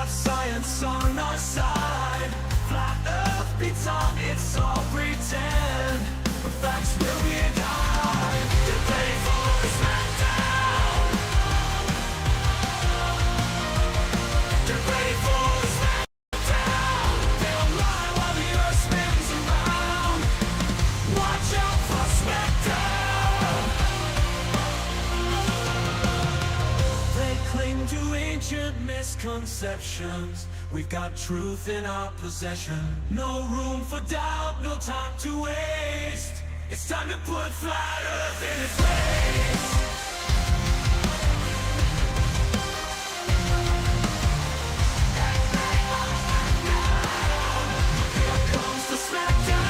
Science on our side. Flat Earth beats on, it's all pretend. But facts will be done. Get ready for the smackdown. Get ready for the smackdown. They'll lie while the earth spins around. Watch out for smackdown. They cling to ancient misconceptions. We've got truth in our possession. No room for doubt, no time to waste. It's time to put flat Earth in its place. Here comes the smackdown.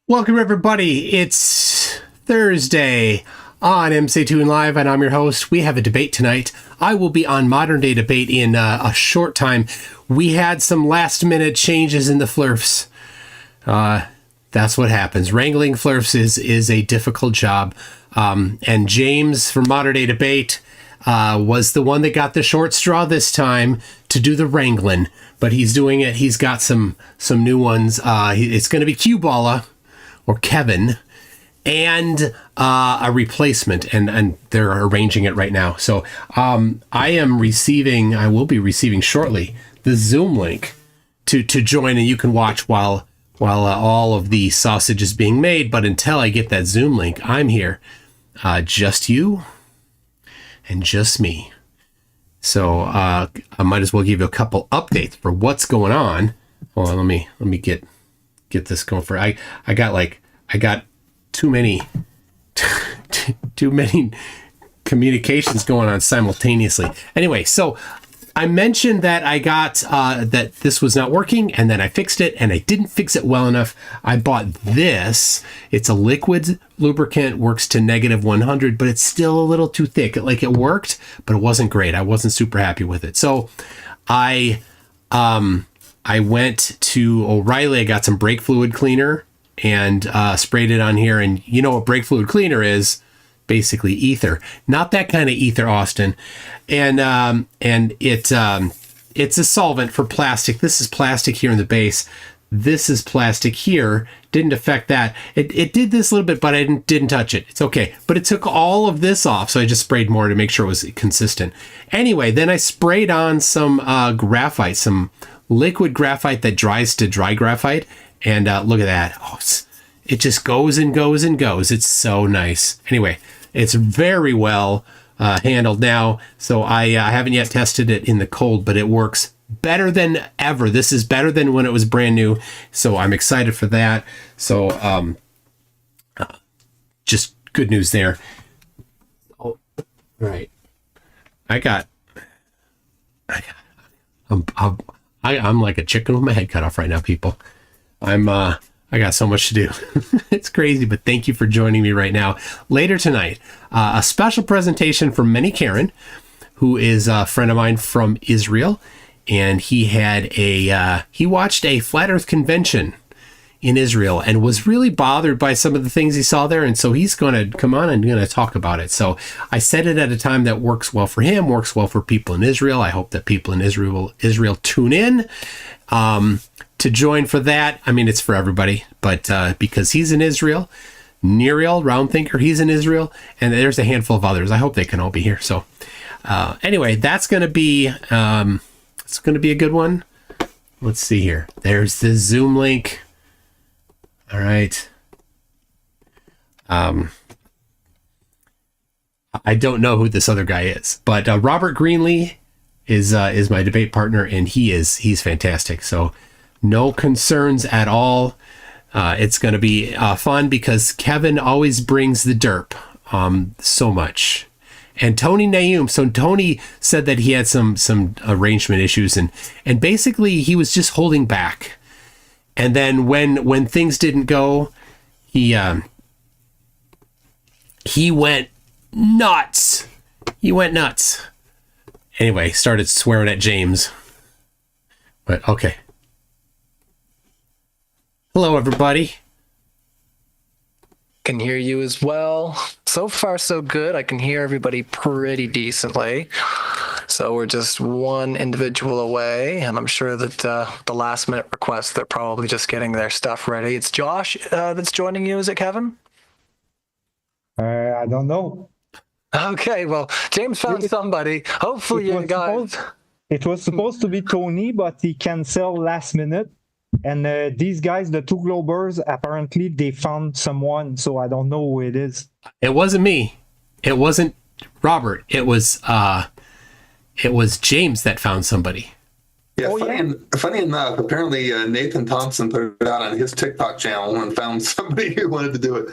Welcome everybody, it's Thursday on MC Toon Live and I'm your host. We have a debate tonight. I will be on Modern Day Debate in a short time. We had some last minute changes in the flurfs. That's what happens. Wrangling flurfs is a difficult job. And James from Modern Day Debate was the one that got the short straw this time to do the wrangling. But he's doing it. He's got some new ones. It's going to be QBallah or Qevin, and a replacement, and they're arranging it right now. So I will be receiving shortly the Zoom link to join, and you can watch while all of the sausage is being made. But until I get that Zoom link, I'm here, just you and just me. So I might as well give you a couple updates for what's going on. Hold on, let me get this going for I got too many communications going on simultaneously. Anyway, so I mentioned that I got that this was not working, and then I fixed it, and I didn't fix it well enough. I bought this. It's a liquid lubricant, works to -100, but it's still a little too thick. It worked, but it wasn't great. I wasn't super happy with it. So I went to O'Reilly. I got some brake fluid cleaner and sprayed it on here. And you know what brake fluid cleaner is? Basically ether. Not that kind of ether, Austin. And it's a solvent for plastic. This is plastic here in the base. This is plastic here. Didn't affect that. It did this a little bit, but I didn't touch it. It's okay. But it took all of this off, so I just sprayed more to make sure it was consistent. Anyway, then I sprayed on some graphite, some liquid graphite that dries to dry graphite. And look at that. Oh, it just goes and goes and goes. It's so nice. Anyway, it's very well handled now. So I haven't yet tested it in the cold, but it works better than ever. This is better than when it was brand new. So I'm excited for that. So just good news there. Oh, right. I'm like a chicken with my head cut off right now, people. I got so much to do. It's crazy, but thank you for joining me right now. Later tonight, a special presentation from Many Karen, who is a friend of mine from Israel, and he watched a Flat Earth convention in Israel and was really bothered by some of the things he saw there, and so he's going to come on and going to talk about it. So I said it at a time that works well for him, works well for people in Israel. I hope that people in Israel tune in to join for that. I mean, it's for everybody, but because he's in Israel, Neriel Roundthinker, he's in Israel, and there's a handful of others. I hope they can all be here. So anyway, that's going to be it's going to be a good one. Let's see here. There's the Zoom link. All right. I don't know who this other guy is, but Robert Greenlee is my debate partner, and he's fantastic. So no concerns at all. It's going to be fun because Qevin always brings the derp so much. And Tony Naum, so Tony said that he had some arrangement issues, and basically he was just holding back. And then when things didn't go, he went nuts. He went nuts. Anyway, started swearing at James. But okay. Hello, everybody. Can hear you as well. So far, so good. I can hear everybody pretty decently. So we're just one individual away, and I'm sure that the last minute request, they're probably just getting their stuff ready. It's Josh that's joining you. Is it Qevin? I don't know. Okay, well, James found somebody. Hopefully you guys... It was supposed to be Tony, but he canceled last minute. And these guys, the two Globers, apparently they found someone, so I don't know who it is. It wasn't me. It wasn't Robert. It was James that found somebody. Yeah, funny enough, apparently Nathan Thompson put it out on his TikTok channel and found somebody who wanted to do it.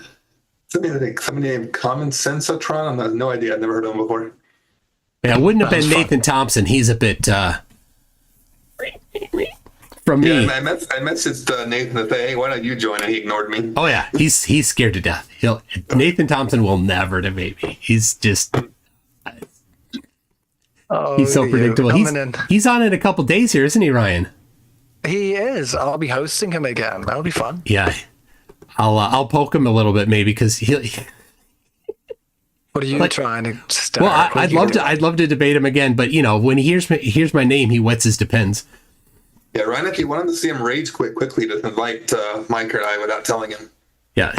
Somebody named Common Sense Tron. I have no idea. I've never heard of him before. Yeah, it wouldn't have been Nathan Thompson. He's a bit from me. Yeah, I messaged Nathan to say, hey, why don't you join? And he ignored me. Oh yeah, he's scared to death. Nathan Thompson will never debate me. He's just he's so predictable. He's on in a couple days here, isn't he, Ryan? He is. I'll be hosting him again. That'll be fun. Yeah, I'll poke him a little bit maybe because he'll. What are you trying to start? Well, I'd love to debate him again, but you know, when he hears my name, he wets his depends. Yeah, Ryan, if you wanted to see him rage quickly, to invite Mike or I without telling him. Yeah,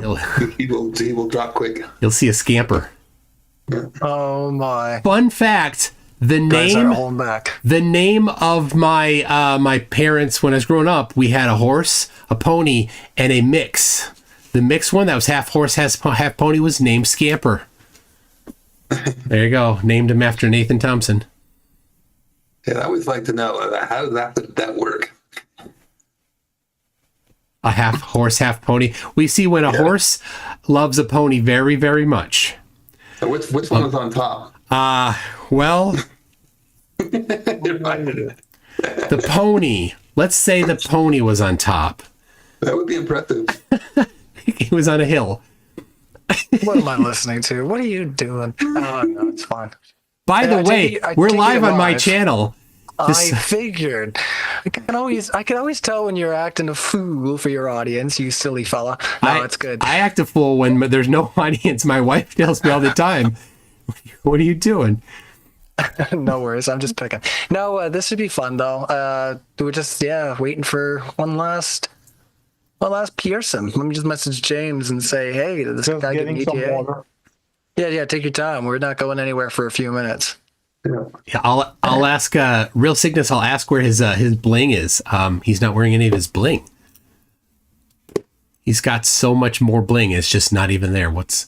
he will drop quick. You'll see a scamper. Yeah. Oh my! Fun fact: the name of my my parents when I was growing up, we had a horse, a pony, and a mix. The mixed one that was half horse, half pony was named Scamper. There you go. Named him after Nathan Thompson. Yeah, I always like to know how does that work? A half horse, half pony. We see when a horse loves a pony very, very much. So which one was on top? Well, the pony. Let's say the pony was on top. That would be impressive. He was on a hill. What am I listening to? What are you doing? Oh, no, it's fine. By the way, we're live on my channel. I figured. I can always tell when you're acting a fool for your audience, you silly fella. No, it's good. I act a fool when there's no audience. My wife tells me all the time, what are you doing? No worries. I'm just picking. No, this should be fun, though. We're just, waiting for one last Pearson. Let me just message James and say, hey, this guy getting ETA. Yeah, take your time. We're not going anywhere for a few minutes. Yeah, I'll ask Real Cygnus. I'll ask where his bling is. He's not wearing any of his bling. He's got so much more bling. It's just not even there. What's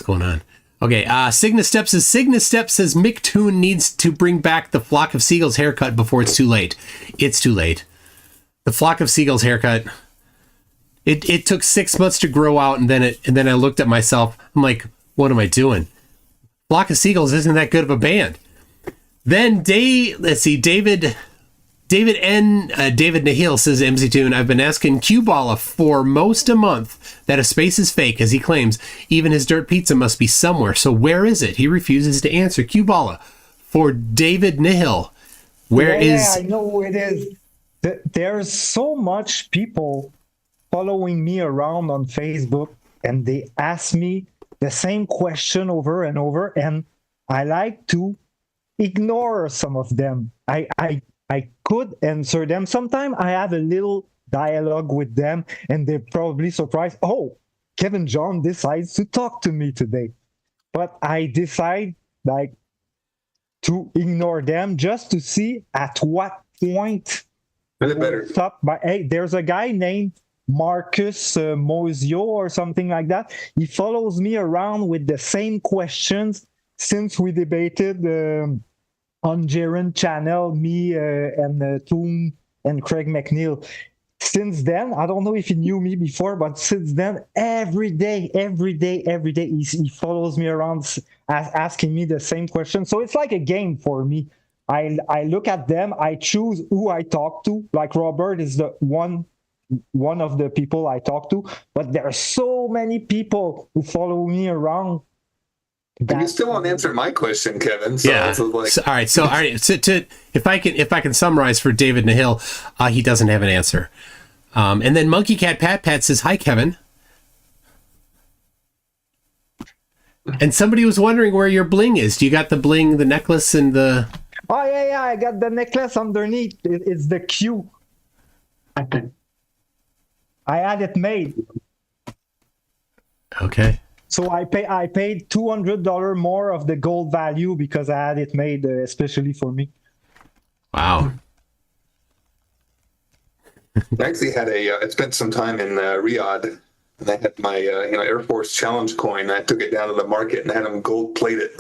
going on? Okay. Cygnus Steps says Mick Toon needs to bring back the Flock of Seagulls haircut before it's too late. It's too late. The Flock of Seagulls haircut. It took 6 months to grow out, and then I looked at myself. I'm like, what am I doing? Flock of Seagulls isn't that good of a band. Then David Nahil says, MC Toon, I've been asking QBallah for most a month that a space is fake, as he claims. Even his dirt pizza must be somewhere. So where is it? He refuses to answer. QBallah for David Nahil. Where is? I know who it is. There's so much people following me around on Facebook, and they ask me the same question over and over, and I like to ignore some of them. I could answer them. Sometimes I have a little dialogue with them, and they're probably surprised. Oh, Kevin John decides to talk to me today. But I decide to ignore them just to see at what point better. Stop by. Hey, there's a guy named Marcus Mosio or something like that. He follows me around with the same questions since we debated on Jaron channel, me and Toon and Craig McNeil. since then, I don't know if he knew me before, but since then, every day, he follows me around, asking me the same question. So it's like a game for me. I look at them, I choose who I talk to. Like Robert is the one of the people I talk to, but there are so many people who follow me around. And you still won't answer my question, Qevin. So Yeah. it's like, All right. So if I can summarize for David Nahil, he doesn't have an answer. And then Monkey Cat Pat Pat says, "Hi, Qevin." And somebody was wondering where your bling is. Do you got the bling, the necklace, and the? Oh yeah, I got the necklace underneath. It's the Q. I had it made. Okay. So I paid $200 more of the gold value because I had it made especially for me. Wow. I actually had I spent some time in Riyadh, and I had my Air Force Challenge coin. I took it down to the market and had them gold plated.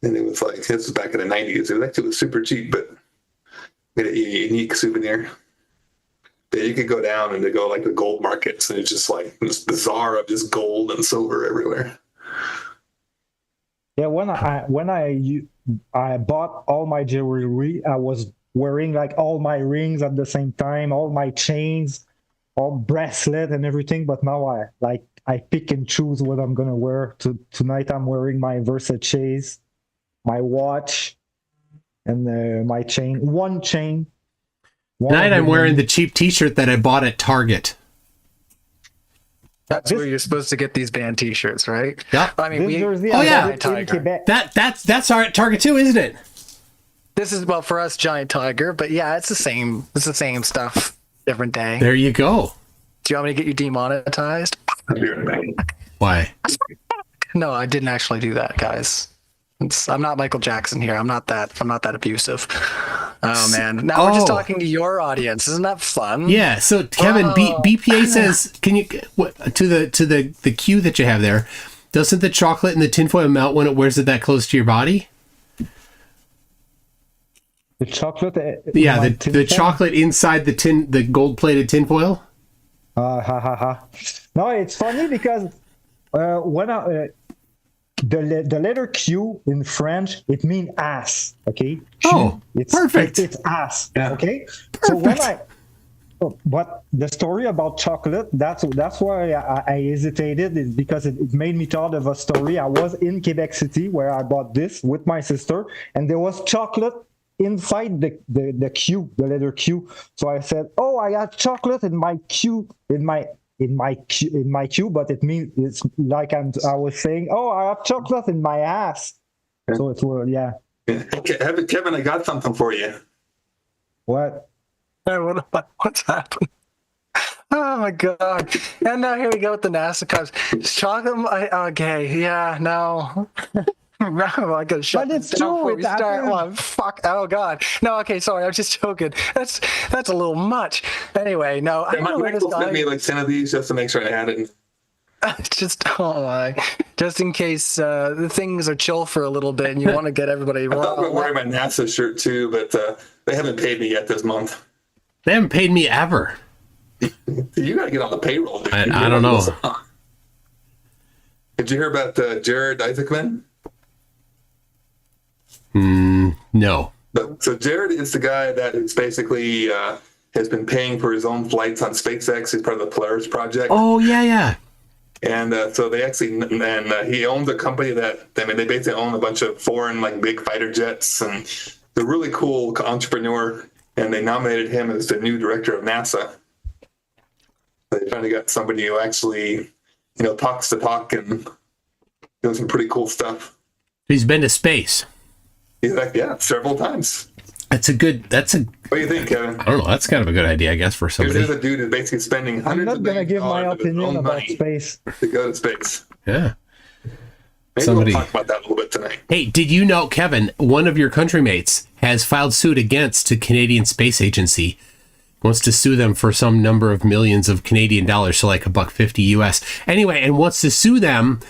And it was like, this was back in the 90s. It was super cheap, but made a unique souvenir. But you could go down and go like the gold markets, and it's just like this bazaar of just gold and silver everywhere. Yeah, when I bought all my jewelry, I was wearing like all my rings at the same time, all my chains, all bracelet and everything. But now I pick and choose what I'm gonna wear. Tonight I'm wearing my Versace, my watch, and my chain. One chain. Tonight I'm wearing the cheap T-shirt that I bought at Target. That's where you're supposed to get these band T-shirts, right? Yeah. I mean, That's our Target too, isn't it? This is for us, Giant Tiger, but yeah, it's the same. It's the same stuff, different day. There you go. Do you want me to get you demonetized? Why? No, I didn't actually do that, guys. I'm not Michael Jackson here. I'm not that abusive. Oh man! Now we're just talking to your audience. Isn't that fun? Yeah. So Qevin, BPA says, can you to the Q that you have there? Doesn't the chocolate in the tinfoil melt when it wears it that close to your body? The chocolate. Yeah, the chocolate inside the gold plated tinfoil. No, it's funny because when the letter Q in French, it means ass. Okay. It's perfect. It's ass. Yeah. Okay. Perfect. So but the story about chocolate, that's why I hesitated, is because it made me thought of a story. I was in Quebec City where I bought this with my sister, and there was chocolate inside the Q, the letter Q. So I said, "Oh, I got chocolate in my Q, in my Q," but it means it's like I was saying, "Oh, I have chocolate in my ass." Yeah. So it's yeah. Okay, Qevin, I got something for you. What? What's happened? Oh my god! And now here we go with the NASA cars. Chocolate. Okay. Yeah. No. No, I gotta shut But it's this down true, before we it start. happened. Oh, fuck! Oh god! No, okay, sorry, I was just joking. That's a little much. Anyway, no, I don't know where this Michael sent guy. me like 10 of these just to make sure I had it. Just just in case the things are chill for a little bit and you want to get everybody. I thought about wearing my NASA shirt too, but they haven't paid me yet this month. They haven't paid me ever. You got to get on the payroll, dude. I don't know. Did you hear about Jared Isaacman? No. So Jared is the guy that is basically has been paying for his own flights on SpaceX. He's part of the Polaris project. Oh yeah. And so they actually, he owns a company that, they basically own a bunch of foreign, like big fighter jets, and they're really cool entrepreneur, and they nominated him as the new director of NASA. They finally got somebody who actually, talks the talk and doing some pretty cool stuff. He's been to space. He's like, yeah, several times. That's a. What do you think, Qevin? I don't know. That's kind of a good idea, I guess, for somebody. There's a dude who's basically spending I'm hundreds not of gonna millions give my of his opinion own about money space. to go to space. Yeah. Maybe Somebody- we'll talk about that a little bit tonight. Hey, did you know, Qevin, one of your countrymates has filed suit against the Canadian Space Agency, wants to sue them for some number of millions of Canadian dollars, so like $150 US. Anyway, and wants to sue them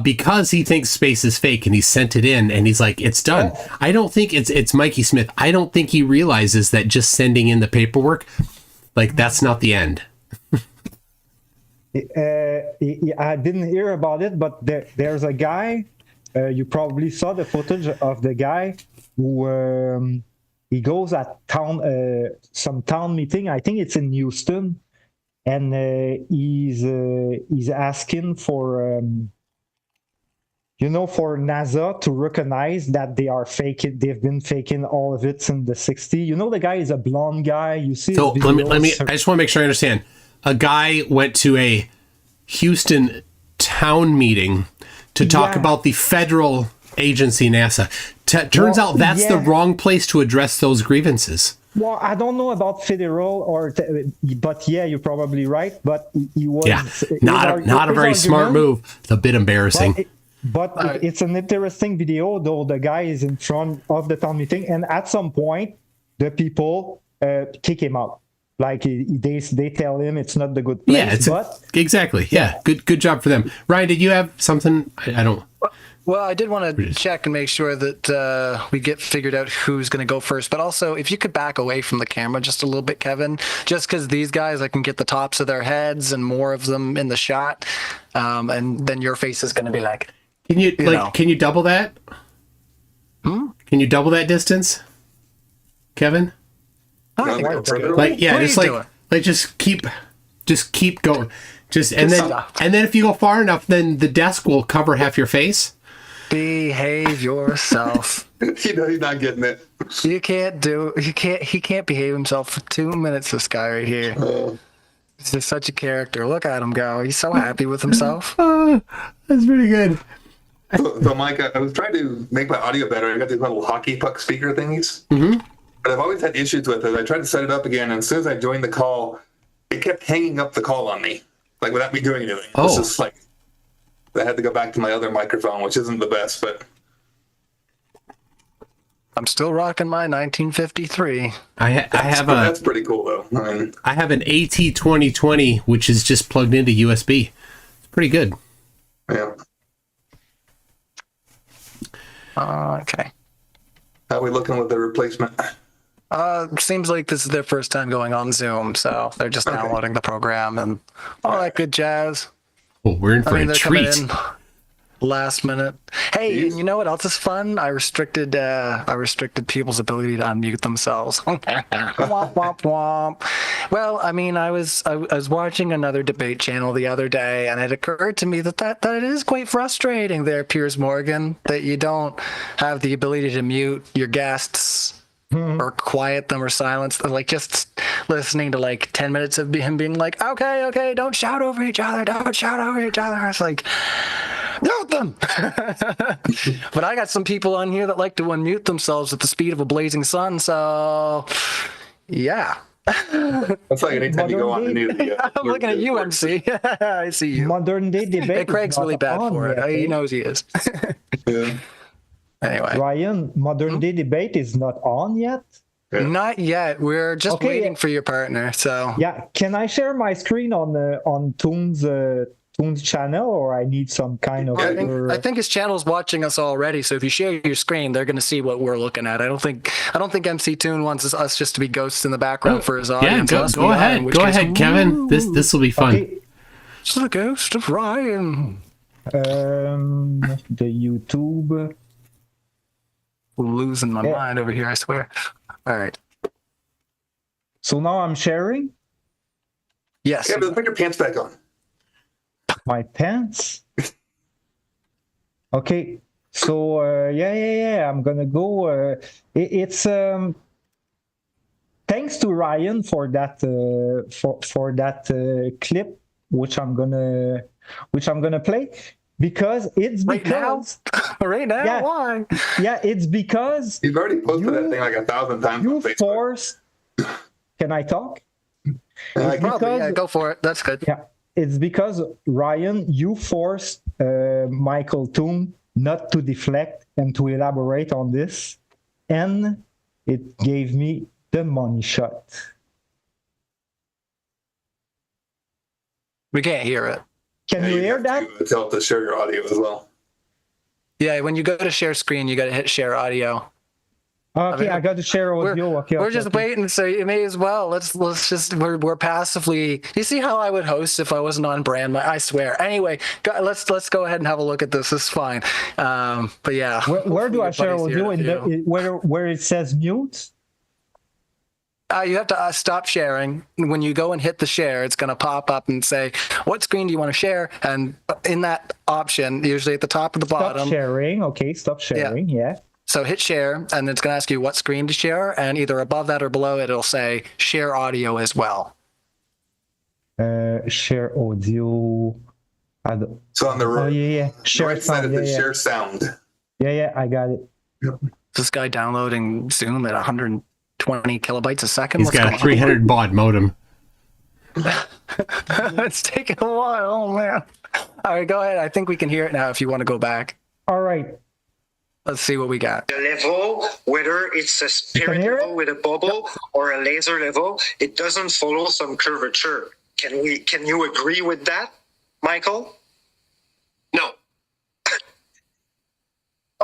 because he thinks space is fake, and he sent it in, and he's like, it's done. I don't think it's Mikey Smith. I don't think he realizes that just sending in the paperwork, Like, that's not the end. I didn't hear about it, but there's a guy. You probably saw the footage of the guy who he goes at some town meeting. I think it's in Houston, and he's asking for for NASA to recognize that they are faking. They've been faking all of it since the '60s. The guy is a blonde guy. You see. So let me. I just want to make sure I understand. A guy went to a Houston town meeting to talk about the federal agency NASA. Turns out that's the wrong place to address those grievances. Well, I don't know about federal but yeah, you're probably right. But he was not a very smart move. It's a bit embarrassing. But it's an interesting video, though. The guy is in front of the town meeting, and at some point, the people kick him out. Like they tell him it's not the good place. Yeah, exactly. Yeah, good job for them. Ryan, did you have something? I don't. Well, I did want to check and make sure that we get figured out who's going to go first. But also, if you could back away from the camera just a little bit, Qevin, just because these guys, I can get the tops of their heads and more of them in the shot, and then your face is going to be like. Can you double that? Can you double that distance, Qevin? I think that's good. Just keep going. And then if you go far enough, then the desk will cover half your face. Behave yourself. He's not getting it. He can't behave himself for 2 minutes, this guy right here. He's just such a character. Look at him go. He's so happy with himself. That's pretty good. So Mike, I was trying to make my audio better. I got these little hockey puck speaker thingies. But I've always had issues with it. I tried to set it up again, and as soon as I joined the call, it kept hanging up the call on me, like without me doing anything. It's just like I had to go back to my other microphone, which isn't the best, but I'm still rocking my 1953. That's pretty cool though. I have an AT2020, which is just plugged into USB. It's pretty good. Yeah. Okay. How are we looking with the replacement? Seems like this is their first time going on Zoom, so they're just downloading the program and all that good jazz. Well, we're in for a treat. Last minute. Hey, you know what else is fun? I restricted people's ability to unmute themselves. Womp, womp, womp. Well, I mean, I was watching another debate channel the other day, and it occurred to me that it is quite frustrating there, Piers Morgan, that you don't have the ability to mute your guests or quiet them or silence them. Like just listening to like 10 minutes of him being like, okay, don't shout over each other. It's like, mute them. But I got some people on here that like to unmute themselves at the speed of a blazing sun. So, yeah. That's like anytime you go on the news. I'm looking at you, MC. I see you. Modern day debate. Hey, Craig's really bad for it. He knows he is. Yeah. Anyway. Ryan, modern day debate is not on yet? Yeah. Not yet. We're just waiting for your partner. So yeah, can I share my screen on Toon's channel, or I need some kind of? I think his channel's watching us already. So if you share your screen, they're going to see what we're looking at. I don't think MC Toon wants us just to be ghosts in the background for his audience. Yeah, go ahead, Qevin. This will be fun. Okay. It's the ghost of Ryan. The YouTube. Losing my mind over here, I swear. All right. So now I'm sharing? Yes. Yeah, but put your pants back on. My pants? Okay. So, I'm going to go. It's thanks to Ryan for that for that clip, which I'm gonna play. Because it's because right now, yeah, why? Yeah, it's because you've already posted that thing like 1,000 times on Facebook. Forced. Can I talk? Go for it. That's good. Yeah, it's because Ryan, you forced Michael Toon not to deflect and to elaborate on this, and it gave me the money shot. We can't hear it. Can you hear that? Tell it to share your audio as well. Yeah, when you go to share screen, you got to hit share audio. Okay, I got to share audio. Okay, We're just waiting, so you may as well. Let's just we're passively. You see how I would host if I wasn't on brand? I swear. Anyway, let's go ahead and have a look at this. This is fine. But yeah. Where do I share audio? Where it says mute? You have to stop sharing. When you go and hit the share, it's going to pop up and say, what screen do you want to share? And in that option, usually at the top of the bottom. Stop sharing. Okay, stop sharing. Yeah. So hit share, and it's going to ask you what screen to share. And either above that or below it, it'll say share audio as well. Share audio. So on the Share right side sound. of the share sound. Yeah, I got it. Yep. This guy downloading Zoom at 120 kilobytes a second. He's got a 300 baud modem. It's taking a while. Oh, man. All right, go ahead. I think we can hear it now if you want to go back. All right. Let's see what we got. The level, whether it's a spirit level with a bubble or a laser level, it doesn't follow some curvature. Can you agree with that, Michael? No.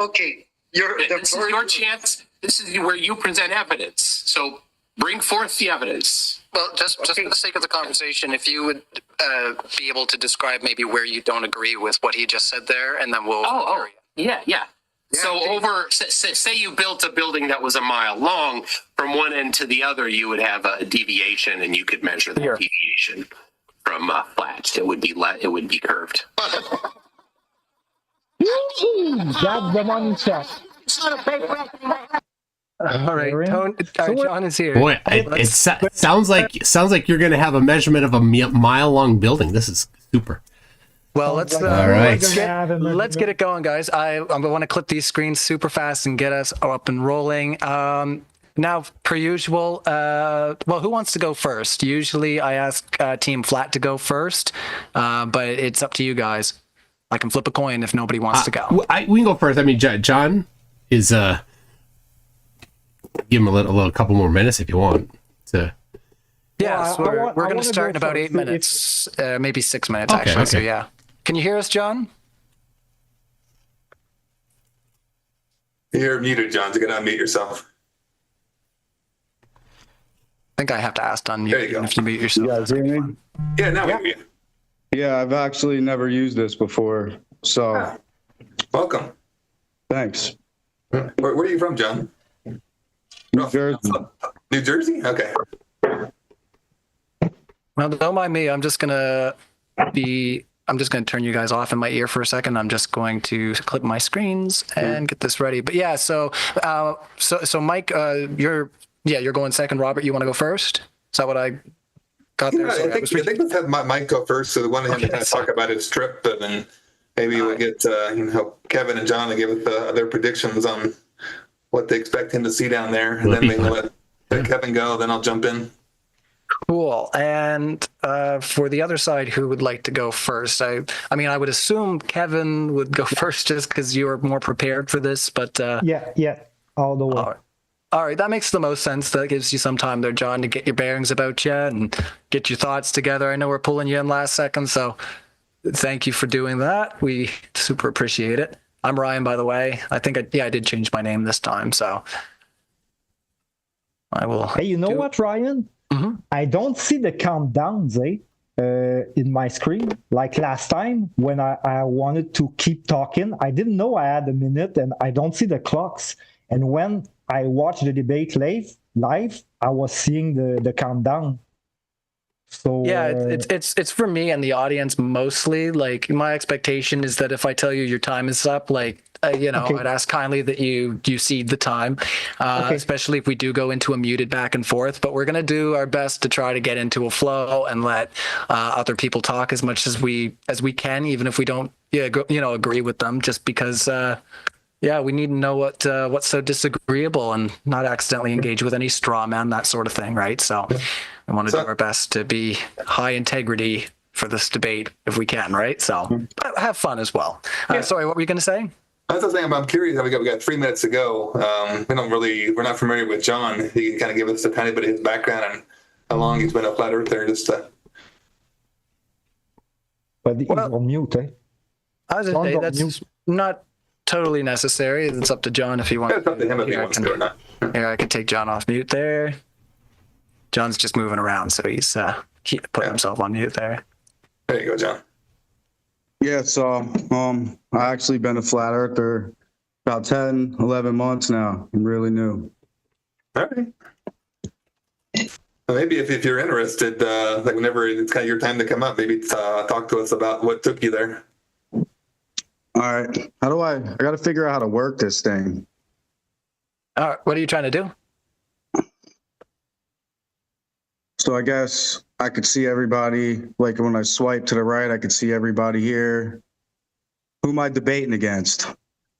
Okay. This is your chance. This is where you present evidence. So bring forth the evidence. Well, just for the sake of the conversation, if you would be able to describe maybe where you don't agree with what he just said there, and then we'll hear you. Yeah. So say you built a building that was a mile long, from one end to the other, you would have a deviation, and you could measure the deviation from flat. It would be curved. That's the money check. All right, Toon, John is here. Boy, it sounds like you're going to have a measurement of a mile-long building. This is super. Well, let's get it going, guys. I want to clip these screens super fast and get us up and rolling. Now, per usual, who wants to go first? Usually I ask Team Flat to go first, but it's up to you guys. I can flip a coin if nobody wants to go. We can go first. I mean, John is... give him a little couple more minutes if you want. Yes, we're going to start in about 8 minutes, maybe 6 minutes, actually. Okay. So, yeah. Can you hear us, John? You're muted, John. So you got to unmute yourself. I think I have to ask to unmute there you go. If you mute yourself. You guys hear me? Yeah, now we hear you. Yeah, I've actually never used this before. So, welcome. Thanks. Where are you from, John? New Jersey. New Jersey? Okay. Well, don't mind me. I'm just gonna turn you guys off in my ear for a second. I'm just going to clip my screens and get this ready. But yeah, so Mike, you're going second. Robert, you want to go first? Is that what I got there? I think let's have Mike go first. So the one hand to kind of talk about his trip, and then maybe we'll get Qevin and John to give us their predictions on what they expect him to see down there, and then maybe let Qevin go. Then I'll jump in. Cool. And for the other side, who would like to go first? I mean, I would assume Qevin would go first just because you are more prepared for this. But yeah, all the way. All right, that makes the most sense. That gives you some time there, John, to get your bearings about you and get your thoughts together. I know we're pulling you in last second, so thank you for doing that. We super appreciate it. I'm Ryan, by the way. I think I did change my name this time, so I will. Hey, you know what, Ryan? Mm-hmm. I don't see the countdowns, in my screen. Like last time when I wanted to keep talking, I didn't know I had a minute, and I don't see the clocks. And when I watched the debate live, I was seeing the countdown. So yeah, it's for me and the audience mostly. Like, my expectation is that if I tell you your time is up, like I'd ask kindly that you cede the time, especially if we do go into a muted back and forth. But we're gonna do our best to try to get into a flow and let other people talk as much as we can, even if we don't agree with them. Just because we need to know what's so disagreeable and not accidentally engage with any straw man, that sort of thing, right? So we want to do our best to be high integrity for this debate if we can, right? So but have fun as well. Sorry, what were you going to say? I was saying, I'm curious. We got 3 minutes to go. We're not familiar with John. He can kind of give us a tiny bit of his background and how long he's been a flat earther. But he's on mute, eh? I was going to say that's not totally necessary. It's up to John if he wants. It's up to him if he wants to or not. Here, I can take John off mute there. John's just moving around, so he's putting himself on mute there. There you go, John. Yeah, so I actually been a flat earther about 10, 11 months now. I'm really new. All right. Well, maybe if you're interested, like whenever it's kind of your time to come up, maybe talk to us about what took you there. All right. I got to figure out how to work this thing. What are you trying to do? So I guess I could see everybody, like when I swipe to the right, I could see everybody here. Who am I debating against?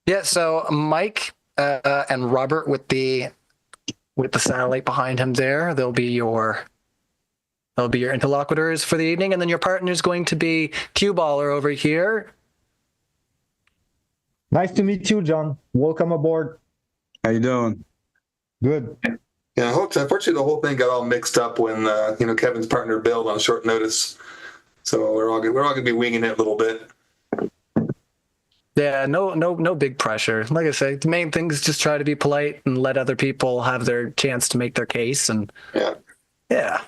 Yeah, so Mike and Robert with the satellite behind him there, they'll be your interlocutors for the evening, and then your partner is going to be QBallah over here. Nice to meet you, John. Welcome aboard. How you doing? Good. Yeah, unfortunately, the whole thing got all mixed up when Kevin's partner bailed on short notice. So we're all gonna be winging it a little bit. Yeah, no big pressure. Like I say, the main thing is just try to be polite and let other people have their chance to make their case. And yeah,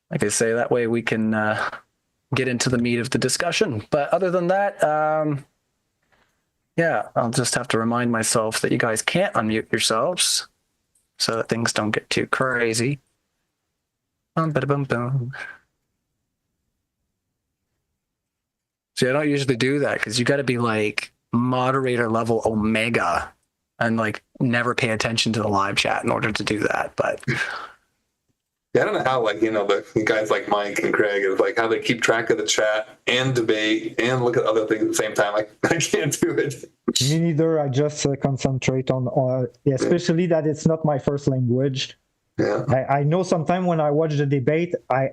like I say, that way we can get into the meat of the discussion. But other than that, yeah, I'll just have to remind myself that you guys can't unmute yourselves so that things don't get too crazy. Boom. See, I don't usually do that because you got to be like moderator level Omega and like never pay attention to the live chat in order to do that. But yeah, I don't know how the guys like Mike and Craig is like how they keep track of the chat and debate and look at other things at the same time. I can't do it. Me neither. I just concentrate on especially that it's not my first language. Yeah. I know sometimes when I watch the debate, I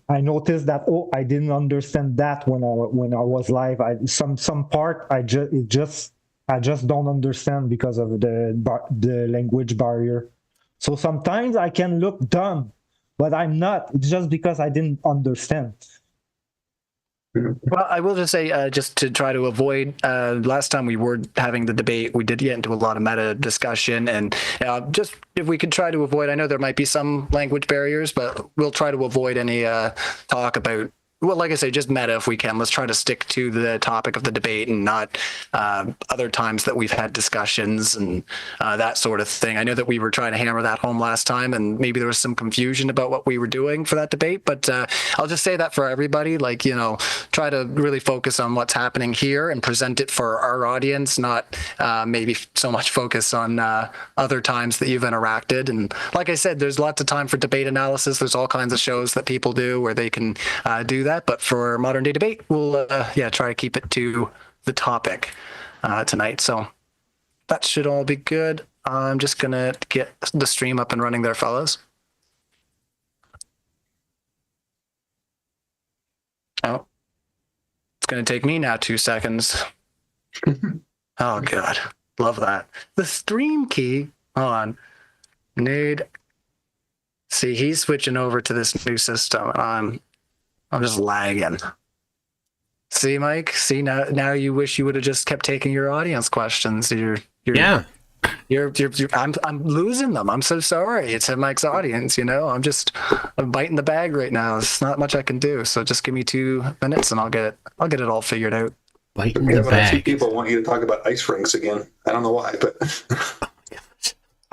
noticed that I didn't understand that when I was live. Some part I just don't understand because of the language barrier. So sometimes I can look dumb, but I'm not. It's just because I didn't understand. Well, I will just say, just to try to avoid, last time we were having the debate, we did get into a lot of meta discussion, and just if we could try to avoid, I know there might be some language barriers, but we'll try to avoid any talk about, well, like I say, just meta if we can. Let's try to stick to the topic of the debate and not other times that we've had discussions and that sort of thing. I know that we were trying to hammer that home last time, and maybe there was some confusion about what we were doing for that debate, but I'll just say that for everybody, like, try to really focus on what's happening here and present it for our audience, not maybe so much focus on other times that you've interacted. And like I said, there's lots of time for debate analysis. There's all kinds of shows that people do where they can do that. But for modern day debate, we'll try to keep it to the topic tonight. So that should all be good. I'm just gonna get the stream up and running there, fellas. Oh, it's gonna take me now 2 seconds. Oh god, love that. The stream key on. Need. See, he's switching over to this new system. I'm just lagging. See, Mike? See, now you wish you would have just kept taking your audience questions. I'm losing them. I'm so sorry. It's Mike's audience, I'm biting the bag right now. There's not much I can do. So just give me 2 minutes and I'll get it all figured out. Biting the A few bag. people want you to talk about ice rinks again. I don't know why, but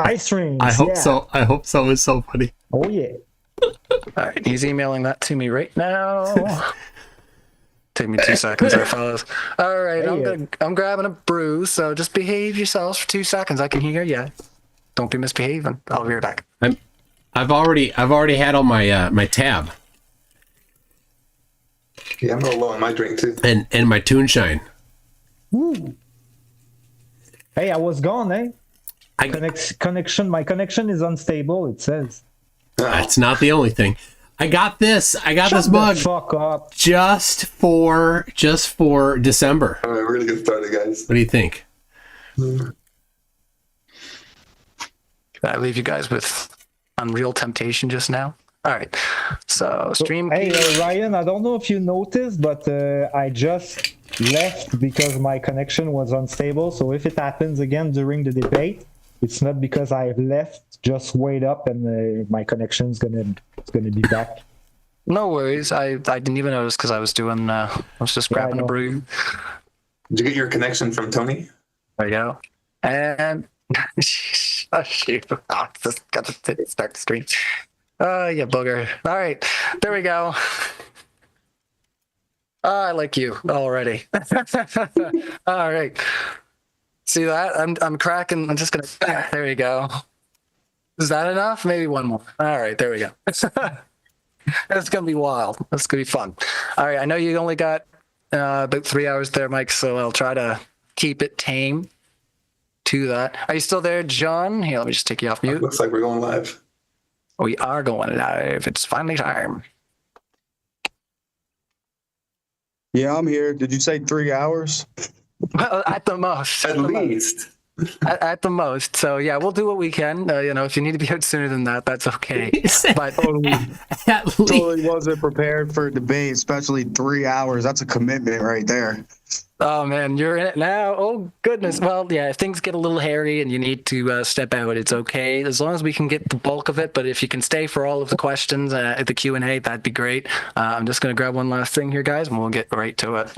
Ice rings. I hope so. I hope so. It's so funny. Oh yeah. All right, he's emailing that to me right now. Take me 2 seconds there, fellas. All right, I'm grabbing a brew, so just behave yourselves for 2 seconds. I can hear you. Don't be misbehaving. I'll be right back. I've already had on my tab yeah, I'm a little low on my drink too. and my Toon shine. Woo. Hey, I was gone, eh? Connection. My connection is unstable. It says. That's not the only thing. I got this Shut mug the fuck up. just for December. All right, we're gonna get started, guys. What do you think? Can I leave you guys with Unreal Temptation just now? All right. So stream. Hey, Ryan, I don't know if you noticed, but I just left because my connection was unstable. So if it happens again during the debate, it's not because I've left. Just wait up, and my connection's gonna be back. No worries. I didn't even notice because I was doing. I was just grabbing a brew. Did you get your connection from Tony? There you go. And oh, shoot. Oh, just got to start the stream. Yeah, booger. All right, there we go. I like you already. All right. See that? I'm cracking. I'm just gonna. There you go. Is that enough? Maybe one more. All right, there we go. It's gonna be wild. It's gonna be fun. All right, I know you only got about 3 hours there, Mike. So I'll try to keep it tame to that. Are you still there, John? Here, let me just take you off mute. Looks like we're going live. We are going live. It's finally time. Yeah, I'm here. Did you say 3 hours? Well, at the most. At least. At the most. So yeah, we'll do what we can. If you need to be out sooner than that, that's okay. But Totally wasn't prepared for a debate, especially 3 hours. That's a commitment right there. oh man, you're in it now. Oh goodness. Well, yeah, if things get a little hairy and you need to step out, it's okay as long as we can get the bulk of it. But if you can stay for all of the questions at the Q&A, that'd be great. I'm just gonna grab one last thing here, guys, and we'll get right to it.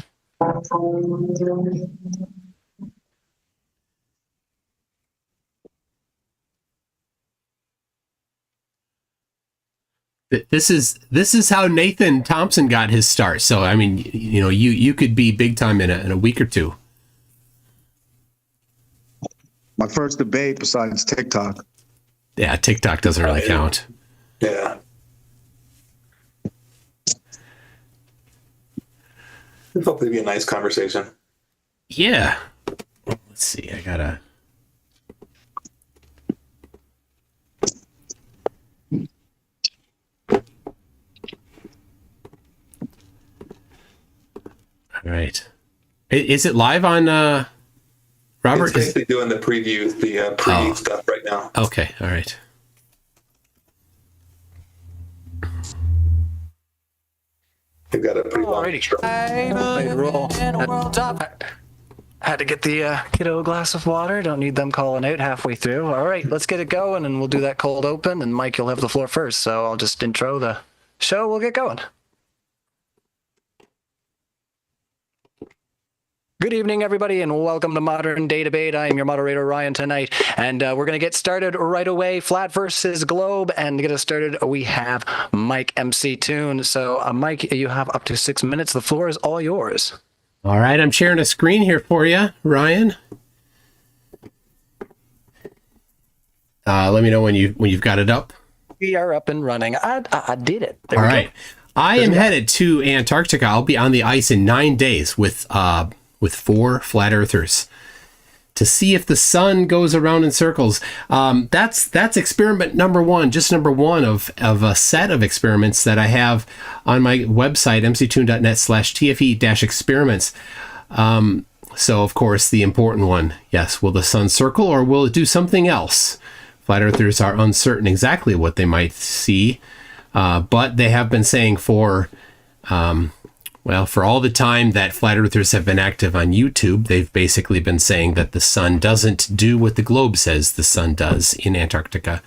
This is how Nathan Thompson got his start. So I mean, you could be big time in a week or two. My first debate besides TikTok. Yeah, TikTok doesn't really count. Yeah. It's hopefully be a nice conversation. Yeah. Let's see. I gotta. All right. Is it live on Robert? It's basically doing the preview, the pre stuff right now. Okay. All right. They've got a pretty long intro. Had to get the kiddo a glass of water. Don't need them calling out halfway through. All right, let's get it going, and we'll do that cold open. And Mike, you'll have the floor first, so I'll just intro the show. We'll get going. Good evening, everybody, and welcome to Modern Day Debate. I am your moderator, Ryan, tonight, and we're going to get started right away. Flat versus Globe, and to get us started, we have Mike MC Toon. So, Mike, you have up to 6 minutes. The floor is all yours. All right, I'm sharing a screen here for you, Ryan. Let me know when you've got it up. We are up and running. I did it. All right, I am headed to Antarctica. I'll be on the ice in 9 days with 4 flat earthers to see if the sun goes around in circles. That's experiment number one, just number one of a set of experiments that I have on my website, mctoon.net/TFE-experiments. So of course the important one, yes, will the sun circle or will it do something else? Flat earthers are uncertain exactly what they might see, but they have been saying for all the time that flat earthers have been active on YouTube, they've basically been saying that the sun doesn't do what the globe says the sun does in Antarctica.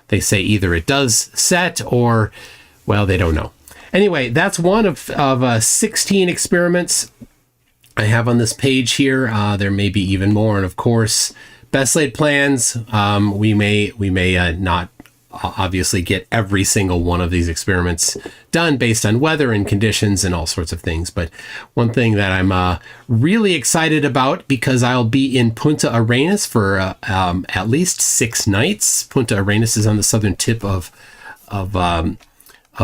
They say either it does set or, well, they don't know. Anyway, that's one of 16 experiments I have on this page here. There may be even more. And of course, best laid plans. We may not obviously get every single one of these experiments done based on weather and conditions and all sorts of things. But one thing that I'm really excited about, because I'll be in Punta Arenas for at least 6 nights. Punta Arenas is on the southern tip of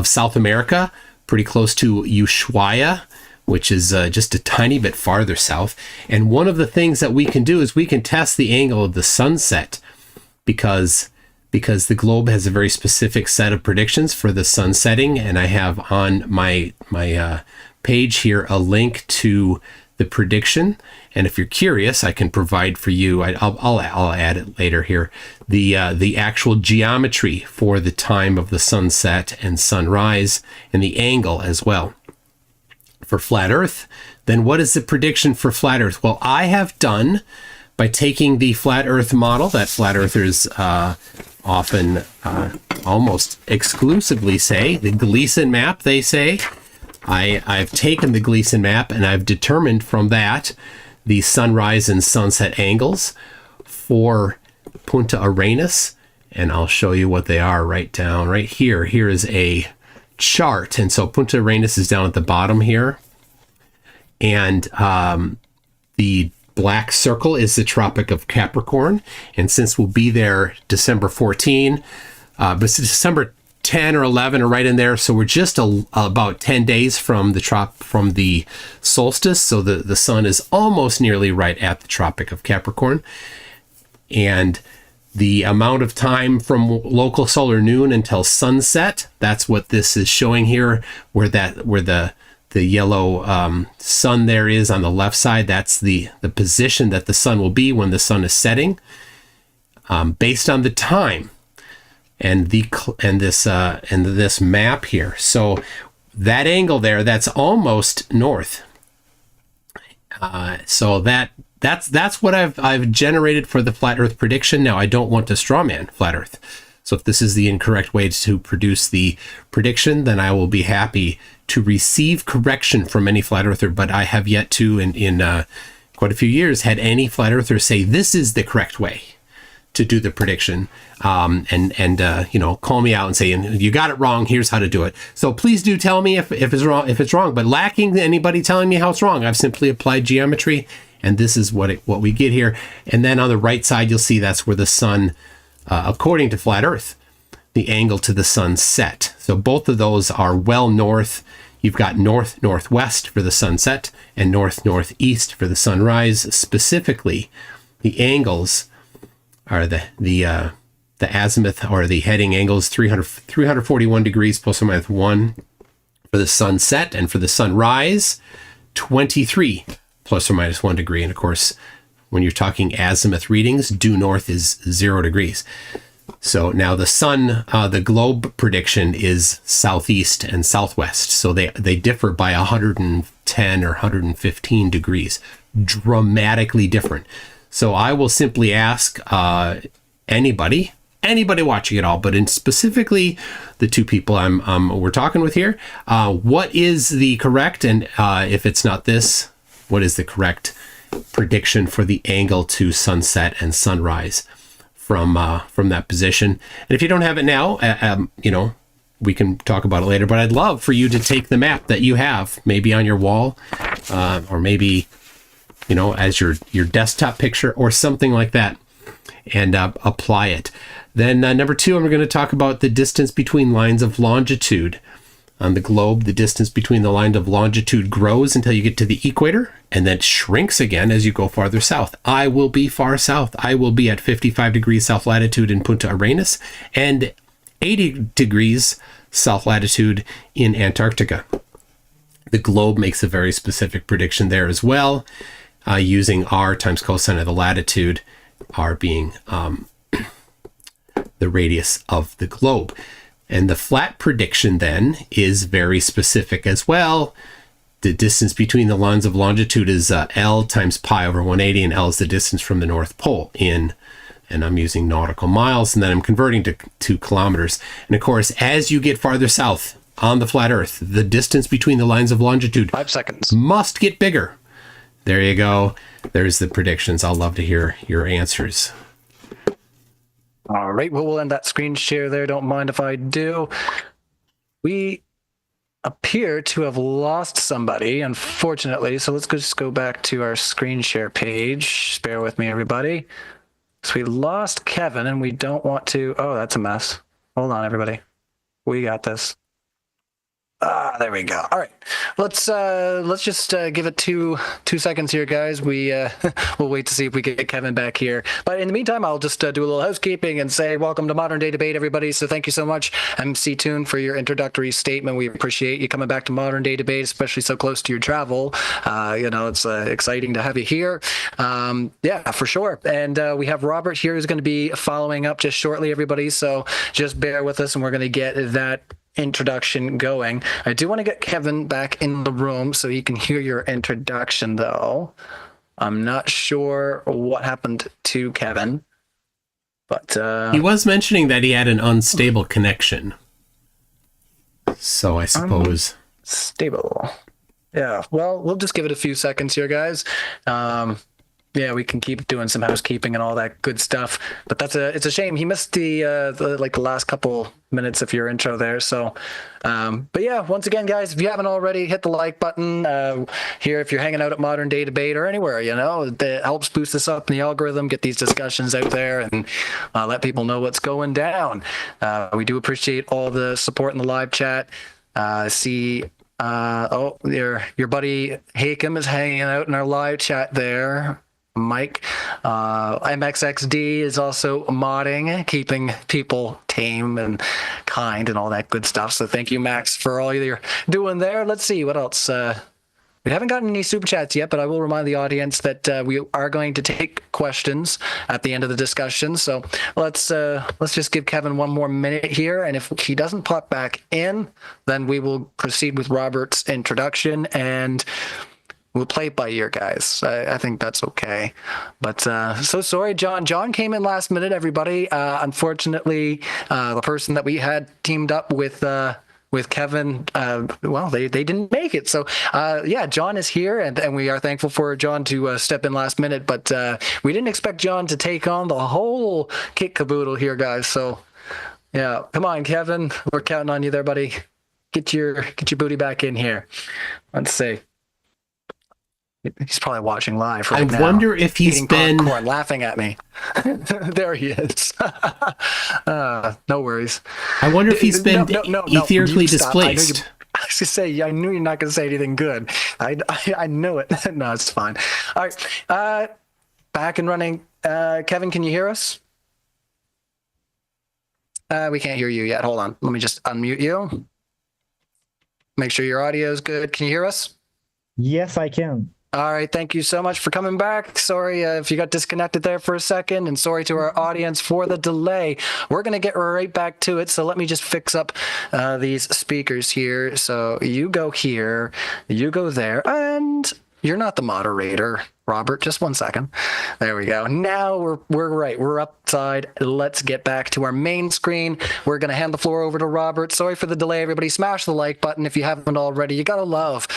South America, pretty close to Ushuaia, which is just a tiny bit farther south. And one of the things that we can do is we can test the angle of the sunset, because the globe has a very specific set of predictions for the sun setting, and I have on my page here a link to the prediction. And if you're curious, I can provide for you. I'll add it later here. The actual geometry for the time of the sunset and sunrise, and the angle as well for flat Earth, then what is the prediction for flat Earth? Well, I have done by taking the flat Earth model that flat earthers often almost exclusively say, the Gleason map, they say. I've taken the Gleason map and I've determined from that the sunrise and sunset angles for Punta Arenas, and I'll show you what they are right here. Here is a chart, and so Punta Arenas is down at the bottom here, and the black circle is the Tropic of Capricorn, and since we'll be there December 14, but December 10 or 11 are right in there, so we're just about 10 days from the solstice, so the sun is almost nearly right at the Tropic of Capricorn, and the amount of time from local solar noon until sunset, that's what this is showing here, where the yellow sun there is on the left side. That's the position that the sun will be when the sun is setting, based on the time and this map here. So that angle there, that's almost north. So that's what I've generated for the flat Earth prediction. Now, I don't want to strawman flat Earth. So if this is the incorrect way to produce the prediction, then I will be happy to receive correction from any flat earther. But I have yet to, in quite a few years, had any flat earther say this is the correct way to do the prediction, and call me out and say, you got it wrong, here's how to do it. So please do tell me if it's wrong. But lacking anybody telling me how it's wrong, I've simply applied geometry, and this is what we get here. And then on the right side, you'll see that's where the sun, according to flat Earth, the angle to the sun set. So both of those are well north. You've got north-northwest for the sunset and north-northeast for the sunrise. Specifically, the angles are the azimuth or the heading angles, 341 degrees plus or minus 1 for the sunset, and for the sunrise, 23 plus or minus 1 degree. And of course, when you're talking azimuth readings, due north is 0 degrees. So now the sun, the globe prediction is southeast and southwest. So they differ by 110 or 115 degrees, dramatically different. So I will simply ask anybody watching it all, but specifically the two people we're talking with here, what is the correct, and if it's not this, what is the correct prediction for the angle to sunset and sunrise from that position? And if you don't have it now, we can talk about it later, but I'd love for you to take the map that you have, maybe on your wall, or maybe, as your desktop picture or something like that, and apply it. Then number 2, I'm going to talk about the distance between lines of longitude. On the globe, the distance between the line of longitude grows until you get to the equator, and then shrinks again as you go farther south. I will be far south. I will be at 55 degrees south latitude in Punta Arenas and 80 degrees south latitude in Antarctica. The globe makes a very specific prediction there as well, using r times cosine of the latitude, r being the radius of the globe. And the flat prediction then is very specific as well. The distance between the lines of longitude is L times pi over 180, and L is the distance from the North Pole and I'm using nautical miles, and then I'm converting to kilometers. And of course, as you get farther south on the flat Earth, the distance between the lines of longitude 5 seconds must get bigger. There you go. There's the predictions. I'll love to hear your answers. All right, well, we'll end that screen share there. Don't mind if I do. We appear to have lost somebody, unfortunately. So let's just go back to our screen share page. Bear with me, everybody. So we lost Qevin, and we don't want to. Oh, that's a mess. Hold on, everybody. We got this. There we go. All right, let's just give it two seconds here, guys. We'll wait to see if we get Qevin back here. But in the meantime, I'll just do a little housekeeping and say welcome to Modern Day Debate, everybody. So thank you so much, MC Toon, for your introductory statement. We appreciate you coming back to Modern Day Debate, especially so close to your travel. It's exciting to have you here. Yeah, for sure. And we have Robert here who's going to be following up just shortly, everybody. So just bear with us, and we're going to get that introduction going. I do want to get Qevin back in the room so he can hear your introduction, though. I'm not sure what happened to Qevin, but he was mentioning that he had an unstable connection. So I suppose stable. Yeah. Well, we'll just give it a few seconds here, guys. Yeah, we can keep doing some housekeeping and all that good stuff. But it's a shame he missed the last couple minutes of your intro there. So, but yeah, once again, guys, if you haven't already, hit the like button here. If you're hanging out at Modern Day Debate or anywhere, it helps boost us up in the algorithm, get these discussions out there, and let people know what's going down. We do appreciate all the support in the live chat. See. Your buddy Hakem is hanging out in our live chat there. Mike, MXXD is also modding, keeping people tame and kind and all that good stuff. So thank you, Max, for all you're doing there. Let's see what else. We haven't gotten any super chats yet, but I will remind the audience that we are going to take questions at the end of the discussion. So let's just give Qevin one more minute here, and if he doesn't pop back in, then we will proceed with Robert's introduction, and we'll play it by ear, guys. I think that's okay. But so sorry, John. John came in last minute, everybody. Unfortunately, the person that we had teamed up with Qevin, well, they didn't make it. So, yeah, John is here, and we are thankful for John to step in last minute. But we didn't expect John to take on the whole kit caboodle here, guys. So, yeah, come on, Qevin. We're counting on you there, buddy. Get your booty back in here. Let's see. He's probably watching live right now. I wonder if he's been popcorn, laughing at me. There he is. No worries. I wonder if he's been etherically displaced. I was gonna say, I knew you're not gonna say anything good. I knew it. No, it's fine. All right, back and running. Qevin, can you hear us? We can't hear you yet. Hold on. Let me just unmute you. Make sure your audio is good. Can you hear us? Yes, I can. All right, thank you so much for coming back. Sorry if you got disconnected there for a second, and sorry to our audience for the delay. We're going to get right back to it, so let me just fix up these speakers here. So you go here, you go there, and you're not the moderator, Robert. Just 1 second. There we go. Now we're right. We're upside. Let's get back to our main screen. We're going to hand the floor over to Robert. Sorry for the delay, everybody. Smash the like button if you haven't already. You gotta love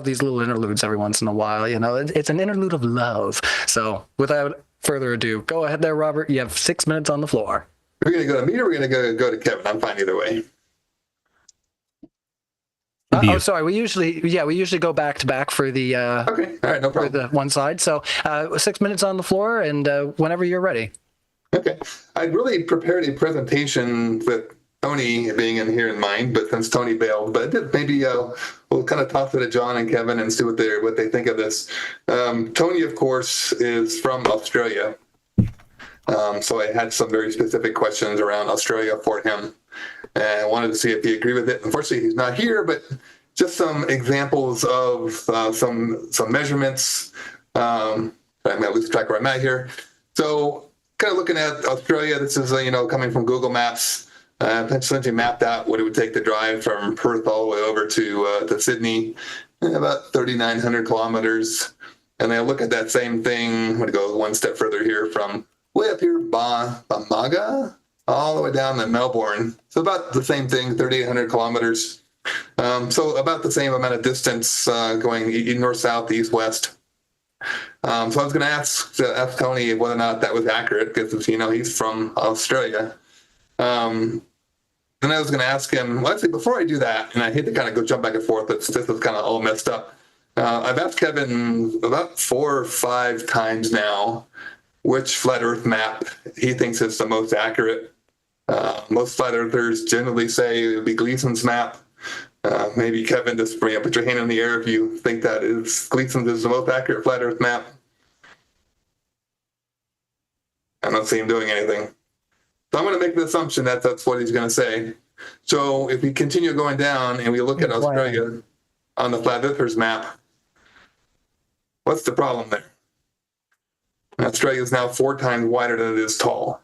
these little interludes every once in a while. It's an interlude of love. So without further ado, go ahead there, Robert. You have 6 minutes on the floor. We're going to go to me or we're going to go to Qevin? I'm fine either way. Sorry. We usually go back to back for the okay. All right, no problem. For the one side. So 6 minutes on the floor, and whenever you're ready. Okay. I'd really prepared a presentation with Tony being in here in mind, but since Tony bailed, but maybe we'll kind of toss it to John and Qevin and see what they think of this. Tony, of course, is from Australia, so I had some very specific questions around Australia for him. And I wanted to see if he agreed with it. Unfortunately, he's not here, but just some examples of some measurements. I'm going to lose track where I'm at here. So kind of looking at Australia, this is, coming from Google Maps. Essentially mapped out what it would take to drive from Perth all the way over to Sydney, about 3,900 kilometers. And then I look at that same thing. I'm going to go one step further here from way up here, Bamaga, all the way down to Melbourne. So about the same thing, 3,800 kilometers. So about the same amount of distance going north, south, east, west. So I was going to ask Tony whether or not that was accurate because, he's from Australia. Then I was going to ask him, well, actually, before I do that, and I hate to kind of go jump back and forth, but this is kind of all messed up. I've asked Qevin about 4 or 5 times now which flat Earth map he thinks is the most accurate. Most flat earthers generally say it would be Gleason's map. Maybe Qevin, just put your hand in the air if you think that is Gleason's is the most accurate flat Earth map. I don't see him doing anything. So I'm going to make the assumption that that's what he's going to say. So if we continue going down and we look at Australia on the flat earthers map, what's the problem there? Australia is now 4 times wider than it is tall.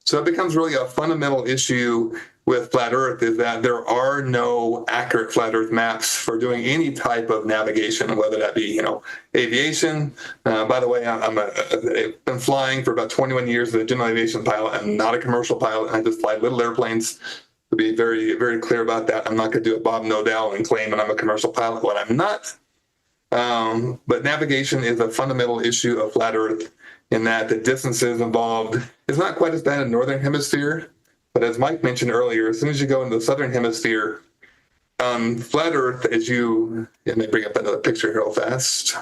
So it becomes really a fundamental issue with flat Earth is that there are no accurate flat Earth maps for doing any type of navigation, whether that be, aviation. By the way, I've been flying for about 21 years as a general aviation pilot. I'm not a commercial pilot. I just fly little airplanes. To be very, very clear about that, I'm not going to do a Bob Nodell and claim that I'm a commercial pilot when I'm not. But navigation is a fundamental issue of flat Earth in that the distances involved is not quite as bad in the northern hemisphere. But as Mike mentioned earlier, as soon as you go into the southern hemisphere, flat Earth, let me bring up another picture here real fast.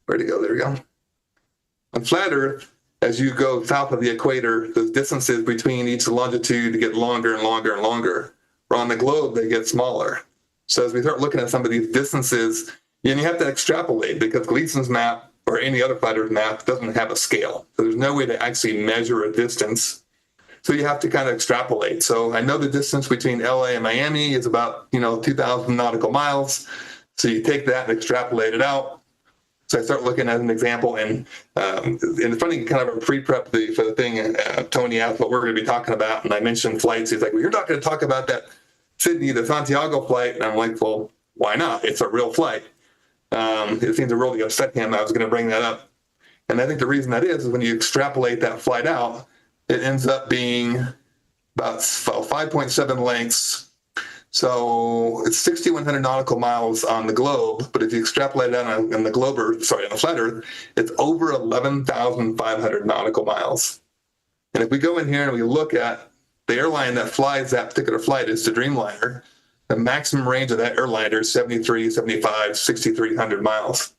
Where'd it go? There we go. On flat Earth, as you go south of the equator, the distances between each longitude get longer and longer and longer. Where on the globe, they get smaller. So as we start looking at some of these distances, you have to extrapolate because Gleason's map or any other flat Earth map doesn't have a scale. So there's no way to actually measure a distance. So you have to kind of extrapolate. So I know the distance between LA and Miami is about, 2,000 nautical miles. So you take that and extrapolate it out. So I start looking at an example, and it's funny, kind of a pre-prep for the thing. Tony asked what we're going to be talking about, and I mentioned flights. He's like, well, you're not going to talk about that Sydney to Santiago flight. And I'm like, well, why not? It's a real flight. It seemed to really upset him. I was going to bring that up. And I think the reason that is when you extrapolate that flight out, it ends up being about 5.7 lengths. So it's 6,100 nautical miles on the globe. But if you extrapolate it out on the on the flat Earth, it's over 11,500 nautical miles. And if we go in here and we look at the airline that flies that particular flight is the Dreamliner, the maximum range of that airliner is 73, 75, 6,300 miles.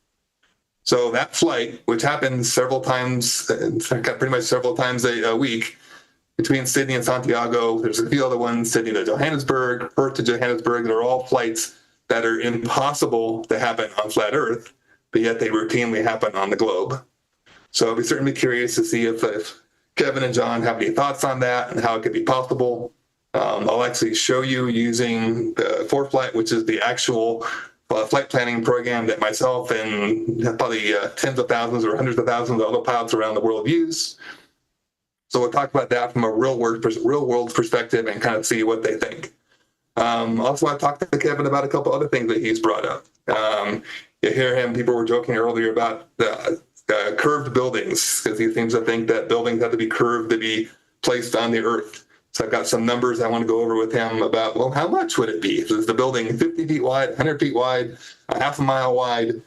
So that flight, which happens several times a week between Sydney and Santiago, there's a few other ones, Sydney to Johannesburg, Perth to Johannesburg, they're all flights that are impossible to happen on flat Earth, but yet they routinely happen on the globe. So I'd be certainly curious to see if Qevin and John have any thoughts on that and how it could be possible. I'll actually show you using ForeFlight, which is the actual flight planning program that myself and probably tens of thousands or hundreds of thousands of other pilots around the world use. So we'll talk about that from a real world perspective and kind of see what they think. Also, I've talked to Qevin about a couple other things that he's brought up. You hear him, people were joking earlier about curved buildings because he seems to think that buildings have to be curved to be placed on the Earth. So I've got some numbers I want to go over with him about, well, how much would it be? Is the building 50 feet wide, 100 feet wide, a half a mile wide?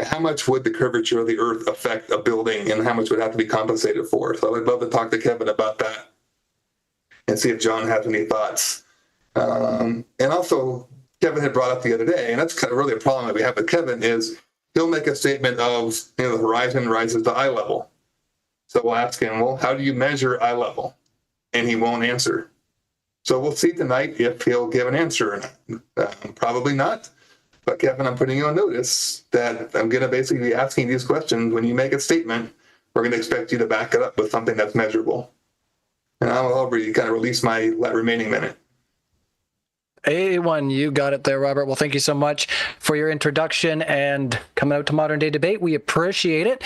How much would the curvature of the Earth affect a building and how much would have to be compensated for? So I'd love to talk to Qevin about that and see if John has any thoughts. And also, Qevin had brought up the other day, and that's kind of really a problem that we have with Qevin, is he'll make a statement of, the horizon rises to eye level. So we'll ask him, well, how do you measure eye level? And he won't answer. So we'll see tonight if he'll give an answer or not. Probably not. But Qevin, I'm putting you on notice that I'm going to basically be asking these questions. When you make a statement, we're going to expect you to back it up with something that's measurable. And I'll already kind of release my remaining minute. A1, you got it there, Robert. Well, thank you so much for your introduction and coming out to Modern Day Debate. We appreciate it.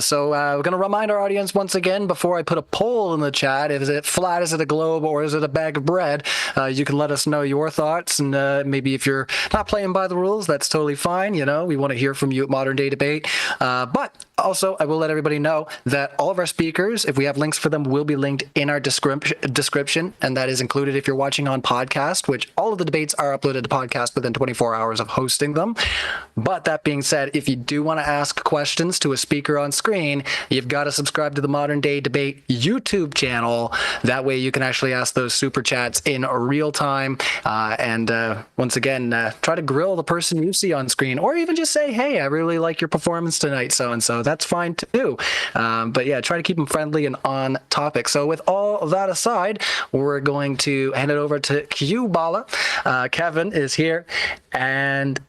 So we're going to remind our audience once again, before I put a poll in the chat, is it flat, is it a globe, or is it a bag of bread? You can let us know your thoughts, and maybe if you're not playing by the rules, that's totally fine. We want to hear from you at Modern Day Debate. But also, I will let everybody know that all of our speakers, if we have links for them, will be linked in our description, and that is included if you're watching on podcast, which all of the debates are uploaded to podcast within 24 hours of hosting them. But that being said, if you do want to ask questions to a speaker on screen, you've got to subscribe to the Modern Day Debate YouTube channel. That way you can actually ask those super chats in real time. And once again, try to grill the person you see on screen, or even just say, hey, I really like your performance tonight, so-and-so. That's fine too. But yeah, try to keep them friendly and on topic. So with all that aside, we're going to hand it over to QBallah. Qevin is here, and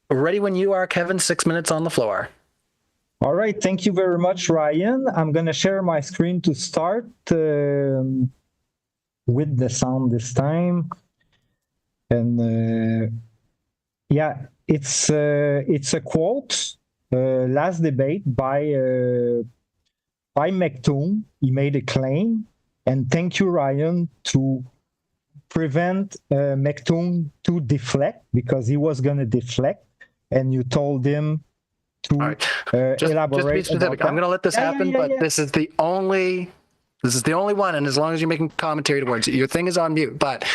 ready when you are, Qevin. 6 minutes on the floor. All right. Thank you very much, Ryan. I'm going to share my screen to start with the sound this time. And yeah, it's a quote, last debate by Toon. He made a claim. And thank you, Ryan, to prevent Mektoon to deflect because he was going to deflect, and you told him to All right. Just be elaborate specific. about I'm going to let this Yeah, yeah, happen, yeah, but yeah. this is the only one, and as long as you're making commentary towards it, your thing is on mute. But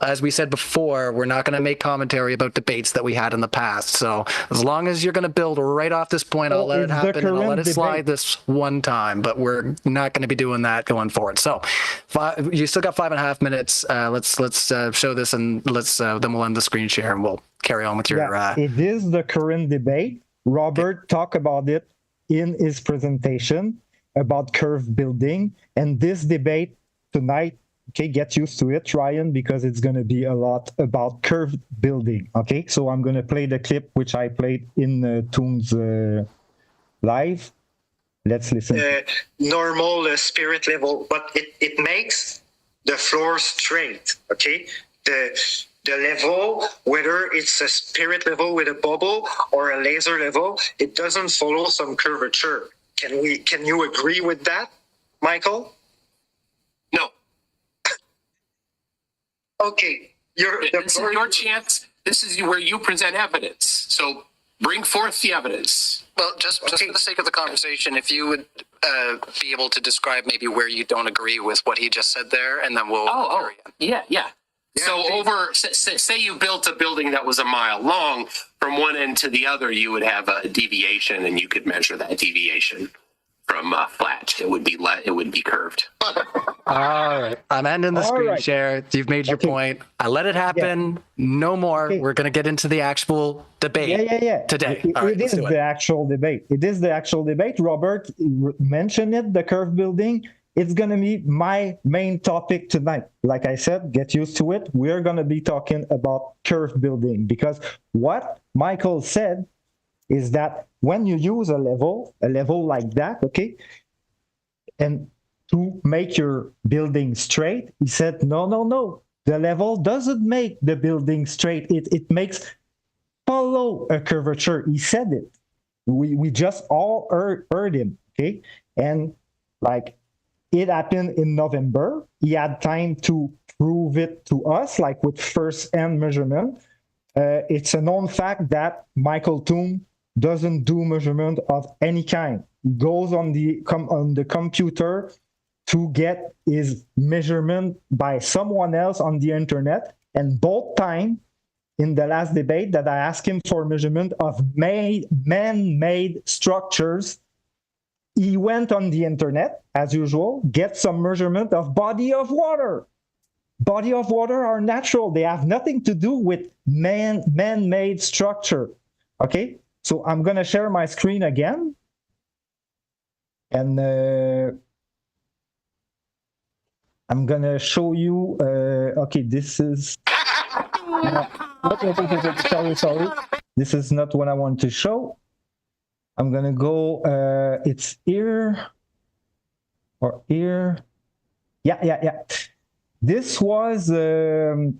as we said before, we're not going to make commentary about debates that we had in the past. So as long as you're going to build right off this point, I'll let it it's the happen and I'll let current it slide debate. this one time. But we're not going to be doing that going forward. So you still got 5.5 minutes. Let's show this, and then we'll end the screen share and we'll carry on with your. Yeah, it is the current debate. Robert talked about it in his presentation about curve building, and this debate tonight, okay, get used to it, Ryan, because it's going to be a lot about curve building. Okay, so I'm going to play the clip which I played in Toon's live. Let's listen. Normal spirit level, but it makes the floor straight. Okay, the level, whether it's a spirit level with a bubble or a laser level, it doesn't follow some curvature. Can you agree with that, Michael? No. Okay, This is your chance. This is where you present evidence. So bring forth the evidence. Well, just for the sake of the conversation, if you would be able to describe maybe where you don't agree with what he just said there, and then we'll carry on. Yeah. So say you built a building that was a mile long, from one end to the other, you would have a deviation, and you could measure that deviation from flat. It would be curved. All right, I'm ending the screen share. You've made your point. I let it happen. No more. Okay. We're going to get into the actual debate. Yeah. Today. It, All right, it let's is do the it. actual debate. It is the actual debate. Robert mentioned it, the curve building. It's going to be my main topic tonight. Like I said, get used to it. We're going to be talking about curve building, because what Michael said is that when you use a level like that, okay, and to make your building straight, he said, no. The level doesn't make the building straight. It makes follow a curvature. He said it. We just all heard him, okay? And like, it happened in November. He had time to prove it to us, like with first-hand measurement. It's a known fact that Michael Toon doesn't do measurement of any kind. He goes on the computer to get his measurement by someone else on the internet. And both times in the last debate that I asked him for measurement of man-made structures, he went on the internet, as usual, get some measurement of body of water. Body of water are natural. They have nothing to do with man-made structure. Okay, so I'm going to share my screen again. And I'm going to show you, okay, this is... sorry. This is not what I want to show. I'm gonna go, it's here or here. Yeah. This was after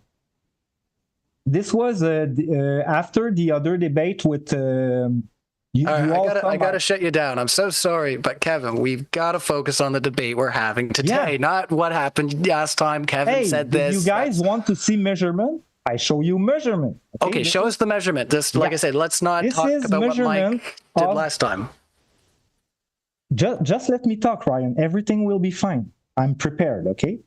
the other debate with I gotta shut you down. I'm so sorry, but Qevin, we've got to focus on the debate we're having today, not what happened last time. Qevin said this. You guys want to see measurement? I show you measurement. Okay, show us the measurement. This, like I said, let's not talk about what Mike did last time. Just let me talk, Ryan. Everything will be fine. I'm prepared, okay?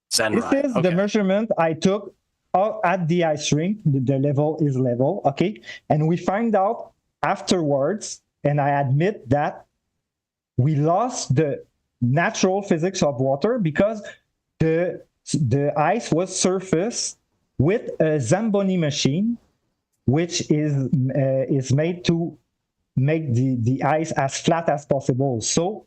This is the measurement I took at the ice rink. The level is level, okay? And we find out afterwards, and I admit that we lost the natural physics of water because the ice was surfaced with a Zamboni machine, which is made to make the ice as flat as possible. So,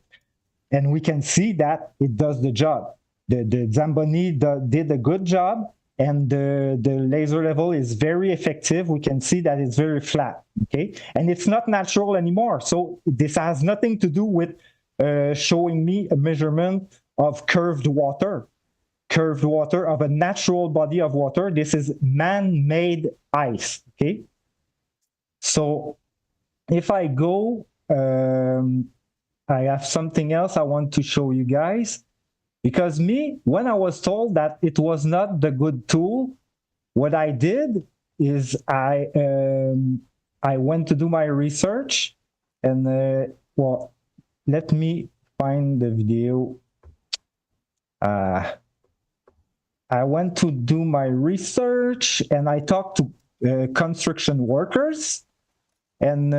and we can see that it does the job. The Zamboni did a good job, and the laser level is very effective. We can see that it's very flat, okay? And it's not natural anymore. So this has nothing to do with showing me a measurement of curved water of a natural body of water. This is man-made ice, okay? So if I go, I have something else I want to show you guys. Because me, when I was told that it was not the good tool, what I did is I went to do my research, and well, let me find the video. I went to do my research, and I talked to construction workers and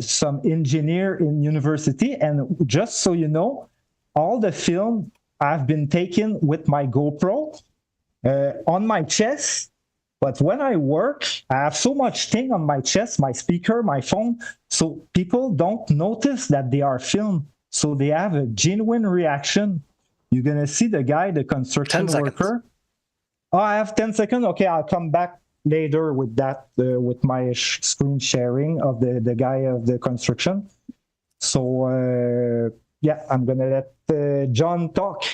some engineer in university. And just so you know, all the film I've been taking with my GoPro on my chest. But when I work, I have so much thing on my chest, my speaker, my phone, so people don't notice that they are filmed. So they have a genuine reaction. You're going to see the guy, the construction 10 worker. Oh, I have 10 seconds. Okay, I'll come back later with that, with my screen sharing of the guy of the construction. So, yeah, I'm going to let John talk.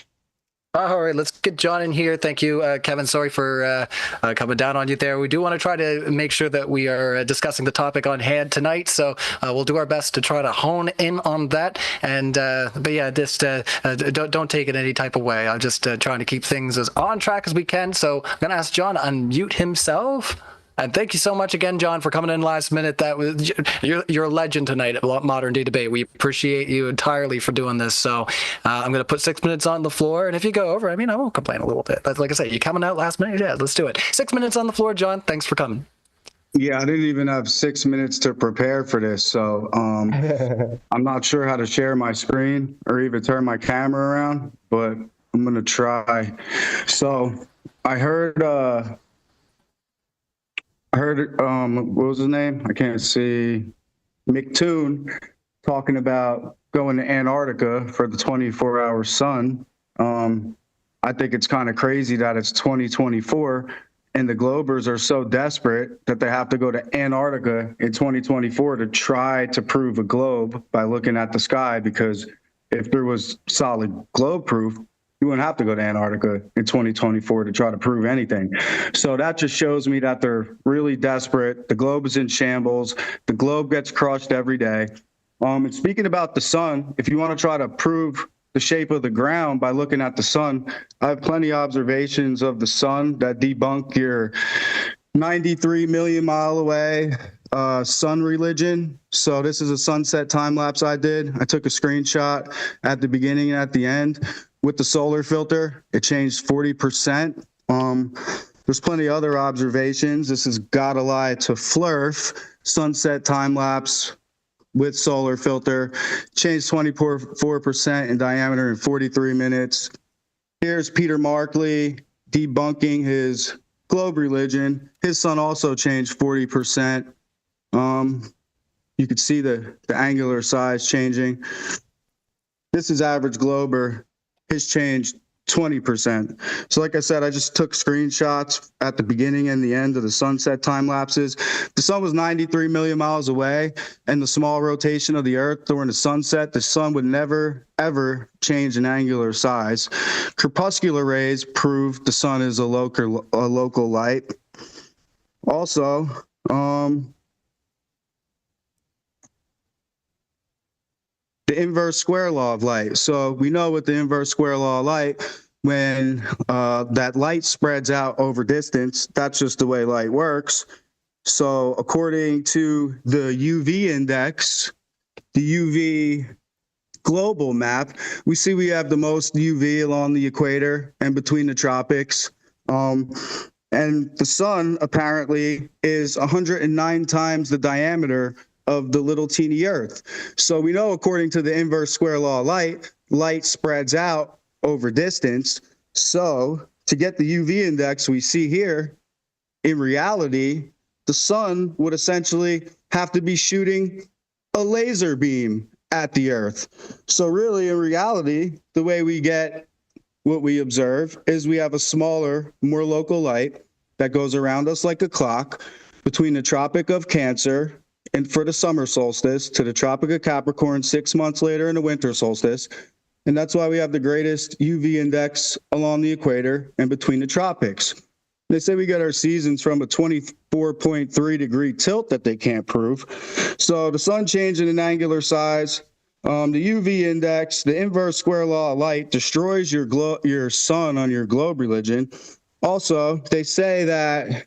All right, let's get John in here. Thank you, Qevin. Sorry for coming down on you there. We do want to try to make sure that we are discussing the topic on hand tonight, so we'll do our best to try to hone in on that. And but yeah, just don't take it any type of way. I'm just trying to keep things as on track as we can. So I'm gonna ask John to unmute himself. And thank you so much again, John, for coming in last minute. That was you're a legend tonight at Modern Day Debate. We appreciate you entirely for doing this. So I'm going to put 6 minutes on the floor, and if you go over, I mean, I won't complain a little bit. But like I said, you coming out last minute? Yeah, let's do it. 6 minutes on the floor, John. Thanks for coming. Yeah, I didn't even have 6 minutes to prepare for this, so I'm not sure how to share my screen or even turn my camera around, but I'm going to try. So I heard what was his name? I can't see. Toon talking about going to Antarctica for the 24-hour sun. I think it's kind of crazy that it's 2024 and the Globers are so desperate that they have to go to Antarctica in 2024 to try to prove a globe by looking at the sky, because if there was solid globe proof, you wouldn't have to go to Antarctica in 2024 to try to prove anything. So that just shows me that they're really desperate. The globe is in shambles. The globe gets crushed every day. And speaking about the sun, if you want to try to prove the shape of the ground by looking at the sun, I have plenty of observations of the sun that debunk your 93 million mile away sun religion. So this is a sunset time lapse I did. I took a screenshot at the beginning and at the end. With the solar filter, it changed 40%. There's plenty of other observations. This is Gotta Lie to Flurf, sunset time lapse with solar filter, changed 24% in diameter in 43 minutes. Here's Peter Markley debunking his globe religion. His sun also changed 40%. You could see the angular size changing. This is average glober. His changed 20%. So like I said, I just took screenshots at the beginning and the end of the sunset time lapses. The sun was 93 million miles away, and the small rotation of the Earth during the sunset, the sun would never, ever change in angular size. Crepuscular rays prove the sun is a local light. Also, the inverse square law of light. So we know with the inverse square law of light, when that light spreads out over distance, that's just the way light works. So according to the UV index, the UV global map, we see we have the most UV along the equator and between the tropics. And the sun apparently is 109 times the diameter of the little teeny Earth. So we know, according to the inverse square law of light, light spreads out over distance. So to get the UV index we see here, in reality, the sun would essentially have to be shooting a laser beam at the Earth. So really, in reality, the way we get what we observe is we have a smaller, more local light that goes around us like a clock between the Tropic of Cancer and for the summer solstice to the Tropic of Capricorn 6 months later in the winter solstice. And that's why we have the greatest UV index along the equator and between the tropics. They say we get our seasons from a 24.3 degree tilt that they can't prove. So the sun changing in angular size, The UV index, the inverse square law of light, destroys your sun on your globe religion. Also, they say that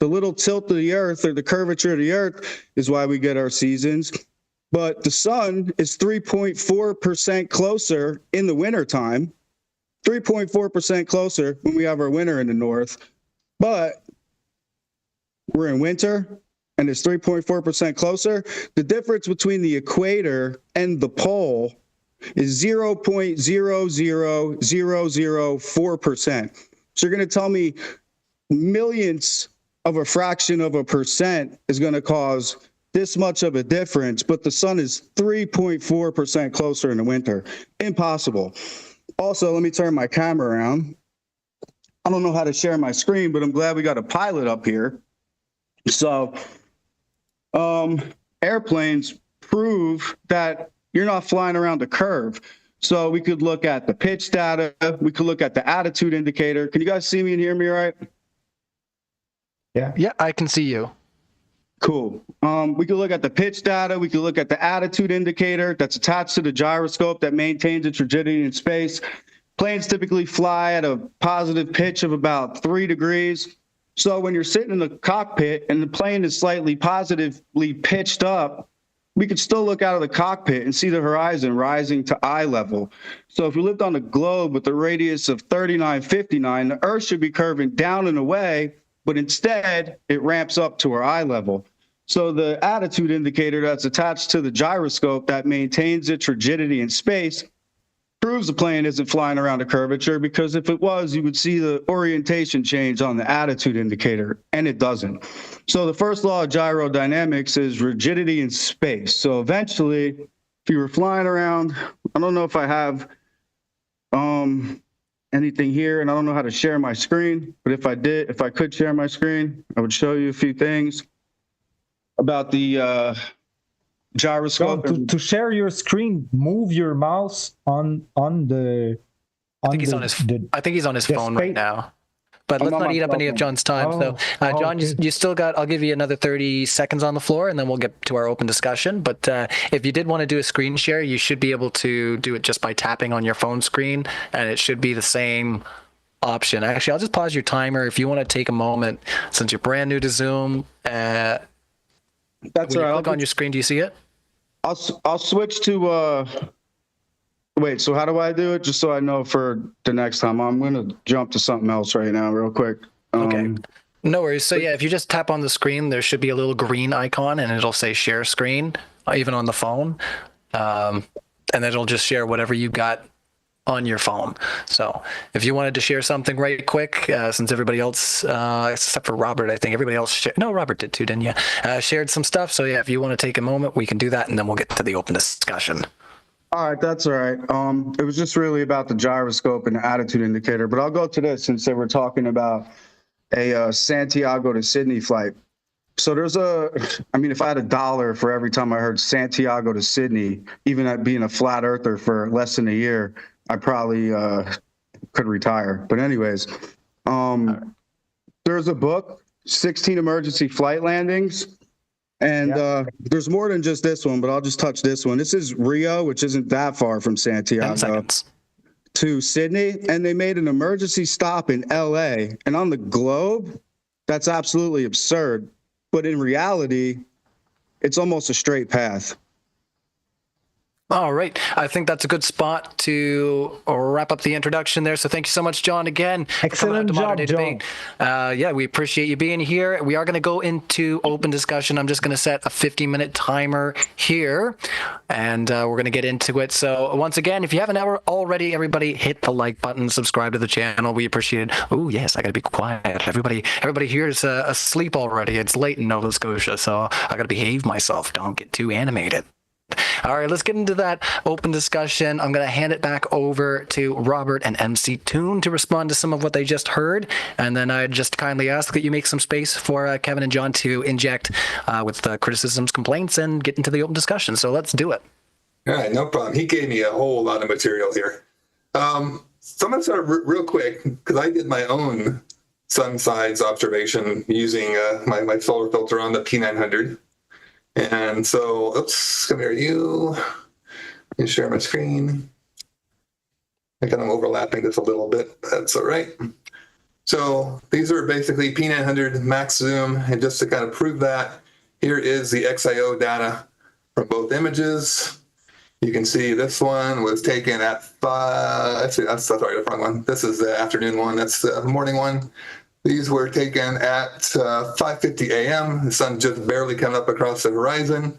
the little tilt of the Earth or the curvature of the Earth is why we get our seasons. But the sun is 3.4% closer in the wintertime, 3.4% closer when we have our winter in the north. But we're in winter, and it's 3.4% closer. The difference between the equator and the pole is 0.00004%. So you're going to tell me millionths of a fraction of a percent is going to cause this much of a difference, but the sun is 3.4% closer in the winter. Impossible. Also, let me turn my camera around. I don't know how to share my screen, but I'm glad we got a pilot up here. So, airplanes prove that you're not flying around a curve. So we could look at the pitch data. We could look at the attitude indicator. Can you guys see me and hear me all right? Yeah, I can see you. Cool. We could look at the pitch data. We could look at the attitude indicator that's attached to the gyroscope that maintains its rigidity in space. Planes typically fly at a positive pitch of about 3 degrees. So when you're sitting in the cockpit and the plane is slightly positively pitched up, we could still look out of the cockpit and see the horizon rising to eye level. So if we lived on a globe with a radius of 3959, the Earth should be curving down and away, but instead it ramps up to our eye level. So the attitude indicator that's attached to the gyroscope that maintains its rigidity in space proves the plane isn't flying around a curvature, because if it was, you would see the orientation change on the attitude indicator, and it doesn't. So the first law of gyrodynamics is rigidity in space. So eventually, if you were flying around, I don't know if I have anything here, and I don't know how to share my screen, but if I could share my screen, I would show you a few things about the gyroscope. To share your screen, move your mouse on the. I think he's on his phone right now. But let's not eat up any of John's time. John, okay. you still got, I'll give you another 30 seconds on the floor, and then we'll get to our open discussion. But if you did want to do a screen share, you should be able to do it just by tapping on your phone screen, and it should be the same option. Actually, I'll just pause your timer if you want to take a moment, since you're brand new to Zoom. That's when you right. click on your screen, do you see it? I'll switch to wait, so how do I do it? Just so I know for the next time. I'm going to jump to something else right now real quick. Okay. No worries. So yeah, if you just tap on the screen, there should be a little green icon, and it'll say share screen, even on the phone. And then it'll just share whatever you got on your phone. So if you wanted to share something right quick, since everybody else, except for Robert, I think everybody else, no, Robert did too, didn't you? Shared some stuff. So yeah, if you want to take a moment, we can do that, and then we'll get to the open discussion. All right, that's all right. It was just really about the gyroscope and the attitude indicator, but I'll go to this since they were talking about a Santiago to Sydney flight. So there's if I had $1 for every time I heard Santiago to Sydney, even at being a flat earther for less than a year, I probably could retire. But anyways, there's a book, 16 Emergency Flight Landings. And there's more than just this one, but I'll just touch this one. This is Rio, which isn't that far from Santiago, to Sydney. And they made an emergency stop in LA. And on the globe, that's absolutely absurd. But in reality, it's almost a straight path. All right. I think that's a good spot to wrap up the introduction there. So thank you so much, John, again. Excellent job, John. Yeah, we appreciate you being here. We are going to go into open discussion. I'm just going to set a 50-minute timer here, and we're going to get into it. So once again, if you haven't already, everybody hit the like button, subscribe to the channel. We appreciate it. Oh, yes, I got to be quiet. Everybody here is asleep already. It's late in Nova Scotia, so I got to behave myself. Don't get too animated. All right, let's get into that open discussion. I'm going to hand it back over to Robert and MC Toon to respond to some of what they just heard. And then I just kindly ask that you make some space for Qevin and John to inject with criticisms, complaints, and get into the open discussion. So let's do it. All right, no problem. He gave me a whole lot of material here. So I'm going to start real quick because I did my own sun sides observation using my solar filter on the P900. And so, oops, come here, you. Let me share my screen. I got them overlapping just a little bit. That's all right. So these are basically P900 max zoom, and just to kind of prove that, here is the XIO data from both images. You can see this one was taken at 5, actually, that's sorry, the wrong one. This is the afternoon one, that's the morning one. These were taken at 5:50 a.m. The sun just barely coming up across the horizon.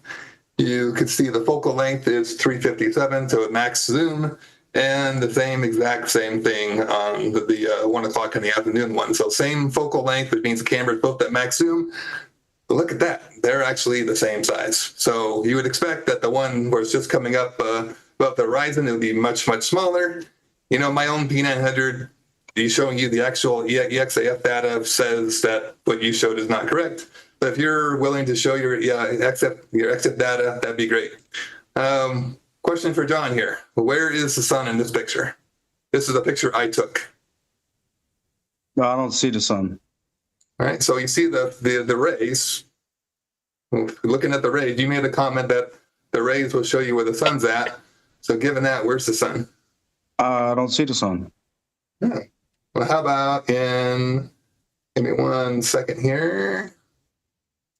You can see the focal length is 357, so at max zoom, and the exact same thing on the 1 o'clock in the afternoon one. So same focal length, which means the camera's both at max zoom. But look at that, they're actually the same size. So you would expect that the one where it's just coming up above the horizon, it would be much, much smaller. You know, my own P900, showing you the actual EXAF data says that what you showed is not correct. But if you're willing to show your EXAF data, that'd be great. Question for John here. Where is the sun in this picture? This is a picture I took. No, I don't see the sun. All right, so you see the rays. Looking at the rays, you made a comment that the rays will show you where the sun's at. So given that, where's the sun? I don't see the sun. Yeah. Well, how about give me 1 second here.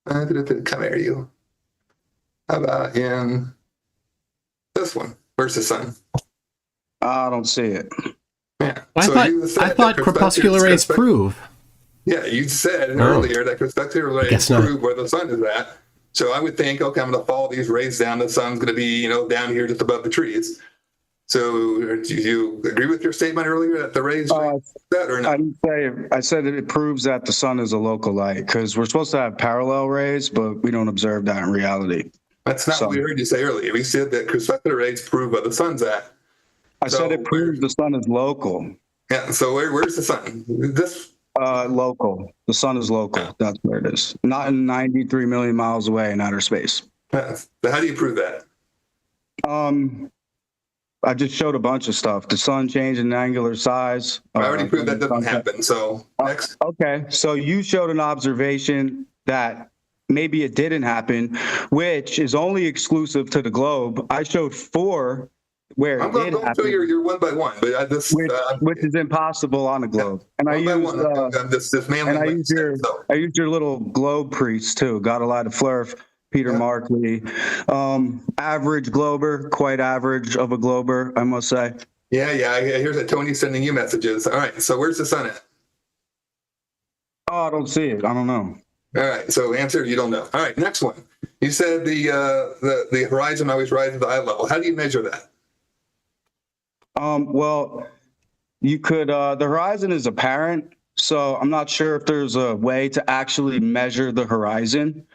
Come here, you. How about in this one? Where's the sun? I don't see it. Yeah. I thought crepuscular rays prove. Yeah, you said earlier that crepuscular rays prove where the sun is at. So I would think, okay, I'm going to follow these rays down. The sun's going to be, down here just above the trees. So do you agree with your statement earlier that the rays that or not? I said that it proves that the sun is a local light because we're supposed to have parallel rays, but we don't observe that in reality. That's not what we heard you say earlier. We said that crepuscular rays prove where the sun's at. I said it proves the sun is local. Yeah. So where's the sun? This local. The sun is local. That's where it is. Not in 93 million miles away in outer space. So how do you prove that? I just showed a bunch of stuff. The sun changed in angular size. I already proved that doesn't happen. So next. Okay. So you showed an observation that maybe it didn't happen, which is only exclusive to the globe. I showed 4 where it did happen. I'm going to your one by one, but which is impossible on the globe. And I used your little globe priest too. Got a lot of flurf. Peter Markley, average glober, quite average of a glober, I must say. Yeah. Here's a Tony sending you messages. All right. So where's the sun at? Oh, I don't see it. I don't know. All right. So answer, you don't know. All right. Next one. You said the horizon always rises to eye level. How do you measure that? Well, you could. The horizon is apparent, so I'm not sure if there's a way to actually measure the horizon.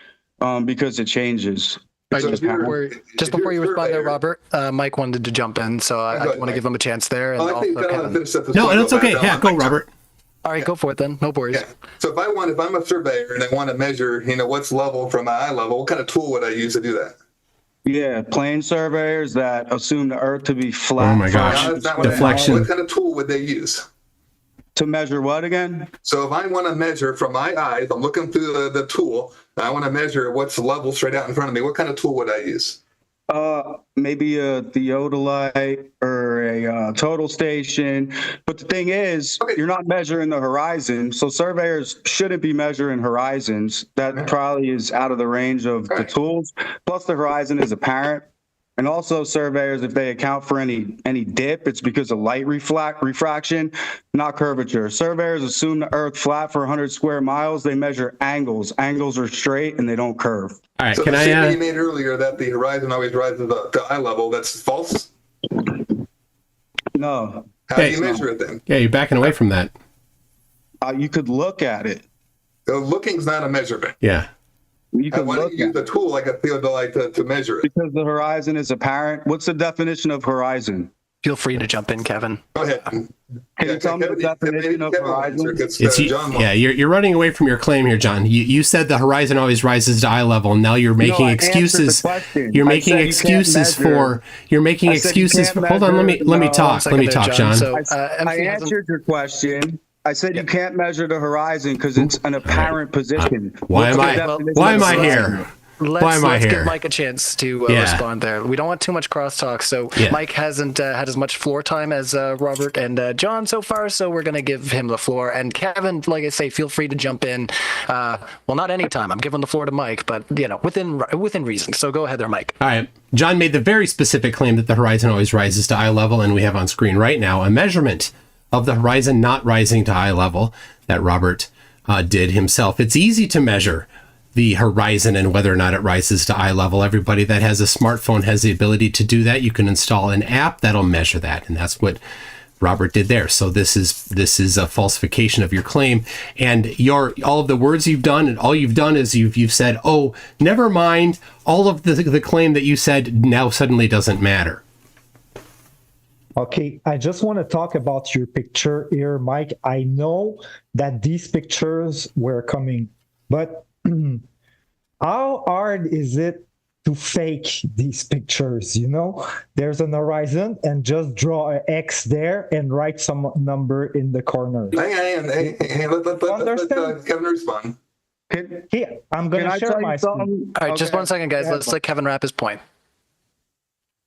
Because it changes. Just before you respond there, Robert, Mike wanted to jump in, so I want to give him a chance there. And it's okay. Yeah, go, Robert. All right, go for it then. No worries. Yeah. So if I'm a surveyor and I want to measure, what's level from my eye level, what kind of tool would I use to do that? Yeah, plane surveyors that assume the Earth to be flat. Oh my gosh, deflection. What kind of tool would they use? To measure what again? So if I want to measure from my eyes, I'm looking through the tool, and I want to measure what's level straight out in front of me. What kind of tool would I use? Maybe a theodolite or a total station. But the thing is, you're not measuring the horizon. So surveyors shouldn't be measuring horizons. That probably is out of the range of the tools. Plus the horizon is apparent. And also surveyors, if they account for any dip, it's because of light refraction, not curvature. Surveyors assume the Earth flat for 100 square miles. They measure angles. Angles are straight and they don't curve. All right, so the statement you made earlier that the horizon always rises to eye level, that's false? No. How do you measure it then? Yeah, you're backing away from that. You could look at it. So looking's not a measurement. Yeah. You can why don't you use a tool like a theodolite to measure it? Because the horizon is apparent. What's the definition of horizon? Feel free to jump in, Qevin. Go ahead. Can you tell me the definition of horizon? You're running away from your claim here, John. You said the horizon always rises to eye level, and now you're making excuses. You're making excuses for. Hold on, let me talk. Let me talk, John. So, I answered your question. I said you can't measure the horizon because it's an apparent position. Why am I here? Why am I let's here? give Mike a chance to Yeah. respond there. We don't want too much crosstalk, so Yeah. Mike hasn't had as much floor time as Robert and John so far, so we're going to give him the floor. And Qevin, like I say, feel free to jump in. Well, not any time. I'm giving the floor to Mike, but within reason. So go ahead there, Mike. All right. John made the very specific claim that the horizon always rises to eye level, and we have on screen right now a measurement of the horizon not rising to eye level that Robert did himself. It's easy to measure the horizon and whether or not it rises to eye level. Everybody that has a smartphone has the ability to do that. You can install an app that'll measure that, and that's what Robert did there. So this is a falsification of your claim, and all of the words you've done, and all you've done is you've said, oh, never mind, all of the claim that you said now suddenly doesn't matter. Okay, I just want to talk about your picture here, Mike. I know that these pictures were coming, but how hard is it to fake these pictures? You know, there's an horizon and just draw an X there and write some number in the corner. Hey, let Qevin respond. Here, I'm going to share my screen. All right, just Okay. 1 second, guys. Let's let Qevin wrap his point.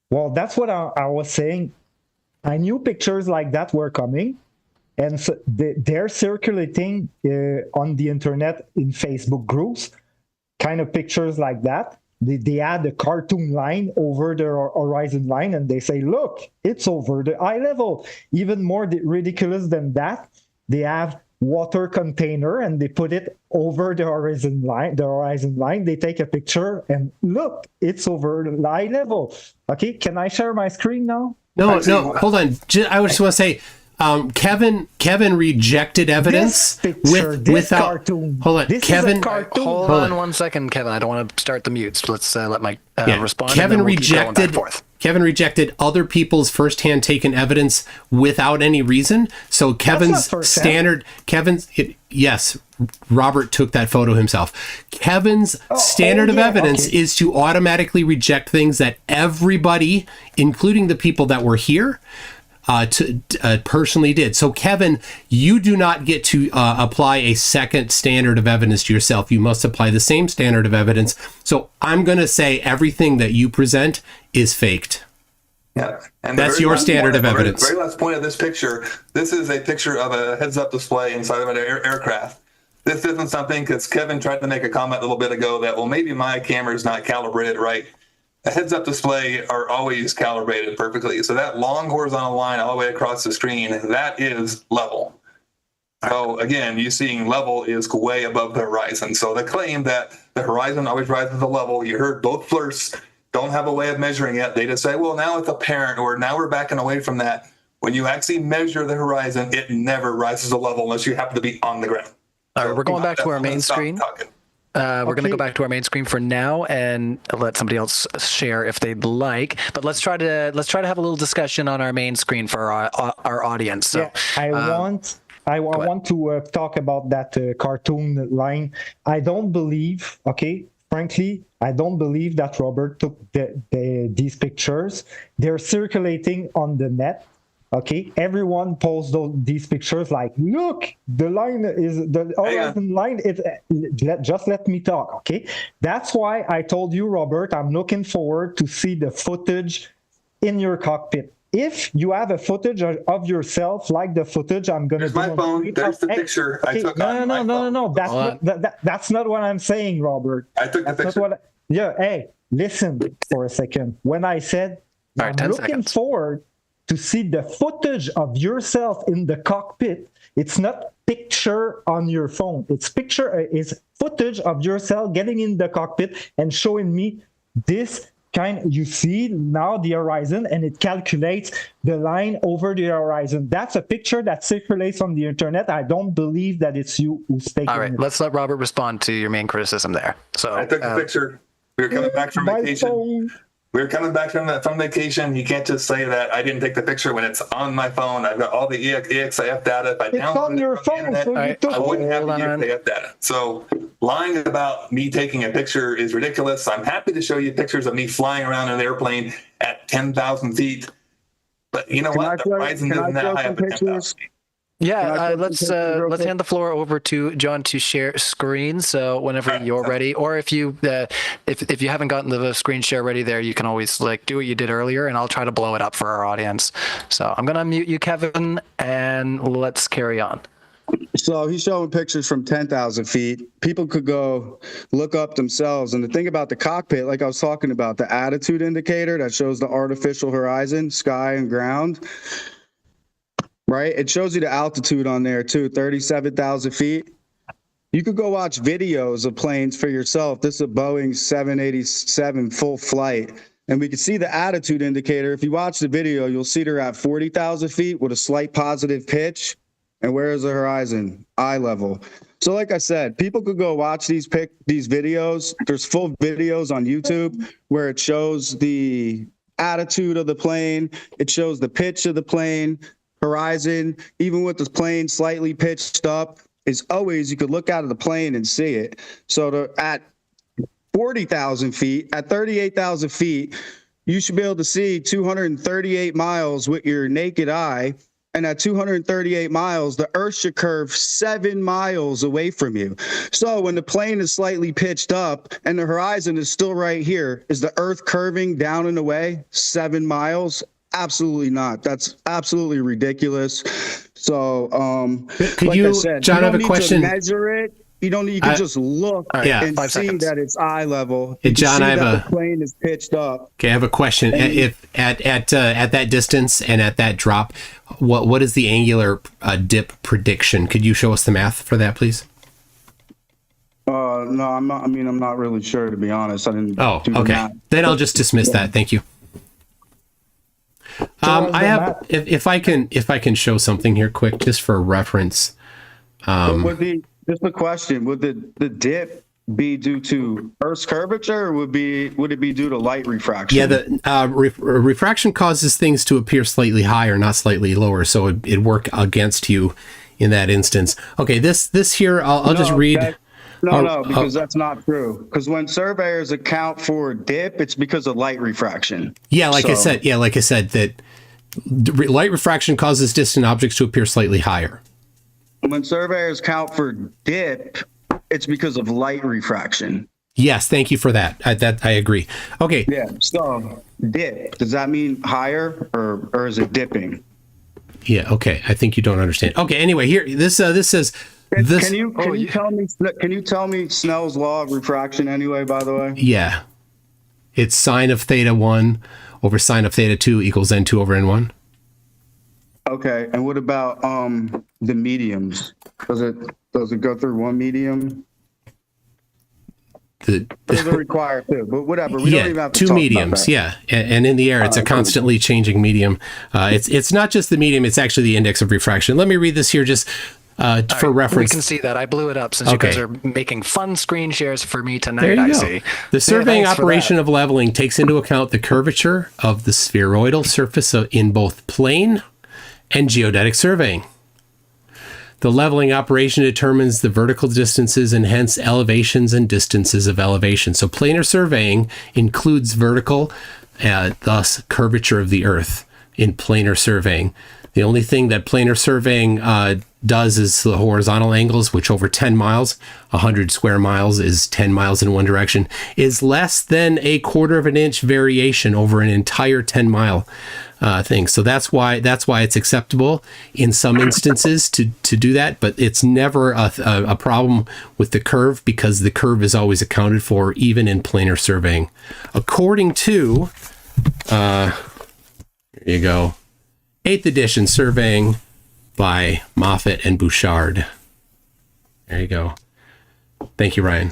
Well, that's what I was saying. I knew pictures like that were coming, and so they're circulating on the internet in Facebook groups, kind of pictures like that. They add a cartoon line over the horizon line, and they say, look, it's over the eye level. Even more ridiculous than that, they have water container and they put it over the horizon line. They take a picture and look, it's over the eye level. Okay, can I share my screen now? No, hold on. I just want to say, Qevin rejected evidence This picture, this without. cartoon. Hold on, This is a Qevin. cartoon. Hold Hold on on. 1 second, Qevin. I don't want to start the mutes. Let's let Mike respond. and then Qevin we'll keep going back and rejected. forth. Qevin rejected other people's firsthand taken evidence without any reason. So Kevin's firsthand. standard. Yes, Robert took that photo himself. Kevin's standard of yeah, evidence okay. is to automatically reject things that everybody, including the people that were here, personally did. So Qevin, you do not get to apply a second standard of evidence to yourself. You must apply the same standard of evidence. So I'm going to say everything that you present is faked. Yeah, and That's the very your last standard point- of evidence. The very last point of this picture. This is a picture of a heads-up display inside of an aircraft. This isn't something because Qevin tried to make a comment a little bit ago that, well, maybe my camera is not calibrated right. A heads-up display are always calibrated perfectly. So that long horizontal line all the way across the screen, that is level. So again, you seeing level is way above the horizon. So the claim that the horizon always rises to level, you heard both flirts don't have a way of measuring it. They just say, well, now it's apparent, or now we're backing away from that. When you actually measure the horizon, it never rises to level unless you happen to be on the ground. All right, we're going back to our main Stop screen. talking. We're going to Okay. go back to our main screen for now and let somebody else share if they'd like. But let's try to have a little discussion on our main screen for our audience. So, Yeah, I want to talk about that cartoon line. I don't believe, frankly, I don't believe that Robert took these pictures. They're circulating on the net. Okay, everyone posts these pictures like, look, the line is the horizon line. Just let me talk, okay? That's why I told you, Robert, I'm looking forward to see the footage in your cockpit. If you have a footage of yourself like the footage I'm going to There's do. my phone. There's the picture I took on my phone. No. That's not what I'm saying, Robert. I took the That's picture. not hey, listen for a second. When I said All right, I'm 10 looking seconds. forward to see the footage of yourself in the cockpit, it's not picture on your phone. It's is footage of yourself getting in the cockpit and showing me this kind. You see now the horizon, and it calculates the line over the horizon. That's a picture that circulates on the internet. I don't believe that it's you who's taking all right, it. let's let Robert respond to your main criticism there. So, I took the picture. We were coming back from My vacation. phone. We were coming back from vacation. You can't just say that I didn't take the picture when it's on my phone. I've got all the EXIF data. If I It's downloaded on your it from the phone, so you internet, took I wouldn't have the Hold on. EXIF data. So lying about me taking a picture is ridiculous. I'm happy to show you pictures of me flying around in an airplane at 10,000 feet. But you know Can I what? The throw- horizon can I isn't that throw high some up at 10,000 pictures? feet. Yeah, Can I let's pictures real quick? hand the floor over to John to share screen. So whenever you're ready, or if you if you haven't gotten the screen share ready there, you can always like do what you did earlier, and I'll try to blow it up for our audience. So I'm gonna unmute you, Kevin, and let's carry on. So he's showing pictures from 10,000 feet. People could go look up themselves. And the thing about the cockpit, like I was talking about, the attitude indicator that shows the artificial horizon, sky and ground, right? It shows you the altitude on there too, 37,000 feet. You could go watch videos of planes for yourself. This is a Boeing 787 full flight. And we can see the attitude indicator. If you watch the video, you'll see they're at 40,000 feet with a slight positive pitch. And where is the horizon? Eye level. So like I said, people could go watch these videos. There's full videos on YouTube where it shows the attitude of the plane. It shows the pitch of the plane, horizon, even with the plane slightly pitched up, is always, you could look out of the plane and see it. So at 40,000 feet, at 38,000 feet, you should be able to see 238 miles with your naked eye. And at 238 miles, the Earth should curve 7 miles away from you. So when the plane is slightly pitched up and the horizon is still right here, is the Earth curving down and away 7 miles? Absolutely not. That's absolutely ridiculous. So, Could like you, I said, John, you I have don't a need question. to measure it. You don't need. You can just look Yeah. and 5 see seconds. that it's eye level. Hey, You can John, see I have that a- the plane is pitched up. Okay, I have a question. If at that distance and at that drop, what is the angular dip prediction? Could you show us the math for that, please? No, I'm not. I mean, I'm not really sure, to be honest. I didn't. Oh, do the okay. math. Then I'll just dismiss that. Thank you. I have, if I can show something here quick, just for reference. Would the just a question? Would the dip be due to Earth's curvature, or would it be due to light refraction? Yeah, the refraction causes things to appear slightly higher, not slightly lower, so it work against you in that instance. Okay, this here, I'll just read. No, because that's not true. Because when surveyors account for dip, it's because of light refraction. Yeah, like I said, that light refraction causes distant objects to appear slightly higher. When surveyors count for dip, it's because of light refraction. Yes, thank you for that. I agree. Okay. Yeah. So dip, does that mean higher or is it dipping? Yeah. Okay. I think you don't understand. Okay. Anyway, here this says this. Can you tell me Snell's law of refraction anyway? By the way. Yeah. It's sine of theta 1 over sine of theta 2 equals n2 over n1. Okay. And what about the mediums? Does it go through one medium? Those are required too, but whatever. We don't even have to two talk mediums. about that. Yeah, and in the air, it's a constantly changing medium. It's not just the medium; it's actually the index of refraction. Let me read this here, just for reference. We can see that. I blew it up since you guys are making fun screen shares for me tonight. There you I go. see. The surveying thanks for operation that. of leveling takes into account the curvature of the spheroidal surface in both plane and geodetic surveying. The leveling operation determines the vertical distances and hence elevations and distances of elevation. So planar surveying includes vertical, thus curvature of the Earth in planar surveying. The only thing that planar surveying does is the horizontal angles, which over 10 miles, 100 square miles is 10 miles in one direction, is less than a quarter of an inch variation over an entire 10-mile thing. So that's why it's acceptable in some instances to do that, but it's never a problem with the curve because the curve is always accounted for even in planar surveying. According to, here you go, 8th edition surveying by Moffat and Bouchard. There you go. Thank you, Ryan.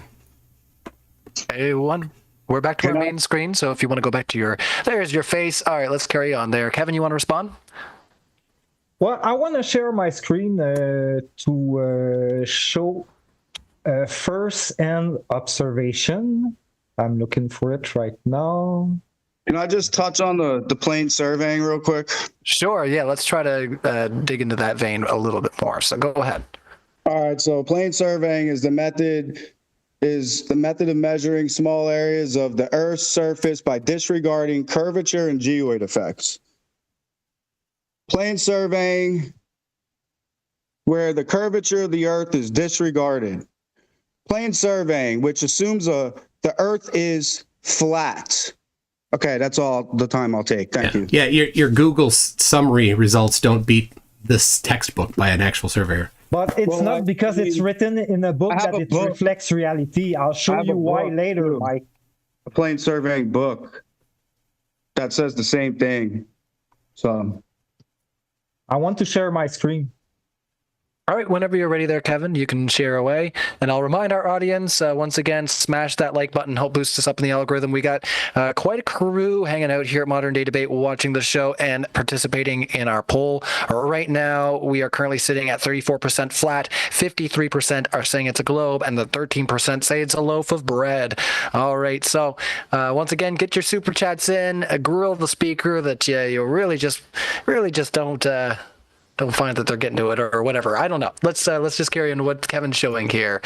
Everyone, we're back to our main screen. So if you want to go back to there's your face. All right, let's carry on there. Kevin, you want to respond? Well, I want to share my screen to show first-hand observation. I'm looking for it right now. Can I just touch on the plane surveying real quick? Sure. Yeah, let's try to dig into that vein a little bit more. So go ahead. All right. So plane surveying is the method of measuring small areas of the Earth's surface by disregarding curvature and geoid effects. Plane surveying where the curvature of the Earth is disregarded. Plane surveying, which assumes the Earth is flat. Okay, that's all the time I'll take. Thank you. Yeah, your Google summary results don't beat this textbook by an actual surveyor. But it's not because it's written in a book that it reflects reality. I'll show you why later, Mike. A plane surveying book that says the same thing. So I want to share my screen. All right, whenever you're ready there, Qevin, you can share away. And I'll remind our audience, once again, smash that like button, help boost us up in the algorithm. We got quite a crew hanging out here at Modern Day Debate, watching the show and participating in our poll. Right now, we are currently sitting at 34% flat, 53% are saying it's a globe, and the 13% say it's a loaf of bread. All right, so once again, get your super chats in, grill the speaker that you really just don't find that they're getting to it or whatever. I don't know. Let's just carry on what Qevin's showing here.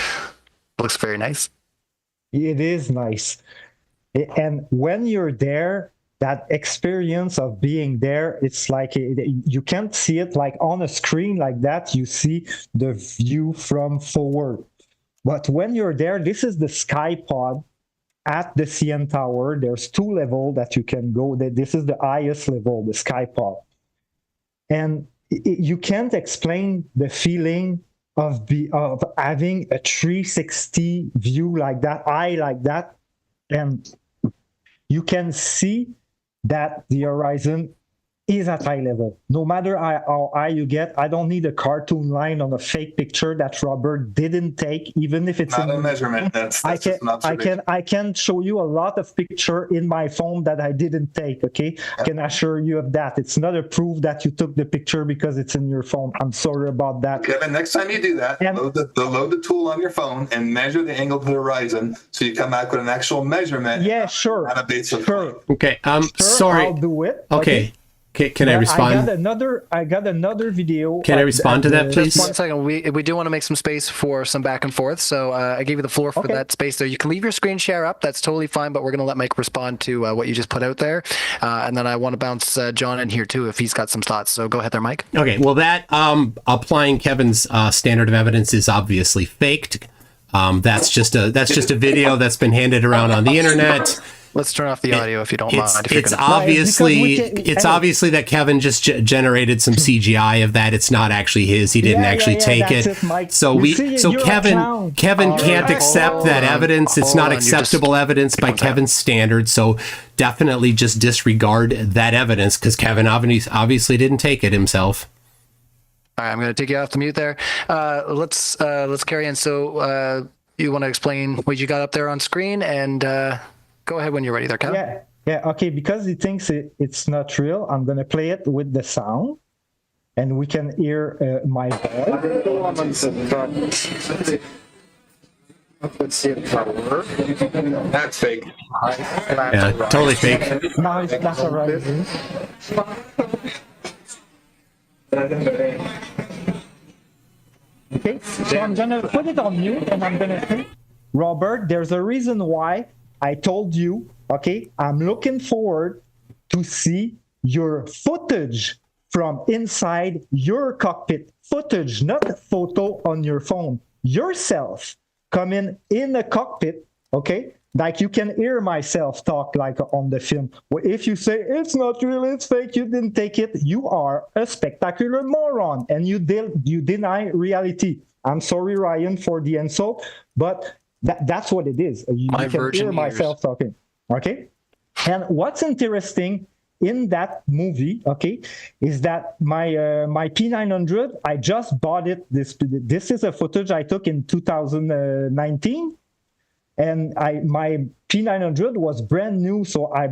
Looks very nice. It is nice. And when you're there, that experience of being there, it's like you can't see it like on a screen like that. You see the view from forward. But when you're there, this is the sky pod at the CN Tower. There's 2 levels that you can go. This is the highest level, the sky pod. And you can't explain the feeling of having a 360 view like that, eye like that, and you can see that the horizon is at eye level. No matter how high you get, I don't need a cartoon line on a fake picture that Robert didn't take, even if it's not a measurement. That's just an observation. I can show you a lot of picture in my phone that I didn't take. Okay, I can assure you of that. It's not a proof that you took the picture because it's in your phone. I'm sorry about that. Qevin, next time you do that, load the tool on your phone and measure the angle to the horizon, so you come back with an actual measurement. Yeah, sure. On a base of sure. Okay. Sure, Sorry. I'll do it. Okay. Can I respond? I got another video. Can I respond to that, please? Just 1 second. We do want to make some space for some back and forth. So I gave you the floor for that space there. You can leave your screen share up. That's totally fine. But we're going to let Mike respond to what you just put out there. And then I want to bounce John in here too if he's got some thoughts. So go ahead there, Mike. Okay. Well, that applying Qevin's standard of evidence is obviously faked. That's just a video that's been handed around on the internet. Let's turn off the audio if you don't mind. It's obviously that Qevin just generated some CGI of that. It's not actually his. He didn't actually take it. Qevin can't accept that evidence. It's not acceptable evidence by Kevin's standards. So definitely just disregard that evidence because Qevin obviously didn't take it himself. All right, I'm going to take you off the mute there. Let's carry on. So you want to explain what you got up there on screen and. Go ahead when you're ready there, Qevin. Yeah, okay, because he thinks it's not real, I'm going to play it with the sound, and we can hear my voice. That's fake. Yeah, totally fake. No, that's all right. Okay, so I'm going to put it on mute, and I'm going to say, Robert, there's a reason why I told you, okay, I'm looking forward to see your footage from inside your cockpit. Footage, not photo on your phone. Yourself coming in the cockpit, okay? Like you can hear myself talk like on the film. Well, if you say, it's not real, it's fake, you didn't take it, you are a spectacular moron and you deny reality. I'm sorry, Ryan, for the insult, but that's what it is. You can hear myself talking. Okay. And what's interesting in that movie, okay, is that my P900, I just bought it. This is a footage I took in 2019, and my P900 was brand new, so I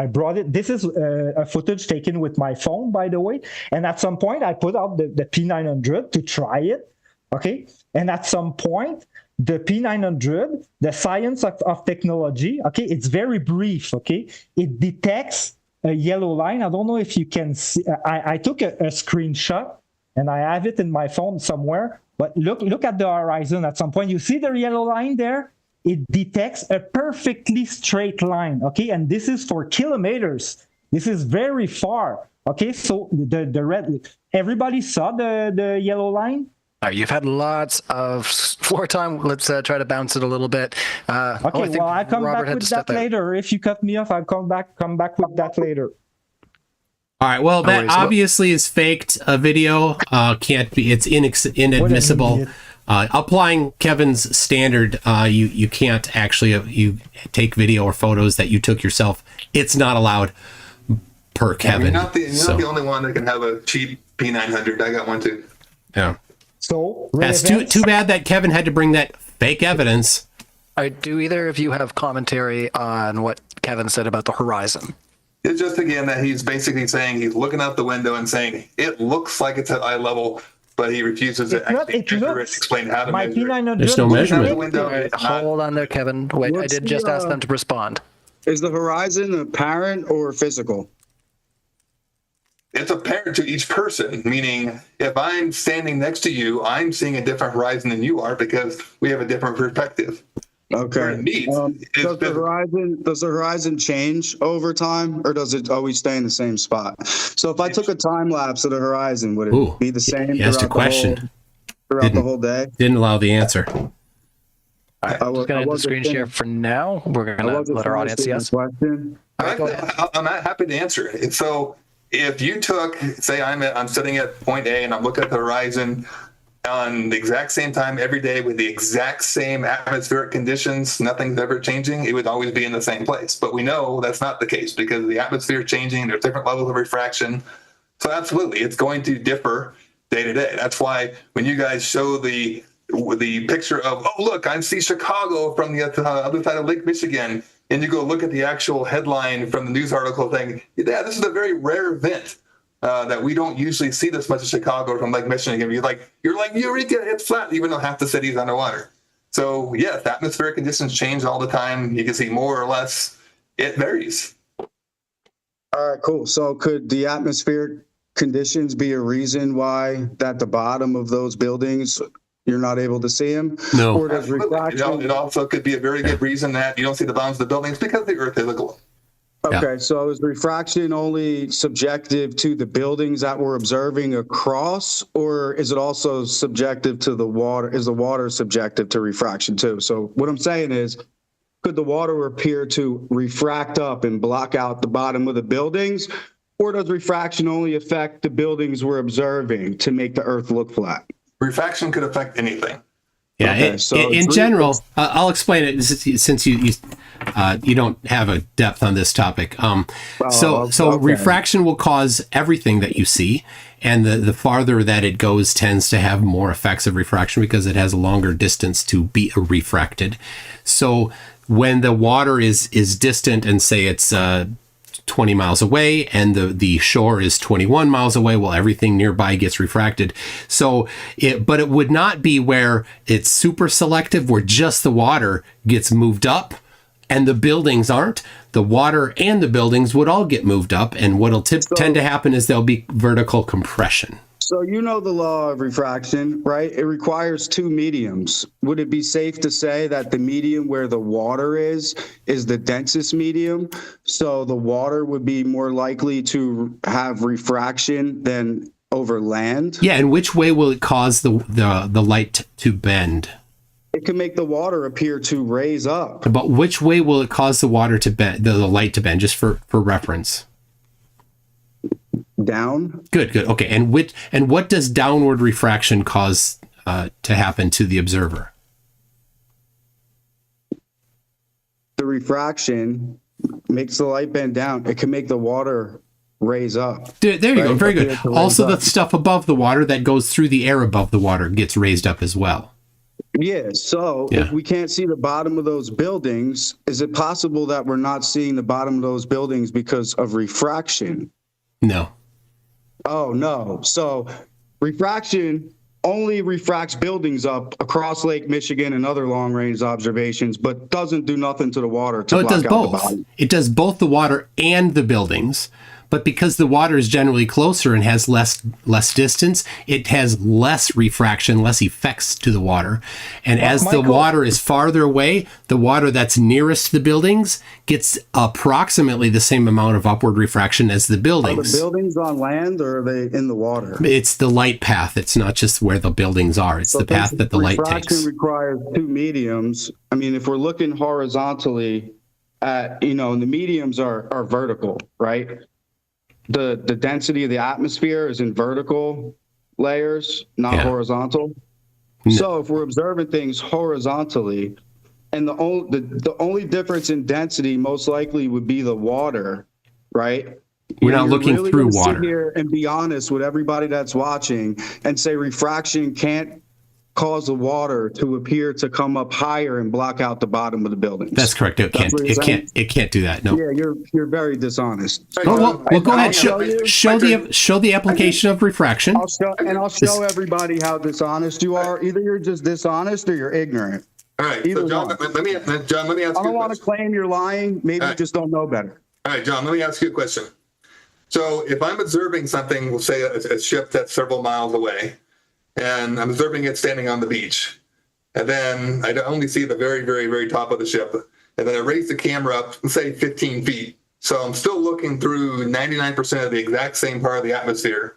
brought it. This is a footage taken with my phone, by the way. And at some point, I put out the P900 to try it. Okay. And at some point, the P900, the science of technology, okay, it's very brief, okay? It detects a yellow line. I don't know if you can see. I took a screenshot, and I have it in my phone somewhere. But look at the horizon at some point. You see the yellow line there? It detects a perfectly straight line, okay? And this is for kilometers. This is very far. Okay, so the red, everybody saw the yellow line? All right, you've had lots of floor time. Let's try to bounce it a little bit. Okay, well, I come back with that later. If you cut me off, I'll come back with that later. All right. Well, that obviously is faked. A video can't be. It's inadmissible. Applying Kevin's standard, you can't actually you take video or photos that you took yourself. It's not allowed per Qevin. You're not the only one that can have a cheap P900. I got one too. Yeah. So that's too bad that Qevin had to bring that fake evidence. Do either of you have commentary on what Qevin said about the horizon? It's just, again, that he's basically saying he's looking out the window and saying it looks like it's at eye level, but he refuses to explain how to measure it. There's no measurement. Hold on there, Qevin. Wait, I did just ask them to respond. Is the horizon apparent or physical? It's apparent to each person, meaning if I'm standing next to you, I'm seeing a different horizon than you are because we have a different perspective. Okay. Does the horizon change over time, or does it always stay in the same spot? So if I took a time lapse of the horizon, would it be the same throughout the whole day? Didn't allow the answer. I'm just going to end the screen share for now. We're going to let our audience see us. I'm happy to answer it. So if you took, say I'm sitting at point A and I'm looking at the horizon on the exact same time every day with the exact same atmospheric conditions, nothing's ever changing, it would always be in the same place. But we know that's not the case because the atmosphere is changing, there's different levels of refraction. So absolutely, it's going to differ day to day. That's why when you guys show the picture of, oh, look, I see Chicago from the other side of Lake Michigan, and you go look at the actual headline from the news article thing, yeah, this is a very rare event. That we don't usually see this much in Chicago from Lake Michigan. You're like, Eureka, it's flat, even though half the city's underwater. So yes, atmospheric conditions change all the time. You can see more or less. It varies. All right, cool. So could the atmospheric conditions be a reason why at the bottom of those buildings you're not able to see them? No. Or does refraction... It also could be a very good reason that you don't see the bottoms of the buildings because the Earth is a globe. Okay, so is refraction only subjective to the buildings that we're observing across, or is it also subjective to the water? Is the water subjective to refraction too? So what I'm saying is, could the water appear to refract up and block out the bottom of the buildings, or does refraction only affect the buildings we're observing to make the Earth look flat? Refraction could affect anything. Yeah, okay, in general, I'll explain it since you don't have a depth on this topic. So refraction will cause everything that you see, and the farther that it goes tends to have more effects of refraction because it has a longer distance to be refracted. So when the water is distant and say it's 20 miles away and the shore is 21 miles away, well, everything nearby gets refracted. So but it would not be where it's super selective, where just the water gets moved up and the buildings aren't. The water and the buildings would all get moved up, and what'll tend to happen is there'll be vertical compression. So you know the law of refraction, right? It requires two mediums. Would it be safe to say that the medium where the water is the densest medium? So the water would be more likely to have refraction than over land? Yeah, and which way will it cause the light to bend? It can make the water appear to raise up. But which way will it cause the water to bend, the light to bend, just for reference? Down. Good. Okay. And what does downward refraction cause to happen to the observer? The refraction makes the light bend down. It can make the water raise up. There you go. Very good. Also, the stuff above the water that goes through the air above the water gets raised up as well. Yeah. So if we can't see the bottom of those buildings, is it possible that we're not seeing the bottom of those buildings because of refraction? No. Oh, no. So refraction only refracts buildings up across Lake Michigan and other long-range observations, but doesn't do nothing to the water to block out the bottom. It does both the water and the buildings, but because the water is generally closer and has less distance, it has less refraction, less effects to the water. And as the water is farther away, the water that's nearest to the buildings gets approximately the same amount of upward refraction as the buildings. Are the buildings on land or are they in the water? It's the light path. It's not just where the buildings are. It's the path that the light Refraction takes. requires two mediums. I mean, if we're looking horizontally at, the mediums are vertical, right? The density of the atmosphere is in vertical layers, not horizontal. No. So if we're observing things horizontally, and the only difference in density most likely would be the water, right? We're not looking really through gonna water. Sit here and be honest with everybody that's watching and say refraction can't cause the water to appear to come up higher and block out the bottom of the buildings. That's correct. It can't do that. No. Yeah, you're very dishonest. Well, go ahead. Show the application of refraction. I'll show everybody how dishonest you are. Either you're just dishonest or you're ignorant. All right, so John, let me ask you a question. I don't want to claim you're lying. Maybe you just don't know better. All right, John, let me ask you a question. So if I'm observing something, we'll say a ship that's several miles away, and I'm observing it standing on the beach, and then I only see the very, very, very top of the ship, and then I raise the camera up, say 15 feet. So I'm still looking through 99% of the exact same part of the atmosphere.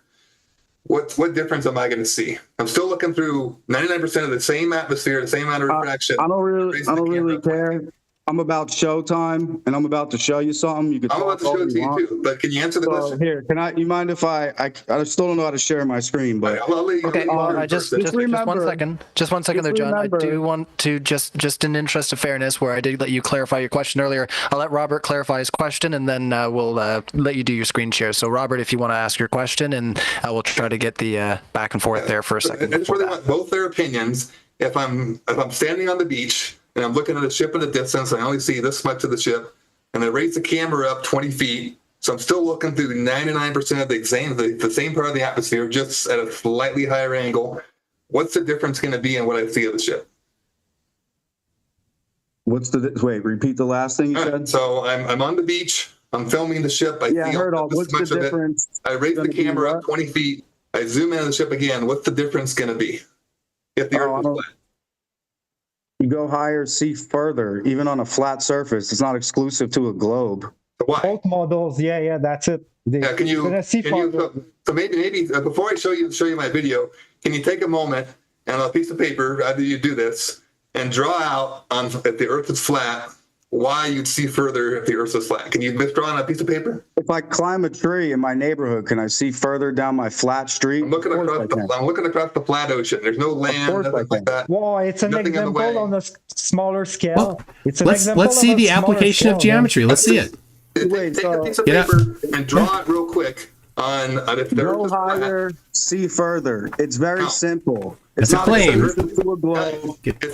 What difference am I going to see? I'm still looking through 99% of the same atmosphere, the same amount of refraction. I don't really care. I'm about showtime, and I'm about to show you something. I'm about to show it to you too, but can you answer the question? Here, you mind if I still don't know how to share my screen, but Just one second there, John. I do want to just in interest of fairness, where I did let you clarify your question earlier, I'll let Robert clarify his question, and then we'll let you do your screen share. So Robert, if you want to ask your question, and we'll try to get the back and forth there for a second. I just really want both their opinions. If I'm standing on the beach and I'm looking at a ship in the distance, and I only see this much of the ship, and I raise the camera up 20 feet, so I'm still looking through 99% of the same part of the atmosphere, just at a slightly higher angle. What's the difference going to be in what I see of the ship? Repeat the last thing you said? So I'm on the beach, I'm filming the ship. I heard all. What's the difference? I raise the camera up 20 feet, I zoom in on the ship again. What's the difference going to be if the Earth is flat? You go higher, see further, even on a flat surface. It's not exclusive to a globe. Why? Both models, that's it. So maybe before I show you my video, can you take a moment and on a piece of paper, either you do this, and draw out if the Earth is flat, why you'd see further if the Earth is flat? Can you draw on a piece of paper? If I climb a tree in my neighborhood, can I see further down my flat street? I'm looking across the flat ocean. There's no land, nothing like that. Well, it's an example on a smaller scale. Let's see the application of geometry. Let's see it. Take a piece of paper and draw it real quick on if the Earth is flat. Go higher, see further. It's very simple. It's a claim. It's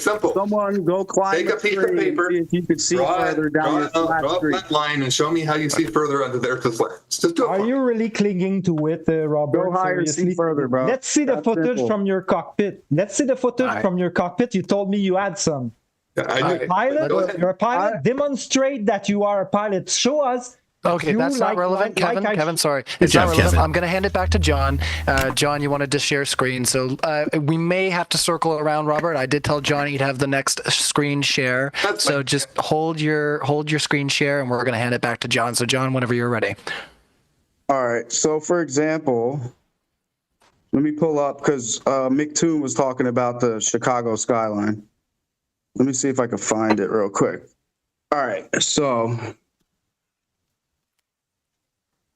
simple. Someone go climb Take a piece of paper, if you could see further down your flat street. Draw a flat line and show me how you see further under the Earth is flat. Just do it. Are you really clinging to it, Robert? Go higher, see further, bro. Let's see the footage from your cockpit. You told me you had some. You're a pilot. Demonstrate that you are a pilot. Show us. Okay, that's not relevant, Kevin. Kevin, sorry. It's not relevant. I'm going to hand it back to John. John, you wanted to share screen, so we may have to circle around, Robert. I did tell John he'd have the next screen share, so just hold your screen share, and we're going to hand it back to John. So, John, whenever you're ready. All right. So, for example, let me pull up because Toon was talking about the Chicago skyline. Let me see if I can find it real quick. All right. So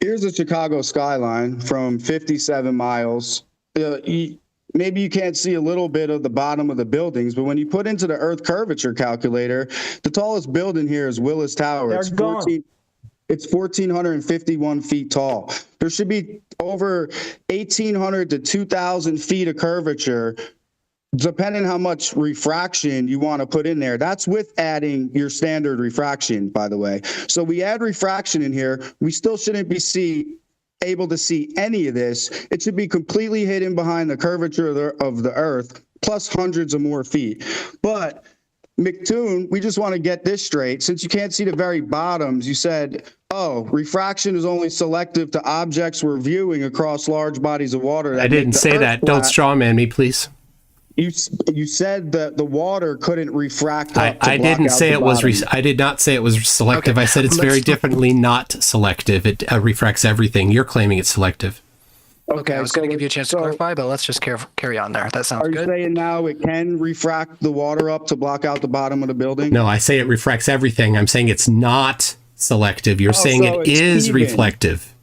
here's the Chicago skyline from 57 miles. Maybe you can't see a little bit of the bottom of the buildings, but when you put into the Earth curvature calculator, the tallest building here is Willis Tower. It's 1,451 feet tall. There should be over 1,800 to 2,000 feet of curvature, depending how much refraction you want to put in there. That's with adding your standard refraction, by the way. So we add refraction in here. We still shouldn't be able to see any of this. It should be completely hidden behind the curvature of the Earth, plus hundreds of more feet. But McToon, we just want to get this straight. Since you can't see the very bottoms, you said, oh, refraction is only selective to objects we're viewing across large bodies of water. I didn't say that. Don't strawman me, please. You said that the water couldn't refract. I didn't say it was. I did not say it was selective. Okay. I said it's very differently not selective. It refracts everything. You're claiming it's selective. Okay, I was going to give you a chance to clarify, but let's just carry on there. That sounds good. Are you saying now it can refract the water up to block out the bottom of the building? No, I say it refracts everything. I'm saying it's not selective. You're saying it is even. Reflective.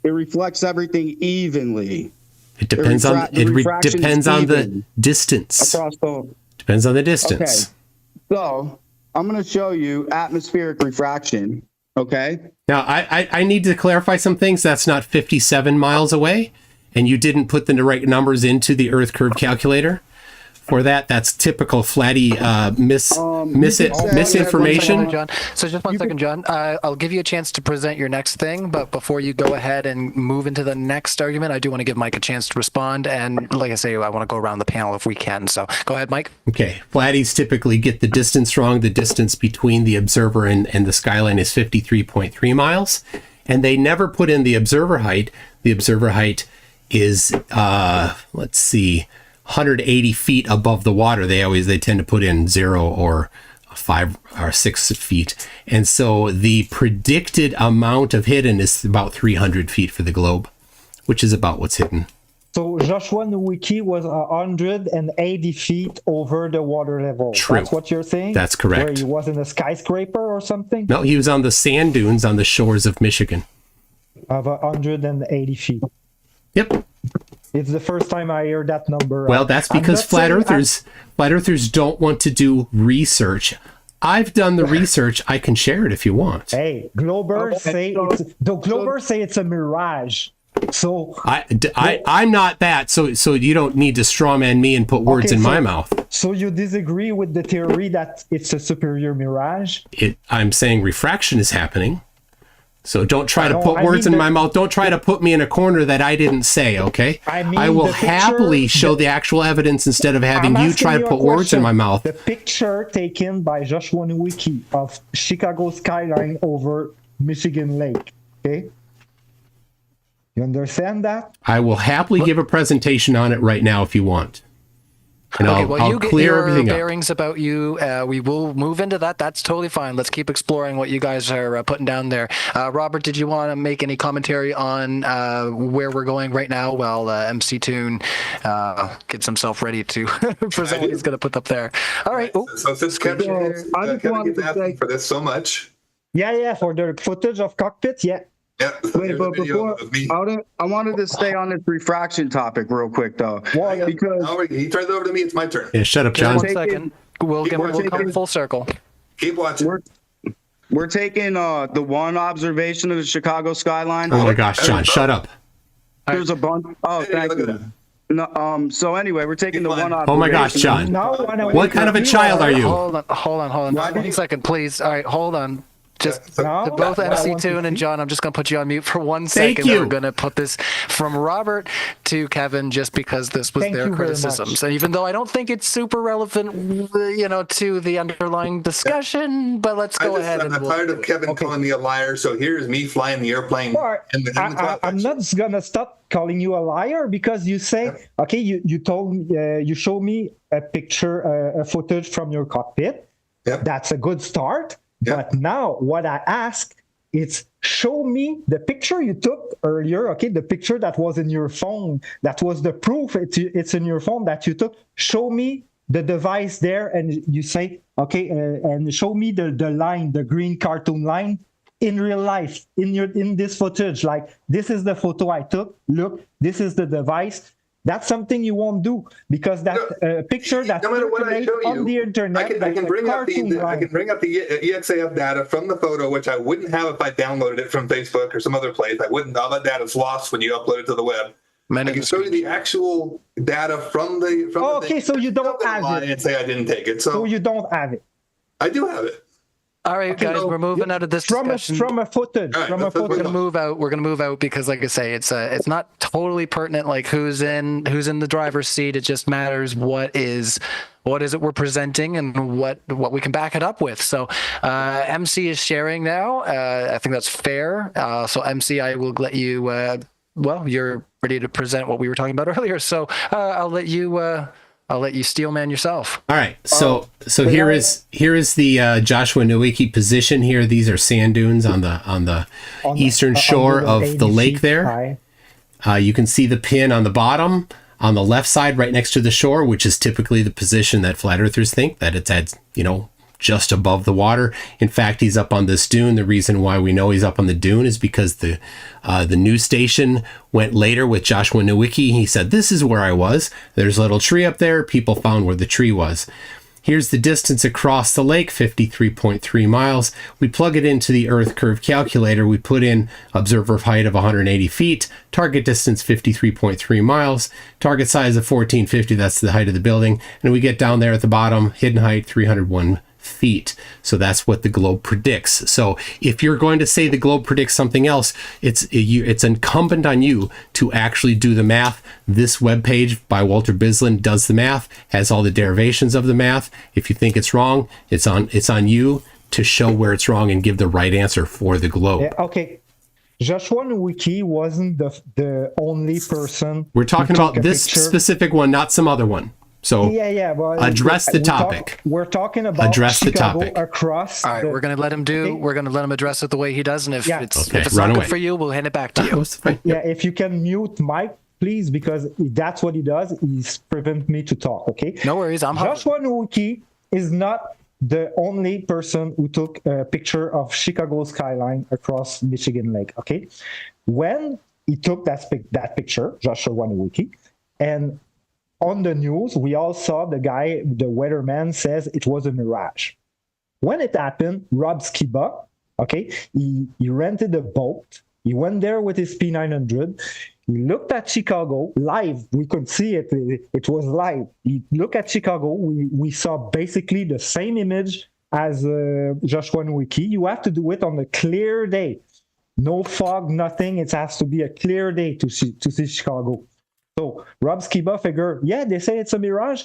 It reflects everything evenly. It depends on depends on the distance. Depends on the distance. Okay. So I'm going to show you atmospheric refraction. Okay. Now I need to clarify some things. That's not 57 miles away, and you didn't put the right numbers into the Earth curve calculator. For that, that's typical Flatty misinformation. John. So just one second, John. I'll give you a chance to present your next thing, but before you go ahead and move into the next argument, I do want to give Mike a chance to respond. And like I say, I want to go around the panel if we can. So go ahead, Mike. Okay. Flatties typically get the distance wrong. The distance between the observer and the skyline is 53.3 miles. And they never put in the observer height. The observer height is, let's see, 180 feet above the water. They tend to put in 0 or 5 or 6 feet. And so the predicted amount of hidden is about 300 feet for the globe, which is about what's hidden. So Joshua Nowicki was 180 feet over the water level. True. That's what you're saying? That's correct. Where he was in a skyscraper or something? No, he was on the sand dunes on the shores of Michigan. Of 180 feet. Yep. It's the first time I hear that number. Well, that's because flat earthers don't want to do research. I've done the research. I can share it if you want. Hey, Globers say it's a mirage. So I'm not that. So you don't need to strawman me and put words in my mouth. So you disagree with the theory that it's a superior mirage? I'm saying refraction is happening. So don't try to put words in my mouth. Don't try to put me in a corner that I didn't say, okay? I will happily show the actual evidence instead of having you try to put words in my mouth. The picture taken by Joshua Nowicki of Chicago skyline over Michigan Lake, okay? You understand that? I will happily give a presentation on it right now if you want. And I'll clear everything up. Bearings about you. We will move into that. That's totally fine. Let's keep exploring what you guys are putting down there. Robert, did you want to make any commentary on where we're going right now while MC Toon gets himself ready to present what he's going to put up there? All right. So since Kevin gets asking for this so much. Yeah, for the footage of cockpit, yeah. Yeah. Wait, but before I wanted to stay on this refraction topic real quick though. Why? Because he turns it over to me. It's my turn. Yeah, shut up, John. 1 second. We'll come full circle. Keep watching. We're taking the one observation of the Chicago skyline. Oh my gosh, John, shut up. There's a bunch. Oh, thank you. No, so anyway, we're taking the one observation. Oh my gosh, John. What kind of a child are you? Hold on. 1 second, please. All right, hold on. Just both MC Toon and John, I'm just going to put you on mute for 1 second. Thank you. We're going to put this from Robert to Qevin just because this was their criticisms. And even though I don't think it's super relevant, to the underlying discussion, but let's go ahead. I'm tired of Qevin calling me a liar, so here's me flying the airplane. I'm not going to stop calling you a liar because you say, okay, you showed me a picture, a footage from your cockpit. Yep. That's a good start. Yep. But now what I ask is show me the picture you took earlier, okay? The picture that was in your phone, that was the proof it's in your phone that you took. Show me the device there and you say, okay, and show me the line, the green cartoon line in real life, in this footage. Like, this is the photo I took. Look, this is the device. That's something you won't do because that picture that's no matter what I show you, on the internet. I can bring up the EXAF data from the photo, which I wouldn't have if I downloaded it from Facebook or some other place. I wouldn't. All that data is lost when you upload it to the web. I can show you the actual data from the. Okay, so you don't have it. And say I didn't take it. So you don't have it. I do have it. All right, guys, we're moving out of this discussion. From a footage. All right, From a let's move We're footage. gonna move out. We're gonna move out because, like I say, it's not totally pertinent. Like who's in the driver's seat. It just matters what is it we're presenting and what we can back it up with. So MC is sharing now. I think that's fair. So MC, I will let you. Well, you're ready to present what we were talking about earlier. So I'll let you steel man yourself. All right. So here is the Joshua Nowicki position here. These are sand dunes on the eastern shore of the lake there. You can see the pin on the bottom on the left side right next to the shore, which is typically the position that flat earthers think that it's at, just above the water. In fact, he's up on this dune. The reason why we know he's up on the dune is because the news station went later with Joshua Nowicki. He said, "This is where I was. There's a little tree up there." People found where the tree was. Here's the distance across the lake, 53.3 miles. We plug it into the Earth curve calculator. We put in observer height of 180 feet, target distance 53.3 miles, target size of 1450, that's the height of the building. And we get down there at the bottom, hidden height 301 feet. So that's what the globe predicts. So if you're going to say the globe predicts something else, it's incumbent on you to actually do the math. This webpage by Walter Bislin does the math, has all the derivations of the math. If you think it's wrong, it's on you to show where it's wrong and give the right answer for the globe. Okay. Joshua Nowicki wasn't the only person. We're talking who took about a this picture. specific one, not some other one. So Well, address the topic. We're talking about Address the Chicago topic. across. All right, we're gonna let him Okay. We're gonna let him address it the way he does, and if Yeah. it's Okay, if it's run not away. good for you, we'll hand it back to you. What's the point? Yeah, if you can mute Mike, please, because that's what he does. He's prevent me to talk. Okay. No worries, I'm Joshua Nowicki is not the only person who took a picture of Chicago skyline across Michigan Lake. Okay, when he took that picture, Joshua Nowicki, and on the news, we all saw the weatherman says it was a mirage. When it happened, Rob Skiba, okay, he rented a boat. He went there with his P900. He looked at Chicago live. We could see it. It was live. He looked at Chicago. We saw basically the same image as Joshua Nowicki. You have to do it on a clear day. No fog, nothing. It has to be a clear day to see Chicago. So Rob Skiba figured, they say it's a mirage.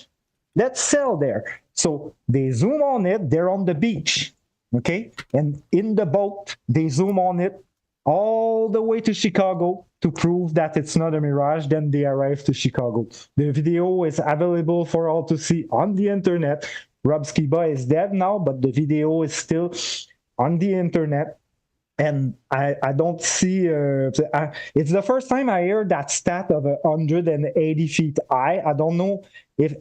Let's sail there. So they zoom on it. They're on the beach, okay? And in the boat, they zoom on it all the way to Chicago to prove that it's not a mirage. Then they arrive to Chicago. The video is available for all to see on the internet. Rob Skiba is dead now, but the video is still on the internet. And I don't see, it's the first time I hear that stat of 180 feet high. I don't know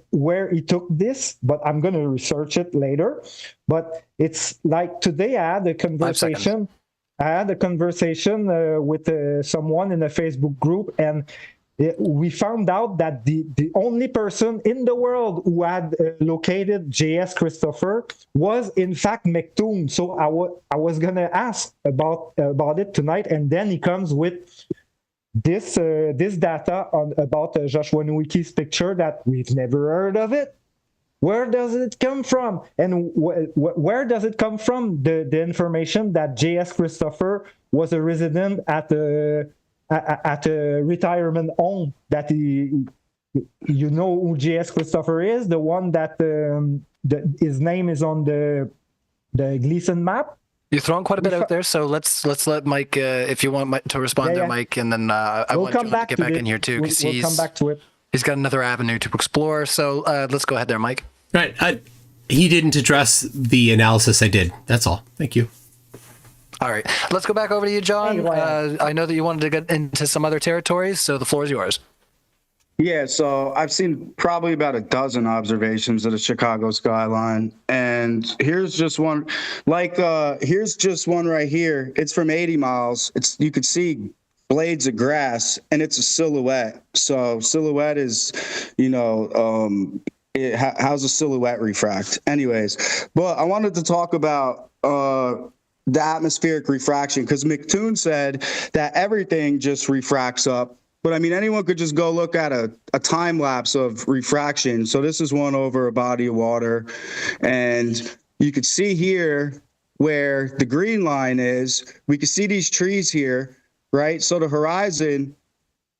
where he took this, but I'm going to research it later. But it's like today I had a conversation. With someone in a Facebook group, and we found out that the only person in the world who had located J.S. Christopher was in fact McToon. So I was gonna ask about it tonight, and then he comes with this data about Joshua Nowicki's picture that we've never heard of it. Where does it come from? And where does it come from? The information that J.S. Christopher was a resident at a retirement home, that you know who J.S. Christopher is, the one that his name is on the Gleason map. You're throwing quite a bit out there, so let's let Mike, if you want Mike to respond there, Mike, and then I want John to get back in here too, because we'll come back to it. He's got another avenue to explore. So let's go ahead there, Mike. Right. He didn't address the analysis I did. That's all. Thank you. All right. Let's go back over to you, John. Hey, I know that you wanted to get into some other territories, so the floor is yours. Yeah, so I've seen probably about a dozen observations of the Chicago skyline, and here's just one. Here's just one right here. It's from 80 miles. You could see blades of grass, and it's a silhouette. So silhouette is, how's a silhouette refract? Anyways, but I wanted to talk about the atmospheric refraction, because McToon said that everything just refracts up. But I mean, anyone could just go look at a time lapse of refraction. So this is one over a body of water, and you could see here where the green line is. We can see these trees here, right? So the horizon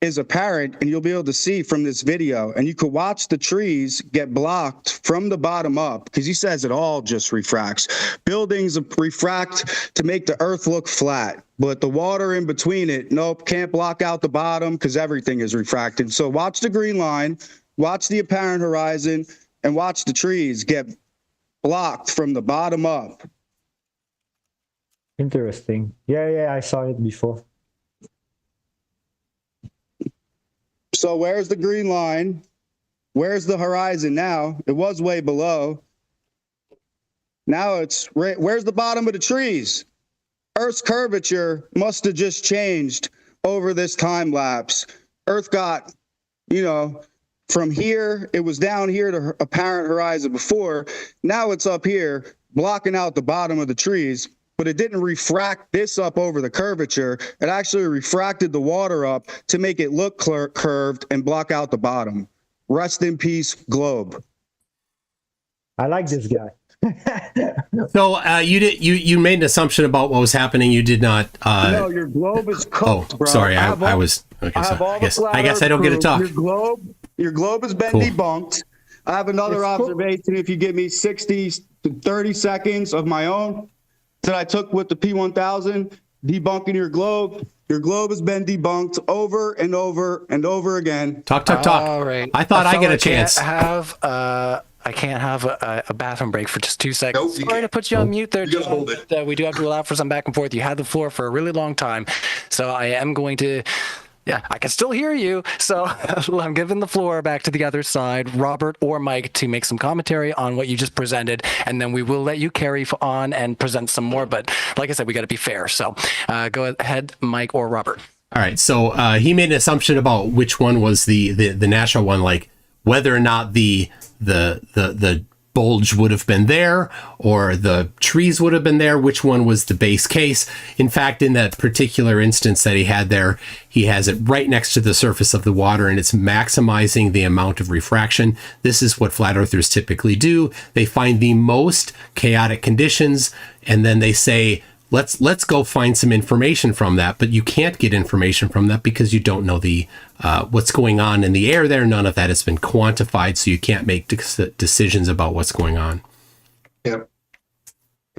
is apparent, and you'll be able to see from this video, and you could watch the trees get blocked from the bottom up, because he says it all just refracts. Buildings refract to make the earth look flat, but the water in between it, nope, can't block out the bottom because everything is refracted. So watch the green line, watch the apparent horizon, and watch the trees get blocked from the bottom up. Interesting. Yeah, I saw it before. So where's the green line? Where's the horizon now? It was way below. Now it's right. Where's the bottom of the trees? Earth's curvature must have just changed over this time lapse. Earth got, from here, it was down here to apparent horizon before. Now it's up here, blocking out the bottom of the trees. But it didn't refract this up over the curvature. It actually refracted the water up to make it look curved and block out the bottom. Rest in peace, globe. I like this guy. So you made an assumption about what was happening. You did not. No, your globe is cooked, bro. Sorry, I was. Okay, so I guess I don't get to talk. Your globe has been debunked. I have another observation. If you give me 60 to 30 seconds of my own that I took with the P1000, debunking your globe. Your globe has been debunked over and over and over again. Talk. All right. I thought I get a chance. I can't have a bathroom break for just 2 seconds. Nope, Sorry to put you on mute there, You gotta John. hold it. But, we do have to allow for some back and forth. You had the floor for a really long time. So I am going to... Yeah, I can still hear you. So I'm giving the floor back to the other side, Robert or Mike, to make some commentary on what you just presented. And then we will let you carry on and present some more. But like I said, we got to be fair. So go ahead, Mike or Robert. All right. So he made an assumption about which one was the natural one, like whether or not the bulge would have been there or the trees would have been there, which one was the base case. In fact, in that particular instance that he had there, he has it right next to the surface of the water, and it's maximizing the amount of refraction. This is what flat earthers typically do. They find the most chaotic conditions, and then they say, let's go find some information from that. But you can't get information from that because you don't know the what's going on in the air there. None of that has been quantified, so you can't make decisions about what's going on. Yep.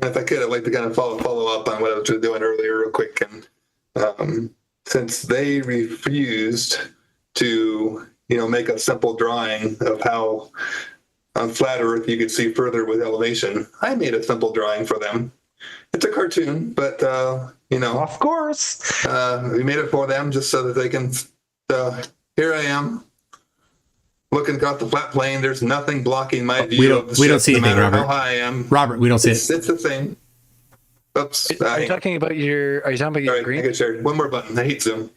And if I could, I'd like to kind of follow up on what I was doing earlier real quick. And since they refused to, make a simple drawing of how on flat Earth you could see further with elevation, I made a simple drawing for them. It's a cartoon, but, Of course. we made it for them just so that they can, here I am, looking across the flat plane. There's nothing blocking my view. We don't see anything, Robert. How high I am. Robert, we don't see it. It's the same. Oops. Are you talking about your Sorry, green? I got shared. One more button. I hate Zoom.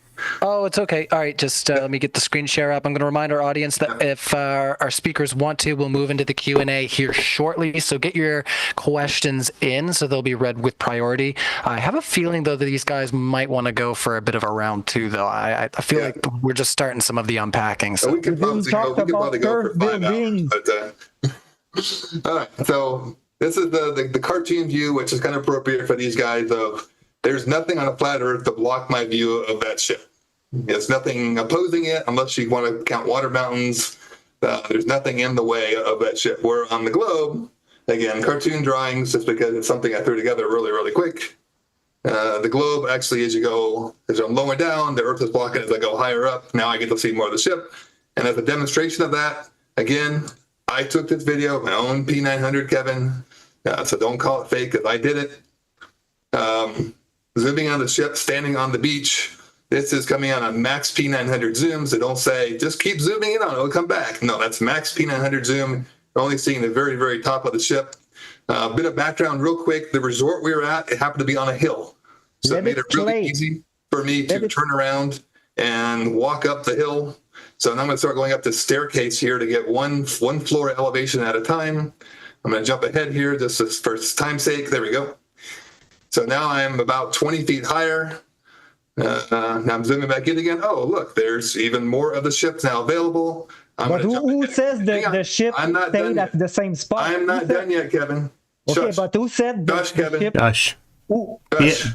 Oh, it's okay. All right, just let me get the screen share up. I'm going to remind our audience that if our speakers want to, we'll move into the Q&A here shortly. So get your questions in so they'll be read with priority. I have a feeling, though, that these guys might want to go for a bit of a round two, though. I feel like we're just starting some of the unpacking. So We could probably go for 5 hours. But, all right, so this is the cartoon view, which is kind of appropriate for these guys of there's nothing on a flat Earth to block my view of that ship. There's nothing opposing it unless you want to count water mountains. There's nothing in the way of that ship. Where on the globe, again, cartoon drawings, just because it's something I threw together really, really quick. The globe, actually, as I'm lower down, the Earth is blocking as I go higher up. Now I get to see more of the ship. And as a demonstration of that, again, I took this video, my own P900 Qevin, so don't call it fake because I did it. Zooming on the ship, standing on the beach. This is coming on a max P900 zoom, so don't say, just keep zooming in on it, it'll come back. No, that's max P900 zoom. You're only seeing the very, very top of the ship. A bit of background real quick. The resort we were at, it happened to be on a hill. So it made it really easy for me to turn around and walk up the hill. So now I'm going to start going up the staircase here to get one floor elevation at a time. I'm going to jump ahead here just for time's sake. There we go. So now I'm about 20 feet higher. Now I'm zooming back in again. Oh, look, there's even more of the ships now available. But who says the ship stayed at the same spot? I'm not done yet, Qevin. Okay, Shush. but who said Shush, the Kevin. ship? Gosh. Who,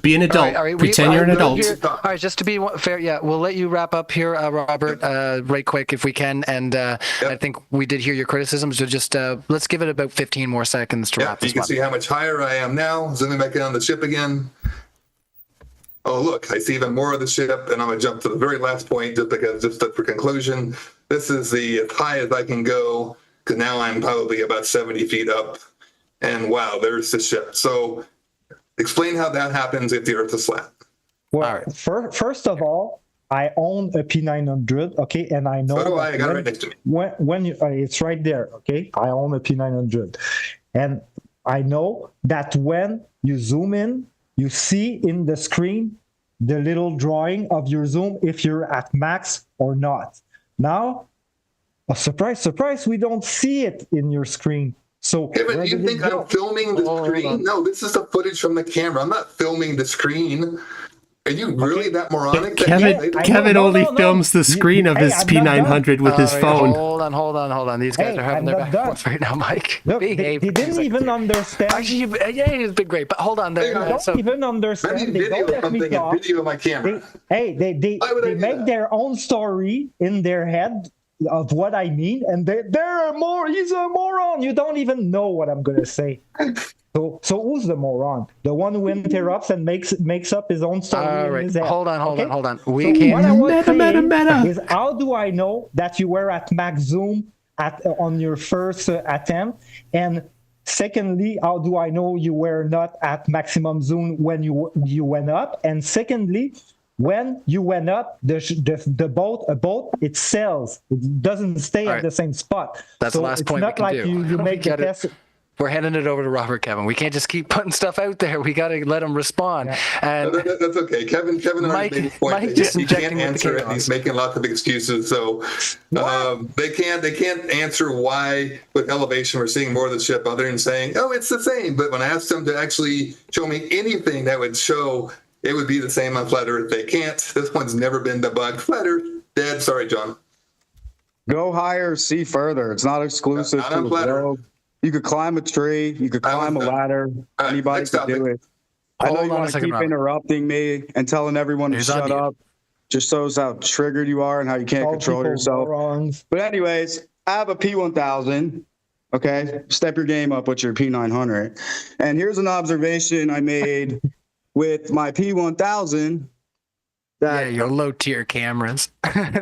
Be an adult. All right, Pretend you're an adult. All right, just to be fair, yeah, we'll let you wrap up here, Robert, right quick if we can. And I think we did hear your criticisms, so just let's give it about 15 more seconds to wrap You this can one. see how much higher I am now. Zooming back in on the ship again. Oh, look, I see even more of the ship, and I'm going to jump to the very last point just for conclusion. This is as high as I can go, because now I'm probably about 70 feet up. And wow, there's the ship. So explain how that happens if the Earth is flat. well, first of all, I own a P900, okay, and I know So do I. I that got it right next to me. when you, it's right there, okay. I own a P900, and I know that when you zoom in, you see in the screen the little drawing of your zoom if you're at max or not. Now, a surprise, we don't see it in your screen. So Kevin, do you think I'm filming the screen? No, this is the footage from the camera. I'm not filming the screen. Are you really that moronic? Kevin only films the screen of his P900 with his phone. Hold on. These guys are having their back right now, Mike. Look, they didn't even understand. Actually, it's been great, but hold on there. They don't even understand. They don't let me talk. Video of my camera. They make their own story in their head of what I mean, and he's a moron. You don't even know what I'm gonna say. So who's the moron? The one who interrupts and makes up his own story. All in right, his head. hold on. We So can't. what I was saying Meta. is, how do I know that you were at max zoom on your first attempt? And secondly, how do I know you were not at maximum zoom when you went up? And secondly, when you went up, the boat it sails. It doesn't stay at the same spot. That's the last point we can do. You make a test. We're handing it over to Robert, Kevin. We can't just keep putting stuff out there. We got to let him respond. Yeah. And that's okay. Kevin already made a point. Mike just He can't injecting with the answer it. chaos. He's making lots of excuses. So they can't answer why with elevation we're seeing more of the ship other than saying, oh, it's the same. But when I asked them to actually show me anything that would show it would be the same on flat Earth, they can't. This one's never been debugged. Flat Earth, dead. Sorry, John. Go higher, see further. It's not exclusive Not to on the flat Earth. globe. You could climb a tree. You could climb a ladder. right, Anybody next could do topic. it. I know Hold you on a want to second, keep Robert. interrupting me and telling everyone to He's on shut mute. up. Just shows how triggered you are and how you can't All control people yourself. morons. But anyways, I have a P1000. Okay, step your game up with your P900. And here's an observation I made with my P1000. yeah, your low tier cameras.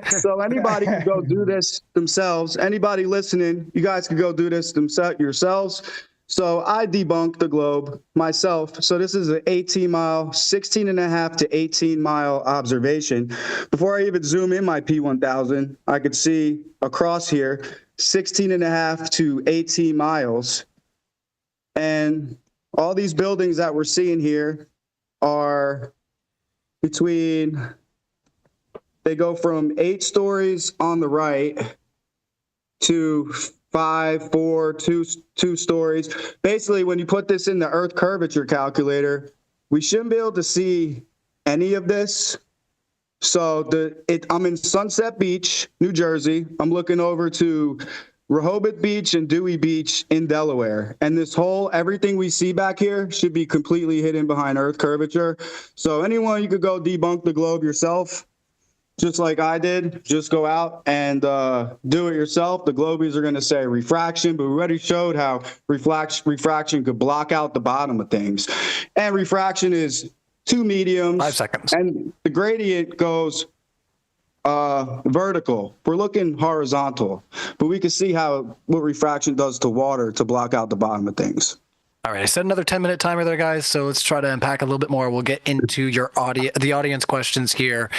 So anybody can go do this themselves. Anybody listening, you guys can go do this yourselves. So I debunked the globe myself. So this is an 18-mile, 16 and a half to 18-mile observation. Before I even zoom in my P1000, I could see across here 16 and a half to 18 miles. And all these buildings that we're seeing here are they go from 8 stories on the right to 5, 4, 2 stories. Basically, when you put this in the Earth curvature calculator, we shouldn't be able to see any of this. So I'm in Sunset Beach, New Jersey. I'm looking over to Rehoboth Beach and Dewey Beach in Delaware. And everything we see back here should be completely hidden behind Earth curvature. So anyone, you could go debunk the globe yourself, just like I did. Just go out and do it yourself. The globies are going to say refraction, but we already showed how refraction could block out the bottom of things. And refraction is 2 mediums. 5 seconds. And the gradient goes vertical. We're looking horizontal, but we can see what refraction does to water to block out the bottom of things. All right, I set another 10-minute timer there, guys. So let's try to unpack a little bit more. We'll get into the audience questions here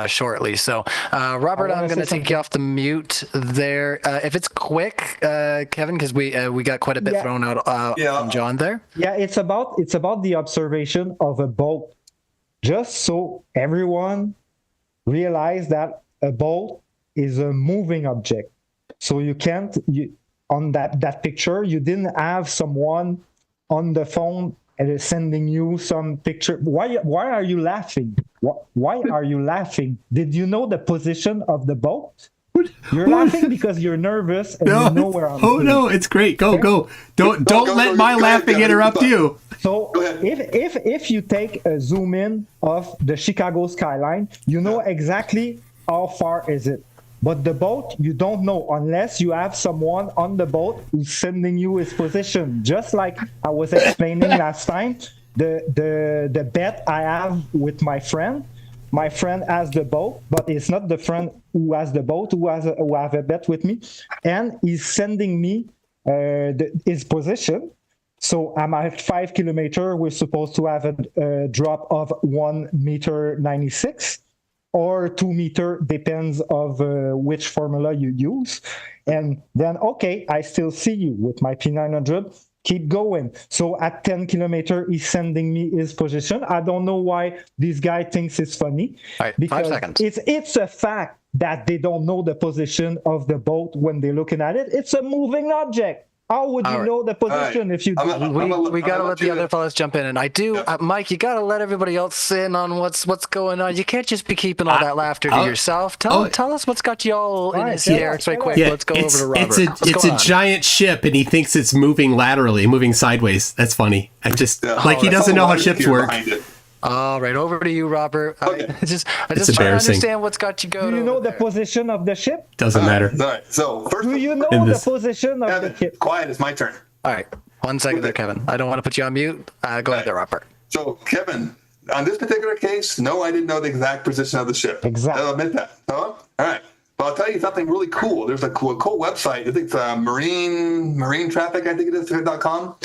shortly. So, Robert, I'm going to take you off the mute there. If it's quick, Kevin, because we got quite a bit thrown out from John there. Yeah, it's about the observation of a boat. Just so everyone realize that a boat is a moving object. So on that picture, you didn't have someone on the phone and is sending you some picture. Why are you laughing? Why are you laughing? Did you know the position of the boat? You're laughing because you're nervous and you know where I'm going. No, it's great. Go. Don't let my laughing interrupt you. So if you take a zoom in of the Chicago skyline, you know exactly how far is it. But the boat, you don't know unless you have someone on the boat who's sending you his position. Just like I was explaining last time, the bet I have with my friend has the boat, but it's not the friend who has the boat who have a bet with me, and he's sending me his position. So I'm at 5 kilometers. We're supposed to have a drop of 1.96 meters. Or 2 meter, depends of which formula you use. And then, okay, I still see you with my P900. Keep going. So at 10 kilometers, he's sending me his position. I don't know why this guy thinks it's funny. All right, because 5 seconds. It's a fact that they don't know the position of the boat when they're looking at it. It's a moving object. How would you know the position if you? We gotta let the other fellas jump in, and I do, Mike. You gotta let everybody else in on what's going on. You can't just be keeping all that laughter to yourself. Tell us what's got you all in hysterics right quick. Let's go over to Robert. It's a giant ship, and he thinks it's moving laterally, moving sideways. That's funny. I just he doesn't know how ships work. All right, over to you, Robert. Okay. I just trying to understand what's got you going. Do you know the there. position of the ship? Doesn't matter. All right. So first, Do you know the position of the ship? quiet. It's my turn. All right, 1 second there, Qevin. I don't want to put you on mute. Go ahead there, Robert. So Qevin, on this particular case, no, I didn't know the exact position of the ship. Exactly. I'll admit that. All right. But I'll tell you something really cool. There's a cool website. I think it's marine traffic. I think it is .com.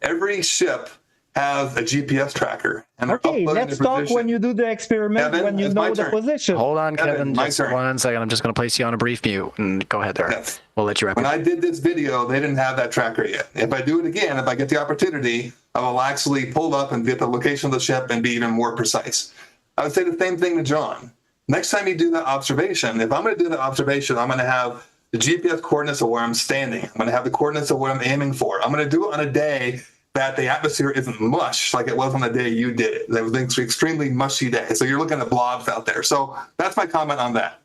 Every ship has a GPS tracker. And Okay, let's talk when you do the experiment, Qevin, when you it's know my the turn. position. Hold on, Qevin, Qevin. my Just turn. 1 second. I'm just going to place you on a brief mute and go ahead there. Yes. We'll let you wrap When it. I did this video, they didn't have that tracker yet. If I do it again, if I get the opportunity, I will actually pull up and get the location of the ship and be even more precise. I would say the same thing to John. Next time you do that observation, if I'm going to do the observation, I'm going to have the GPS coordinates of where I'm standing. I'm going to have the coordinates of what I'm aiming for. I'm going to do it on a day that the atmosphere isn't mush like it was on the day you did it. It was an extremely mushy day. So you're looking at blobs out there. So that's my comment on that.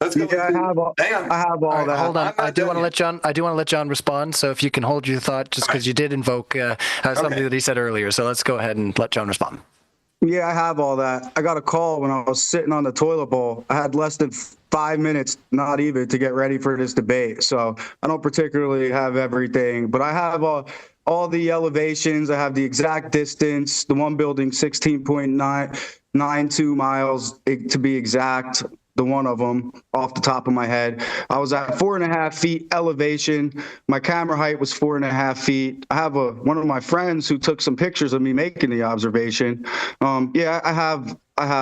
Let's go. Yeah, I have all that. Hold on. I do want to yet. let John respond. So if you can hold your thought, just because you did invoke something that he said earlier. So let's go ahead and let John respond. Yeah, I have all that. I got a call when I was sitting on the toilet bowl. I had less than 5 minutes, not even, to get ready for this debate. So I don't particularly have everything, but I have all the elevations. I have the exact distance. The one building, 16.992 miles to be exact. The one of them off the top of my head. I was at 4.5 feet elevation. My camera height was 4.5 feet. I have one of my friends who took some pictures of me making the observation. Yeah, I have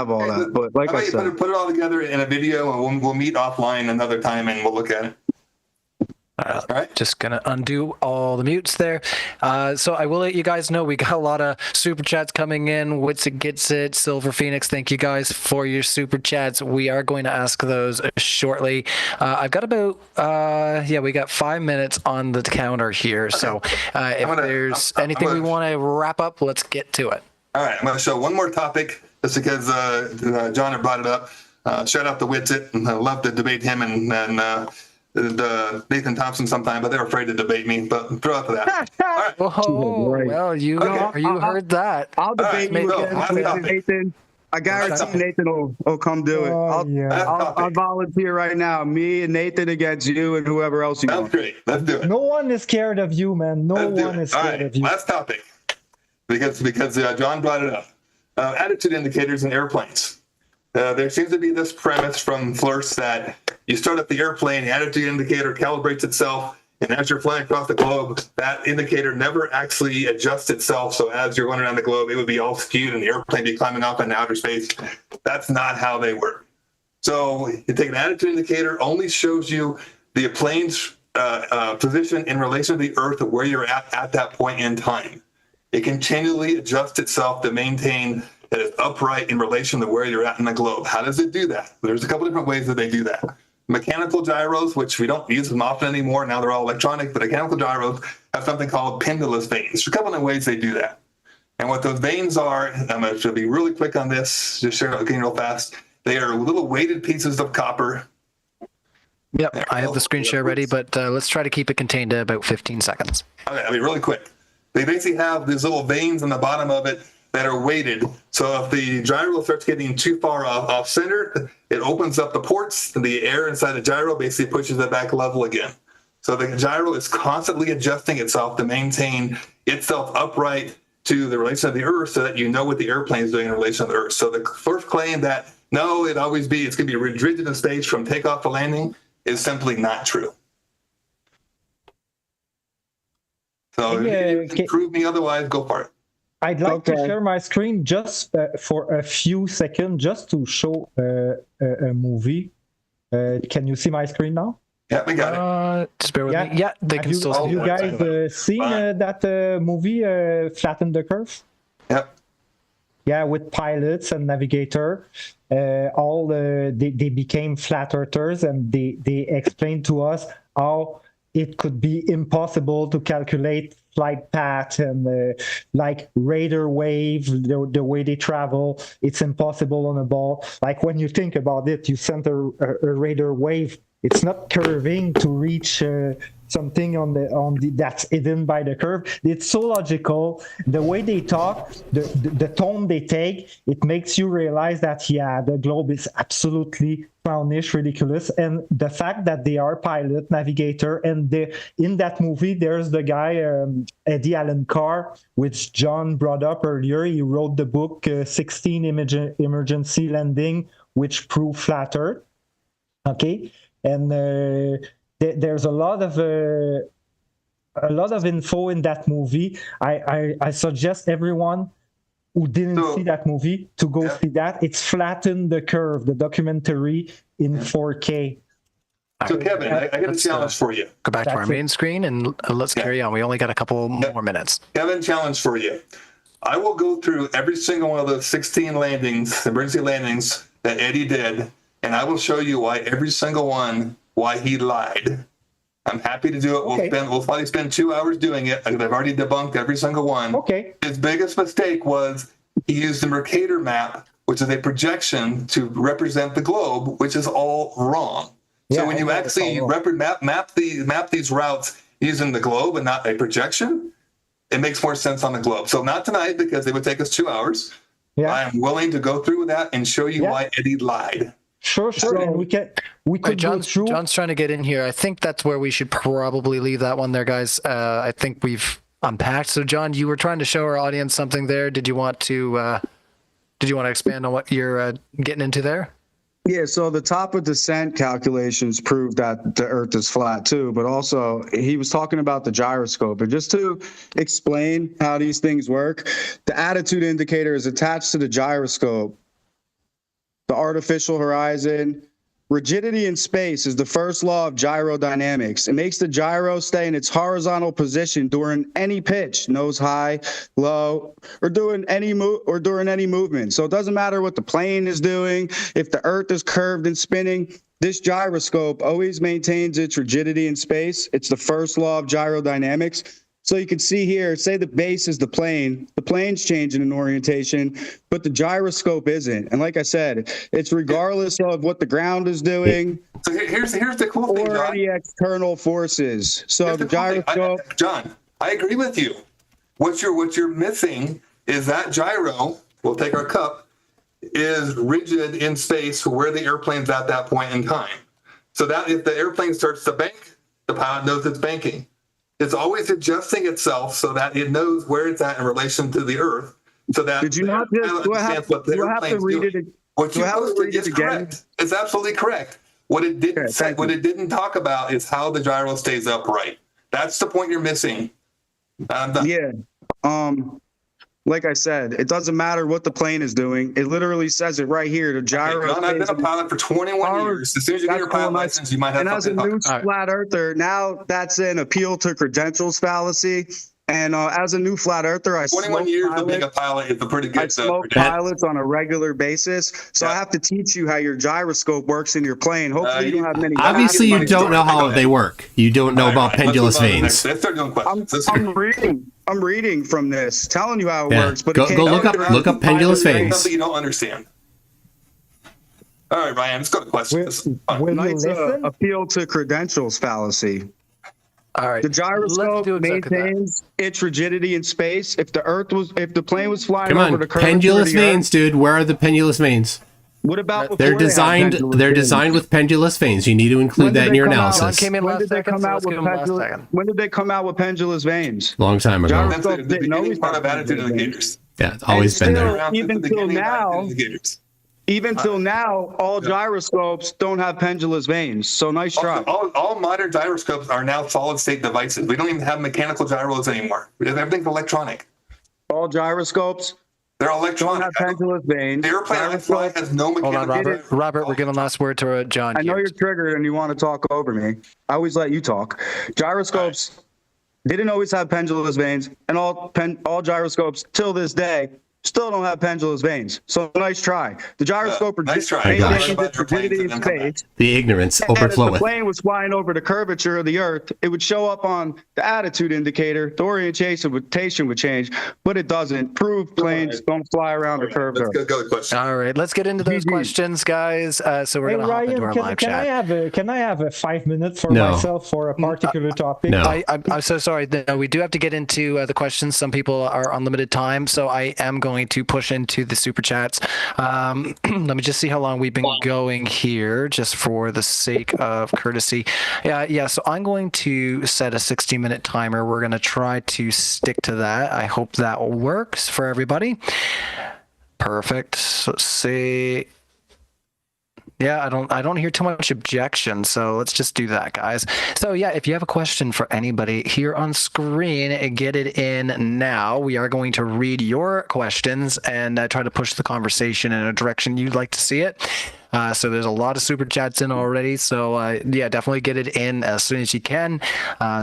all that. But like I said, put it all together in a video, and we'll meet offline another time, and we'll look at it. All right. Just going to undo all the mutes there. So I will let you guys know we got a lot of super chats coming in. Witsit Gets It, Silver Phoenix, thank you guys for your super chats. We are going to ask those shortly. I've got about, we got 5 minutes on the counter here. Okay. So if there's anything we want to wrap up, let's get to it. All right. I'm going to show one more topic just because John had brought it up. Shout out to Witsit. I love to debate him and Nathan Thompson sometime, but they're afraid to debate me. But throw out to that. All right. Oh, well, you heard that. I'll debate you again, Nathan. I guarantee Nathan will come do it. I'll volunteer right now. Me and Nathan against you and whoever else you want. That's great. Let's do it. No one is scared of you, man. No one is scared of you. Last topic, because John brought it up. Attitude indicators in airplanes. There seems to be this premise from FLIRS that you start up the airplane, the attitude indicator calibrates itself, and as you're flying across the globe, that indicator never actually adjusts itself. So as you're going around the globe, it would be all skewed and the airplane be climbing off into outer space. That's not how they work. So you take an attitude indicator, only shows you the plane's position in relation to the Earth of where you're at that point in time. It continually adjusts itself to maintain that it's upright in relation to where you're at in the globe. How does it do that? There's a couple different ways that they do that. Mechanical gyros, which we don't use them often anymore, now they're all electronic, but mechanical gyros have something called pendulous vanes. There's a couple of ways they do that. And what those vanes are, I'm going to be really quick on this, just share it again real fast. They are little weighted pieces of copper Yep, I have the screen share ready, but let's try to keep it contained to about 15 seconds. Okay, I mean, really quick. They basically have these little veins on the bottom of it that are weighted. So if the gyro starts getting too far off center, it opens up the ports, and the air inside the gyro basically pushes it back level again. So the gyro is constantly adjusting itself to maintain itself upright to the relation of the Earth, so that you know what the airplane is doing in relation to the Earth. So the first claim that no, it's going to be rigid in space from takeoff to landing is simply not true. So if you can prove me otherwise, go for it. I'd like to share my screen just for a few seconds, just to show a movie. Can you see my screen now? Yeah, we got it. Just bear with me. Yeah, they can still see Have you guys seen that movie, Flatten the Curve? Yep. Yeah, with pilots and navigator. They became flat earthers, and they explained to us how it could be impossible to calculate flight path and like radar wave, the way they travel. It's impossible on a ball. Like when you think about it, you send a radar wave. It's not curving to reach something on the that's hidden by the curve. It's so logical. The way they talk, the tone they take, it makes you realize that the globe is absolutely clownish, ridiculous. And the fact that they are pilot, navigator, and in that movie, there's the guy Eddie Allen Carr, which John brought up earlier. He wrote the book 16 Emergency Landing, which proved flat Earth. Okay. And there's a lot of info in that movie. I suggest everyone who didn't see that movie to go see that. It's Flatten the Curve, the documentary in 4K. So Kevin, I got a challenge for you. Go back to our main screen and let's carry on. We only got a couple more minutes. Kevin, challenge for you. I will go through every single one of those 16 landings, emergency landings that Eddie did, and I will show you why every single one, why he lied. I'm happy to do it. We'll probably spend 2 hours doing it. I've already debunked every single one. Okay. His biggest mistake was he used the Mercator map, which is a projection to represent the globe, which is all wrong. So when you actually map these routes using the globe and not a projection, it makes more sense on the globe. So not tonight, because it would take us 2 hours. Yeah. I am willing to go through with that and show you why Eddie lied. Sure. And we could John's trying to get in here. I think that's where we should probably leave that one there, guys. I think we've unpacked. So John, you were trying to show our audience something there. Did you want to expand on what you're getting into there? Yeah, so the top of descent calculations prove that the Earth is flat too, but also he was talking about the gyroscope. And just to explain how these things work, the attitude indicator is attached to the gyroscope. The artificial horizon. Rigidity in space is the first law of gyrodynamics. It makes the gyro stay in its horizontal position during any pitch, nose high, low, or during any movement. So it doesn't matter what the plane is doing. If the Earth is curved and spinning, this gyroscope always maintains its rigidity in space. It's the first law of gyrodynamics. So you can see here, say the base is the plane's changing in orientation, but the gyroscope isn't. And like I said, it's regardless of what the ground is doing. So here's the cool thing, John. Or any external forces. So the gyroscope. John, I agree with you. What you're missing is that gyro, we'll take our cup, is rigid in space where the airplane's at that point in time. So that if the airplane starts to bank, the pilot knows it's banking. It's always adjusting itself so that it knows where it's at in relation to the Earth. So that did you not just, do I have to read it? What you posted is correct. It's absolutely correct. What it didn't say, what it didn't talk about is how the gyro stays upright. That's the point you're missing. Yeah. Like I said, it doesn't matter what the plane is doing. It literally says it right here. The gyro. John, I've been a pilot for 21 years. As soon as you get your pilot license, you might have something to talk about. And as a new flat earther, now that's an appeal to credentials fallacy. And as a new flat earther, I 21 years of being a pilot is a pretty good. I smoke pilots on a regular basis, so I have to teach you how your gyroscope works in your plane. Hopefully, you don't have many. Obviously, you don't know how they work. You don't know about pendulous veins. Let's start doing questions. I'm reading from this, telling you how it works. But go look up pendulous veins. Something you don't understand. All right, Ryan, let's go to questions. Will you Nice listen? appeal to credentials fallacy. All right. The Let's gyroscope do exactly that. maintains its rigidity in space. If the plane was flying Come over on, the curvature pendulous of the Earth, veins, dude. Where are the pendulous veins? what about They're before they had designed. pendulous They're veins? designed with pendulous veins. You need to include When did that in they your come out? analysis. John came in When last did they second, come so out let's with give him last pendulous? second. When did they come out with pendulous veins? Long time ago. John- That's the Didn't always beginning part of have attitude pendulous indicators. Yeah, it's always And been still- there. Around since Even the till beginning of now- attitude indicators. Even till now, all gyroscopes don't have pendulous veins. So nice try. All modern gyroscopes are now solid state devices. We don't even have mechanical gyros anymore. Everything's electronic. All gyroscopes They're don't electronic. have pendulous veins. The airplane I fly has no Hold on, mechanical. Robert. Robert, we're giving last word to John. I know here. you're triggered and you want to talk over me. I always let you talk. Gyroscopes didn't always have pendulous veins, and all gyroscopes till this day still don't have pendulous veins. So nice try. The gyroscope Nice try. maintains Gosh. its rigidity in space. The ignorance And if the overfloweth. plane was flying over the curvature of the Earth, it would show up on the attitude indicator. The orientation would change, but it doesn't. Prove planes don't fly around the curved Let's Earth. go to question. All right, let's get into those GG. questions, guys. So we're Hey, going to hop into our Ryan, live can I chat. have a 5 minutes for No. myself for a particular topic? No. I'm so sorry. No, we do have to get into the questions. Some people are on limited time, so I am going to push into the super chats. Let me just see how long we've been going here, just for the sake of courtesy. Yeah. So I'm going to set a 60-minute timer. We're going to try to stick to that. I hope that works for everybody. Perfect. So let's see. Yeah, I don't hear too much objection, so let's just do that, guys. So yeah, if you have a question for anybody here on screen, get it in now. We are going to read your questions and try to push the conversation in a direction you'd like to see it. So there's a lot of super chats in already. So yeah, definitely get it in as soon as you can,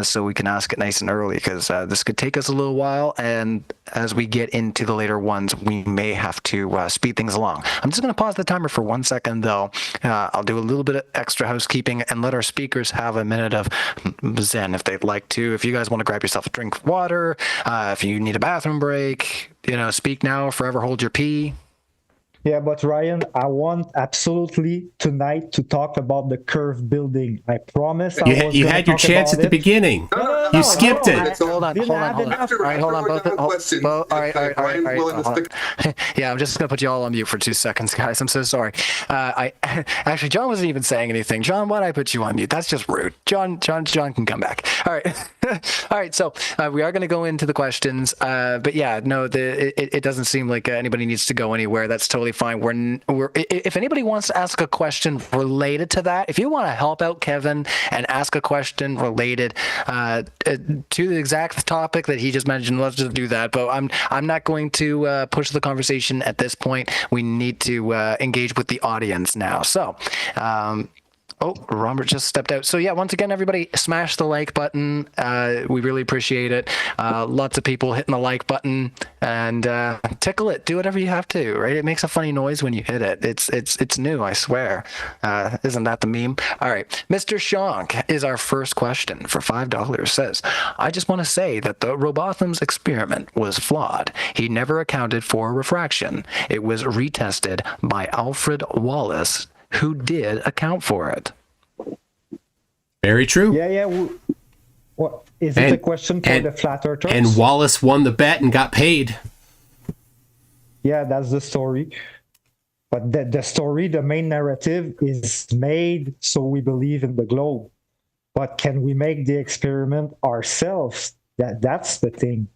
so we can ask it nice and early, because this could take us a little while. And as we get into the later ones, we may have to speed things along. I'm just going to pause the timer for 1 second, though. I'll do a little bit of extra housekeeping and let our speakers have a minute of zen if they'd like to. If you guys want to grab yourself a drink of water, if you need a bathroom break, speak now or forever hold your pee. Yeah, but Ryan, I want absolutely tonight to talk about the curve building. I promise. You had your chance at the beginning. You skipped it. Hold on. Didn't All have enough. right, hold on. After we're done with questions, All right. Ryan's willing to Yeah, I'm just gonna put you all on mute for 2 seconds, guys. I'm so sorry. Actually, John wasn't even saying anything. John, why'd I put you on mute? That's just rude. John can come back. All right, all right. So we are gonna go into the questions. But yeah, no, it doesn't seem like anybody needs to go anywhere. That's totally fine. We're if anybody wants to ask a question related to that, if you want to help out Qevin and ask a question related to the exact topic that he just mentioned, let's just do that. But I'm not going to push the conversation at this point. We need to engage with the audience now. So oh, Robert just stepped out. So yeah, once again, everybody smash the like button. We really appreciate it. Lots of people hitting the like button, and tickle it. Do whatever you have to, right? It makes a funny noise when you hit it. It's new, I swear. Isn't that the meme? All right. Mr. Shonk is our first question for $5. Says, I just want to say that the Robotham's experiment was flawed. He never accounted for refraction. It was retested by Alfred Wallace, who did account for it. Very true. Yeah. What is it a question for the flat earthers? And Wallace won the bet and got paid. Yeah, that's the story. But the story, the main narrative, is made so we believe in the globe. But can we make the experiment ourselves? That's the thing.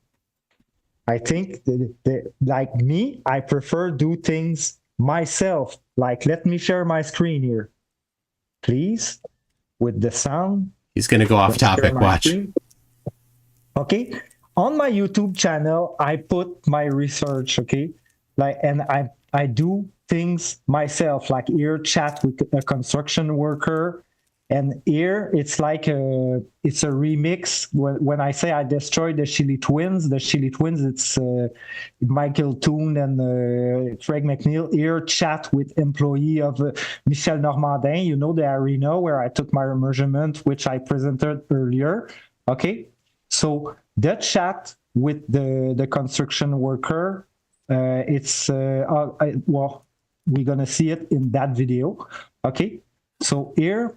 I think like me, I prefer do things myself. Like, let me share my screen here, please, with the sound. He's going to go off topic. Watch. Okay. On my YouTube channel, I put my research, okay? And I do things myself, like here chat with a construction worker. And here it's like it's a remix. When I say I destroyed the Chili Twins, it's Michael Toon and Craig McNeil. Here chat with employee of Michel Normandin, the arena where I took my measurement, which I presented earlier. Okay, so the chat with the construction worker, we're gonna see it in that video. Okay, so here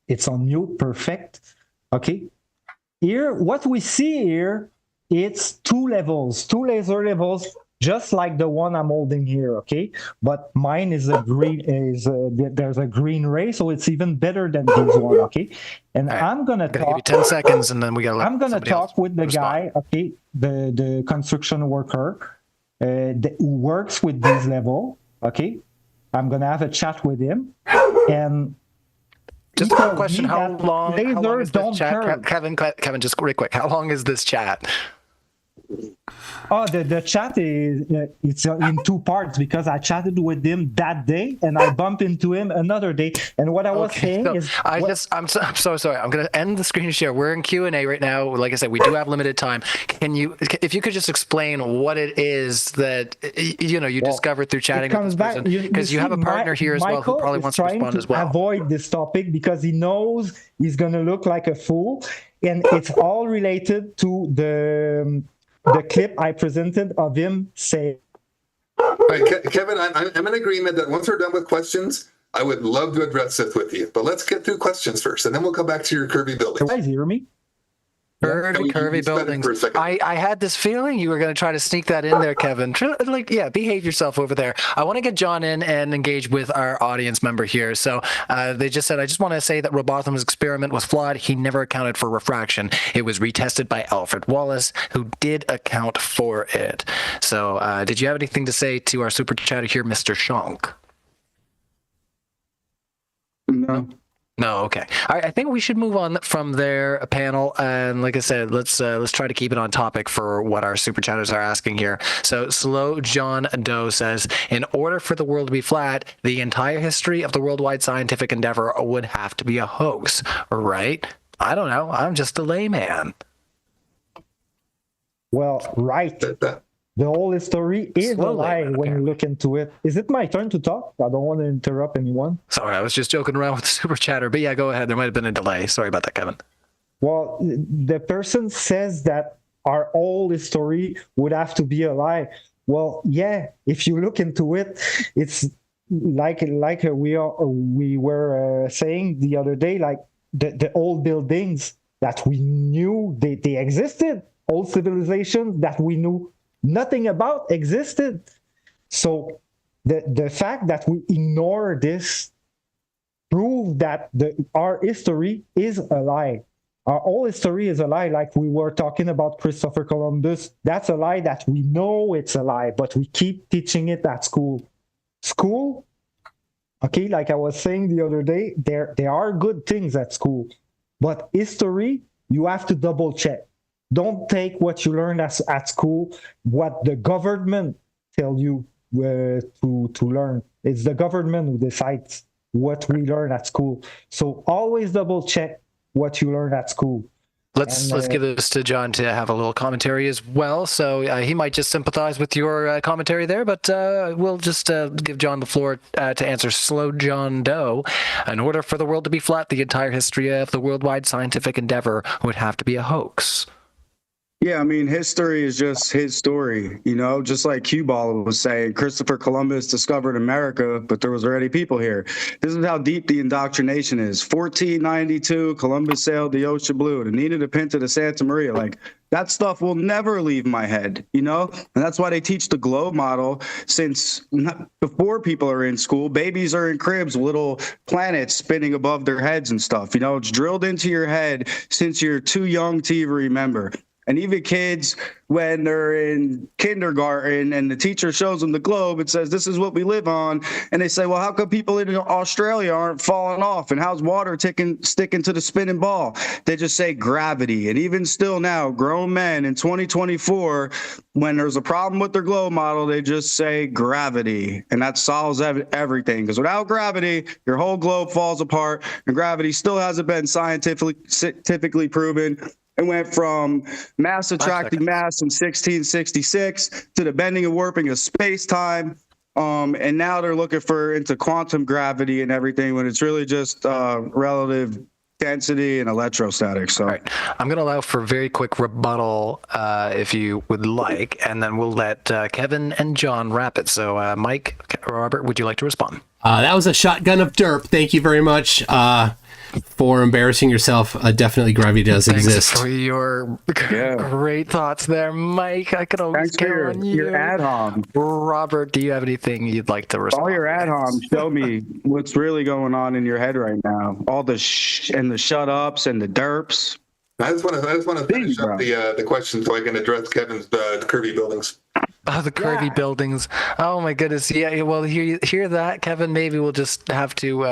it's on mute, perfect. Okay, here what we see here, it's two laser levels, just like the one I'm holding here. Okay, but mine is there's a green ray, so it's even better than this one. Okay, and All right. I'm gonna Give talk. you 10 seconds, and then we gotta. I'm gonna talk with the guy, okay, the construction worker who works with this level. Okay, I'm gonna have a chat with him, and just a quick question: how long is this chat, turn. Kevin? Just really quick, how long is this chat? Oh, the chat is it's in two parts because I chatted with him that day and I bumped into him another day. And what I was saying so is, I'm so sorry. I'm going to end the screen share. We're in Q&A right now. Like I said, we do have limited time. If you could just explain what it is that you discovered through chatting with this person, because you have a partner here as well who probably wants to respond as well. Avoid this topic because he knows he's going to look like a fool, and it's all related to the clip I presented of him saying. All right, Qevin, I'm in agreement that once we're done with questions, I would love to address this with you. But let's get through questions first, and then we'll come back to your curvy buildings. Guys, hear me? Curvy buildings. I had this feeling you were going to try to sneak that in there, Kevin. Behave yourself over there. I want to get John in and engage with our audience member here. So they just said, I just want to say that Rowbotham's experiment was flawed. He never accounted for refraction. It was retested by Alfred Wallace, who did account for it. So did you have anything to say to our super chatter here, Mr. Shonk? No. No, okay. All right, I think we should move on from their panel, and like I said, let's try to keep it on topic for what our super chatters are asking here. So, Slow John Doe says, in order for the world to be flat, the entire history of the worldwide scientific endeavor would have to be a hoax, right? I don't know. I'm just a layman. Well, right. The whole story is a lie when you look into it. Is it my turn to talk? I don't want to interrupt anyone. Sorry, I was just joking around with the super chatter. But yeah, go ahead. There might have been a delay. Sorry about that, Kevin. Well, the person says that our whole story would have to be a lie. Well, yeah, if you look into it, it's like we were saying the other day, like the old buildings that we knew they existed, old civilizations that we knew nothing about existed. So the fact that we ignore this proves that our history is a lie. Our whole history is a lie. Like we were talking about Christopher Columbus, that's a lie that we know it's a lie, but we keep teaching it at school. School, okay, like I was saying the other day, there are good things at school, but history, you have to double check. Don't take what you learned at school, what the government tell you to learn. It's the government who decides what we learn at school. So always double check what you learn at school. Let's give this to John to have a little commentary as well. So he might just sympathize with your commentary there, but we'll just give John the floor to answer Slow John Doe. In order for the world to be flat, the entire history of the worldwide scientific endeavor would have to be a hoax. Yeah, I mean, history is just his story, just like QBallah was saying. Christopher Columbus discovered America, but there was already people here. This is how deep the indoctrination is. 1492, Columbus sailed the ocean blue, and Nina the Pinta to Santa Maria. Like, that stuff will never leave my head, And that's why they teach the globe model since before people are in school. Babies are in cribs, little planets spinning above their heads and stuff. It's drilled into your head since you're too young to even remember. And even kids, when they're in kindergarten and the teacher shows them the globe, it says, this is what we live on. And they say, well, how come people in Australia aren't falling off? And how's water sticking to the spinning ball? They just say gravity. And even still now, grown men in 2024, when there's a problem with their globe model, they just say gravity. And that solves everything. Because without gravity, your whole globe falls apart. And gravity still hasn't been scientifically proven. It went from mass attracting mass in 1666 to the bending and warping of space-time. And now they're looking into quantum gravity and everything when it's really just relative density and electrostatic. So All right. I'm going to allow for very quick rebuttal if you would like, and then we'll let Qevin and John wrap it. So, Mike, Robert, would you like to respond? That was a shotgun of derp. Thank you very much for embarrassing yourself. Definitely gravity does exist. Thanks for your great thoughts there, Mike. I could always thanks for count on you. your ad hom. Robert, do you have anything you'd like to respond? All your ad homs show me what's really going on in your head right now. All the and the shut ups and the derps. I just want to finish up the question so I can address Kevin's curvy buildings. Oh, the curvy buildings. Oh my goodness. Yeah. Well, hear that, Qevin? Maybe we'll just have to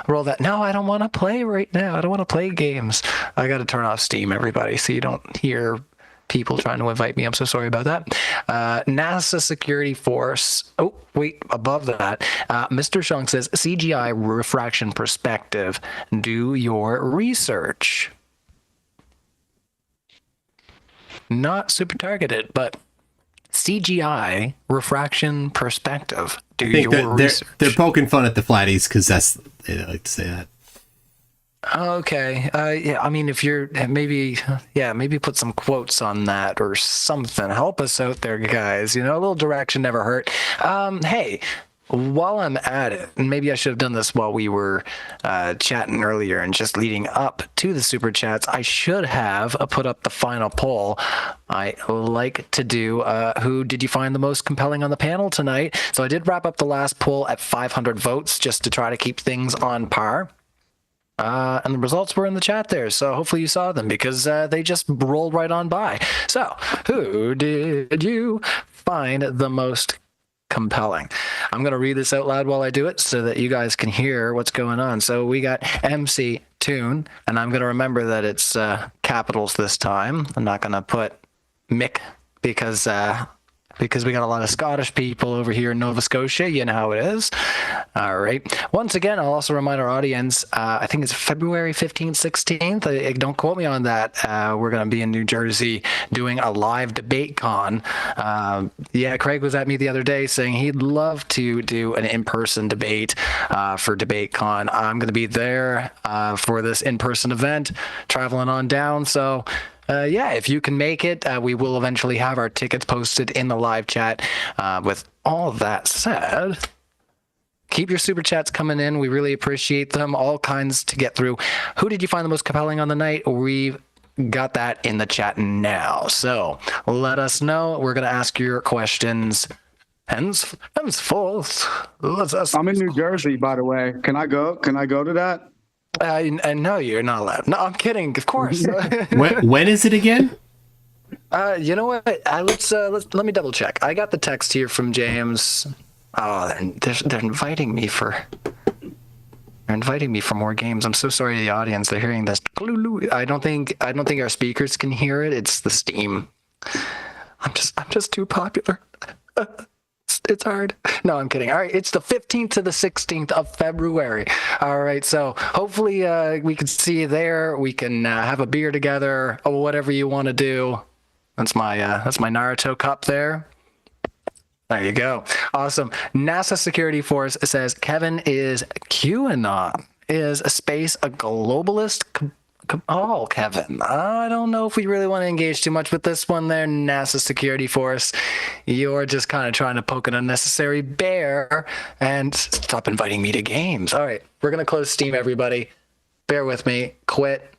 roll that. No, I don't want to play right now. I don't want to play games. I got to turn off Steam, everybody, so you don't hear people trying to invite me. I'm so sorry about that. NASA Security Force. Oh, wait, above that. Mr. Shung says, CGI refraction perspective. Do your research. Not super targeted, but CGI refraction perspective. Do your research. They're poking fun at the flatties because they like to say that. Okay. Yeah. I mean, if you're maybe put some quotes on that or something. Help us out there, guys. You know, a little direction never hurt. Hey, while I'm at it, and maybe I should have done this while we were chatting earlier and just leading up to the super chats, I should have put up the final poll. I like to do who did you find the most compelling on the panel tonight? So I did wrap up the last poll at 500 votes just to try to keep things on par. And the results were in the chat there, so hopefully you saw them because they just rolled right on by. So, who did you find the most compelling? I'm going to read this out loud while I do it so that you guys can hear what's going on. So we got MC Toon, and I'm going to remember that it's capitals this time. I'm not going to put Mick because we got a lot of Scottish people over here in Nova Scotia. You know how it is. All right. Once again, I'll also remind our audience, I think it's February 15th, 16th. Don't quote me on that. We're going to be in New Jersey doing a live debate con. Craig was at me the other day saying he'd love to do an in-person debate for debate con. I'm going to be there for this in-person event, traveling on down. So if you can make it, we will eventually have our tickets posted in the live chat. With all that said, keep your super chats coming in. We really appreciate them. All kinds to get through. Who did you find the most compelling on the night? We've got that in the chat now. So let us know. We're going to ask your questions henceforth. I'm in New Jersey, by the way. Can I go? Can I go to that? No, you're not allowed. No, I'm kidding. Of course. When is it again? You know what? Let me double check. I got the text here from James. Oh, they're inviting me for. They're inviting me for more games. I'm so sorry to the audience. They're hearing this. I don't think our speakers can hear it. It's the Steam. I'm just too popular. It's hard. No, I'm kidding. All right, it's the 15th to the 16th of February. All right, so hopefully we can see you there. We can have a beer together or whatever you want to do. That's my Naruto cup there. There you go. Awesome. NASA Security Force says Qevin is QAnon. Is space a globalist? Oh, Qevin, I don't know if we really want to engage too much with this one there, NASA Security Force. You're just kind of trying to poke an unnecessary bear and stop inviting me to games. All right, we're going to close Steam, everybody. Bear with me. Quit.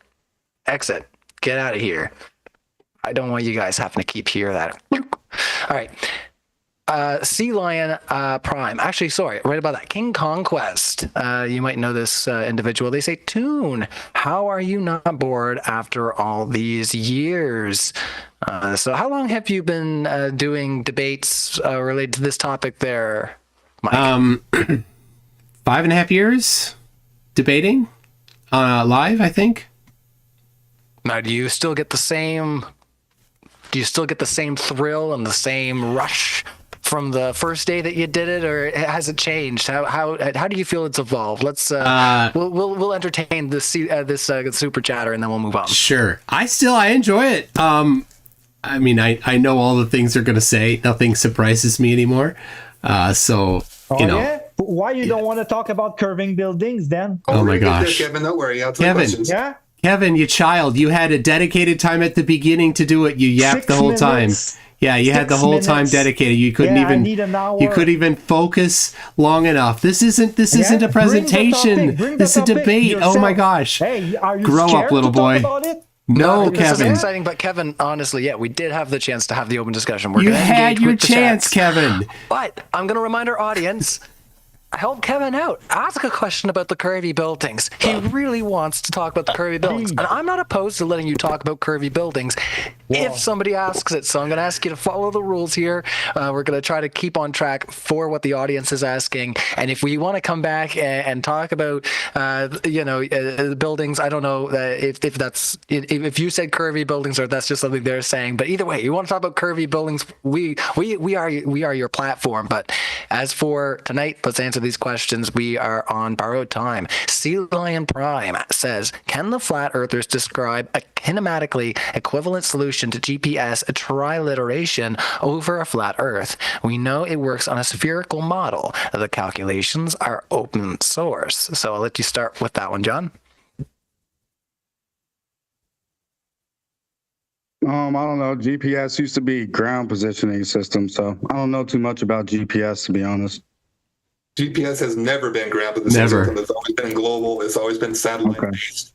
Exit. Get out of here. I don't want you guys having to keep hearing that. All right. Sea Lion Prime. Actually, sorry, right about that. King Conquest. You might know this individual. They say, Toon, how are you not bored after all these years? So how long have you been doing debates related to this topic there, Mike? 5.5 years debating live, I think. Now, do you still get the same thrill and the same rush from the first day that you did it, or has it changed? How do you feel it's evolved? Let's we'll entertain this super chatter and then we'll move on. Sure. I enjoy it. I mean, I know all the things they're gonna say. Nothing surprises me anymore. You know. Yeah? Why you don't want to talk about curving buildings then? Oh my we're gonna get gosh. there, Kevin, don't worry. I'll take Kevin. questions. Yeah. Kevin, you child, you had a dedicated time at the beginning to do it. You yapped 6 the whole time. minutes. Yeah, you had the 6 whole time minutes. dedicated. You couldn't Yeah, I even need an hour. you couldn't even focus long enough. This isn't a Bring the topic, presentation. bring the This is a topic debate. Oh my yourself. gosh. Hey, are you Grow up, scared little to talk boy. about it? No, This is Kevin. exciting, but Kevin, honestly, yeah, we did have the chance to have the open discussion. We're You gonna had engage your with the chance, chats. Kevin. But I'm going to remind our audience, help Kevin out. Ask a question about the curvy buildings. He really wants to talk about the curvy buildings. And I'm not opposed to letting you talk about curvy buildings if somebody asks it. So I'm going to ask you to follow the rules here. We're going to try to keep on track for what the audience is asking. And if we want to come back and talk about, the buildings, I don't know if you said curvy buildings or that's just something they're saying. But either way, you want to talk about curvy buildings, we are your platform. But as for tonight, let's answer these questions. We are on borrowed time. Sea Lion Prime says, can the flat earthers describe a kinematically equivalent solution to GPS triliteration over a flat earth? We know it works on a spherical model. The calculations are open source. So I'll let you start with that one, John. I don't know. GPS used to be ground positioning system, so I don't know too much about GPS, to be honest. GPS has never been ground positioning Never. system. It's always been global. It's always been satellite based.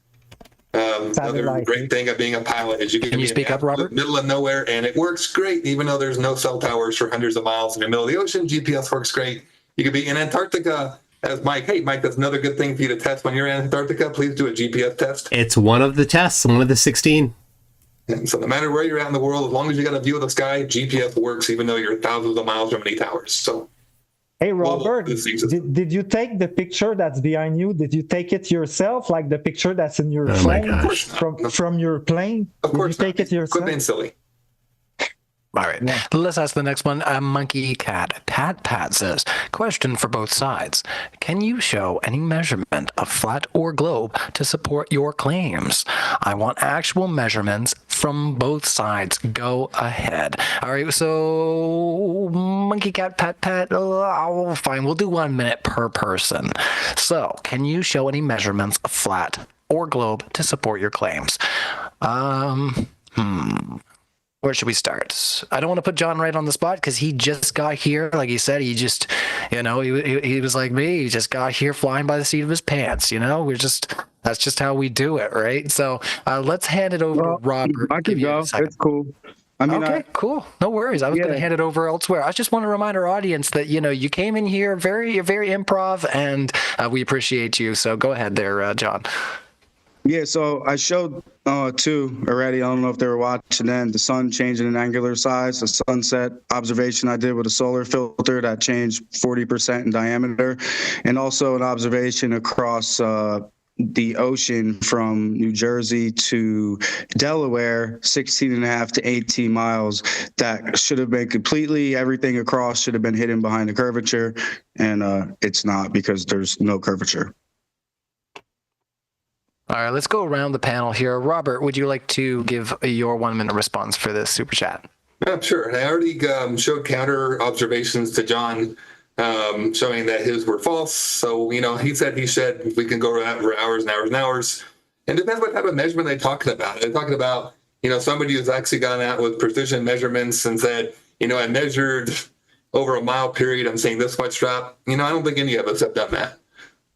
Another Satellite. great thing of being a pilot is you can Can you be speak in up, the Robert? middle of nowhere, and it works great. Even though there's no cell towers for hundreds of miles in the middle of the ocean, GPS works great. You could be in Antarctica as Mike. Hey, Mike, that's another good thing for you to test when you're in Antarctica. Please do a GPS test. It's one of the tests, one of the 16. And so no matter where you're at in the world, as long as you got a view of the sky, GPS works, even though you're thousands of miles from any towers. So Hey, Robert, this thing's a- did you take the picture that's behind you? Did you take it yourself, like the picture that's in your Oh my phone gosh. from your plane? Of course, Did you take it yourself? Quit being silly. All right. Yeah. Let's ask the next one. Monkey Cat. Pat says, question for both sides. Can you show any measurement of flat or globe to support your claims? I want actual measurements from both sides. Go ahead. All right. So Monkey Cat, Pat. Oh, fine. We'll do 1 minute per person. So can you show any measurements of flat or globe to support your claims? Where should we start? I don't want to put John right on the spot because he just got here. Like he said, he just, he was like me. He just got here flying by the seat of his pants. That's just how we do it, right? So let's hand it over to Robert. I can go. It's cool. I mean, Okay, cool. No worries. I was going to hand it over elsewhere. I just want to remind our audience that, you came in here very, very improv and we appreciate you. So go ahead there, John. Yeah, so I showed two already. I don't know if they were watching then. The sun changing in angular size, the sunset observation I did with a solar filter that changed 40% in diameter, and also an observation across the ocean from New Jersey to Delaware, 16 and a half to 18 miles. That should have been completely, everything across should have been hidden behind the curvature, and it's not because there's no curvature. All right, let's go around the panel here. Robert, would you like to give your 1 minute response for this super chat? Yeah, sure. I already showed counter observations to John showing that his were false. So, he said, we can go around for hours and hours and hours. And it depends what type of measurement they're talking about. They're talking about, somebody who's actually gone out with precision measurements and said, I measured over a mile period, I'm seeing this much drop. I don't think any of us have done that.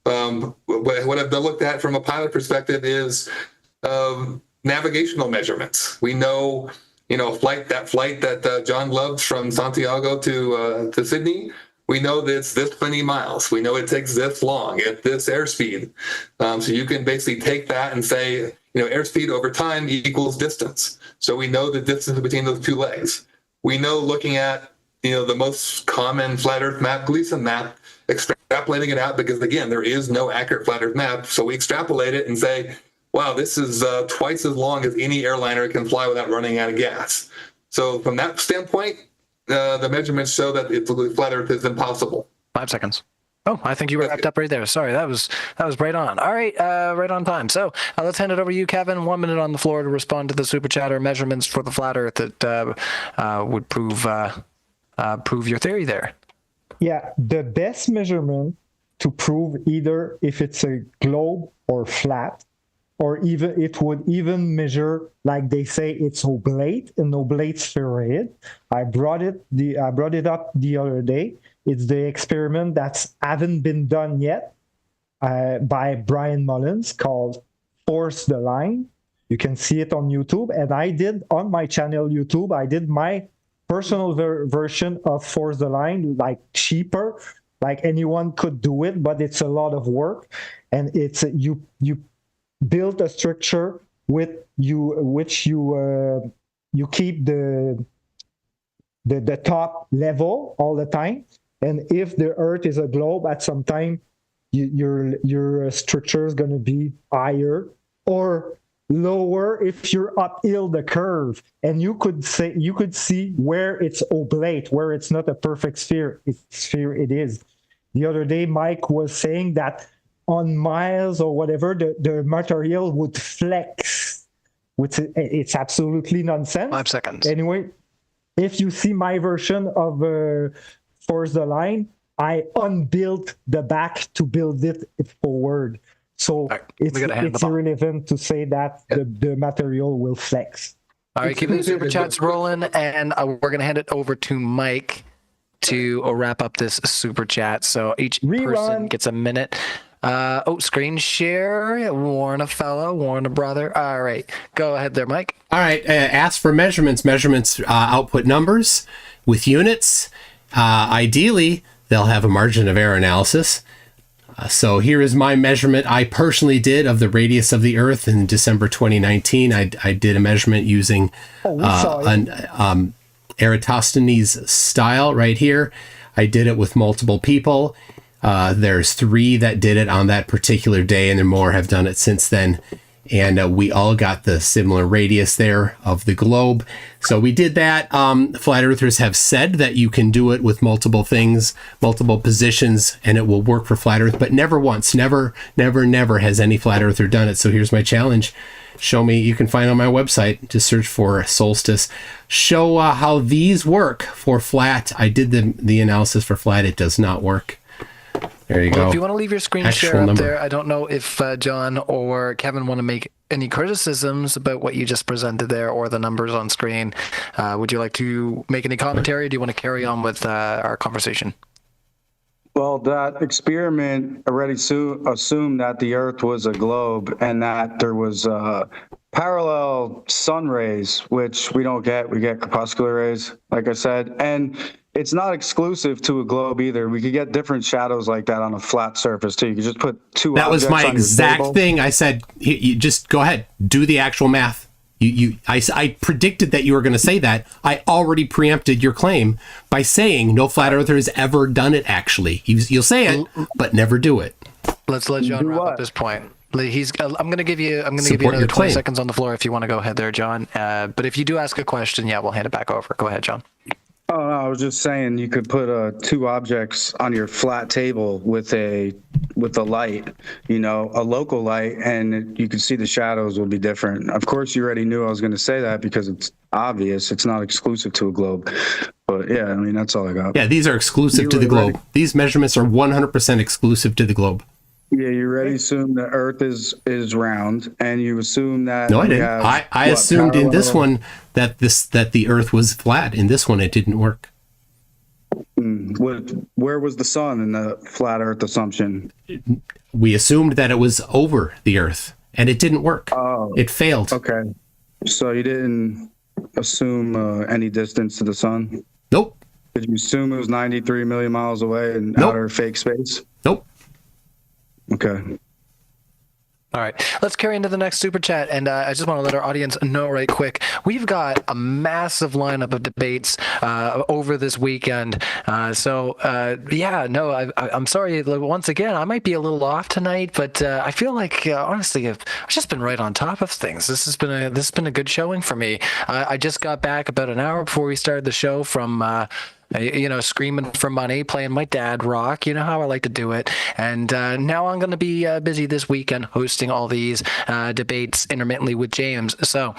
What I've looked at from a pilot perspective is navigational measurements. We know, flight that John loved from Santiago to Sydney. We know that it's this many miles. We know it takes this long at this airspeed. So you can basically take that and say, airspeed over time equals distance. So we know the distance between those two legs. We know looking at, the most common flat Earth map, Gleason map, extrapolating it out because, again, there is no accurate flat Earth map. So we extrapolate it and say, wow, this is twice as long as any airliner can fly without running out of gas. So from that standpoint, the measurements show that the flat Earth is impossible. 5 seconds. Oh, I think you were wrapped up right there. Sorry, that was right on. All right, right on time. So let's hand it over to you, Qevin. 1 minute on the floor to respond to the super chatter measurements for the flat Earth that would prove your theory there. Yeah, the best measurement to prove either if it's a globe or flat, or even it would even measure, like they say, it's oblate, an oblate spheroid. I brought it up the other day. It's the experiment that's haven't been done yet by Brian Mullins called Force the Line. You can see it on YouTube, and I did on my channel YouTube. I did my personal version of Force the Line, like cheaper, like anyone could do it, but it's a lot of work, and it's you build a structure with which you keep the top level all the time, and if the Earth is a globe, at some time your structure is going to be higher or lower if you're uphill the curve, and you could see where it's oblate, where it's not a perfect sphere. It is. The other day, Mike was saying that on miles or whatever, the material would flex, which it's absolutely nonsense. 5 seconds. Anyway, if you see my version of Force the Line, I unbuilt the back to build it forward. So right, it's irrelevant to say that the material will flex. All right, keep the super chats rolling, and we're going to hand it over to Mike to wrap up this super chat. So each person gets a minute. Screen share. Warn a brother. All right, go ahead there, Mike. All right, ask for measurements. Output numbers with units. Ideally, they'll have a margin of error analysis. So here is my measurement I personally did of the radius of the Earth in December 2019. I did a measurement using an Eratosthenes style right here. I did it with multiple people. There's 3 that did it on that particular day, and then more have done it since then. And we all got the similar radius there of the globe. So we did that. Flat earthers have said that you can do it with multiple things, multiple positions, and it will work for flat earth, but never once, never has any flat earther done it. So here's my challenge. Show me, you can find on my website, just search for Solstice. Show how these work for flat. I did the analysis for flat. It does not work. There you go. If you want to leave your screen share up there, I don't know if John or Qevin want to make any criticisms about what you just presented there or the numbers on screen. Would you like to make any commentary? Or do you want to carry on with our conversation? Well, that experiment already assumed that the Earth was a globe and that there was parallel sun rays, which we don't get. We get crepuscular rays, like I said. And it's not exclusive to a globe either. We could get different shadows like that on a flat surface too. You could just put 2 That objects was my on your exact table. thing. I said, you just go ahead, do the actual math. I predicted that you were going to say that. I already preempted your claim by saying no flat earther has ever done it. Actually, you'll say it, but never do it. Let's let John wrap up this point. I'm going to give you another 20 seconds on the floor if you want to go ahead there, John. But if you do ask a question, we'll hand it back over. Go ahead, John. Oh, no, I was just saying you could put 2 objects on your flat table with a light, a local light, and you could see the shadows will be different. Of course, you already knew I was going to say that because it's obvious. It's not exclusive to a globe. But yeah, I mean, that's all I got. Yeah, these are exclusive to the globe. These measurements are 100% exclusive to the globe. Yeah, you already assume the Earth is round, and you assume that. No, I didn't. I assumed in this one that the Earth was flat. In this one, it didn't work. Where was the sun in the flat Earth assumption? We assumed that it was over the Earth, and it didn't work. Oh, it failed. Okay, so you didn't assume any distance to the sun? Nope. Did you assume it was 93 million miles away in outer fake space? Nope. Okay. All right, let's carry into the next super chat, and I just want to let our audience know right quick. We've got a massive lineup of debates over this weekend. I'm sorry. Once again, I might be a little off tonight, but I feel like honestly, I've just been right on top of things. This has been a good showing for me. I just got back about an hour before we started the show from screaming for money, playing my dad rock. You know how I like to do it. And now I'm going to be busy this weekend hosting all these debates intermittently with James. So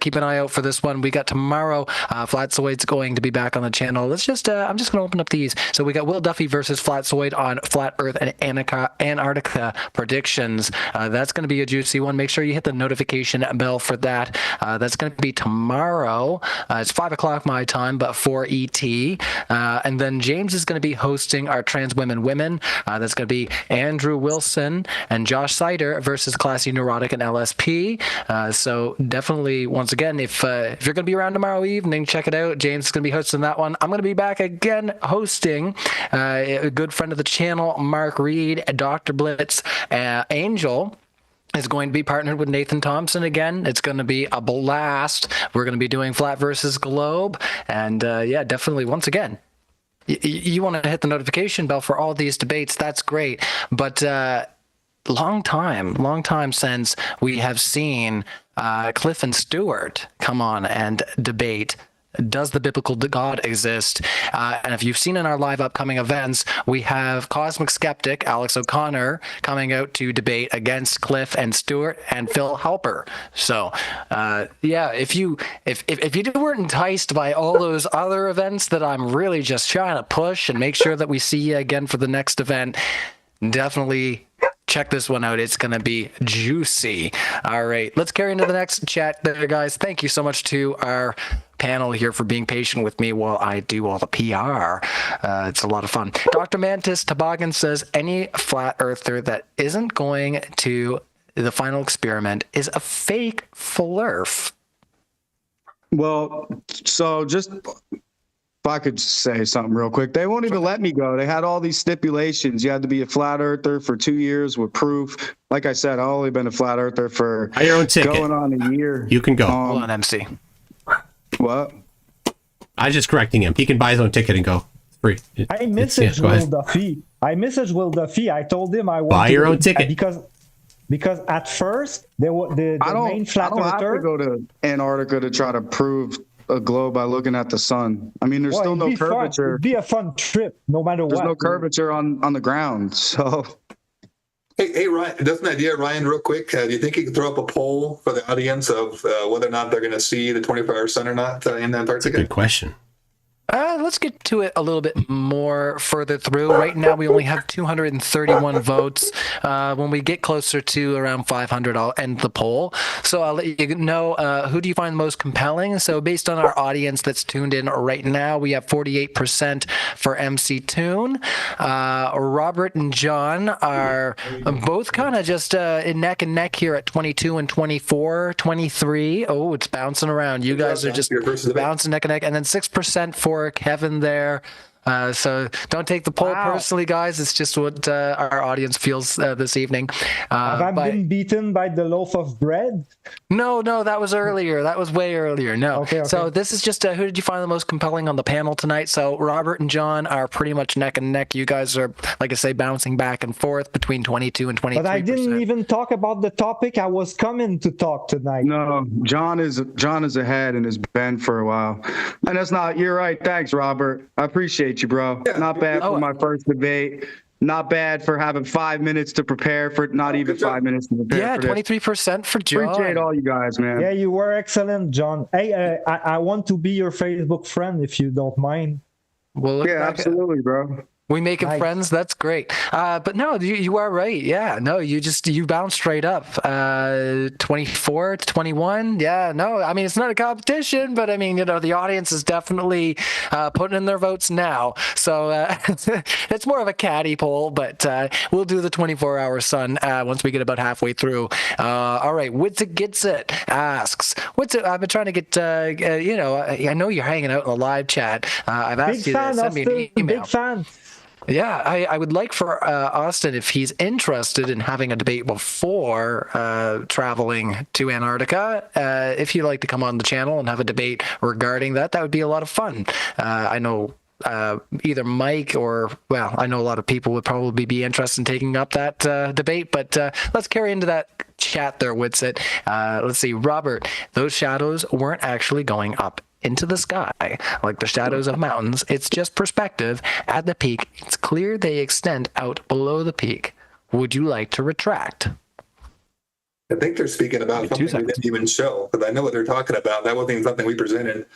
keep an eye out for this one. We got tomorrow. Flatzoid's going to be back on the channel. I'm just going to open up these. So we got Will Duffy versus Flatzoid on Flat Earth and Antarctica predictions. That's going to be a juicy one. Make sure you hit the notification bell for that. That's going to be tomorrow. It's 5 o'clock my time, but 4 ET. And then James is going to be hosting our Trans Women. That's going to be Andrew Wilson and Josh Sider versus Classy Neurotic and LSP. So definitely, once again, if you're going to be around tomorrow evening, check it out. James is going to be hosting that one. I'm going to be back again hosting a good friend of the channel, Mark Reed, Dr. Blitz, Angel is going to be partnered with Nathan Thompson again. It's going to be a blast. We're going to be doing Flat versus Globe. And definitely, once again, you want to hit the notification bell for all these debates. That's great. But long time since we have seen Cliff and Stewart come on and debate. Does the biblical God exist? And if you've seen in our live upcoming events, we have Cosmic Skeptic Alex O'Connor coming out to debate against Cliff and Stewart and Phil Halper. So, if you weren't enticed by all those other events that I'm really just trying to push and make sure that we see you again for the next event, definitely check this one out. It's going to be juicy. All right, let's carry into the next chat there, guys. Thank you so much to our panel here for being patient with me while I do all the PR. It's a lot of fun. Dr. Mantis Toboggan says, any flat earther that isn't going to the final experiment is a fake flurf. Well, so just if I could say something real quick, they won't even let me go. They had all these stipulations. You had to be a flat earther for 2 years with proof. Like I said, I've only been a flat earther for your own ticket. Going on a year. You can go. Hold on, MC. What? I was just correcting him. He can buy his own ticket and go. Free. I messaged Will Duffy. I told him I want buy your own ticket because at first there was the main flat earther. I don't have to go to Antarctica to try to prove a globe by looking at the sun. I mean, there's still no curvature. It'd be a fun trip, no matter what. There's no curvature on the ground, so. Hey, Ryan, just an idea, Ryan, real quick. Do you think you could throw up a poll for the audience of whether or not they're going to see the 24-hour sun or not in Antarctica? Good question. Let's get to it a little bit more further through. Right now, we only have 231 votes. When we get closer to around 500, I'll end the poll. So I'll let you know who do you find most compelling. So based on our audience that's tuned in right now, we have 48% for MC Toon. Robert and John are both kind of just in neck and neck here at 22 and 24, 23. Oh, it's bouncing around. You guys are just bouncing neck and neck. And then 6% for Qevin there. So don't take the poll personally, guys. It's just what our audience feels this evening. Have I been beaten by the loaf of bread? No, that was earlier. That was way earlier. No. Okay. So this is just who did you find the most compelling on the panel tonight? So Robert and John are pretty much neck and neck. You guys are, like I say, bouncing back and forth between 22 and 23%. But I didn't even talk about the topic I was coming to talk tonight. No, John is ahead and has been for a while. And that's not, you're right. Thanks, Robert. I appreciate you, bro. Yeah. Not bad for my first debate. Not bad for having 5 minutes to prepare for, not even 5 minutes to prepare. Yeah, for 23% for John. Appreciate all you guys, man. Yeah, you were excellent, John. Hey, I want to be your Facebook friend if you don't mind. Well, yeah, absolutely, bro. We making friends. That's great. But no, you are right. Yeah, no, you bounce straight up. 24 to 21. Yeah, no, I mean, it's not a competition, but I mean, the audience is definitely putting in their votes now. So it's more of a catty poll, but we'll do the 24-hour sun once we get about halfway through. All right, Witsit Gets It asks, I've been trying to get, I know you're hanging out in the live chat. I've asked you to send me an email. Big fan. Yeah, I would like for Austin, if he's interested in having a debate before traveling to Antarctica, if you'd like to come on the channel and have a debate regarding that would be a lot of fun. I know either Mike or, I know a lot of people would probably be interested in taking up that debate, but let's carry into that chat there, Witsit. Let's see, Robert. Those shadows weren't actually going up into the sky like the shadows of mountains. It's just perspective. At the peak, it's clear they extend out below the peak. Would you like to retract? I think they're speaking about something we didn't even show, because I know what they're talking about. That wasn't even something we presented.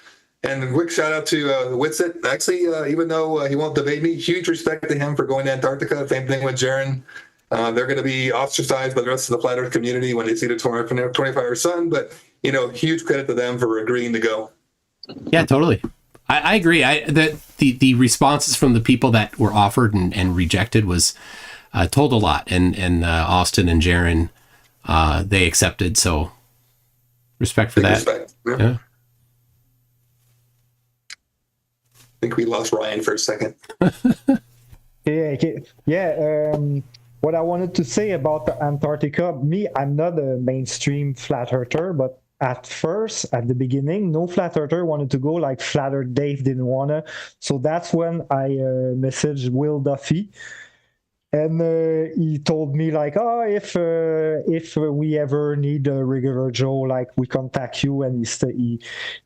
And a quick shout out to Witsit. Actually, even though he won't debate me, huge respect to him for going to Antarctica. Same thing with Jaren. They're going to be ostracized by the rest of the flat Earth community when they see the 24-hour sun. But, huge credit to them for agreeing to go. Yeah, totally. I agree. The responses from the people that were offered and rejected was told a lot. And Austin and Jaren, they accepted. So respect for that. Respect. Yeah. I think we lost Ryan for a second. What I wanted to say about Antarctica, I'm not a mainstream flat earther, but at the beginning, no flat earther wanted to go, like Flat Earth Dave didn't want to. So that's when I messaged Will Duffy. And he told me, like, if we ever need a regular Joe, like, we contact you, and he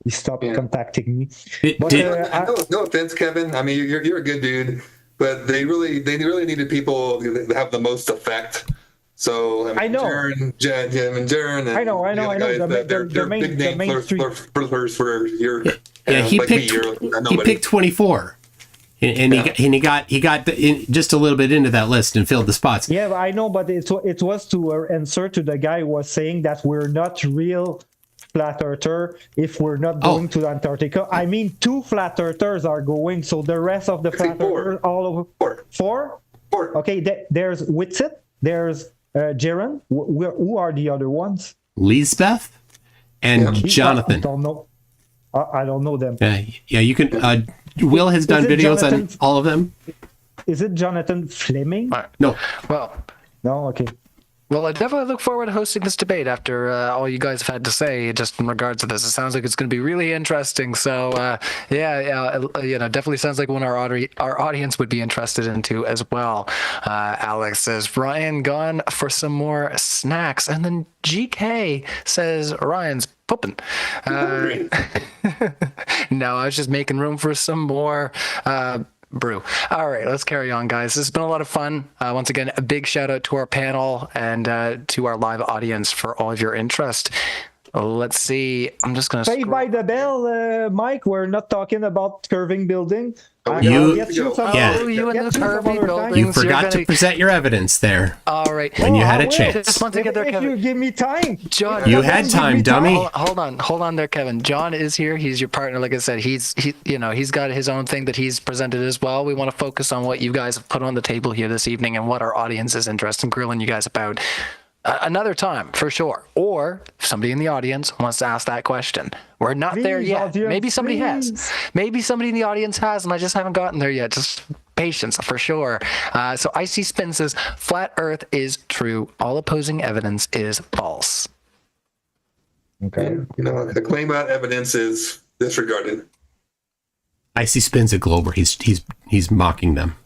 stopped contacting me. No offense, Kevin. I mean, you're a good dude, but they really needed people that have the most effect. So I know. Jim and Jaren. And I know. They're big name flirters for your. Yeah, he picked 24. And he got just a little bit into that list and filled the spots. Yeah, I know, but it was to answer to the guy who was saying that we're not real flat earther if we're not going to Antarctica. I mean, 2 flat earthers are going, so the rest of the flat earthers all over. Four. Okay, there's Witsit, there's Jaren. Who are the other ones? Lisbeth and Jonathan. I don't know. I don't know them. Yeah, you can. Will has done videos on all of them. Is it Jonathan Fleming? No. Well, no. Okay. Well, I definitely look forward to hosting this debate after all you guys have had to say just in regards to this. It sounds like it's going to be really interesting. So, definitely sounds like one our audience would be interested into as well. Alex says, Ryan gone for some more snacks. And then GK says, Ryan's pooping. No, I was just making room for some more brew. All right, let's carry on, guys. This has been a lot of fun. Once again, a big shout out to our panel and to our live audience for all of your interest. Let's see. I'm just going to Pay by the bell, Mike. We're not talking about curving building. You forgot to present your evidence there. All right. When you had a chance. Just want to get there, if Kevin. you give me time. John, you had time, dummy. Hold on there, Kevin. John is here. He's your partner. Like I said, he's got his own thing that he's presented as well. We want to focus on what you guys have put on the table here this evening and what our audience is interested in grilling you guys about. Another time, for sure. Or if somebody in the audience wants to ask that question. We're not there yet. Audience, maybe somebody has. Maybe somebody in the audience has, and I just haven't gotten there yet. Just patience, for sure. So Icy Spin says, Flat Earth is true. All opposing evidence is false. Okay. The claim about evidence is disregarded. Icy Spin's a Glober. He's mocking them.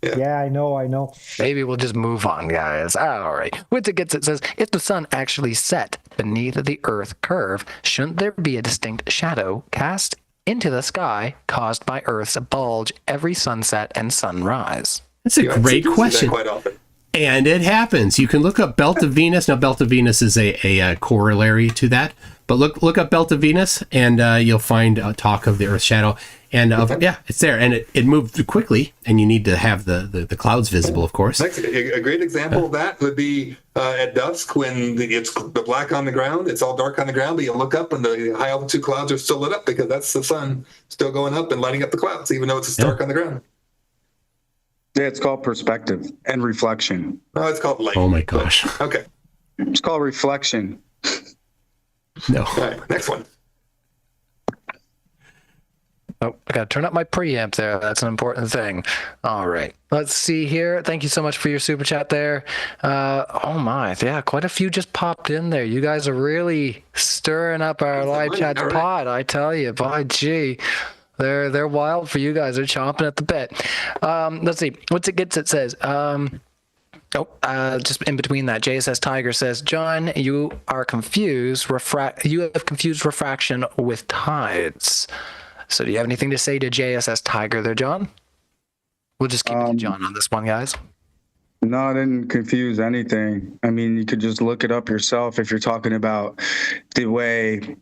Yeah, I know. Maybe we'll just move on, guys. All right. Winter gets it says, if the sun actually set beneath the Earth curve, shouldn't there be a distinct shadow cast into the sky caused by Earth's bulge every sunset and sunrise? That's a great question. Quite often. And it happens. You can look up Belt of Venus. Now, Belt of Venus is a corollary to that. But look up Belt of Venus, and you'll find talk of the Earth's shadow. And it's there, and it moved quickly, and you need to have the clouds visible, of course. A great example of that would be at dusk when it's the black on the ground. It's all dark on the ground, but you look up and the high altitude clouds are still lit up because that's the sun still going up and lighting up the clouds, even though it's dark on the ground. Yeah, it's called perspective and reflection. Oh, it's called light. Oh my gosh. Okay. It's called reflection. No. All right, next one. Oh, I got to turn up my preamp there. That's an important thing. All right. Let's see here. Thank you so much for your super chat there. Oh my. Yeah, quite a few just popped in there. You guys are really stirring up our live chat pod, I tell you. By gee. They're wild for you guys. They're chomping at the bit. Let's see. What's it gets? It says, Oh, just in between that, JSS Tiger says, John, you are confused. You have confused refraction with tides. So do you have anything to say to JSS Tiger there, John? We'll just keep it to John on this one, guys. No, I didn't confuse anything. I mean, you could just look it up yourself if you're talking about the way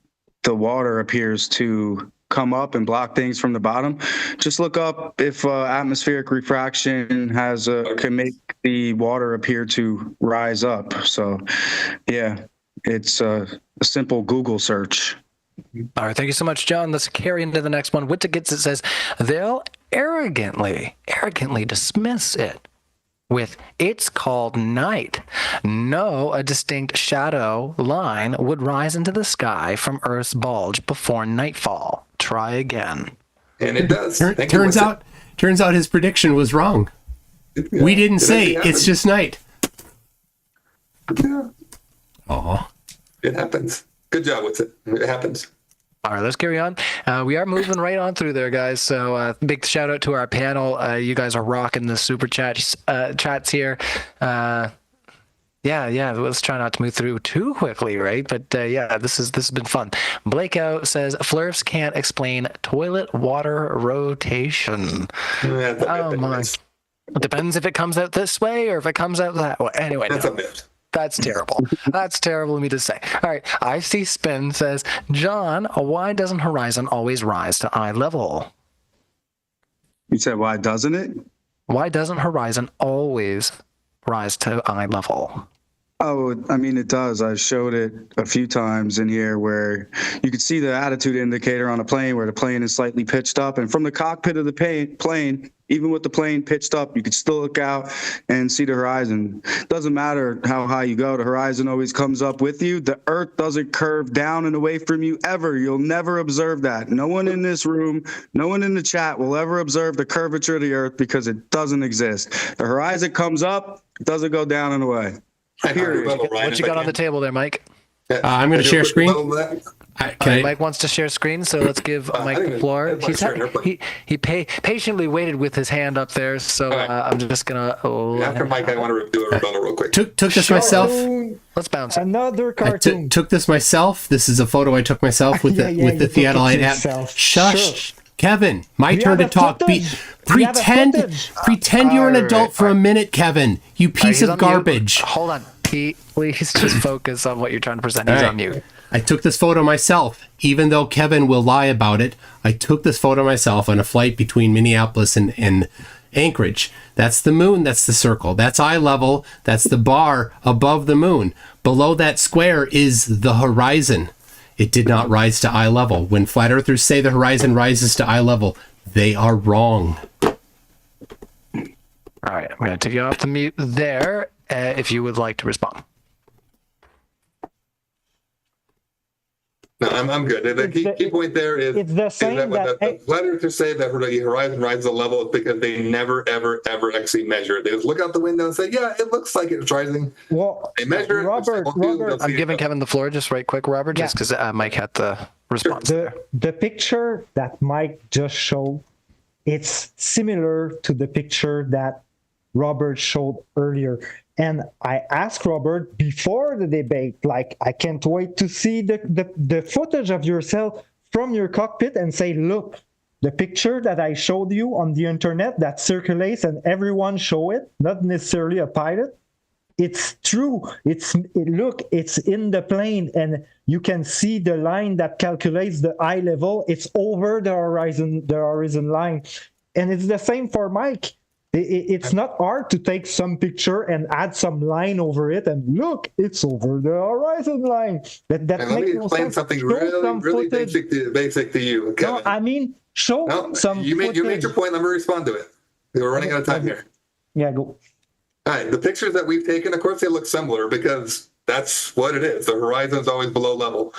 the water appears to come up and block things from the bottom. Just look up if atmospheric refraction can make the water appear to rise up. So, yeah, it's a simple Google search. All right, thank you so much, John. Let's carry into the next one. Witta says they'll arrogantly dismiss it with "it's called night." No, a distinct shadow line would rise into the sky from Earth's bulge before nightfall. Try again. And it does. Turns out his prediction was wrong. Yeah, we didn't say it's just night. Yeah. Oh, it happens. Good job with it. It happens. All right, let's carry on. We are moving right on through there, guys. So big shout out to our panel. You guys are rocking the super chats here. Yeah. Let's try not to move through too quickly, right? But yeah, this has been fun. Blakeout says Flurfs can't explain toilet water rotation. Oh my! It depends if it comes out this way or if it comes out that way. Anyway, that's a myth. That's terrible. That's terrible of me to say. All right, I see Spin says, John, why doesn't horizon always rise to eye level? You said, why doesn't it? Why doesn't horizon always rise to eye level? Oh, I mean, it does. I showed it a few times in here where you could see the attitude indicator on a plane where the plane is slightly pitched up. And from the cockpit of the plane, even with the plane pitched up, you could still look out and see the horizon. Doesn't matter how high you go, the horizon always comes up with you. The Earth doesn't curve down and away from you ever. You'll never observe that. No one in this room, no one in the chat will ever observe the curvature of the Earth because it doesn't exist. The horizon comes up, it doesn't go down and away. What you got on the table there, Mike? I'm going to share screen. Mike wants to share screen, so let's give Mike the floor. He patiently waited with his hand up there, so I'm just going to... After Mike, I want to do a rebuttal real quick. Took this myself. Let's bounce. Another cartoon. Took this myself. This is a photo I took myself with the Theodolite app. Shush. Sure. Qevin, my turn to talk. Pretend you're an adult for a minute, Qevin. You piece of garbage. Hold on. Please just focus on what you're trying to present. He's on mute. I took this photo myself, even though Qevin will lie about it. I took this photo myself on a flight between Minneapolis and Anchorage. That's the moon. That's the circle. That's eye level. That's the bar above the moon. Below that square is the horizon. It did not rise to eye level. When flat earthers say the horizon rises to eye level, they are wrong. All right, I'm going to take you off the mute there if you would like to respond. No, I'm good. The key point there is that when the flat earthers say that the horizon rises a level, it's because they never, ever, ever actually measure it. They just look out the window and say, yeah, it looks like it's rising. Well, they measure Robert, I'm giving Qevin the floor just right quick, Robert, just because Mike had the response. The picture that Mike just showed, it's similar to the picture that Robert showed earlier. And I asked Robert before the debate, like, I can't wait to see the footage of yourself from your cockpit and say, look, the picture that I showed you on the internet that circulates and everyone show it, not necessarily a pilot. It's true. Look, it's in the plane and you can see the line that calculates the eye level. It's over the horizon line. And it's the same for Mike. It's not hard to take some picture and add some line over it and look, it's over the horizon line. That let me explain something really basic to you, Qevin. No, I mean, show some you made your point. Let me respond to it. We're running out of time here. Yeah, go. All right, the pictures that we've taken, of course, they look similar because that's what it is. The horizon is always below level.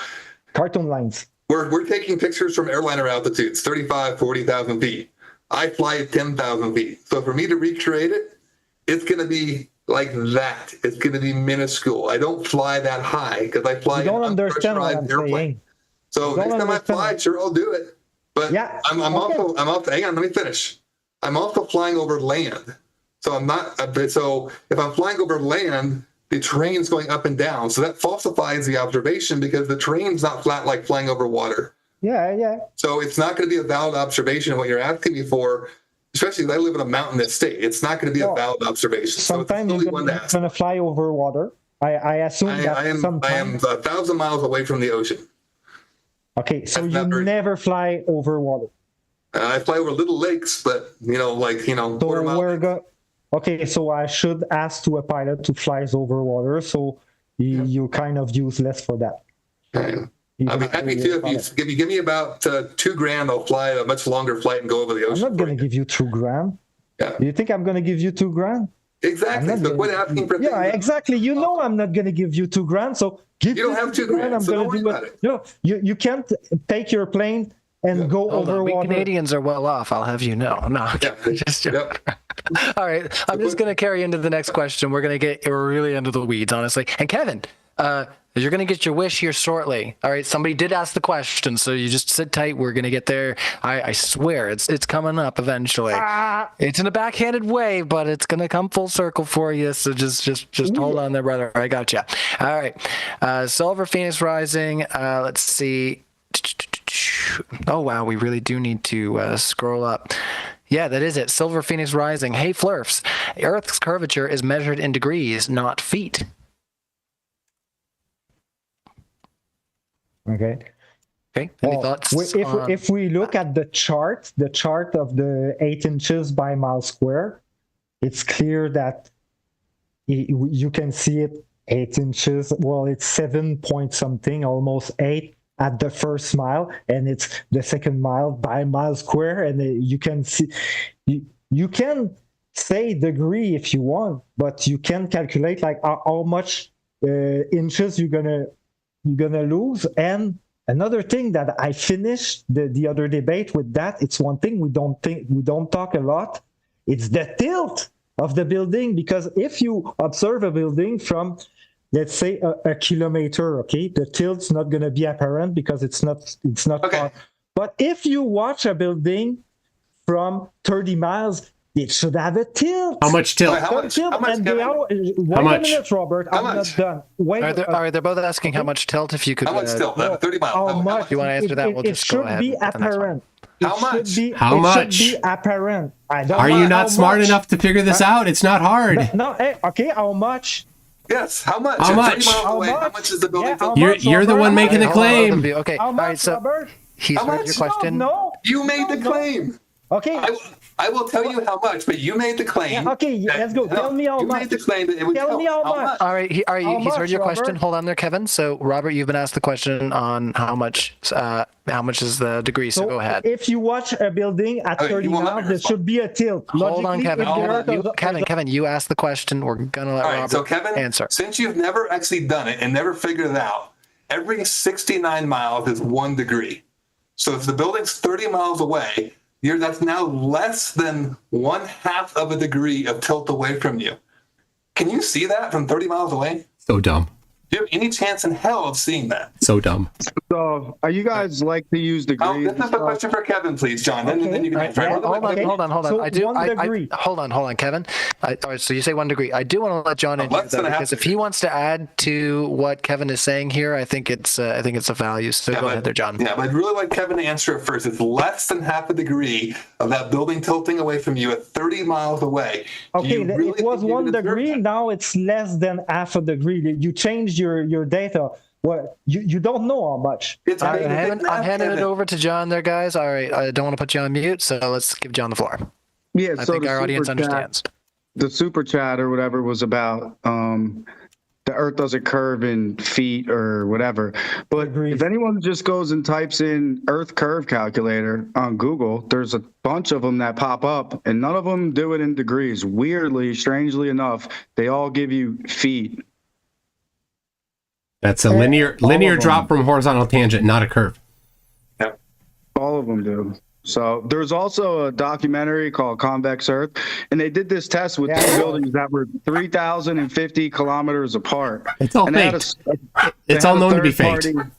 Cartoon lines. We're taking pictures from airliner altitudes, 35, 40,000 feet. I fly at 10,000 feet. So for me to recreate it, it's going to be like that. It's going to be minuscule. I don't fly that high because I fly an unpressurized airplane. So next time I fly, sure, I'll do it. But yeah, I'm also, hang on, let me finish. I'm also flying over land. So I'm not. So if I'm flying over land, the terrain's going up and down. So that falsifies the observation because the terrain's not flat like flying over water. Yeah. So it's not going to be a valid observation of what you're asking me for, especially if I live in a mountainous state. It's not going to be a valid observation. Sometimes you're going to fly over water. I assume I am 1,000 miles away from the ocean. Okay, so you never fly over water. I fly over little lakes, but quarter mile. Okay, so I should ask to a pilot to fly over water, so you're kind of useless for that. Okay. I'd be happy to if you give me about $2,000, I'll fly a much longer flight and go over the ocean. I'm not going to give you $2,000. Yeah. You think I'm going to give you $2,000? Exactly. So quit asking for things. Yeah, exactly. You know I'm not going to give you $2,000. So you don't have $2,000. I'm going to do it. No, you can't take your plane and go over we water. Canadians are well off. I'll have you know. No, just all right. I'm just going to carry into the next question. We're really into the weeds, honestly. And Qevin, you're going to get your wish here shortly. All right. Somebody did ask the question, so you just sit tight. We're going to get there. I swear it's coming up eventually. It's in a backhanded way, but it's going to come full circle for you. So just hold on there, brother. I got you. All right. Silver Phoenix Rising. Let's see. Oh, wow. We really do need to scroll up. Yeah, that is it. Silver Phoenix Rising. Hey, Flurfs. Earth's curvature is measured in degrees, not feet. Okay. Any thoughts? If we look at the chart of the 8 inches by mile square, it's clear that you can see it 8 inches. Well, it's 7 point something, almost 8 at the first mile, and it's the second mile by mile square, and you can see. You can say degree if you want, but you can calculate like how much inches you're gonna lose. And another thing that I finished the other debate with, that it's one thing we don't talk a lot. It's the tilt of the building, because if you observe a building from, let's say, a kilometer, okay, the tilt's not going to be apparent because it's not Okay. far. But if you watch a building from 30 miles, it should have a tilt. How much tilt? How much, Wait How a much? minute, Robert. How I'm much? not done. Wait. All right, they're both asking how much tilt. If you could. How much still? 30 miles. How much? If you want to answer that, we'll just go ahead. It should be apparent. How much? How much? It should be apparent. I don't Are know you how not smart much. enough to figure this out? It's not hard. No, okay, how much? Yes. How much? How At much? 30 miles How away, how much? much is the building? Yeah, how tilt? much, You're the Robert? one making the Hold on, claim. Okay. How All much, right. So Robert? he's How heard much? your question. No. You made the claim. Okay. I will tell you how much, but you made the claim. Yeah, okay, let's go. Tell me how you much. made the claim that it would Tell tilt. me how much. All right. He's How heard much, your question. Robert? Hold on there, Qevin. So Robert, you've been asked the question on how much is the degree. So go ahead. If you watch a building at Okay, 30 you will not miles, there respond. should be a tilt. Hold on, Logically, Kevin. if Kevin, you asked the question. We're gonna let All right, Robert so Qevin, answer. since you've never actually done it and never figured it out, every 69 miles is 1 degree. So if the building's 30 miles away, that's now less than 1/2 of a degree of tilt away from you. Can you see that from 30 miles away? So dumb. Do you have any chance in hell of seeing that? So dumb. So, are you guys like to use degrees? This is the question for Qevin, please, John. Then you can answer. Yeah, Hold on. So I do. 1 degree. Hold on, Kevin. All right, so you say 1 degree. I do want to let John answer less than that, a half because if he wants to add to what Kevin is saying here, I think it's a value. So go ahead there, John. Yeah, but I'd really like Qevin to answer it first. It's less than 1/2 a degree of that building tilting away from you at 30 miles away. Do Okay, you really it was think you 1 deserve degree. that? Now it's less than 1/2 a degree. You changed your data. Well, you don't know how much. It's All right, made a big I'm mess, handing it Qevin. over to John there, guys. All right, I don't want to put you on mute, so let's give John the floor. Yeah, I so think the our audience super chat- understands. The super chat or whatever was about the Earth doesn't curve in feet or whatever. But Agreed. if anyone just goes and types in Earth curve calculator on Google, there's a bunch of them that pop up, and none of them do it in degrees. Weirdly, strangely enough, they all give you feet. That's a linear of them. drop from horizontal tangent, not a curve. All of them do. So there's also a documentary called Convex Earth, and they did this test with Yeah. 2 buildings that were 3,050 kilometers apart. It's all And they had faked. they It's had all a known to be third faked. party-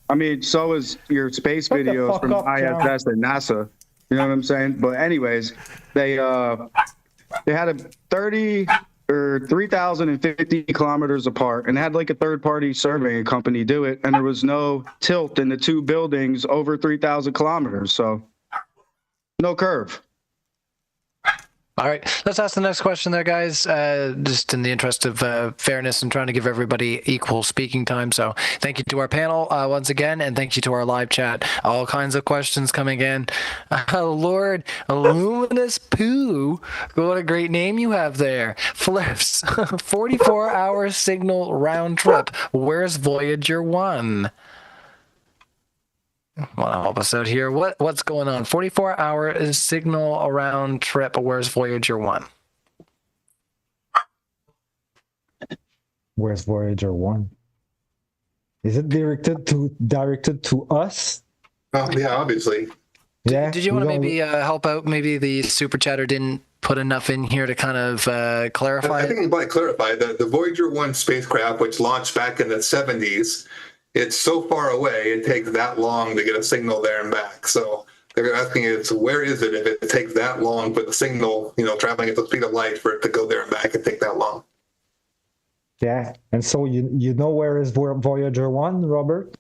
I mean, so is your space Shut the videos fuck from up, John. ISS and NASA. You know what I'm saying? But anyways, they they had a 30 or 3,050 kilometers apart, and had like a third-party surveying company do it, and there was no tilt in the two buildings over 3,000 kilometers, so no curve. All right, let's ask the next question there, guys. Just in the interest of fairness and trying to give everybody equal speaking time. So thank you to our panel once again, and thank you to our live chat. All kinds of questions coming in. Lord Luminous Poo, what a great name you have there. Flips, 44-hour signal round trip. Where's Voyager 1? Want to help us out here? What's going on? 44-hour signal around trip. Where's Voyager 1? Where's Voyager 1? Is it directed to us? Oh, yeah, obviously. Yeah. Did you want to maybe help out? Maybe the super chatter didn't put enough in here to kind of clarify. I think you might clarify that the Voyager 1 spacecraft, which launched back in the 70s, it's so far away, it takes that long to get a signal there and back. So they're asking is, where is it if it takes that long for the signal, traveling at the speed of light, for it to go there and back and take that long? Yeah, and so you know where is Voyager 1, Robert?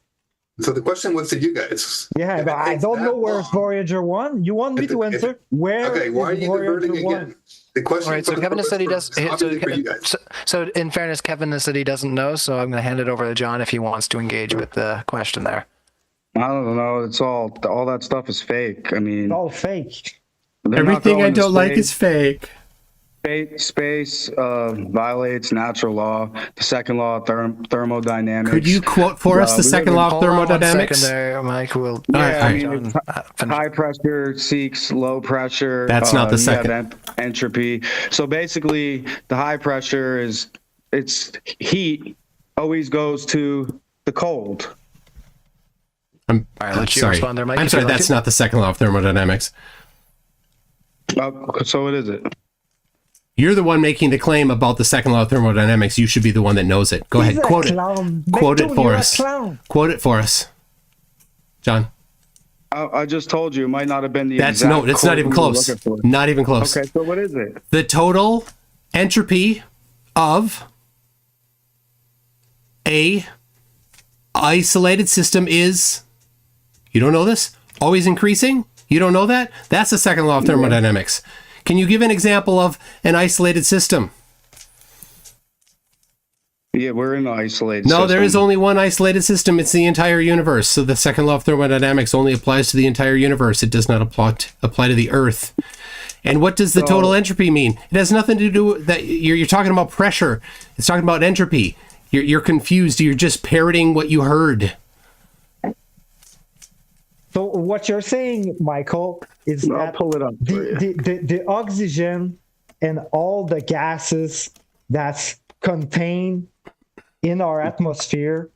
So the question was to you guys. Yeah, but I don't know where's Voyager 1. You want me to answer? Where Okay, why are you Voyager diverting 1? again? The question. All right, so Qevin has said he does. For you guys. So in fairness, Qevin has said he doesn't know. So I'm going to hand it over to John if he wants to engage with the question there. I don't know. It's all that stuff is fake. I mean, It's all fake. Everything I don't like is fake. Space violates natural law, the second law of thermodynamics. Could you quote for us the second law of thermodynamics? Hold on 1 second there, Mike. We'll. I mean, high pressure seeks low pressure. That's not the you have second. Entropy. So basically, the high pressure it's heat always goes to the cold. All right, let you sorry. respond there, Mike. I'm sorry, that's not the second law of thermodynamics. So what is it? You're the one making the claim about the second law of thermodynamics. You should be the one that knows it. Go ahead, quote it. Quote it for us. Quote it for us, John. I just told you it might not have been the That's exact it's not quote even we were close. looking for. Not even close. Okay, so what is it? The total entropy of a isolated system is, you don't know this? Always increasing? You don't know that? That's the second law of thermodynamics. Can you give an example of an isolated system? Yeah, we're in the isolated system. No, there is only one isolated system. It's the entire universe. So the second law of thermodynamics only applies to the entire universe. It does not apply to the Earth. And what does the total entropy mean? It has nothing to do with that. You're talking about pressure. It's talking about entropy. You're confused. You're just parroting what you heard. So what you're saying, Michael, is I'll that pull it up for you. the oxygen and all the gases that's contained in our atmosphere,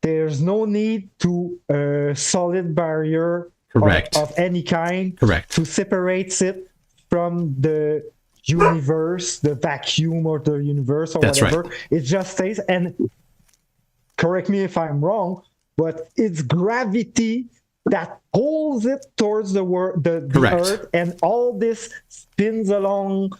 there's no need to a solid barrier Correct. of any kind Correct. to separate it from the universe, the vacuum or the universe or That's whatever. right. It just stays, and correct me if I'm wrong, but it's gravity that pulls it towards the Correct. Earth, and all this spins along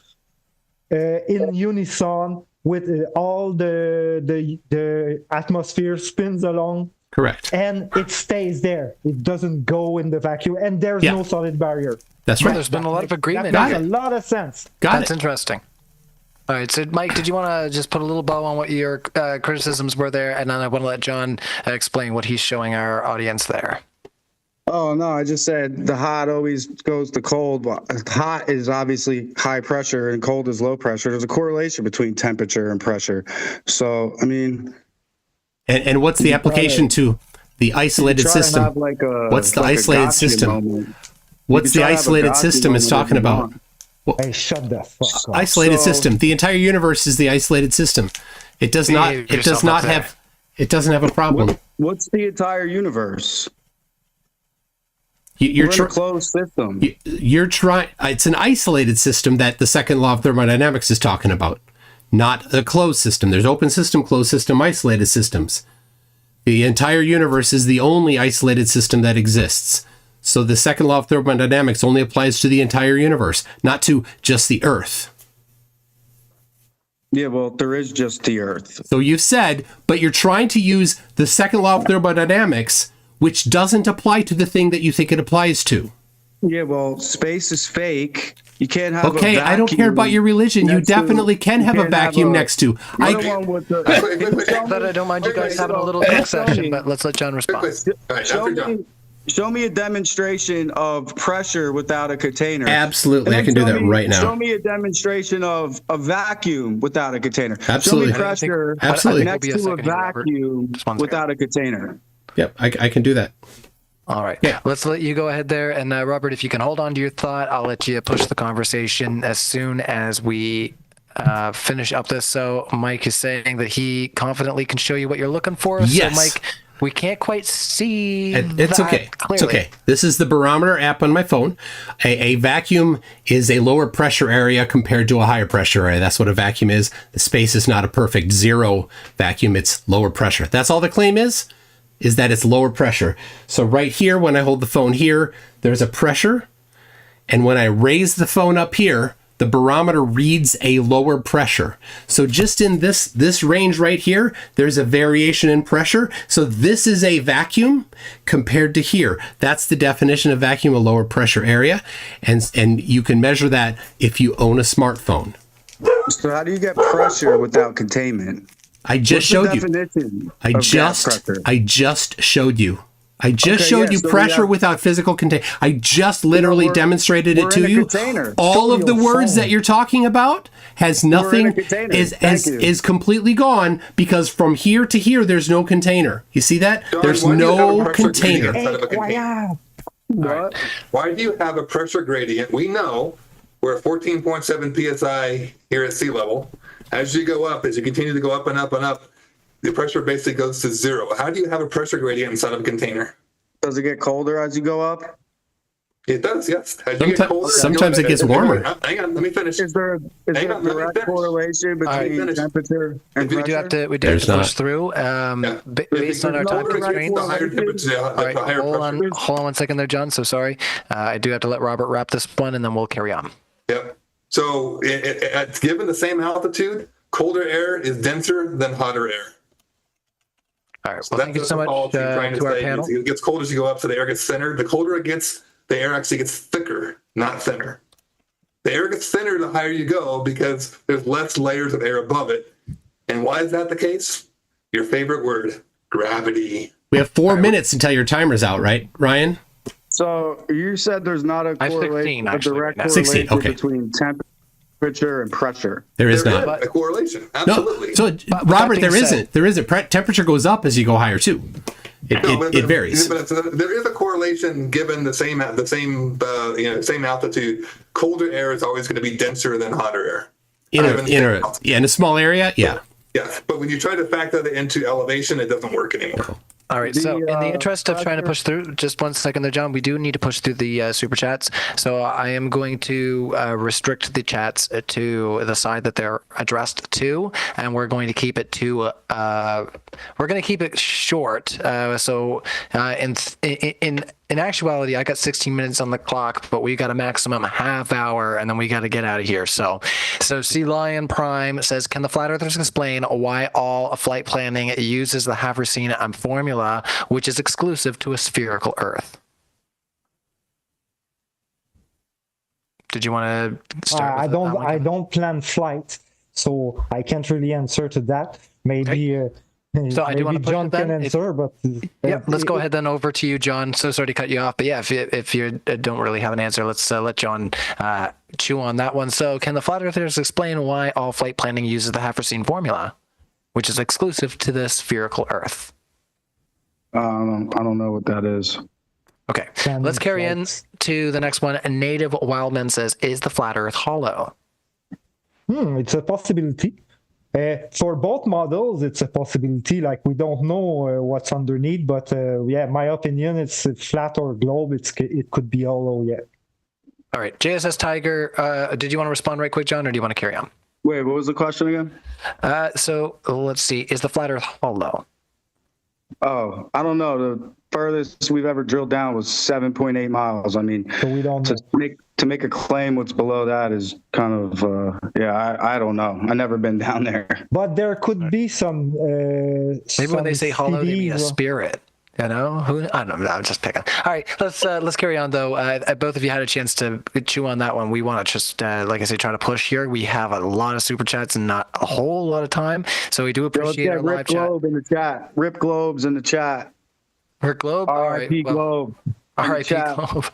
in unison with all the atmosphere spins along. Correct. And it stays there. It doesn't go in the vacuum, and there's no solid barrier. That's Well, right. there's been a lot of agreement. That Got makes it. a lot of sense. That's interesting. All right, so Mike, did you want to just put a little bow on what your criticisms were there, and then I want to let John explain what he's showing our audience there. Oh, no, I just said the hot always goes to cold. Well, hot is obviously high pressure and cold is low pressure. There's a correlation between temperature and pressure. So, I mean... And what's the application to the isolated system? What's the isolated system? What's the isolated system is talking about? Hey, shut the fuck up. Isolated system. The entire universe is the isolated system. It does not. It does not have. It doesn't have a problem. What's the entire universe? You're We're in a closed system. You're trying. It's an isolated system that the second law of thermodynamics is talking about, not a closed system. There's open system, closed system, isolated systems. The entire universe is the only isolated system that exists. So the second law of thermodynamics only applies to the entire universe, not to just the Earth. Yeah, well, there is just the Earth. So you've said, but you're trying to use the second law of thermodynamics, which doesn't apply to the thing that you think it applies to. Yeah, well, space is fake. You can't have Okay, a I don't care about your religion. You definitely can have a vacuum next to. But I don't mind you guys having a little quick session, but let's let John respond. Show me a demonstration of pressure without a container. Absolutely, I can do that right now. Show me a demonstration of a vacuum without a container. Absolutely. Show me pressure Absolutely. next to a vacuum without a container. Yep, I can do that. All right. Yeah. Let's let you go ahead there. And Robert, if you can hold on to your thought, I'll let you push the conversation as soon as we finish up this. So Mike is saying that he confidently can show you what you're looking for. Yes. So Mike, we can't quite see It's that okay. clearly. It's okay. This is the barometer app on my phone. A vacuum is a lower pressure area compared to a higher pressure area. That's what a vacuum is. The space is not a perfect zero vacuum. It's lower pressure. That's all the claim is that it's lower pressure. So right here, when I hold the phone here, there's a pressure. And when I raise the phone up here, the barometer reads a lower pressure. So just in this range right here, there's a variation in pressure. So this is a vacuum compared to here. That's the definition of vacuum, a lower pressure area. And you can measure that if you own a smartphone. So how do you get pressure without containment? I just showed you. I just showed you. I just showed you pressure without physical container. I just literally demonstrated it to you. All of the words that you're talking about has nothing, is completely gone because from here to here, there's no container. You see that? There's no container. Why do you have a pressure gradient? We know we're at 14.7 psi here at sea level. As you go up, as you continue to go up and up and up, the pressure basically goes to zero. How do you have a pressure gradient inside of a container? Does it get colder as you go up? It does, yes. As you get colder, sometimes it gets warmer. Hang on, let me finish. Is there a direct correlation between temperature and pressure? We do have to push through. Based on our time constraints. Hold on 1 second there, John. So sorry. I do have to let Robert wrap this one, and then we'll carry on. Yep. So given the same altitude, colder air is denser than hotter air. All right. Well, thank you so much to our panel. It gets colder as you go up, so the air gets thinner. The colder it gets, the air actually gets thicker, not thinner. The air gets thinner the higher you go because there's less layers of air above it. And why is that the case? Your favorite word, gravity. We have 4 minutes until your timer's out, right, Ryan? So you said there's not a correlation, a direct correlation between temperature and pressure. There is not a correlation. Absolutely. No, so Robert, there isn't. There isn't. Temperature goes up as you go higher too. It varies. But there is a correlation given the same altitude. Colder air is always going to be denser than hotter air. In a small area, yeah. Yes, but when you try to factor that into elevation, it doesn't work anymore. All right, so in the interest of trying to push through, just 1 second there, John, we do need to push through the super chats. So I am going to restrict the chats to the side that they're addressed to, and we're going to keep it to, we're going to keep it short. In actuality, I got 16 minutes on the clock, but we got a maximum half hour, and then we got to get out of here. So Sea Lion Prime says, can the flat earthers explain why all flight planning uses the Haversine formula, which is exclusive to a spherical Earth? Did you want to start? I don't plan flights, so I can't really answer to that. Maybe. So I do want to push John it then. can answer, but let's go ahead then over to you, John. So sorry to cut you off, but yeah, if you don't really have an answer, let's let John chew on that one. So can the flat earthers explain why all flight planning uses the Haversine formula, which is exclusive to the spherical Earth? I don't know what that is. Okay, let's carry in to the next one. A Native Wildman says, is the flat Earth hollow? It's a possibility. For both models, it's a possibility. Like, we don't know what's underneath, but my opinion, it's flat or globe. It could be hollow, yeah. All right, JSS Tiger, did you want to respond right quick, John, or do you want to carry on? Wait, what was the question again? So let's see. Is the flat Earth hollow? Oh, I don't know. The furthest we've ever drilled down was 7.8 miles. I mean, so we don't to to make a claim what's below that is kind of I don't know. I've never been down there. But there could be some. Maybe when they say hollow, they mean a cities, spirit. You know, I don't know. I'm just picking. All right, let's carry on though. Both of you had a chance to chew on that one. We want to just, like I say, try to push here. We have a lot of super chats and not a whole lot of time, so we do appreciate our live chat. Globe in the chat. Rip Globes in the chat. Rick Globe. R.I.P. Globe. R.I.P. Globe.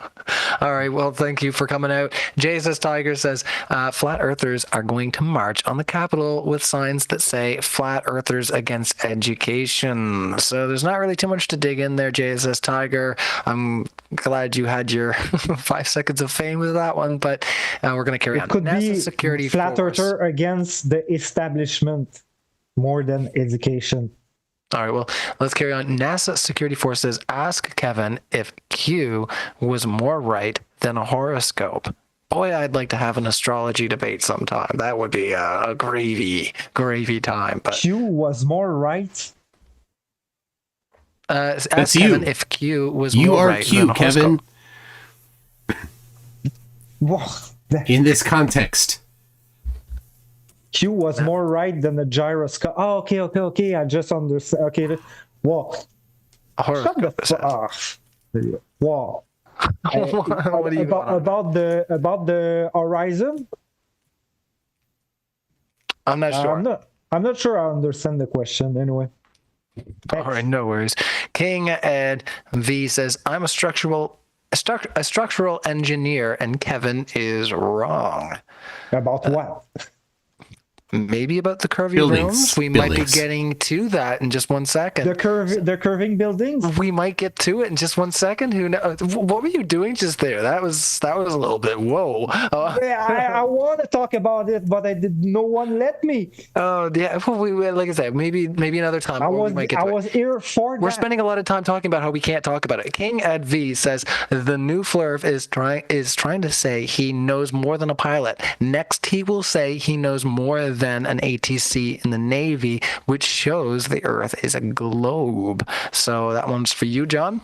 All right. Well, thank you for coming out. JSS Tiger says flat earthers are going to march on the Capitol with signs that say "Flat Earthers Against Education." So there's not really too much to dig in there, JSS Tiger. I'm glad you had your 5 seconds of fame with that one, but we're going to carry on. It could NASA be security flat force. earther against the establishment more than education. All right, well, let's carry on. NASA security forces ask Qevin if Q was more right than a horoscope. Boy, I'd like to have an astrology debate sometime. That would be a gravy time. But Q was more right. ask That's Qevin you. if Q was You more are right Q, than a horoscope. Qevin, Whoa, in this context. Q was more right than the gyroscope. Oh, okay. I just understand. Okay, well, A shut the horoscope is fuck. Wow. What do you want on? about the horizon? I'm not sure. I'm not sure I understand the question anyway. All right, no worries. King Ed V says, I'm a structural engineer and Qevin is wrong. About what? Maybe about the curvy Buildings. rooms. We might be Buildings. getting to that in just 1 second. The curving buildings? We might get to it in just 1 second. Who knows? What were you doing just there? That was a little bit whoa. Yeah, I want to talk about it, but no one let me. Oh yeah. Well, we like I said, maybe another time. I we might get to it. was here for We're that. spending a lot of time talking about how we can't talk about it. King Ed V says the new Flurv is trying to say he knows more than a pilot. Next, he will say he knows more than an ATC in the Navy, which shows the Earth is a globe. So that one's for you, John.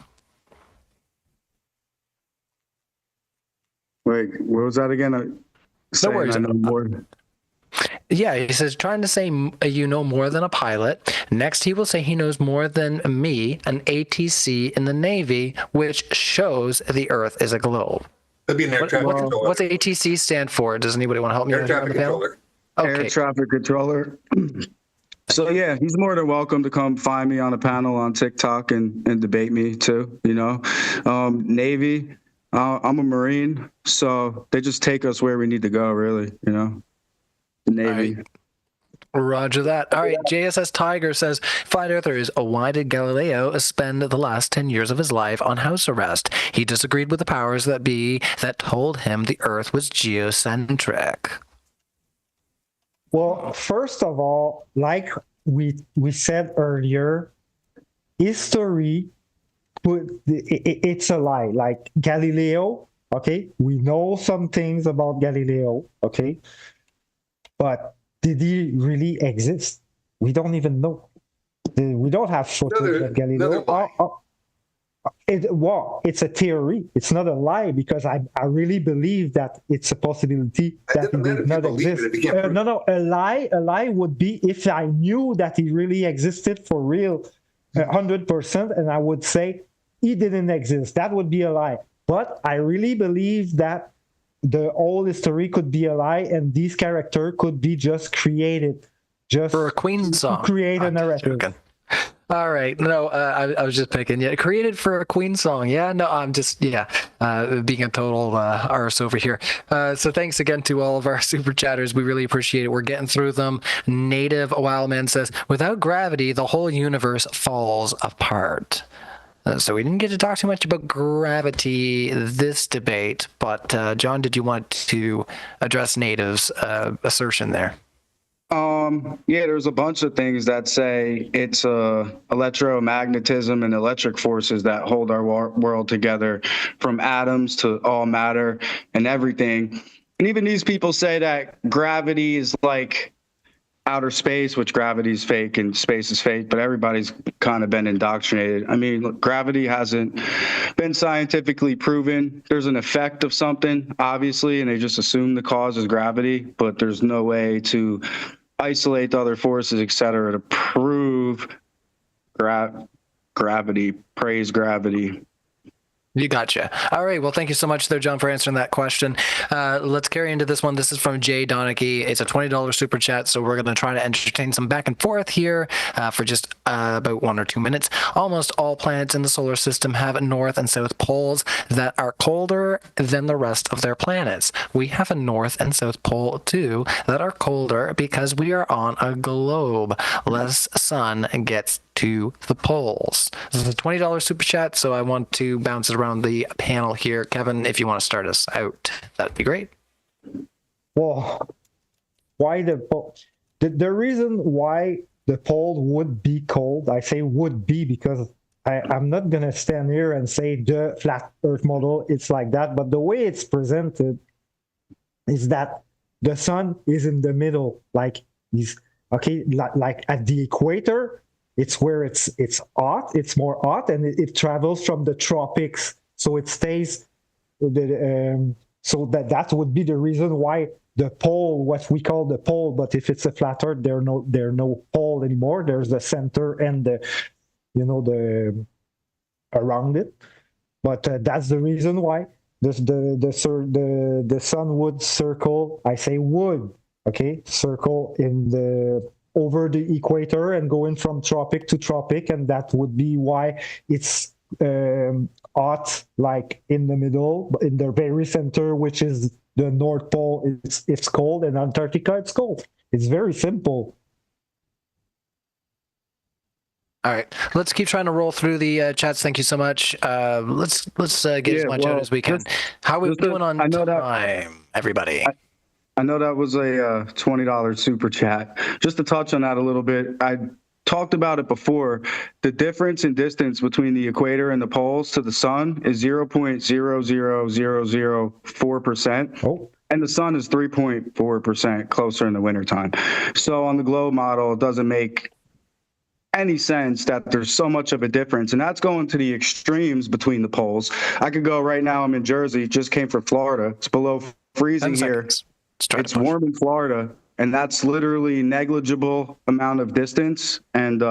Wait, what was that again? Saying worries. I know more. Yeah, he says trying to say you know more than a pilot. Next, he will say he knows more than me, an ATC in the Navy, which shows the Earth is a globe. That'd be an air traffic controller. What's ATC stand for? Does anybody want to help me? Air on traffic the panel? controller. Okay. Air traffic controller. So yeah, he's more than welcome to come find me on a panel on TikTok and debate me too. You know, Navy. I'm a Marine, so they just take us where we need to go. Really, you know, the Navy. Right. Roger that. All right. JSS Tiger says, Flat Earthers, why did Galileo spend the last 10 years of his life on house arrest? He disagreed with the powers that be that told him the Earth was geocentric. Well, first of all, like we said earlier, history it's a lie. Like Galileo, okay, we know some things about Galileo, okay, but did he really exist? We don't even know. We don't have photos of Galileo. It's a theory. It's not a lie because I really believe that it's a possibility that he did not exist. No, a lie would be if I knew that he really existed for real, 100%, and I would say he didn't exist. That would be a lie. But I really believe that the whole history could be a lie, and these characters could be just created, just for a Queen song. Create a narrative. All right. No, I was just picking. Yeah, created for a Queen song. Yeah, no, I'm just, being a total arse over here. So thanks again to all of our super chatters. We really appreciate it. We're getting through them. Native Wildman says, without gravity, the whole universe falls apart. So we didn't get to talk too much about gravity this debate, but John, did you want to address Native's assertion there? Yeah, there's a bunch of things that say it's electromagnetism and electric forces that hold our world together, from atoms to all matter and everything. And even these people say that gravity is like outer space, which gravity is fake and space is fake, but everybody's kind of been indoctrinated. I mean, look, gravity hasn't been scientifically proven. There's an effect of something, obviously, and they just assume the cause is gravity, but there's no way to isolate the other forces, et cetera, to prove gravity, praise gravity. You gotcha. All right. Well, thank you so much there, John, for answering that question. Let's carry into this one. This is from Jay Donaghy. It's a $20 super chat, so we're going to try to entertain some back and forth here for just about 1 or 2 minutes. Almost all planets in the solar system have north and south poles that are colder than the rest of their planets. We have a north and south pole, too, that are colder because we are on a globe. Less sun gets to the poles. This is a $20 super chat, so I want to bounce it around the panel here. Kevin, if you want to start us out, that'd be great. Well, why the pole? The reason why the pole would be cold, I say would be because I'm not going to stand here and say the flat Earth model, it's like that, but the way it's presented is that the sun is in the middle, like at the equator. It's where it's hot, it's more hot, and it travels from the tropics, so it stays. So that would be the reason why the pole, what we call the pole, but if it's a flat Earth, there are no pole anymore. There's the center and the around it. But that's the reason why the sun would circle. I say would, okay, circle in the over the equator and going from tropic to tropic, and that would be why it's hot, like in the middle, in the very center, which is the North Pole. It's cold, and Antarctica it's cold. It's very simple. All right, let's keep trying to roll through the chats. Thank you so much. Let's get as much out as we can. How are we doing on time, everybody? I know that was a $20 super chat. Just to touch on that a little bit, I talked about it before. The difference in distance between the equator and the poles to the sun is 0.00004%. Oh. And the sun is 3.4% closer in the wintertime. So on the globe model, it doesn't make any sense that there's so much of a difference. And that's going to the extremes between the poles. I could go right now. I'm in Jersey, just came from Florida. It's below freezing here. It's warm in Florida, and that's literally negligible amount of distance. And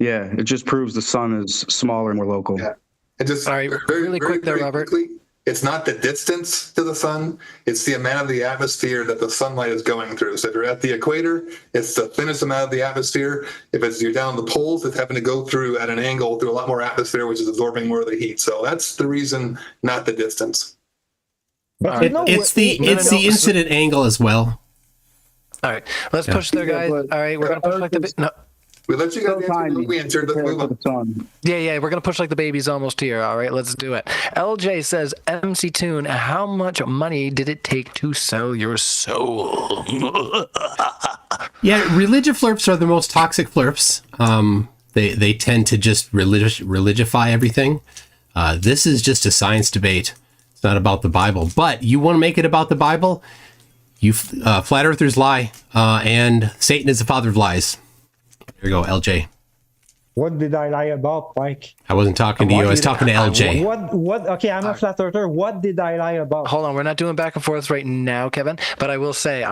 it just proves the sun is smaller and more local. Yeah. And just all right, really quick there, Robert. Quickly, it's not the distance to the sun, it's the amount of the atmosphere that the sunlight is going through. So if you're at the equator, it's the thinnest amount of the atmosphere. If you're down the poles, it's having to go through at an angle through a lot more atmosphere, which is absorbing more of the heat. So that's the reason, not the distance. But it's the incident angle as well. All right, let's push there, guys. All right, we're gonna push like the no. We let you guys answer. We answered. Let's move on. Yeah, we're gonna push like the baby's almost here. All right, let's do it. LJ says, MC Toon, how much money did it take to sell your soul? Yeah, religious flirps are the most toxic flirps. They tend to just religify everything. This is just a science debate. It's not about the Bible. But you want to make it about the Bible? You flat earthers lie, and Satan is the father of lies. There you go, LJ. What did I lie about, Mike? I wasn't talking to you. I was talking to LJ. What? Okay, I'm a flat earther. What did I lie about? Hold on, we're not doing back and forth right now, Kevin. But I will say,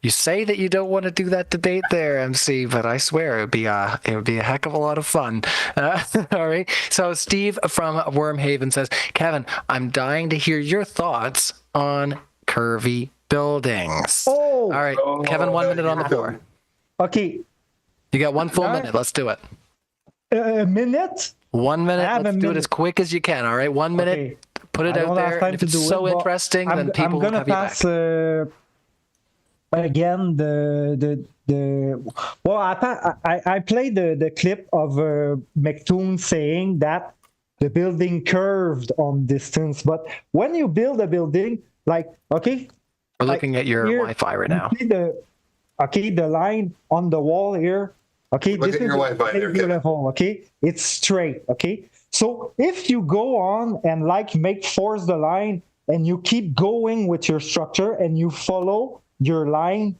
you say that you don't want to do that debate there, MC. But I swear it would be a heck of a lot of fun. All right. So Steve from Wormhaven says, Kevin, I'm dying to hear your thoughts on curvy buildings. Oh. All right, Kevin, 1 minute on the floor. Okay. You got 1 full minute. Let's do it. A minute? 1 minute. Let's do it as quick as you can. All right, 1 minute. Okay. Put it out there. And if it's so interesting, then people will have you back. Again, I played the clip of McToon saying that the building curved on distance, but when you build a building, like, okay, we're looking at your Wi-Fi right now. The line on the wall here. Okay, this is your Wi-Fi there, level. Okay, it's straight. Okay, so if you go on and force the line, and you keep going with your structure, and you follow your line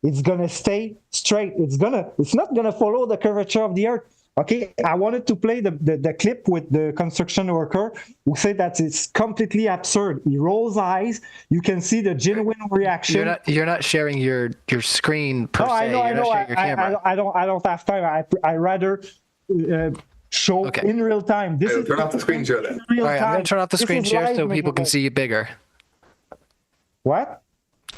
it's gonna stay straight. It's not gonna follow the curvature of the Earth. Okay, I wanted to play the clip with the construction worker who said that it's completely absurd. He rolls eyes. You can see the genuine reaction. You're not sharing your screen per se. I know. You're not sharing your camera. I don't have time. I rather show in real time. This is turn off the screen share then. All right, I'm gonna turn off the screen share so people can see you bigger. What?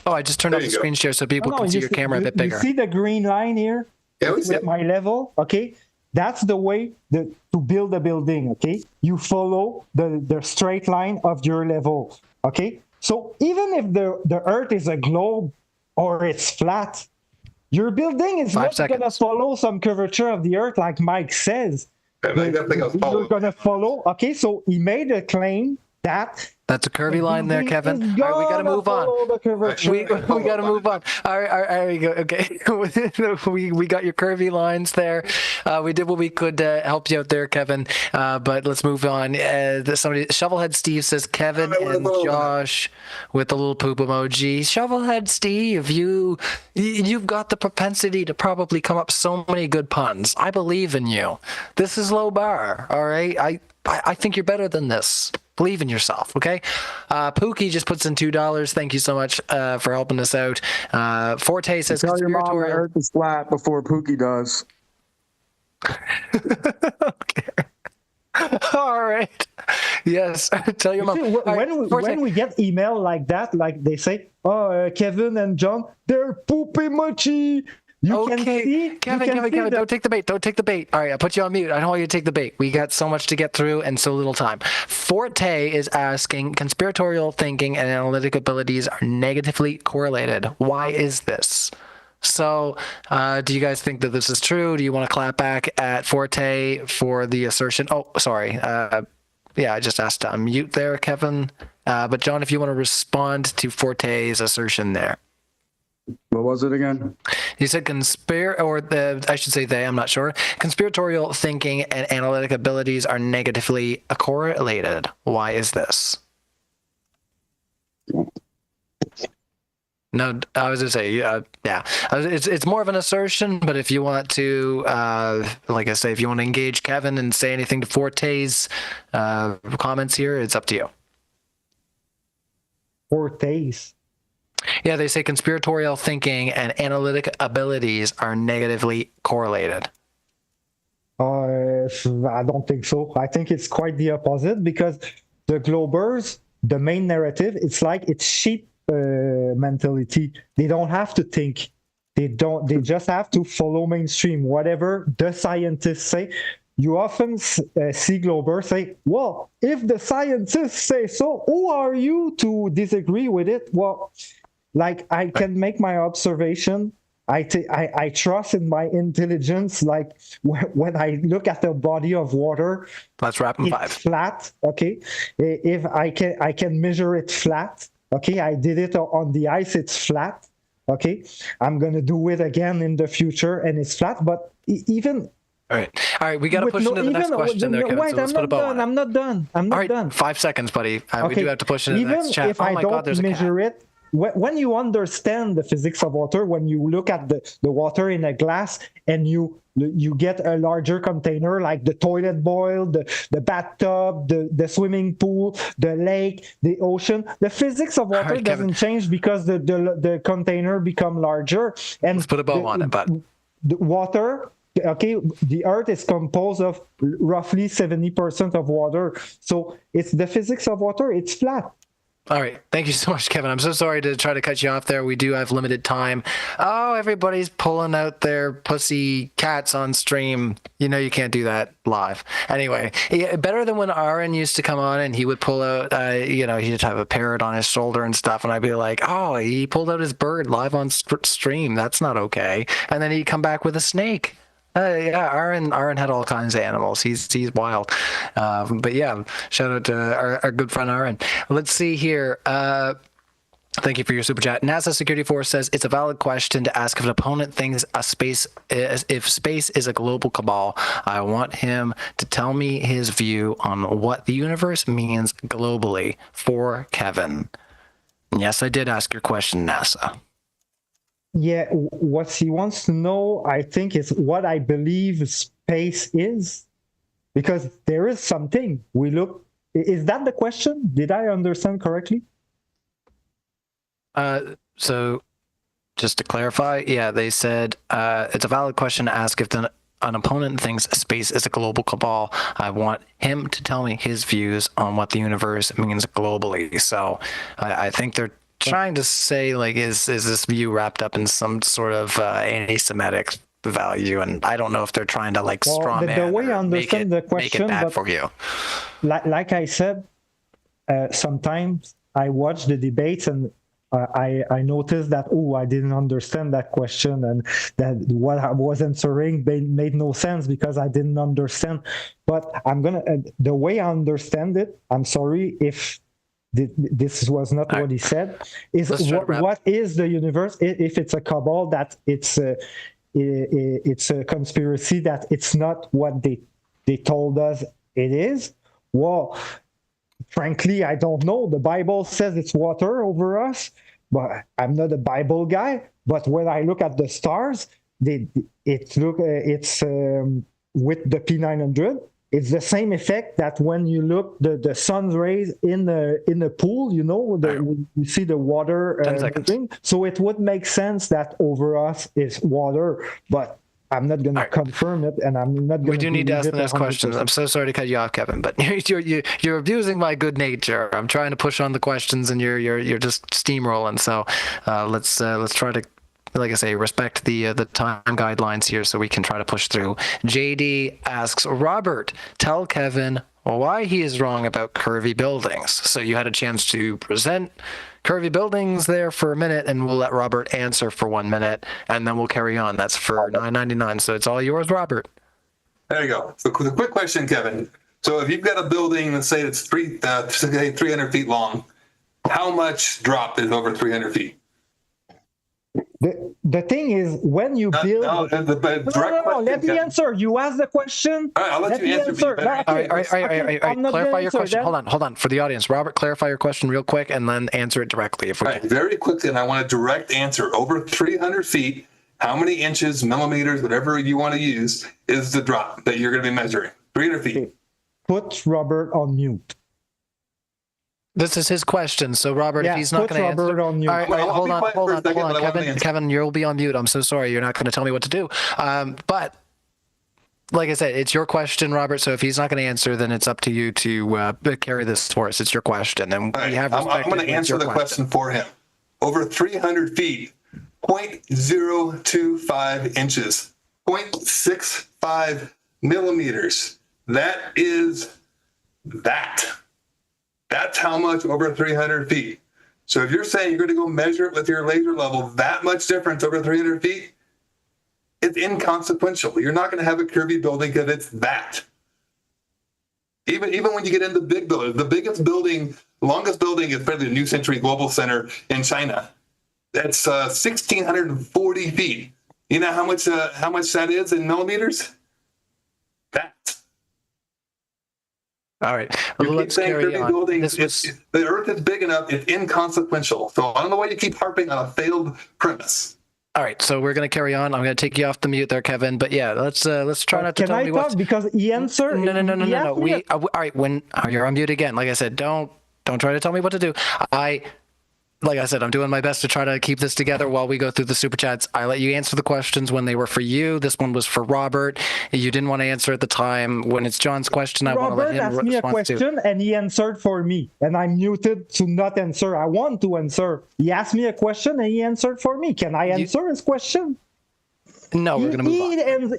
Oh, I just turned off the screen share so people can see your camera a bit bigger. You see the green line here? Yeah, we see With it. my level, okay? That's the way to build a building, okay? You follow the straight line of your level, okay? So even if the Earth is a globe or it's flat, your building is not going to follow some curvature of the Earth like Mike says. You're going to follow, okay? So he made a claim that... That's a curvy line there, Qevin. All right, we got to move on. We got to move on. All right, there you go. Okay, we got your curvy lines there. We did what we could to help you out there, Qevin. But let's move on. Somebody, Shovelhead Steve says Qevin and Josh with the little poop emoji. Shovelhead Steve, you've got the propensity to probably come up so many good puns. I believe in you. This is low bar. All right, I think you're better than this. Believe in yourself, okay? Pookie just puts in $2. Thank you so much for helping us out. Forte says tell your mom the Earth is flat before Pookie does. Okay. All right. Yes. Tell your mom. When we get email like that, like they say, Qevin and John, they're poopy muchy. Kevin, don't take the bait. Don't take the bait. All right, I'll put you on mute. I don't want you to take the bait. We got so much to get through and so little time. Forte is asking, conspiratorial thinking and analytic abilities are negatively correlated. Why is this? So, do you guys think that this is true? Do you want to clap back at Forte for the assertion? Oh, sorry. Yeah, I just asked to unmute there, Qevin. But John, if you want to respond to Forte's assertion there. What was it again? You said I should say they, I'm not sure. Conspiratorial thinking and analytic abilities are negatively correlated. Why is this? No, I was going to say, yeah. It's more of an assertion, but if you want to, like I say, if you want to engage Qevin and say anything to Forte's comments here, it's up to you. Forte's? Yeah, they say conspiratorial thinking and analytic abilities are negatively correlated. I don't think so. I think it's quite the opposite because the Globers, the main narrative, it's like it's sheep mentality. They don't have to think. They just have to follow mainstream. Whatever the scientists say. You often see Globers say, well, if the scientists say so, who are you to disagree with it? Well, like I can make my observation. I trust in my intelligence. Like when I look at the body of water, let's wrap in 5. It's flat. Okay, if I can measure it flat. Okay, I did it on the ice. It's flat. Okay, I'm gonna do it again in the future, and it's flat. But even. All right. We got to push into the next question there, Kevin. Wait, I'm not done. I'm not done. 5 seconds, buddy. We do have to push into the next chat. Even if I don't measure it, when you understand the physics of water, when you look at the water in a glass and you get a larger container like the toilet bowl, the bathtub, the swimming pool, the lake, the ocean, the physics of water doesn't change because the container become larger. And let's put a bow on it, but the water. Okay, the Earth is composed of roughly 70% of water. So it's the physics of water. It's flat. All right. Thank you so much, Qevin. I'm so sorry to try to cut you off there. We do have limited time. Oh, everybody's pulling out their pussy cats on stream. You know you can't do that live. Anyway, better than when Aaron used to come on and he would pull out, he'd have a parrot on his shoulder and stuff. And I'd be like, oh, he pulled out his bird live on stream. That's not okay. And then he'd come back with a snake. Yeah, Aaron had all kinds of animals. He's wild. But yeah, shout out to our good friend Aaron. Let's see here. Thank you for your super chat. NASA Security Force says it's a valid question to ask if an opponent thinks if space is a global cabal. I want him to tell me his view on what the universe means globally for Qevin. Yes, I did ask your question, NASA. Yeah, what he wants to know, I think, is what I believe space is, because there is something we look. Is that the question? Did I understand correctly? So just to clarify, yeah, they said it's a valid question to ask if an opponent thinks space is a global cabal. I want him to tell me his views on what the universe means globally. So I think they're trying to say, like, is this view wrapped up in some sort of anti-Semitic value? And I don't know if they're trying to like straw man the way I understand the question, make it bad for you. Like I said, sometimes I watch the debates and I noticed that, I didn't understand that question, and that what I was answering made no sense because I didn't understand. But the way I understand it, I'm sorry if this was not what he said, is what is the universe? If it's a cabal, that it's a conspiracy, that it's not what they told us it is. Well, frankly, I don't know. The Bible says it's water over us, but I'm not a Bible guy. But when I look at the stars, it's with the P900. It's the same effect that when you look the sun's rays in a pool, you see the water. So it would make sense that over us is water, but I'm not going to confirm it, and I'm not going to. We do need to ask the next question. I'm so sorry to cut you off, Qevin, but you're abusing my good nature. I'm trying to push on the questions, and you're just steamrolling. So let's try to, like I say, respect the time guidelines here, so we can try to push through. JD asks, Robert, tell Qevin why he is wrong about curvy buildings. So you had a chance to present curvy buildings there for a minute, and we'll let Robert answer for 1 minute, and then we'll carry on. That's for $9.99. So it's all yours, Robert. There you go. So the quick question, Qevin. So if you've got a building, let's say it's 300 feet long, how much drop is over 300 feet? The thing is, when you build... No, let me answer. You asked the question. All right, I'll let you answer. All right. Clarify your question. Hold on. For the audience, Robert, clarify your question real quick and then answer it directly. If we can. Very quickly, and I want a direct answer. Over 300 feet, how many inches, millimeters, whatever you want to use, is the drop that you're going to be measuring? 300 feet. Put Robert on mute. This is his question. So, Robert, if he's not going to answer... On mute. All right, hold on. Qevin, you'll be on mute. I'm so sorry. You're not going to tell me what to do. But, like I said, it's your question, Robert. So if he's not going to answer, then it's up to you to carry this for us. It's your question. And we have I'm going to answer the question for him. Over 300 feet, 0.025 inches, 0.65 millimeters. That is that. That's how much over 300 feet. So if you're saying you're going to go measure it with your laser level, that much difference over 300 feet, it's inconsequential. You're not going to have a curvy building because it's that. Even when you get into big buildings, the biggest building, longest building is probably the New Century Global Center in China. That's 1,640 feet. You know how much that is in millimeters? That. All right. Let's carry on. The Earth is big enough; it's inconsequential. So I don't know why you keep harping on a failed premise. All right, so we're going to carry on. I'm going to take you off the mute there, Qevin. But yeah, let's try not to tell me what. Because he answered. No. All right, when you're on mute again, like I said, don't try to tell me what to do. Like I said, I'm doing my best to try to keep this together while we go through the super chats. I let you answer the questions when they were for you. This one was for Robert. You didn't want to answer at the time. When it's John's question, I want to let him respond. Robert asked me a question and he answered for me. And I'm muted to not answer. I want to answer. He asked me a question and he answered for me. Can I answer his question? No, we're going to move on.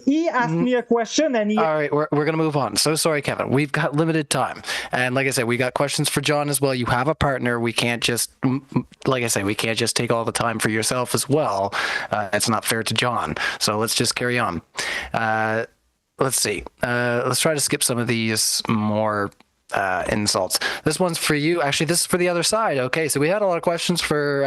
He asked me a question and he... All right, we're going to move on. So sorry, Qevin. We've got limited time. And like I said, we got questions for John as well. You have a partner. We can't just, like I say, we can't just take all the time for yourself as well. It's not fair to John. So let's just carry on. Let's see. Let's try to skip some of these more insults. This one's for you. Actually, this is for the other side. Okay, so we had a lot of questions for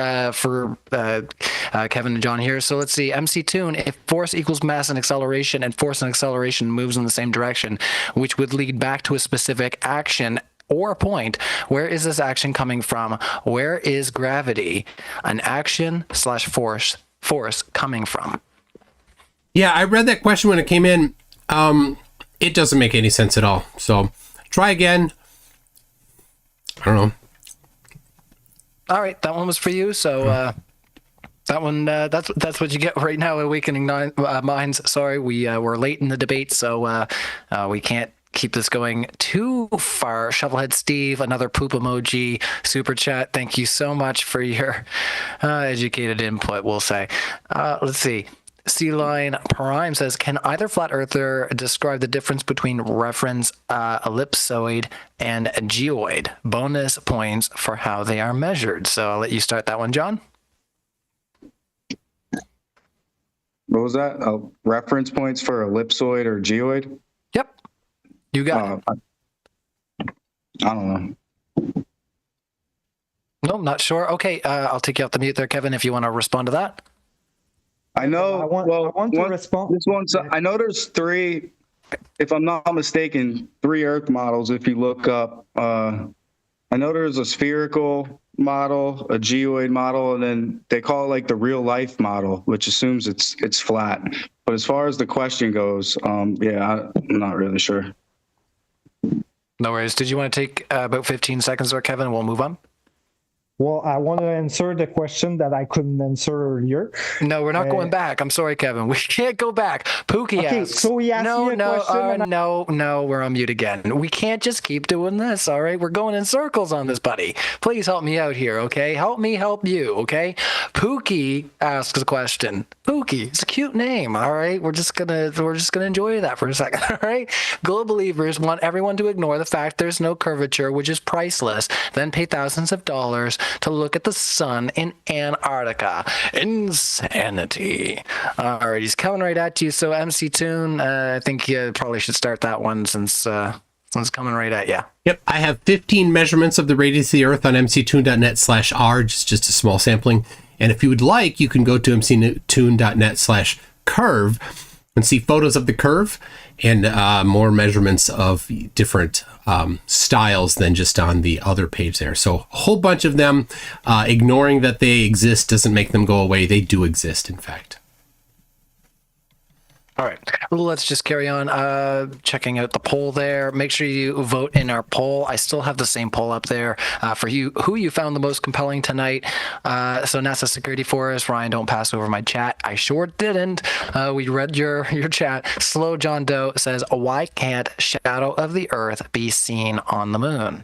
Qevin and John here. So let's see. MC Toon, if force equals mass and acceleration, and force and acceleration moves in the same direction, which would lead back to a specific action or point, where is this action coming from? Where is gravity? An action / force force coming from? Yeah, I read that question when it came in. It doesn't make any sense at all. So try again. I don't know. All right, that one was for you. So that one, that's what you get right now. Awakening Minds. Sorry, we're late in the debate, so we can't keep this going too far. Shovelhead Steve, another poop emoji, super chat. Thank you so much for your educated input. We'll say. Let's see. C-Line Prime says, can either flat earther describe the difference between reference ellipsoid and geoid? Bonus points for how they are measured. So I'll let you start that one, John. What was that? Reference points for ellipsoid or geoid? Yep. You got it. I don't know. No, not sure. Okay, I'll take you off the mute there, Qevin, if you want to respond to that. I know. I want to respond. This one's. I know there's 3, if I'm not mistaken, 3 Earth models. If you look up, I know there's a spherical model, a geoid model, and then they call it like the real life model, which assumes it's flat. But as far as the question goes, yeah, I'm not really sure. No worries. Did you want to take about 15 seconds there, Qevin? We'll move on. Well, I want to answer the question that I couldn't answer earlier. No, we're not going back. I'm sorry, Qevin. We can't go back. Pookie asks. So he asked me a question. No, we're on mute again. We can't just keep doing this, all right? We're going in circles on this, buddy. Please help me out here, okay? Help me help you, okay? Pookie asks a question. Pookie, it's a cute name, all right? We're just gonna enjoy that for a second, all right? Globe believers want everyone to ignore the fact there's no curvature, which is priceless, then pay thousands of dollars to look at the sun in Antarctica. Insanity. All right, he's coming right at you. So MC Toon, I think you probably should start that one since it's coming right at you. Yep, I have 15 measurements of the radius of the Earth on mctoon.net/r, just a small sampling. And if you would like, you can go to mctoon.net/curve and see photos of the curve and more measurements of different styles than just on the other page there. So a whole bunch of them. Ignoring that they exist doesn't make them go away. They do exist, in fact. All right, let's just carry on checking out the poll there. Make sure you vote in our poll. I still have the same poll up there for you. Who you found the most compelling tonight? So NASA Security Force, Ryan, don't pass over my chat. I sure didn't. We read your chat. Slow John Doe says, why can't Shadow of the Earth be seen on the moon?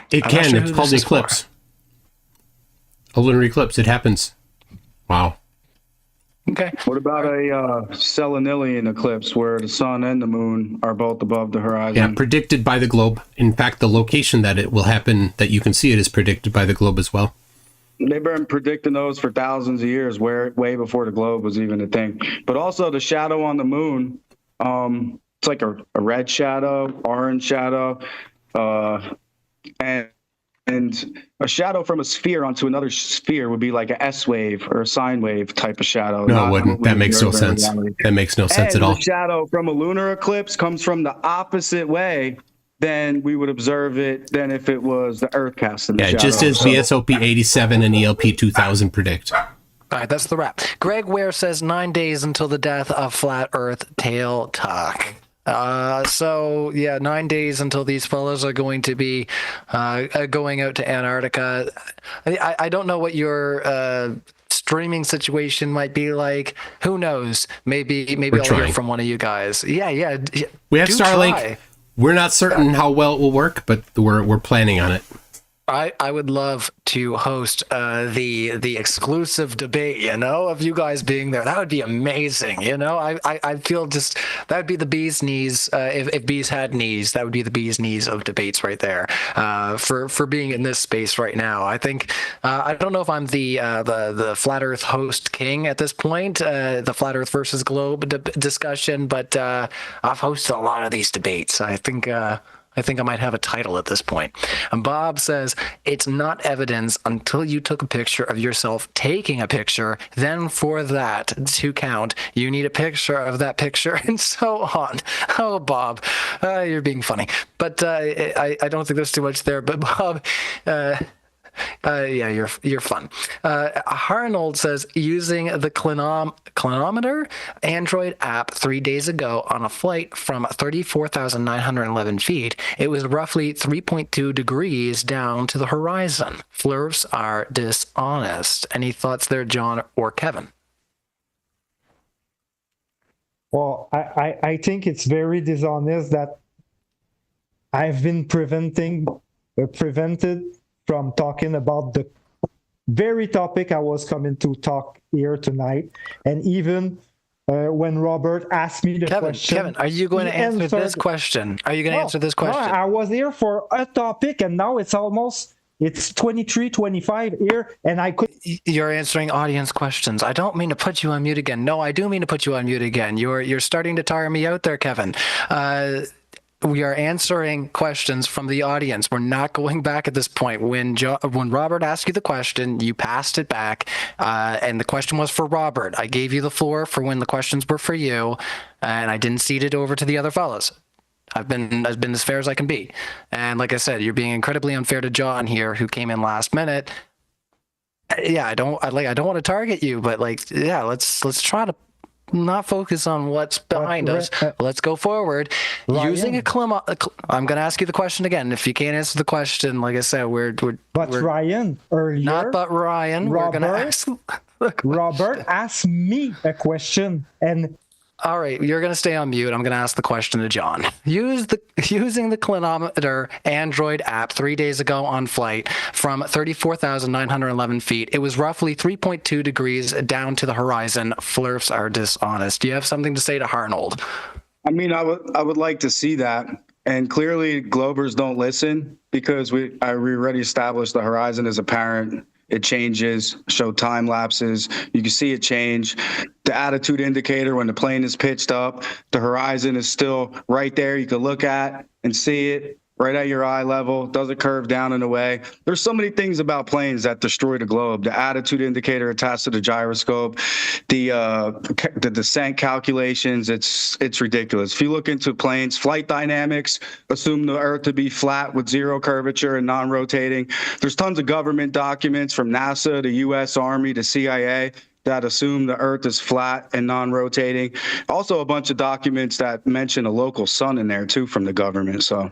It can. It's called an eclipse. A lunar eclipse. It happens. Wow. Okay. What about a selenilian eclipse where the sun and the moon are both above the horizon? Yeah, predicted by the globe. In fact, the location that it will happen, that you can see it, is predicted by the globe as well. They've been predicting those for thousands of years, way before the globe was even a thing. But also the shadow on the moon, it's like a red shadow, orange shadow, and a shadow from a sphere onto another sphere would be like a S wave or a sine wave type of shadow. No, it wouldn't. That makes no sense. That makes no sense at all. The shadow from a lunar eclipse comes from the opposite way than we would observe it than if it was the Earth casting the shadow. Just as the SOP 87 and ELP 2000 predict. All right, that's the wrap. Greg Ware says 9 days until the death of Flat Earth Tail Talk. So yeah, 9 days until these fellows are going to be going out to Antarctica. I don't know what your streaming situation might be like. Who knows? Maybe I'll hear from one of you guys. Yeah. We have Starlink. Try. We're not certain how well it will work, but we're planning on it. I would love to host the exclusive debate, of you guys being there. That would be amazing, I feel just that would be the bee's knees. If bees had knees, that would be the bee's knees of debates right there. For being in this space right now, I think I don't know if I'm the flat Earth host king at this point, the flat Earth versus globe discussion, but I've hosted a lot of these debates. I think I might have a title at this point. And Bob says, it's not evidence until you took a picture of yourself taking a picture. Then for that to count, you need a picture of that picture and so on. Oh, Bob, you're being funny. But I don't think there's too much there. But Bob, Yeah, you're fun. Harnold says, using the clinometer Android app 3 days ago on a flight from 34,911 feet, it was roughly 3.2 degrees down to the horizon. Flurfs are dishonest. Any thoughts there, John or Qevin? Well, I think it's very dishonest that I've been prevented from talking about the very topic I was coming to talk here tonight. And even when Robert asked me the question... Kevin, are you going to answer this question? Are you going to answer this question? No, I was here for a topic, and now it's 23, 25 here, and I could... You're answering audience questions. I don't mean to put you on mute again. No, I do mean to put you on mute again. You're starting to tire me out there, Qevin. We are answering questions from the audience. We're not going back at this point. When Robert asked you the question, you passed it back, and the question was for Robert. I gave you the floor for when the questions were for you, and I didn't cede it over to the other fellows. I've been as fair as I can be. And like I said, you're being incredibly unfair to John here, who came in last minute. Yeah, I don't want to target you, but let's try to not focus on what's behind us. Let's go forward. Ryan? Using I'm going to ask you the question again. If you can't answer the question, like I said, Ryan earlier. Not but Ryan. We're going to ask. Robert asked me a question, and all right, you're going to stay on mute. I'm going to ask the question to John. Using the clinometer Android app 3 days ago on flight from 34,911 feet, it was roughly 3.2 degrees down to the horizon. Flurfs are dishonest. Do you have something to say to Harnold? I mean, I would like to see that. And clearly, Globers don't listen because we already established the horizon is apparent. It changes, show time lapses. You can see it change. The attitude indicator when the plane is pitched up, the horizon is still right there. You can look at and see it right at your eye level. Doesn't curve down and away. There's so many things about planes that destroy the globe. The attitude indicator attached to the gyroscope, the descent calculations. It's ridiculous. If you look into planes, flight dynamics assume the Earth to be flat with zero curvature and non-rotating. There's tons of government documents from NASA, the U.S. Army, the CIA that assume the Earth is flat and non-rotating. Also, a bunch of documents that mention a local sun in there too from the government. So.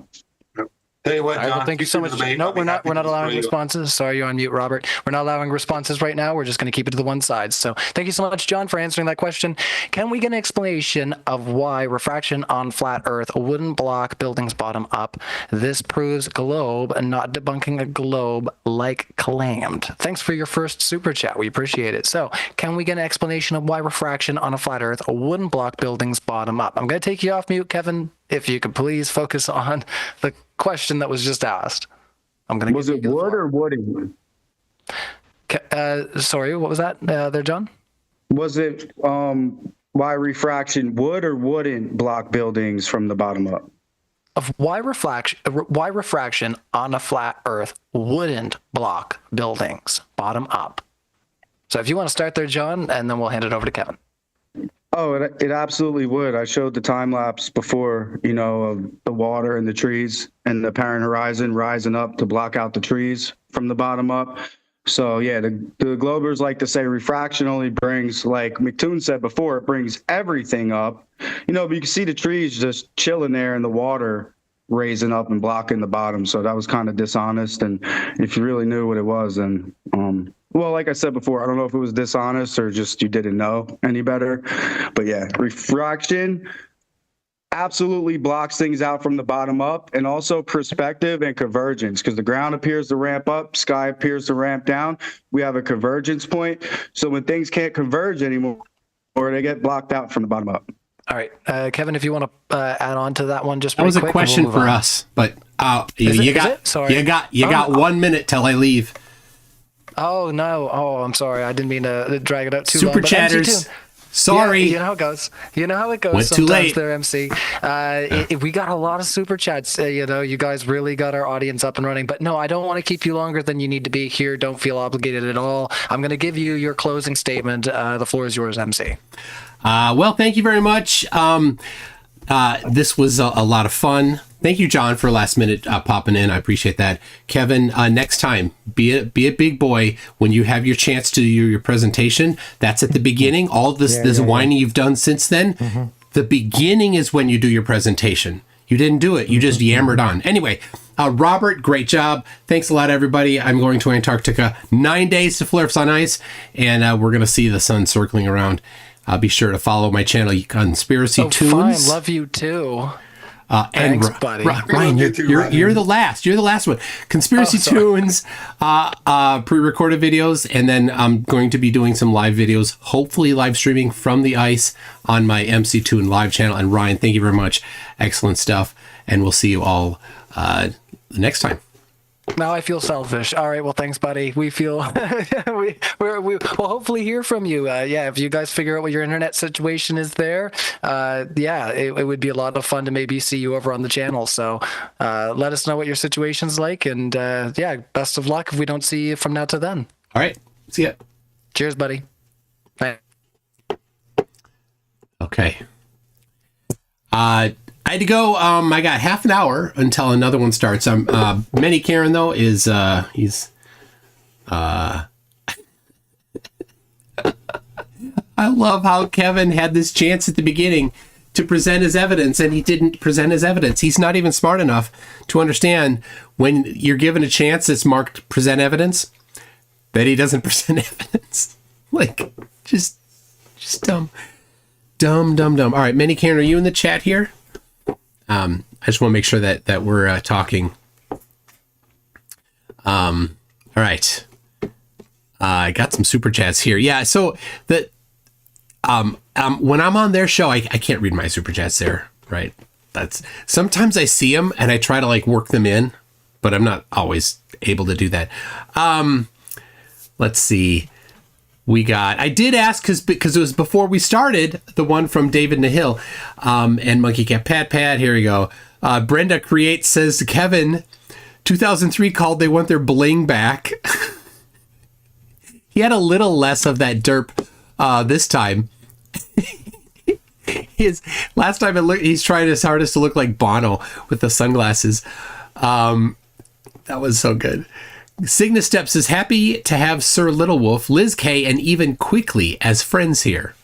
Tell you what, John, well, thank you so much. No, we're not allowing responses. Sorry, you're on mute, Robert. We're not allowing responses right now. We're just going to keep it to the one side. So thank you so much, John, for answering that question. Can we get an explanation of why refraction on flat Earth wouldn't block buildings bottom up? This proves globe and not debunking a globe like claimed. Thanks for your first super chat. We appreciate it. So can we get an explanation of why refraction on a flat Earth wouldn't block buildings bottom up? I'm going to take you off mute, Qevin. If you could please focus on the question that was just asked. Was it wood or wooden? Sorry, what was that there, John? Was it why refraction would or wouldn't block buildings from the bottom up? Of why refraction on a flat Earth wouldn't block buildings bottom up. So if you want to start there, John, and then we'll hand it over to Qevin. Oh, it absolutely would. I showed the time lapse before, of the water and the trees and the apparent horizon rising up to block out the trees from the bottom up. So yeah, the Globers like to say refraction only brings, like McToon said before, it brings everything up, but you can see the trees just chilling there and the water raising up and blocking the bottom. So that was kind of dishonest. And if you really knew what it was, then, well, like I said before, I don't know if it was dishonest or just you didn't know any better. But yeah, refraction absolutely blocks things out from the bottom up, and also perspective and convergence, because the ground appears to ramp up, sky appears to ramp down. We have a convergence point. So when things can't converge anymore, or they get blocked out from the bottom up. All right, Qevin, if you want to add on to that one, just that was a question for us, but you got 1 minute till I leave. Oh no! Oh, I'm sorry. I didn't mean to drag it out too long. Super chatters. Sorry. Yeah, you know how it goes. Went too late. There, MC. We got a lot of super chats. You guys really got our audience up and running. But no, I don't want to keep you longer than you need to be here. Don't feel obligated at all. I'm going to give you your closing statement. The floor is yours, MC. Well, thank you very much. This was a lot of fun. Thank you, John, for last minute popping in. I appreciate that. Kevin, next time, be a big boy when you have your chance to do your presentation. That's at the beginning. All this whining you've done since then. The beginning is when you do your presentation. You didn't do it. You just yammered on. Anyway, Robert, great job. Thanks a lot, everybody. I'm going to Antarctica. 9 days to flare-ups on ice, and we're going to see the sun circling around. Be sure to follow my channel, Conspiracy Toons. Fine. Love you too. Thanks, buddy. Ryan, you're the last. You're the last one. Conspiracy Toons, pre-recorded videos, and then I'm going to be doing some live videos, hopefully live streaming from the ice on my MC Toon live channel. And Ryan, thank you very much. Excellent stuff. And we'll see you all next time. Now I feel selfish. All right. Well, thanks, buddy. We feel we'll hopefully hear from you. If you guys figure out what your internet situation is there, it would be a lot of fun to maybe see you over on the channel. So let us know what your situation's like, and best of luck if we don't see you from now to then. All right. See ya. Cheers, buddy. Bye. Okay. I had to go. I got half an hour until another one starts. Many Karen though is he's. I love how Qevin had this chance at the beginning to present his evidence, and he didn't present his evidence. He's not even smart enough to understand when you're given a chance that's marked present evidence that he doesn't present evidence. Like, just dumb. All right, Many Karen, are you in the chat here? I just want to make sure that we're talking. All right. I got some super chats here. Yeah. So that, when I'm on their show, I can't read my super chats there. Right. Sometimes I see them and I try to like work them in, but I'm not always able to do that. Let's see. I did ask because it was before we started, the one from David Nahil, and Monkey Cat Pat. Here we go. Brenda Create says to Qevin, 2003 called, they want their bling back. He had a little less of that derp this time. Last time he's trying his hardest to look like Bono with the sunglasses. That was so good. Cygnus Steps is happy to have Sir Little Wolf, Liz K, and even Quickly as friends here.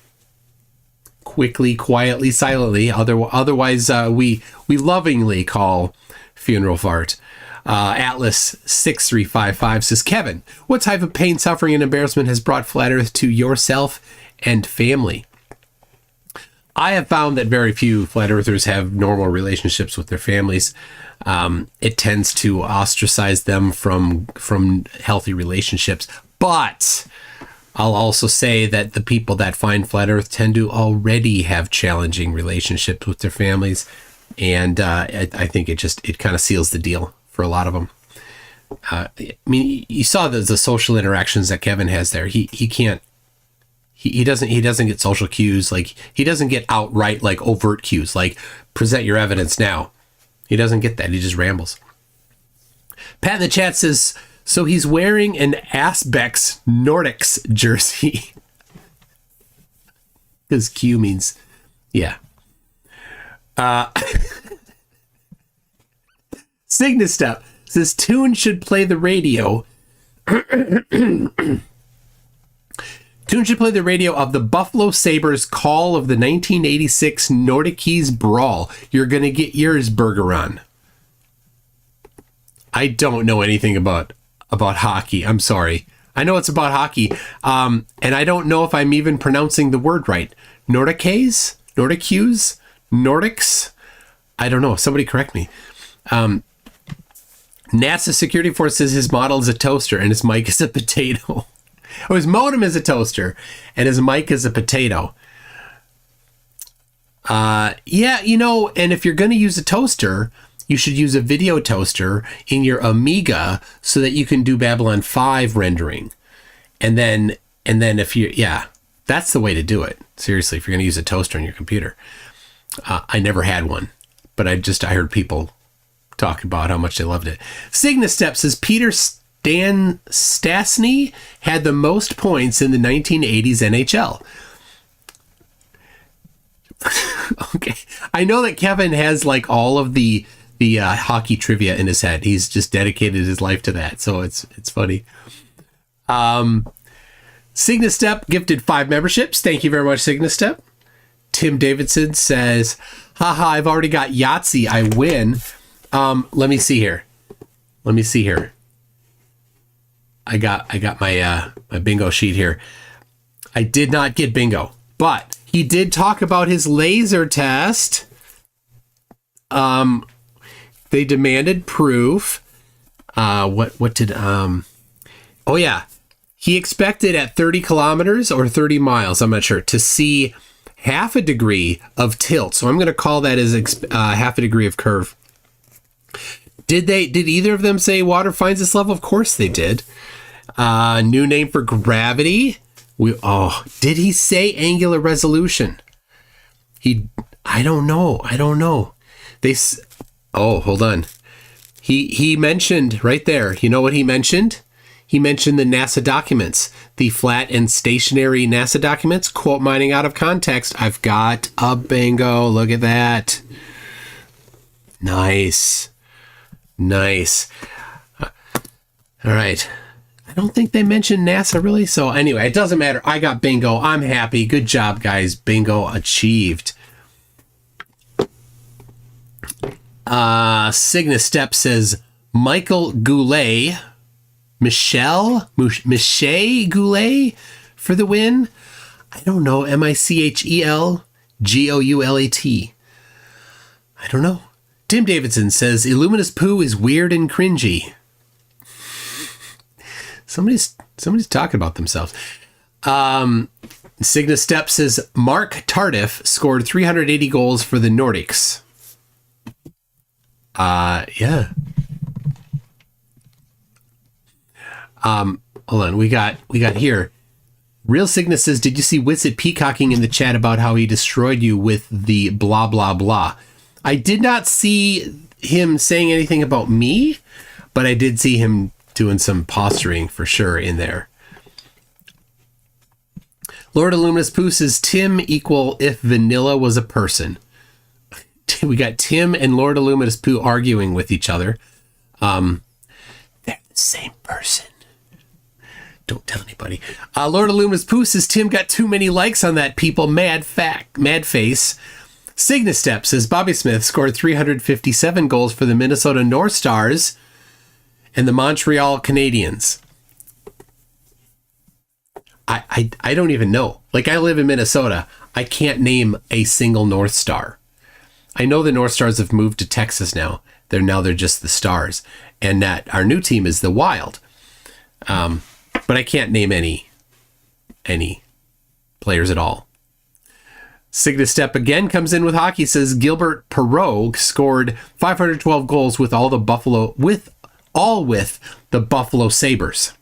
Quickly, quietly, silently. Otherwise, we lovingly call Funeral Fart. Atlas 6355 says, Qevin, what type of pain, suffering, and embarrassment has brought Flat Earth to yourself and family? I have found that very few Flat Earthers have normal relationships with their families. It tends to ostracize them from healthy relationships. But I'll also say that the people that find Flat Earth tend to already have challenging relationships with their families. And I think it kind of seals the deal for a lot of them. I mean, you saw the social interactions that Qevin has there. He can't. He doesn't get social cues. Like, he doesn't get outright, like, overt cues, like present your evidence now. He doesn't get that. He just rambles. Pat in the chat says, so he's wearing an Asbex Nordics jersey. Because Q means, yeah. Cygnus Step says, Toon should play the radio. Toon should play the radio of the Buffalo Sabres call of the 1986 Nordic Keys Brawl. You're going to get yours, Burger on. I don't know anything about hockey. I'm sorry. I know it's about hockey. And I don't know if I'm even pronouncing the word right. Nordiques? Nordiques? Nordics? I don't know. Somebody correct me. NASA security force says his model is a toaster and his mic is a potato. Oh, his modem is a toaster, and his mic is a potato. And if you're going to use a toaster, you should use a video toaster in your Amiga so that you can do Babylon 5 rendering. And then that's the way to do it. Seriously, if you're going to use a toaster on your computer. I never had one, but I heard people talk about how much they loved it. Cygnus Steps says Peter Dan Stastny had the most points in the 1980s NHL. Okay. I know that Qevin has like all of the hockey trivia in his head. He's just dedicated his life to that. So it's funny. Signastep gifted 5 memberships. Thank you very much, Signastep. Tim Davidson says, haha, I've already got Yahtzee. I win. Let me see here. I got my my bingo sheet here. I did not get bingo, but he did talk about his laser test. They demanded proof. What did oh yeah. He expected at 30 kilometers or 30 miles, I'm not sure, to see half a degree of tilt. So I'm going to call that as half a degree of curve. Did either of them say water finds this level? Of course they did. New name for gravity. Did he say angular resolution? I don't know. Hold on. He mentioned right there. You know what he mentioned? He mentioned the NASA documents, the flat and stationary NASA documents. Quote mining out of context. I've got a bingo. Look at that. Nice. All right. I don't think they mentioned NASA really. So anyway, it doesn't matter. I got bingo. I'm happy. Good job, guys. Bingo achieved. Signastep says Michel Goulet Goulet for the win. I don't know. Michel Goulet. I don't know. Tim Davidson says Illuminous Poo is weird and cringy. Somebody's talking about themselves. Signastep says Mark Tardif scored 380 goals for the Nordics. Yeah. Hold on. We got here. Real Cygnus says, did you see Witsit peacocking in the chat about how he destroyed you with the blah, blah, blah? I did not see him saying anything about me, but I did see him doing some posturing for sure in there. Lord Illuminous Poo says, Tim equal if vanilla was a person. We got Tim and Lord Illuminous Poo arguing with each other. They're the same person. Don't tell anybody. Lord Illuminous Poo says Tim got too many likes on that people. Mad face. Signastep says Bobby Smith scored 357 goals for the Minnesota North Stars and the Montreal Canadiens. I don't even know. Like, I live in Minnesota. I can't name a single North Star. I know the North Stars have moved to Texas now. They're just the Stars. And that our new team is the Wild. But I can't name any players at all. Signastep again comes in with hockey, says Gilbert Perreault scored 512 goals with the Buffalo Sabres.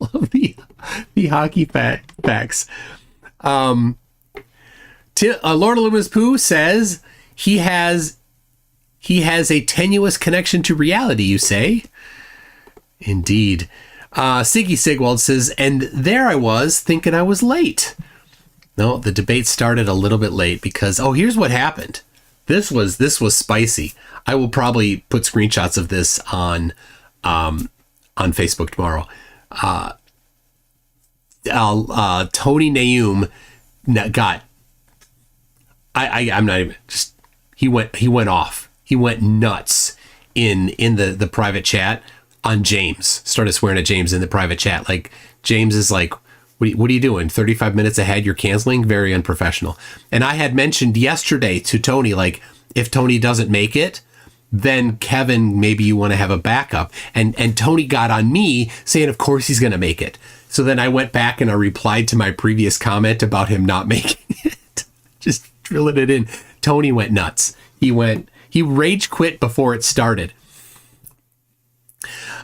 Love the hockey facts. Lord Illuminous Poo says he has a tenuous connection to reality, you say? Indeed. Siggy Sigwald says, and there I was thinking I was late. No, the debate started a little bit late because, here's what happened. This was spicy. I will probably put screenshots of this on Facebook tomorrow. Tony Naum got, I'm not even, just, he went off. He went nuts in the private chat on James. Started swearing at James in the private chat. Like, James is like, what are you doing? 35 minutes ahead, you're canceling? Very unprofessional. And I had mentioned yesterday to Tony, like, if Tony doesn't make it, then Qevin, maybe you want to have a backup. And Tony got on me saying, of course he's going to make it. So then I went back and I replied to my previous comment about him not making it. Just drilling it in. Tony went nuts. He rage quit before it started.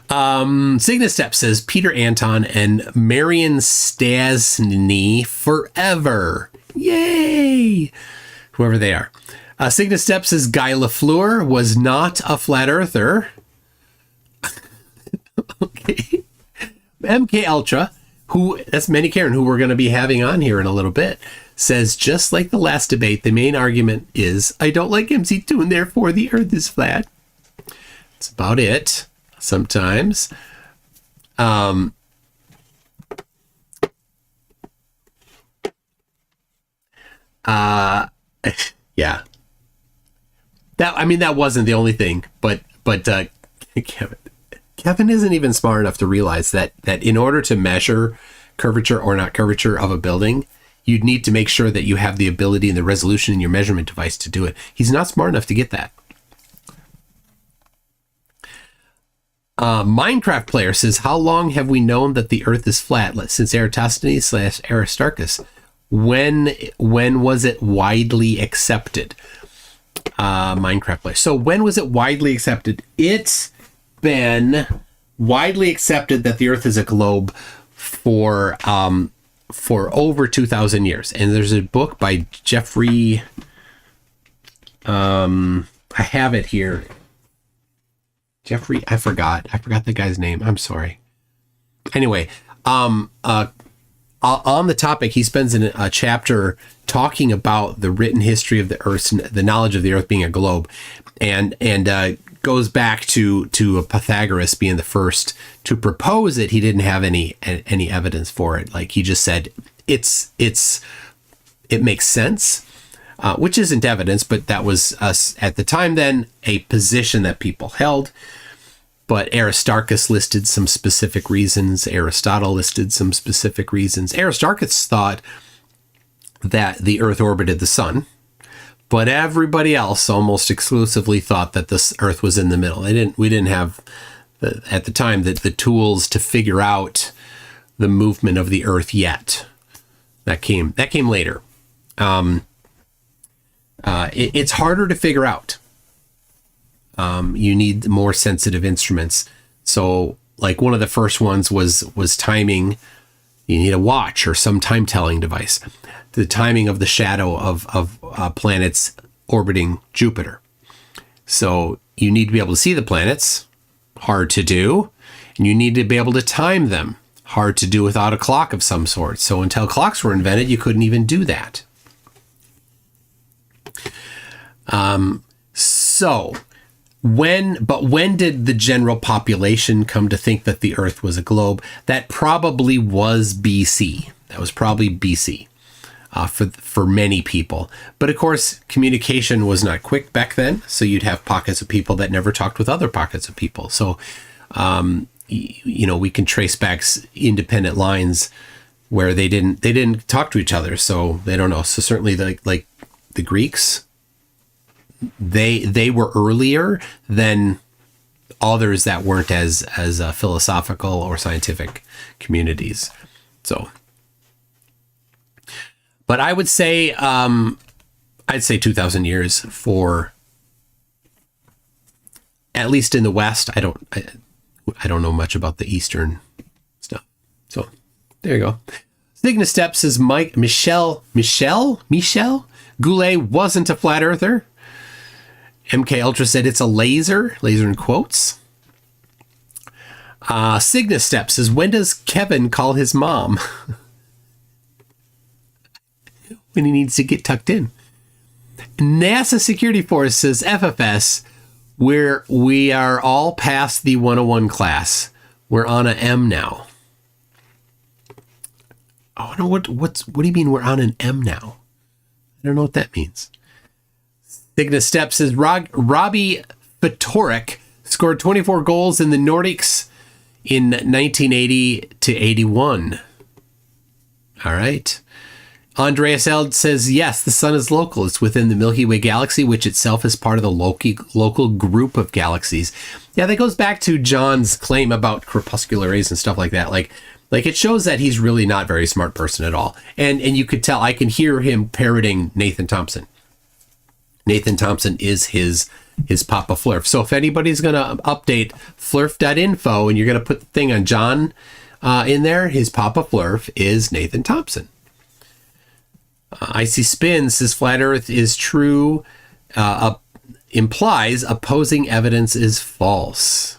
Signastep says Peter Anton and Marion Stasny forever. Yay! Whoever they are. Signastep says Guy Lafleur was not a flat earther. Okay. MK Ultra that's Manny Karen, who we're going to be having on here in a little bit, says, just like the last debate, the main argument is, I don't like MC Toon, therefore the earth is flat. That's about it. Sometimes. Yeah. That wasn't the only thing, but Qevin isn't even smart enough to realize that in order to measure curvature or not curvature of a building, you'd need to make sure that you have the ability and the resolution in your measurement device to do it. He's not smart enough to get that. Minecraft player says, how long have we known that the earth is flat? Since Eratosthenes / Aristarchus. When was it widely accepted? Minecraft player. So when was it widely accepted? It's been widely accepted that the earth is a globe for over 2,000 years. And there's a book by Jeffrey, I have it here. Jeffrey, I forgot the guy's name. I'm sorry. Anyway, on the topic, he spends a chapter talking about the written history of the Earth, the knowledge of the Earth being a globe, and goes back to Pythagoras being the first to propose it. He didn't have any evidence for it. Like, he just said it makes sense, which isn't evidence, but that was at the time then a position that people held. But Aristarchus listed some specific reasons. Aristotle listed some specific reasons. Aristarchus thought that the Earth orbited the sun, but everybody else almost exclusively thought that the Earth was in the middle. We didn't have at the time the tools to figure out the movement of the Earth yet. That came later. It's harder to figure out. You need more sensitive instruments. So, like, one of the first ones was timing. You need a watch or some time-telling device. The timing of the shadow of planets orbiting Jupiter. So you need to be able to see the planets. Hard to do. And you need to be able to time them. Hard to do without a clock of some sort. So until clocks were invented, you couldn't even do that. When did the general population come to think that the Earth was a globe? That probably was BC. That was probably BC for many people. But of course, communication was not quick back then. So you'd have pockets of people that never talked with other pockets of people. So, we can trace back independent lines where they didn't talk to each other. So they don't know. So certainly like the Greeks, they were earlier than others that weren't as philosophical or scientific communities. So, but I would say, I'd say 2,000 years for, at least in the West. I don't know much about the Eastern stuff. So there you go. Cygnus Step says Michelle Goulet wasn't a flat earther. MK Ultra said it's a laser in quotes. Cygnus Step says, when does Qevin call his mom? When he needs to get tucked in. NASA Security Force says, FFS, we are all past the 101 class. We're on a M now. Oh no, what do you mean we're on an M now? I don't know what that means. Cygnus Step says, Robbie Fatorik scored 24 goals in the Nordics in 1980 to 81. All right. Andreas Eld says, yes, the sun is local. It's within the Milky Way galaxy, which itself is part of the local group of galaxies. Yeah, that goes back to John's claim about corpuscular rays and stuff like that. Like it shows that he's really not a very smart person at all. And you could tell, I can hear him parroting Nathan Thompson. Nathan Thompson is his Papa Flurf. So if anybody's going to update flurf.info and you're going to put the thing on John in there, his Papa Flurf is Nathan Thompson. Icy Spin says flat Earth is true, implies opposing evidence is false.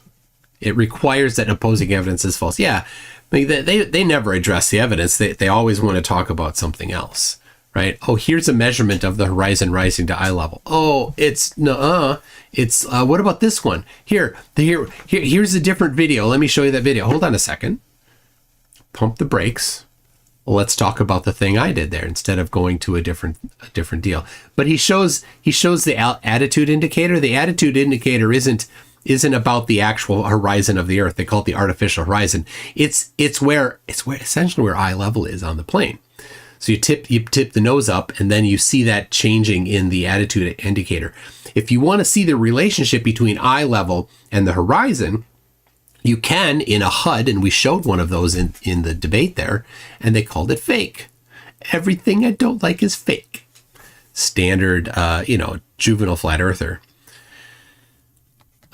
It requires that opposing evidence is false. Yeah, Like they never address the evidence. They always want to talk about something else, right? Oh, here's a measurement of the horizon rising to eye level. Oh, it's it's what about this one? Here's a different video. Let me show you that video. Hold on a second. Pump the brakes. Let's talk about the thing I did there instead of going to a different deal. But he shows the attitude indicator. The attitude indicator isn't about the actual horizon of the Earth. They call it the artificial horizon. It's where essentially where eye level is on the plane. So you tip the nose up, and then you see that changing in the attitude indicator. If you want to see the relationship between eye level and the horizon, you can in a HUD, and we showed one of those in the debate there, and they called it fake. Everything I don't like is fake. Standard, juvenile flat earther.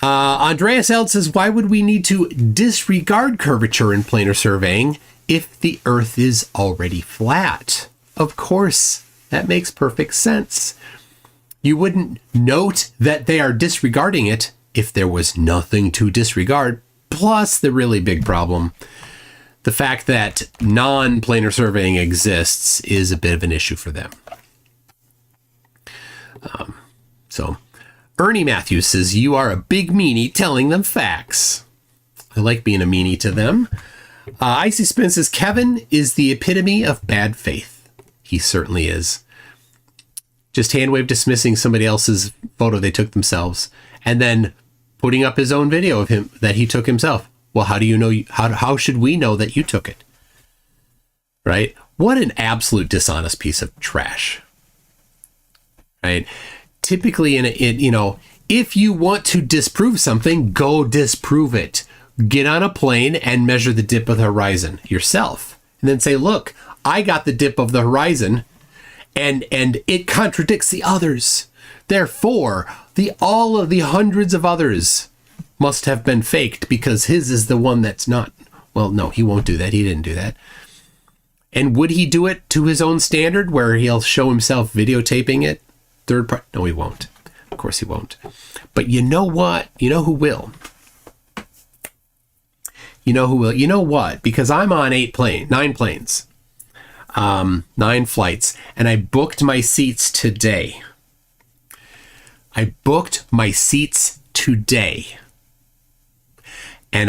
Andreas Eld says, why would we need to disregard curvature in planar surveying if the Earth is already flat? Of course, that makes perfect sense. You wouldn't note that they are disregarding it if there was nothing to disregard. Plus the really big problem, the fact that non-planar surveying exists is a bit of an issue for them. So Ernie Matthews says, you are a big meanie telling them facts. I like being a meanie to them. Icy Spin says, Qevin is the epitome of bad faith. He certainly is. Just hand-wave dismissing somebody else's photo they took themselves, and then putting up his own video of him that he took himself. Well, how do you know? How should we know that you took it? Right? What an absolute dishonest piece of trash. Right? Typically, if you want to disprove something, go disprove it. Get on a plane and measure the dip of the horizon yourself, and then say, "Look, I got the dip of the horizon, and it contradicts the others. Therefore, all of the hundreds of others must have been faked because his is the one that's not." Well, no, he won't do that. He didn't do that. And would he do it to his own standard where he'll show himself videotaping it? Third part? No, he won't. Of course he won't. But you know what? You know who will? You know who will? You know what? Because I'm on 9 planes, 9 flights, and I booked my seats today. And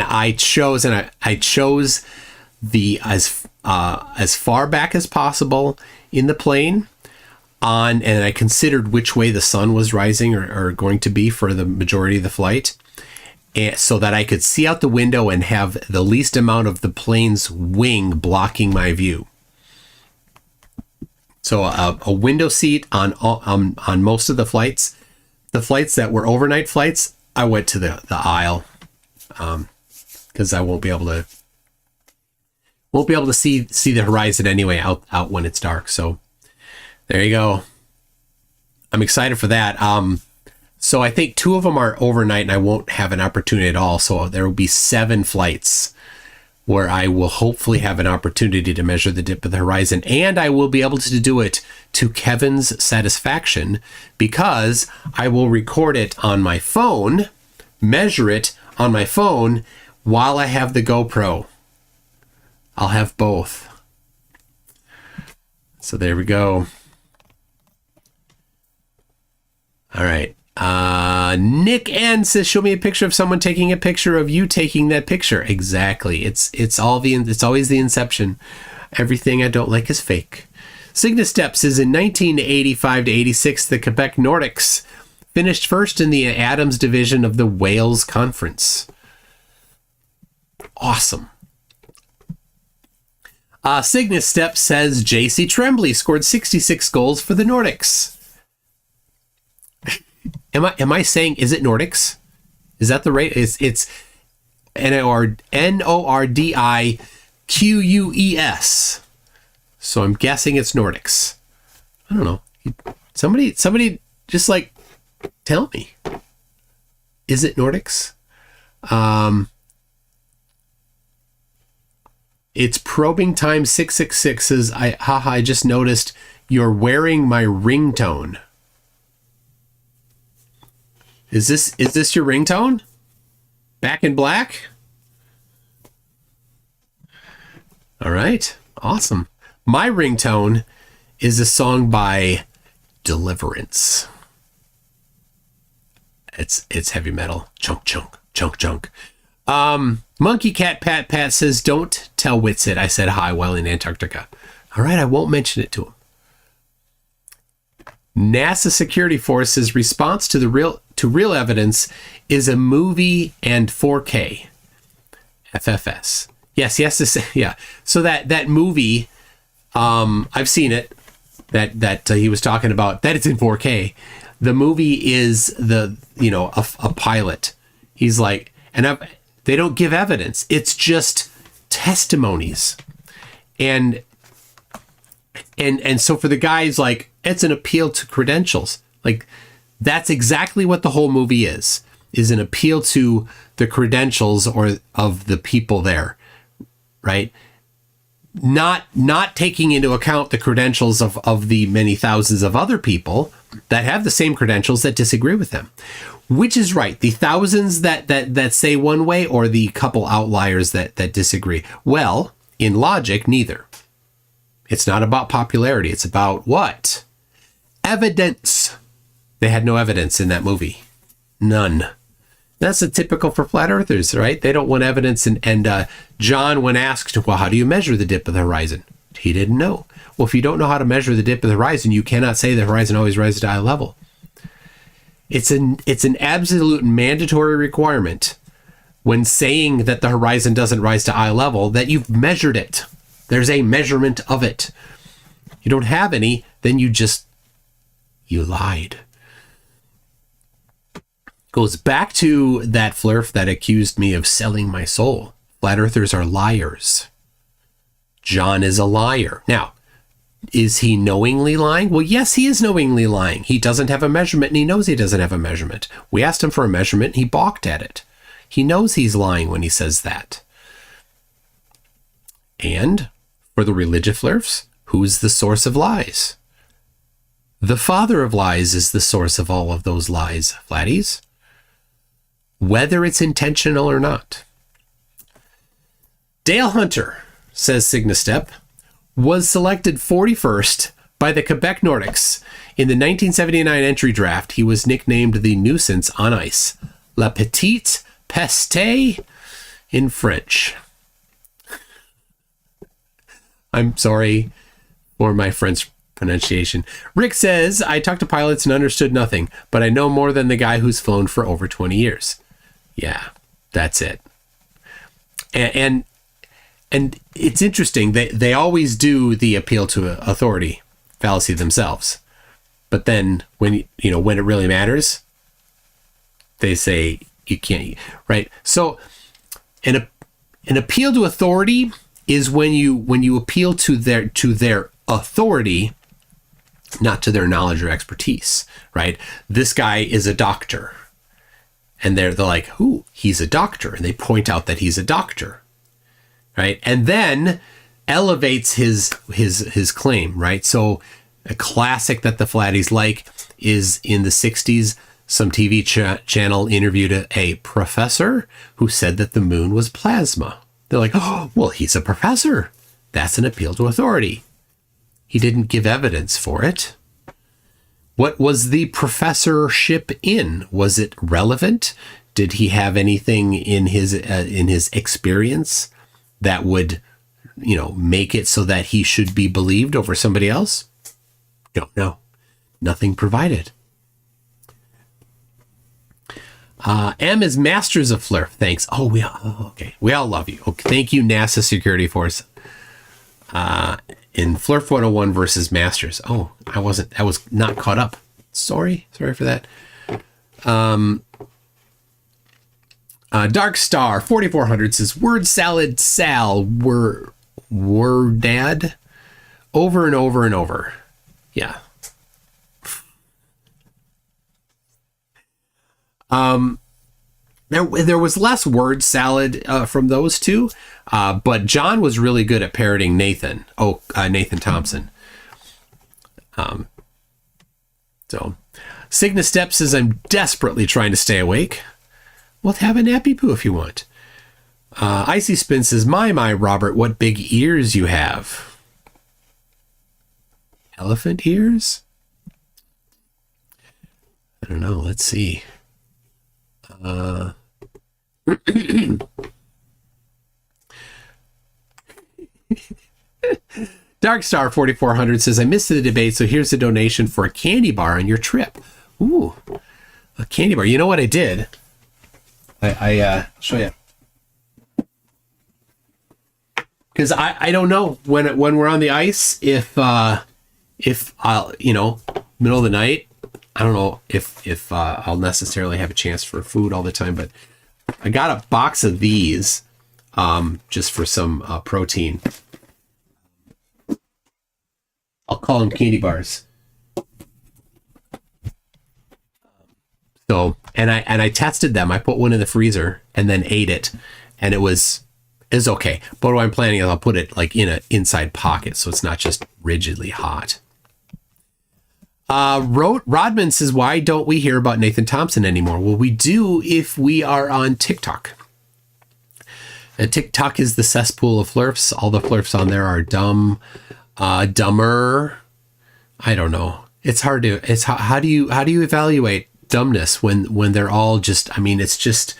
I chose the as far back as possible in the plane and I considered which way the sun was rising or going to be for the majority of the flight, and so that I could see out the window and have the least amount of the plane's wing blocking my view. So a window seat on most of the flights. The flights that were overnight flights, I went to the aisle because I won't be able to see the horizon anyway out when it's dark. So there you go. I'm excited for that. So I think 2 of them are overnight, and I won't have an opportunity at all. So there will be 7 flights where I will hopefully have an opportunity to measure the dip of the horizon, and I will be able to do it to Qevin's satisfaction because I will record it on my phone, measure it on my phone while I have the GoPro. I'll have both. So there we go. All right. Nick N says, show me a picture of someone taking a picture of you taking that picture. Exactly. It's always the inception. Everything I don't like is fake. Cygnus Steps is in 1985 to 86, the Quebec Nordics finished first in the Adams division of the Wales Conference. Awesome. Cygnus Steps says JC Tremblay scored 66 goals for the Nordics. Am I saying, is it Nordics? Is that the right? It's Nordiques. So I'm guessing it's Nordics. I don't know. Somebody just like tell me. Is it Nordics? It's probing time 666 says, I just noticed you're wearing my ringtone. Is this your ringtone? Back in Black? All right. Awesome. My ringtone is a song by Deliverance. It's heavy metal. Chunk, chunk, chunk, chunk. Monkey Cat Pat Pat says, don't tell Witsit I said hi while in Antarctica. All right, I won't mention it to him. NASA Security Force's response to real evidence is a movie and 4K. FFS. Yes, yes, yeah. So that movie, I've seen it. That he was talking about. That it's in 4K. The movie is a pilot. He's like, they don't give evidence. It's just testimonies, and so for the guys, like, it's an appeal to credentials. Like, that's exactly what the whole movie is an appeal to the credentials or of the people there, right? Not taking into account the credentials of the many thousands of other people that have the same credentials that disagree with them. Which is right? The thousands that say one way, or the couple outliers that disagree? Well, in logic, neither. It's not about popularity. It's about what? Evidence. They had no evidence in that movie. None. That's a typical for flat earthers, right? They don't want evidence. And John, when asked, well, how do you measure the dip of the horizon? He didn't know. Well, if you don't know how to measure the dip of the horizon, you cannot say the horizon always rises to eye level. It's an absolute mandatory requirement when saying that the horizon doesn't rise to eye level that you've measured it. There's a measurement of it. You don't have any, then you lied. Goes back to that flurf that accused me of selling my soul. Flat earthers are liars. John is a liar. Now, is he knowingly lying? Well, yes, he is knowingly lying. He doesn't have a measurement, and he knows he doesn't have a measurement. We asked him for a measurement, and he balked at it. He knows he's lying when he says that. And for the religious flurfs, who's the source of lies? The father of lies is the source of all of those lies, flatties. Whether it's intentional or not. Dale Hunter, says Cygnastep, was selected 41st by the Quebec Nordics. In the 1979 entry draft, he was nicknamed the nuisance on ice. La Petite Peste in French. I'm sorry for my French pronunciation. Rick says, I talked to pilots and understood nothing, but I know more than the guy who's flown for over 20 years. Yeah, that's it. And it's interesting. They always do the appeal to authority fallacy themselves. But then when it really matters, they say you can't, right? So an appeal to authority is when you appeal to their authority, not to their knowledge or expertise, right? This guy is a doctor. And they're like, who? He's a doctor. And they point out that he's a doctor, right? And then elevates his claim, right? So a classic that the flatties like is in the 60s, some TV channel interviewed a professor who said that the moon was plasma. They're like, oh, well, he's a professor. That's an appeal to authority. He didn't give evidence for it. What was the professorship in? Was it relevant? Did he have anything in his experience that would, make it so that he should be believed over somebody else? Don't know. Nothing provided. M is Masters of Flurf. Thanks. Oh, okay. We all love you. Okay. Thank you, NASA Security Force. In Flurf 101 versus Masters. Oh, I was not caught up. Sorry for that. Dark Star 4400 says, word salad Sal were dad over and over and over. Yeah. There was less word salad from those two, but John was really good at parroting Nathan. Nathan Thompson. So Signa Step says, I'm desperately trying to stay awake. Well, have a nappy poo if you want. Icy Spin says, my, Robert, what big ears you have. Elephant ears? I don't know. Let's see. Darkstar 4400 says, I missed the debate, so here's a donation for a candy bar on your trip. Ooh, a candy bar. You know what I did? I show you. Because I don't know when we're on the ice if I'll, middle of the night, I don't know if I'll necessarily have a chance for food all the time, but I got a box of these just for some protein. I'll call them candy bars. So, and I tested them. I put one in the freezer and then ate it, and it was okay. But what I'm planning is I'll put it like in an inside pocket, so it's not just rigidly hot. Rodman says, why don't we hear about Nathan Thompson anymore? Well, we do if we are on TikTok. And TikTok is the cesspool of flirfs. All the flirfs on there are dumb, dumber. I don't know. It's hard to. How do you evaluate dumbness when they're all just? I mean, it's just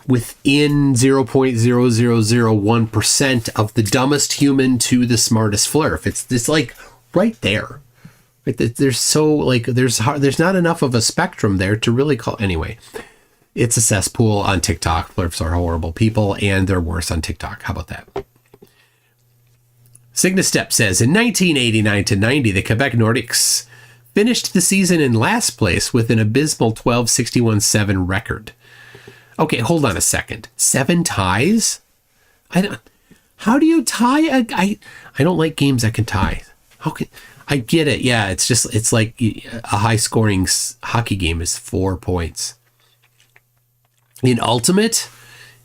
within 0.0001% of the dumbest human to the smartest flirf. It's like right there. There's so like there's not enough of a spectrum there to really call. Anyway, it's a cesspool on TikTok. Flirfs are horrible people, and they're worse on TikTok. How about that? Cygnastep says, in 1989 to 90, the Quebec Nordics finished the season in last place with an abysmal 12-61-7 record. Okay, hold on a second. 7 ties? How do you tie? I don't like games that can tie. How can I get it? Yeah, it's like a high-scoring hockey game is 4 points. In Ultimate,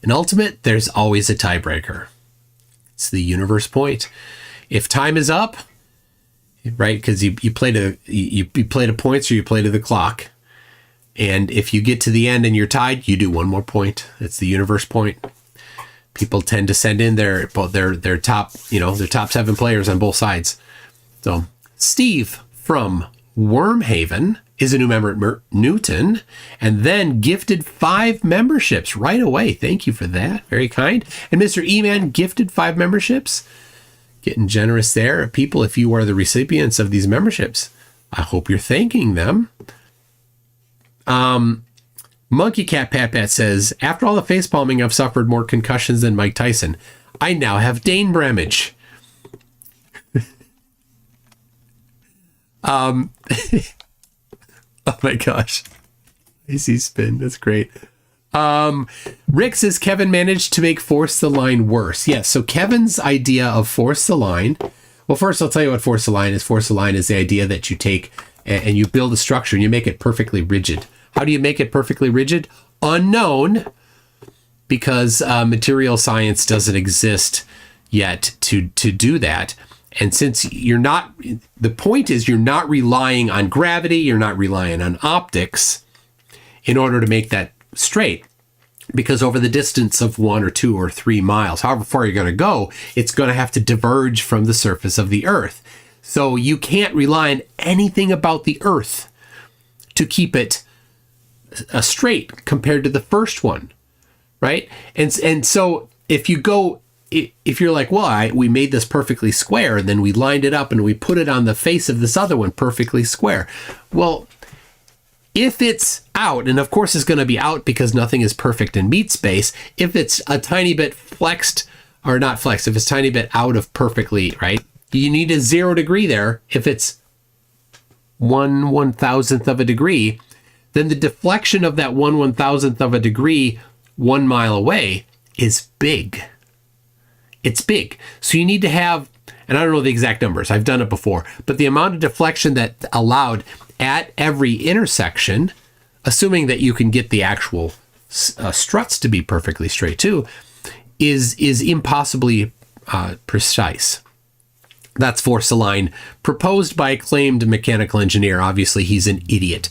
there's always a tiebreaker. It's the universe point. If time is up, right? Because you play to points or you play to the clock, and if you get to the end and you're tied, you do one more point. It's the universe point. People tend to send in their top, their top 7 players on both sides. So Steve from Wormhaven is a new member at Newton, and then gifted 5 memberships right away. Thank you for that. Very kind. And Mr. E-Man gifted 5 memberships. Getting generous there. People, if you are the recipients of these memberships, I hope you're thanking them. Monkey Cat Pat Pat says, after all the face palming, I've suffered more concussions than Mike Tyson. I now have Dane Bramage. Oh my gosh. Easy spin. That's great. Rick says Qevin managed to make Force the Line worse. Yes, so Kevin's idea of Force the Line. Well, first I'll tell you what Force the Line is. Force the Line is the idea that you take and you build a structure and you make it perfectly rigid. How do you make it perfectly rigid? Unknown, because material science doesn't exist yet to do that. And since the point is you're not relying on gravity, you're not relying on optics in order to make that straight, because over the distance of 1 or 2 or 3 miles, however far you're going to go, it's going to have to diverge from the surface of the Earth. So you can't rely on anything about the Earth to keep it straight compared to the first one, right? And so if you're like, well, we made this perfectly square, and then we lined it up and we put it on the face of this other one perfectly square. Well, if it's out, and of course it's going to be out because nothing is perfect in meat space, if it's a tiny bit flexed, or not flexed, if it's a tiny bit out of perfectly, right? You need a 0 degree there. If it's 1/1000th of a degree, then the deflection of that 1/1000th of a degree 1 mile away is big. It's big. So you need to have, and I don't know the exact numbers, I've done it before, but the amount of deflection that allowed at every intersection, assuming that you can get the actual struts to be perfectly straight too, is impossibly precise. That's Force the Line, proposed by acclaimed mechanical engineer. Obviously, he's an idiot.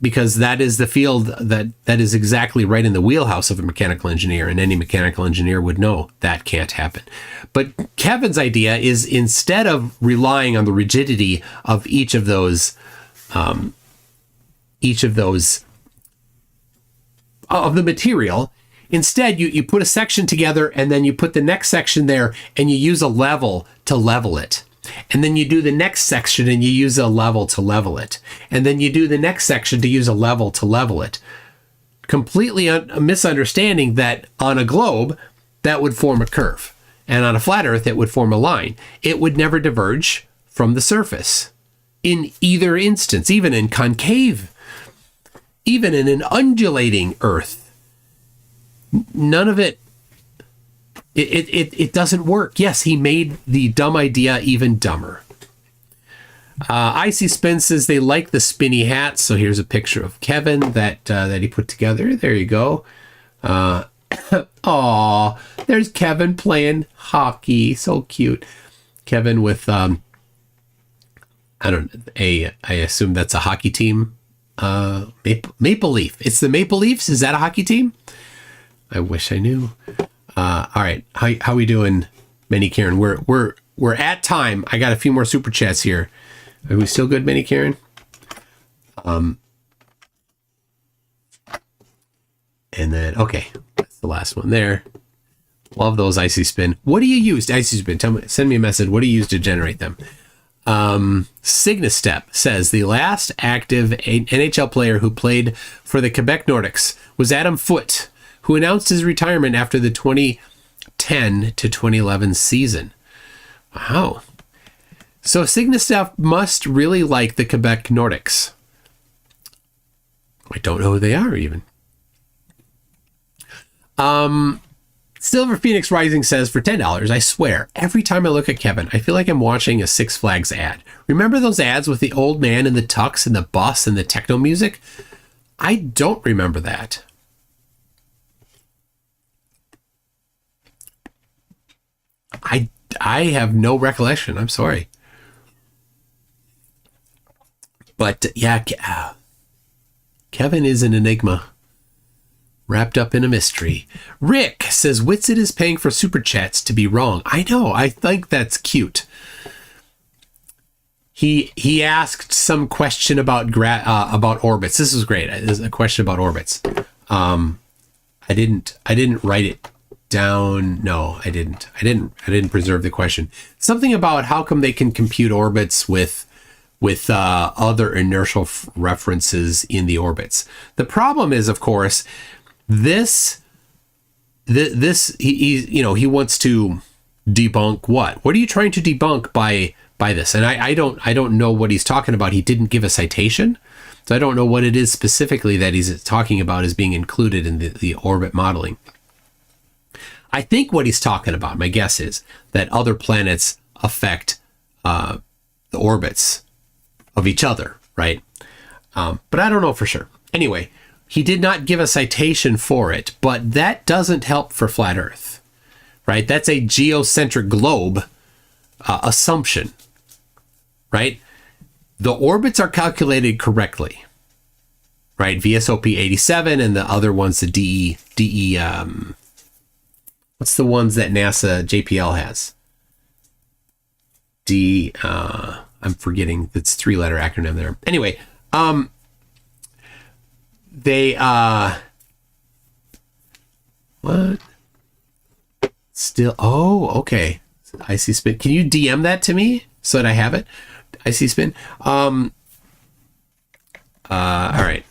because that is the field that is exactly right in the wheelhouse of a mechanical engineer, and any mechanical engineer would know that can't happen. But Kevin's idea is, instead of relying on the rigidity of each of those of the material, instead you put a section together, and then you put the next section there, and you use a level to level it. And then you do the next section and you use a level to level it. And then you do the next section to use a level to level it. Completely a misunderstanding that on a globe, that would form a curve. And on a flat earth, it would form a line. It would never diverge from the surface in either instance, even in concave, even in an undulating earth. None of it. It doesn't work. Yes, he made the dumb idea even dumber. Icy Spin says they like the spinny hats. So here's a picture of Qevin that he put together. There you go. Aw, there's Qevin playing hockey. So cute. Qevin with I assume that's a hockey team. Maple Leaf. It's the Maple Leafs. Is that a hockey team? I wish I knew. All right, how we doing, Manny Karen? We're at time. I got a few more super chats here. Are we still good, Manny Karen? And then okay, that's the last one there. Love those Icy Spin. What do you use, Icy Spin? Send me a message. What do you use to generate them? Cygnus says the last active NHL player who played for the Quebec Nordics was Adam Foote, who announced his retirement after the 2010 to 2011 season. Wow. So Cygnus must really like the Quebec Nordics. I don't know who they are even. Silver Phoenix Rising says, for $10, I swear, every time I look at Qevin, I feel like I'm watching a Six Flags ad. Remember those ads with the old man in the tux and the bus and the techno music? I don't remember that. I have no recollection. I'm sorry. But yeah, Qevin is an enigma wrapped up in a mystery. Rick says Witsit is paying for super chats to be wrong. I know. I think that's cute. He asked some question about orbits. This is great. This is a question about orbits. I didn't write it down. No, I didn't preserve the question. Something about how come they can compute orbits with other inertial references in the orbits. The problem is, of course, this he wants to debunk what? What are you trying to debunk by this? And I don't know what he's talking about. He didn't give a citation, so I don't know what it is specifically that he's talking about as being included in the orbit modeling. I think what he's talking about, my guess is that other planets affect the orbits of each other, right? But I don't know for sure. Anyway, he did not give a citation for it, but that doesn't help for flat Earth, right? That's a geocentric globe assumption, right? The orbits are calculated correctly, right? VSOP 87 and the other ones, the DE, what's the ones that NASA JPL has? I'm forgetting. It's 3-letter acronym there. Anyway, they what? Still, oh, okay. Icy Spin. Can you DM that to me so that I have it? Icy Spin. All right.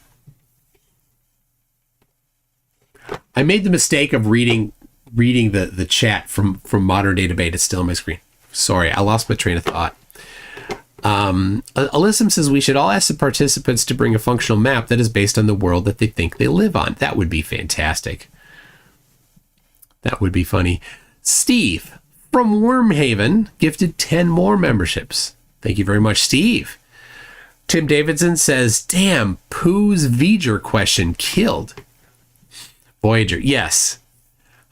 I made the mistake of reading the chat from Modern Day Debate. It's still on my screen. Sorry, I lost my train of thought. Alyssum says we should all ask the participants to bring a functional map that is based on the world that they think they live on. That would be fantastic. That would be funny. Steve from Wormhaven gifted 10 more memberships. Thank you very much, Steve. Tim Davidson says, damn, Pooh's Voyager question killed. Voyager, yes.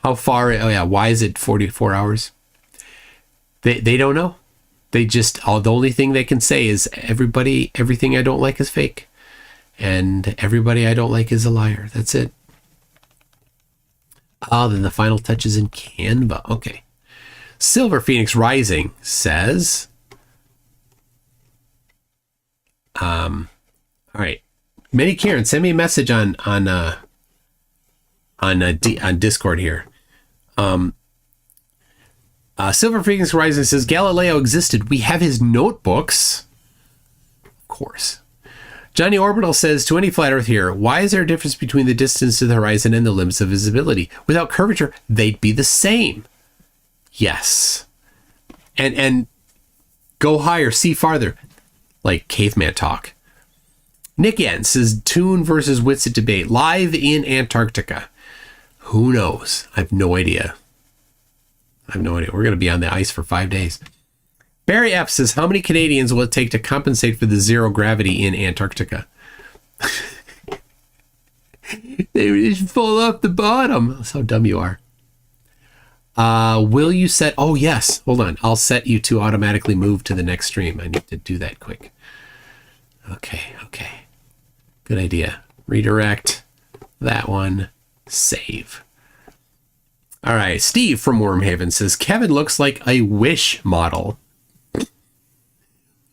How far? Oh yeah, why is it 44 hours? They don't know. They just, the only thing they can say is everything I don't like is fake. And everybody I don't like is a liar. That's it. Then the final touch is in Canva. Okay. Silver Phoenix Rising says, all right. Many Karen, send me a message on Discord here. Silver Phoenix Rising says, Galileo existed. We have his notebooks. Of course. Johnny Orbital says, to any flat earth here, why is there a difference between the distance to the horizon and the limits of visibility? Without curvature, they'd be the same. Yes. And go higher, see farther. Like caveman talk. Nick Yen says, Toon versus Witsit debate, live in Antarctica. Who knows? I have no idea. We're going to be on the ice for 5 days. Barry F says, how many Canadians will it take to compensate for the zero gravity in Antarctica? They just fall off the bottom. That's how dumb you are. Will you set... Oh, yes. Hold on. I'll set you to automatically move to the next stream. I need to do that quick. Okay. Good idea. Redirect. That one. Save. All right. Steve from Wormhaven says, Qevin looks like a Wish model.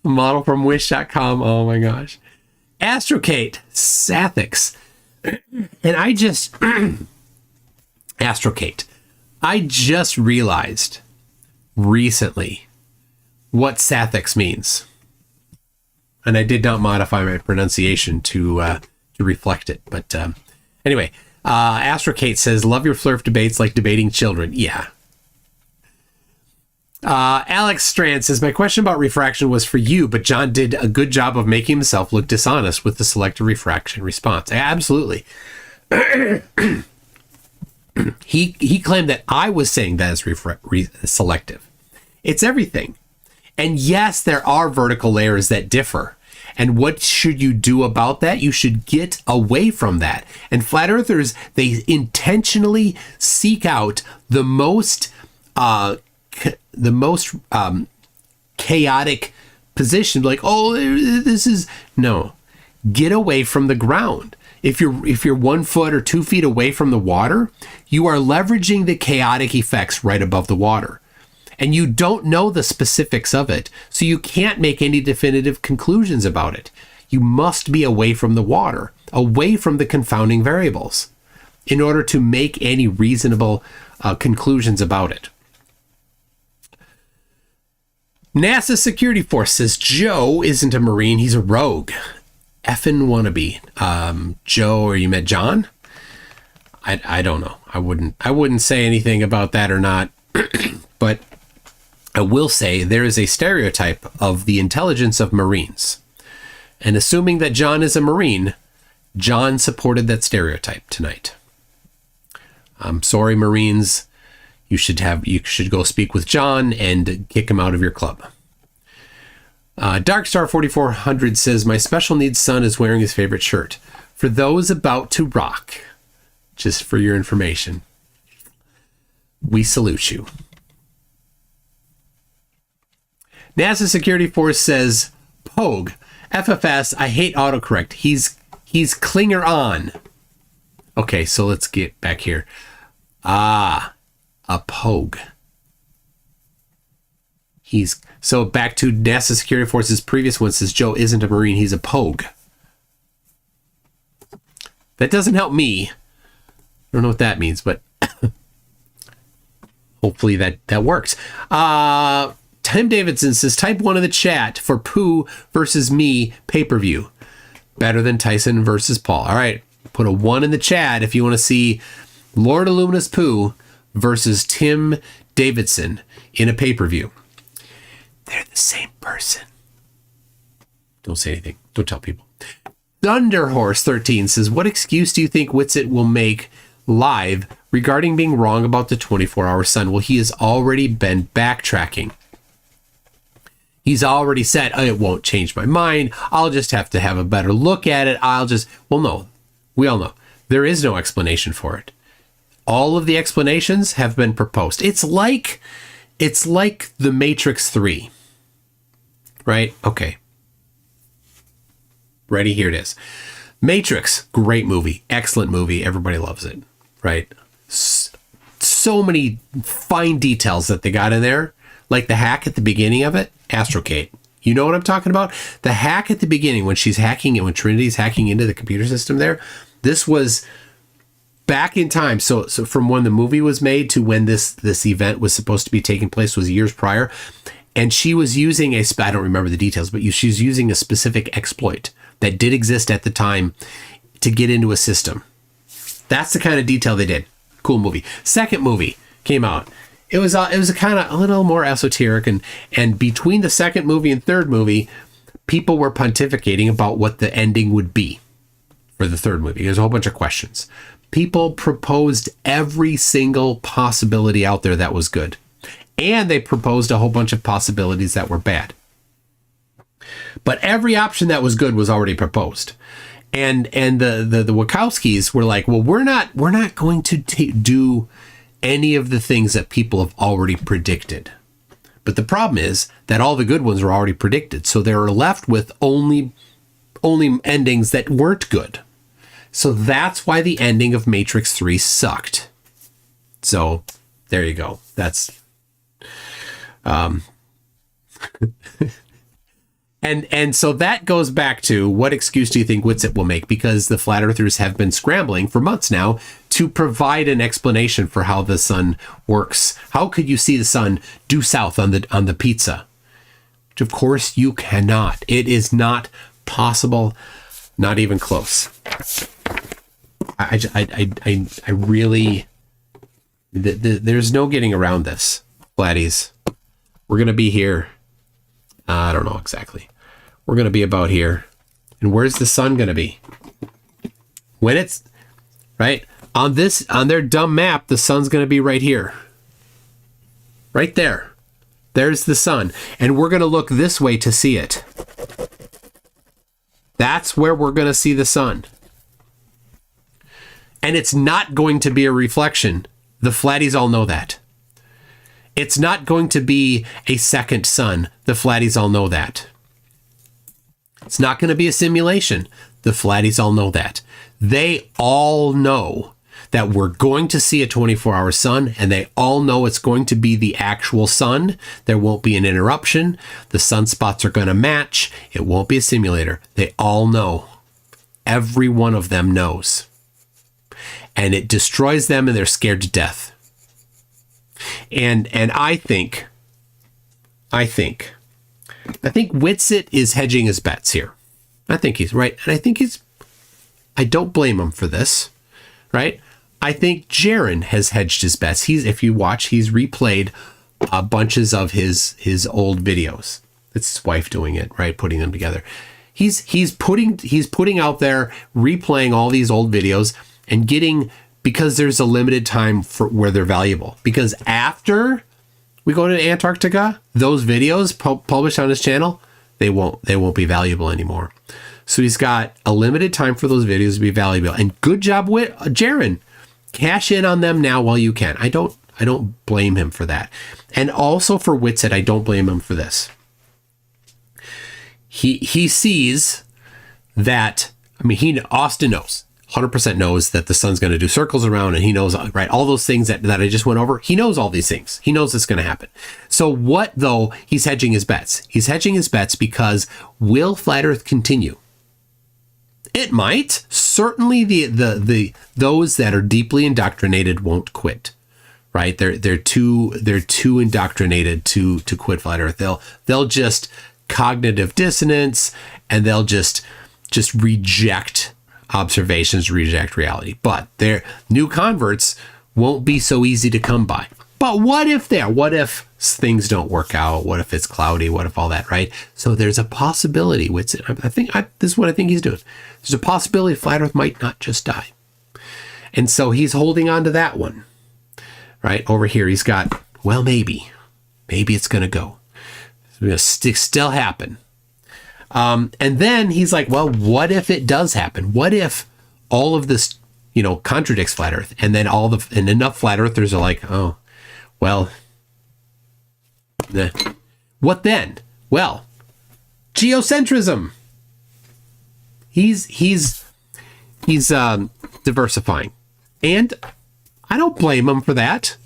Model from wish.com. Oh my gosh. Astrocate, Sathix. And I just Astrocate. I just realized recently what Sathix means. And I did not modify my pronunciation to reflect it. But anyway, Astrocate says, love your flurf debates like debating children. Yeah. Alex Strand says, my question about refraction was for you, but John did a good job of making himself look dishonest with the selective refraction response. Absolutely. He claimed that I was saying that is selective. It's everything. And yes, there are vertical layers that differ. And what should you do about that? You should get away from that. And flat earthers, they intentionally seek out the most chaotic position, like, oh, this is no. Get away from the ground. If you're 1 foot or 2 feet away from the water, you are leveraging the chaotic effects right above the water. And you don't know the specifics of it, so you can't make any definitive conclusions about it. You must be away from the water, away from the confounding variables, in order to make any reasonable conclusions about it. NASA Security Force says Joe isn't a Marine, he's a rogue. Effin' wannabe. Joe, or you met John? I don't know. I wouldn't say anything about that or not. But I will say there is a stereotype of the intelligence of Marines. And assuming that John is a Marine, John supported that stereotype tonight. I'm sorry, Marines. You should go speak with John and kick him out of your club. Darkstar 4400 says, my special needs son is wearing his favorite shirt. For those about to rock, just for your information, we salute you. NASA Security Force says, Pogue, FFS, I hate autocorrect. He's clinger on. Okay, so let's get back here. A Pogue. So back to NASA Security Force's previous one says Joe isn't a Marine, he's a Pogue. That doesn't help me. I don't know what that means, but hopefully that works. Tim Davidson says, type 1 in the chat for Pooh versus me pay-per-view. Better than Tyson versus Paul. All right, put a 1 in the chat if you want to see Lord Illuminous Pooh versus Tim Davidson in a pay-per-view. They're the same person. Don't say anything. Don't tell people. Thunderhorse13 says, what excuse do you think Witsit will make live regarding being wrong about the 24-hour sun? Well, he has already been backtracking. He's already said, oh, it won't change my mind. I'll just have to have a better look at it. Well, no. We all know. There is no explanation for it. All of the explanations have been proposed. It's like The Matrix 3. Right? Okay. Ready? Here it is. Matrix, great movie, excellent movie. Everybody loves it, right? So many fine details that they got in there, like the hack at the beginning of it, Astrocade. You know what I'm talking about? The hack at the beginning when she's hacking it, when Trinity's hacking into the computer system there. This was back in time. So from when the movie was made to when this event was supposed to be taking place was years prior. And she was using I don't remember the details, but she's using a specific exploit that did exist at the time to get into a system. That's the kind of detail they did. Cool movie. Second movie came out. It was a kind of a little more esoteric, and between the second movie and third movie, people were pontificating about what the ending would be for the third movie. There's a whole bunch of questions. People proposed every single possibility out there that was good, and they proposed a whole bunch of possibilities that were bad. But every option that was good was already proposed. And the Wachowskis were like, well, we're not going to do any of the things that people have already predicted. But the problem is that all the good ones were already predicted. So they were left with only endings that weren't good. So that's why the ending of Matrix 3 sucked. So there you go. That's And so that goes back to what excuse do you think Witsit will make? Because the flat earthers have been scrambling for months now to provide an explanation for how the sun works. How could you see the sun due south on the pizza? Which of course you cannot. It is not possible, not even close. I really, there's no getting around this, flatties. We're gonna be here. I don't know exactly. We're going to be about here. And where's the sun going to be? When it's right on their dumb map, the sun's going to be right here. Right there. There's the sun. And we're going to look this way to see it. That's where we're going to see the sun. And it's not going to be a reflection. The flatties all know that. It's not going to be a second sun. The flatties all know that. It's not going to be a simulation. The flatties all know that. They all know that we're going to see a 24-hour sun, and they all know it's going to be the actual sun. There won't be an interruption. The sunspots are going to match. It won't be a simulator. They all know. Every one of them knows. And it destroys them, and they're scared to death. And I think Witsit is hedging his bets here. I think he's right. And I don't blame him for this, right? I think Jaren has hedged his bets. If you watch, he's replayed bunches of his old videos. It's his wife doing it, right? Putting them together. He's putting out there, replaying all these old videos and because there's a limited time for where they're valuable. Because after we go to Antarctica, those videos published on his channel, they won't be valuable anymore. So he's got a limited time for those videos to be valuable. And good job with Jaren. Cash in on them now while you can. I don't blame him for that. And also for Witsit, I don't blame him for this. He sees that, Austin knows. 100% knows that the sun's going to do circles around, and he knows, right, all those things that I just went over. He knows all these things. He knows it's going to happen. So what, though, he's hedging his bets? He's hedging his bets because will Flat Earth continue? It might. Certainly the those that are deeply indoctrinated won't quit, right? They're too indoctrinated to quit Flat Earth. They'll just cognitive dissonance, and they'll just reject observations, reject reality. But their new converts won't be so easy to come by. But what if things don't work out? What if it's cloudy? What if all that, right? So there's a possibility. This is what I think he's doing. There's a possibility Flat Earth might not just die. And so he's holding on to that one, right? Over here, he's got, well, maybe it's going to go. It's going to still happen. And then he's like, well, what if it does happen? What if all of this, contradicts Flat Earth? And then and enough Flat Earthers are like, oh, well, what then? Well, geocentrism. He's he's diversifying, and I don't blame him for that,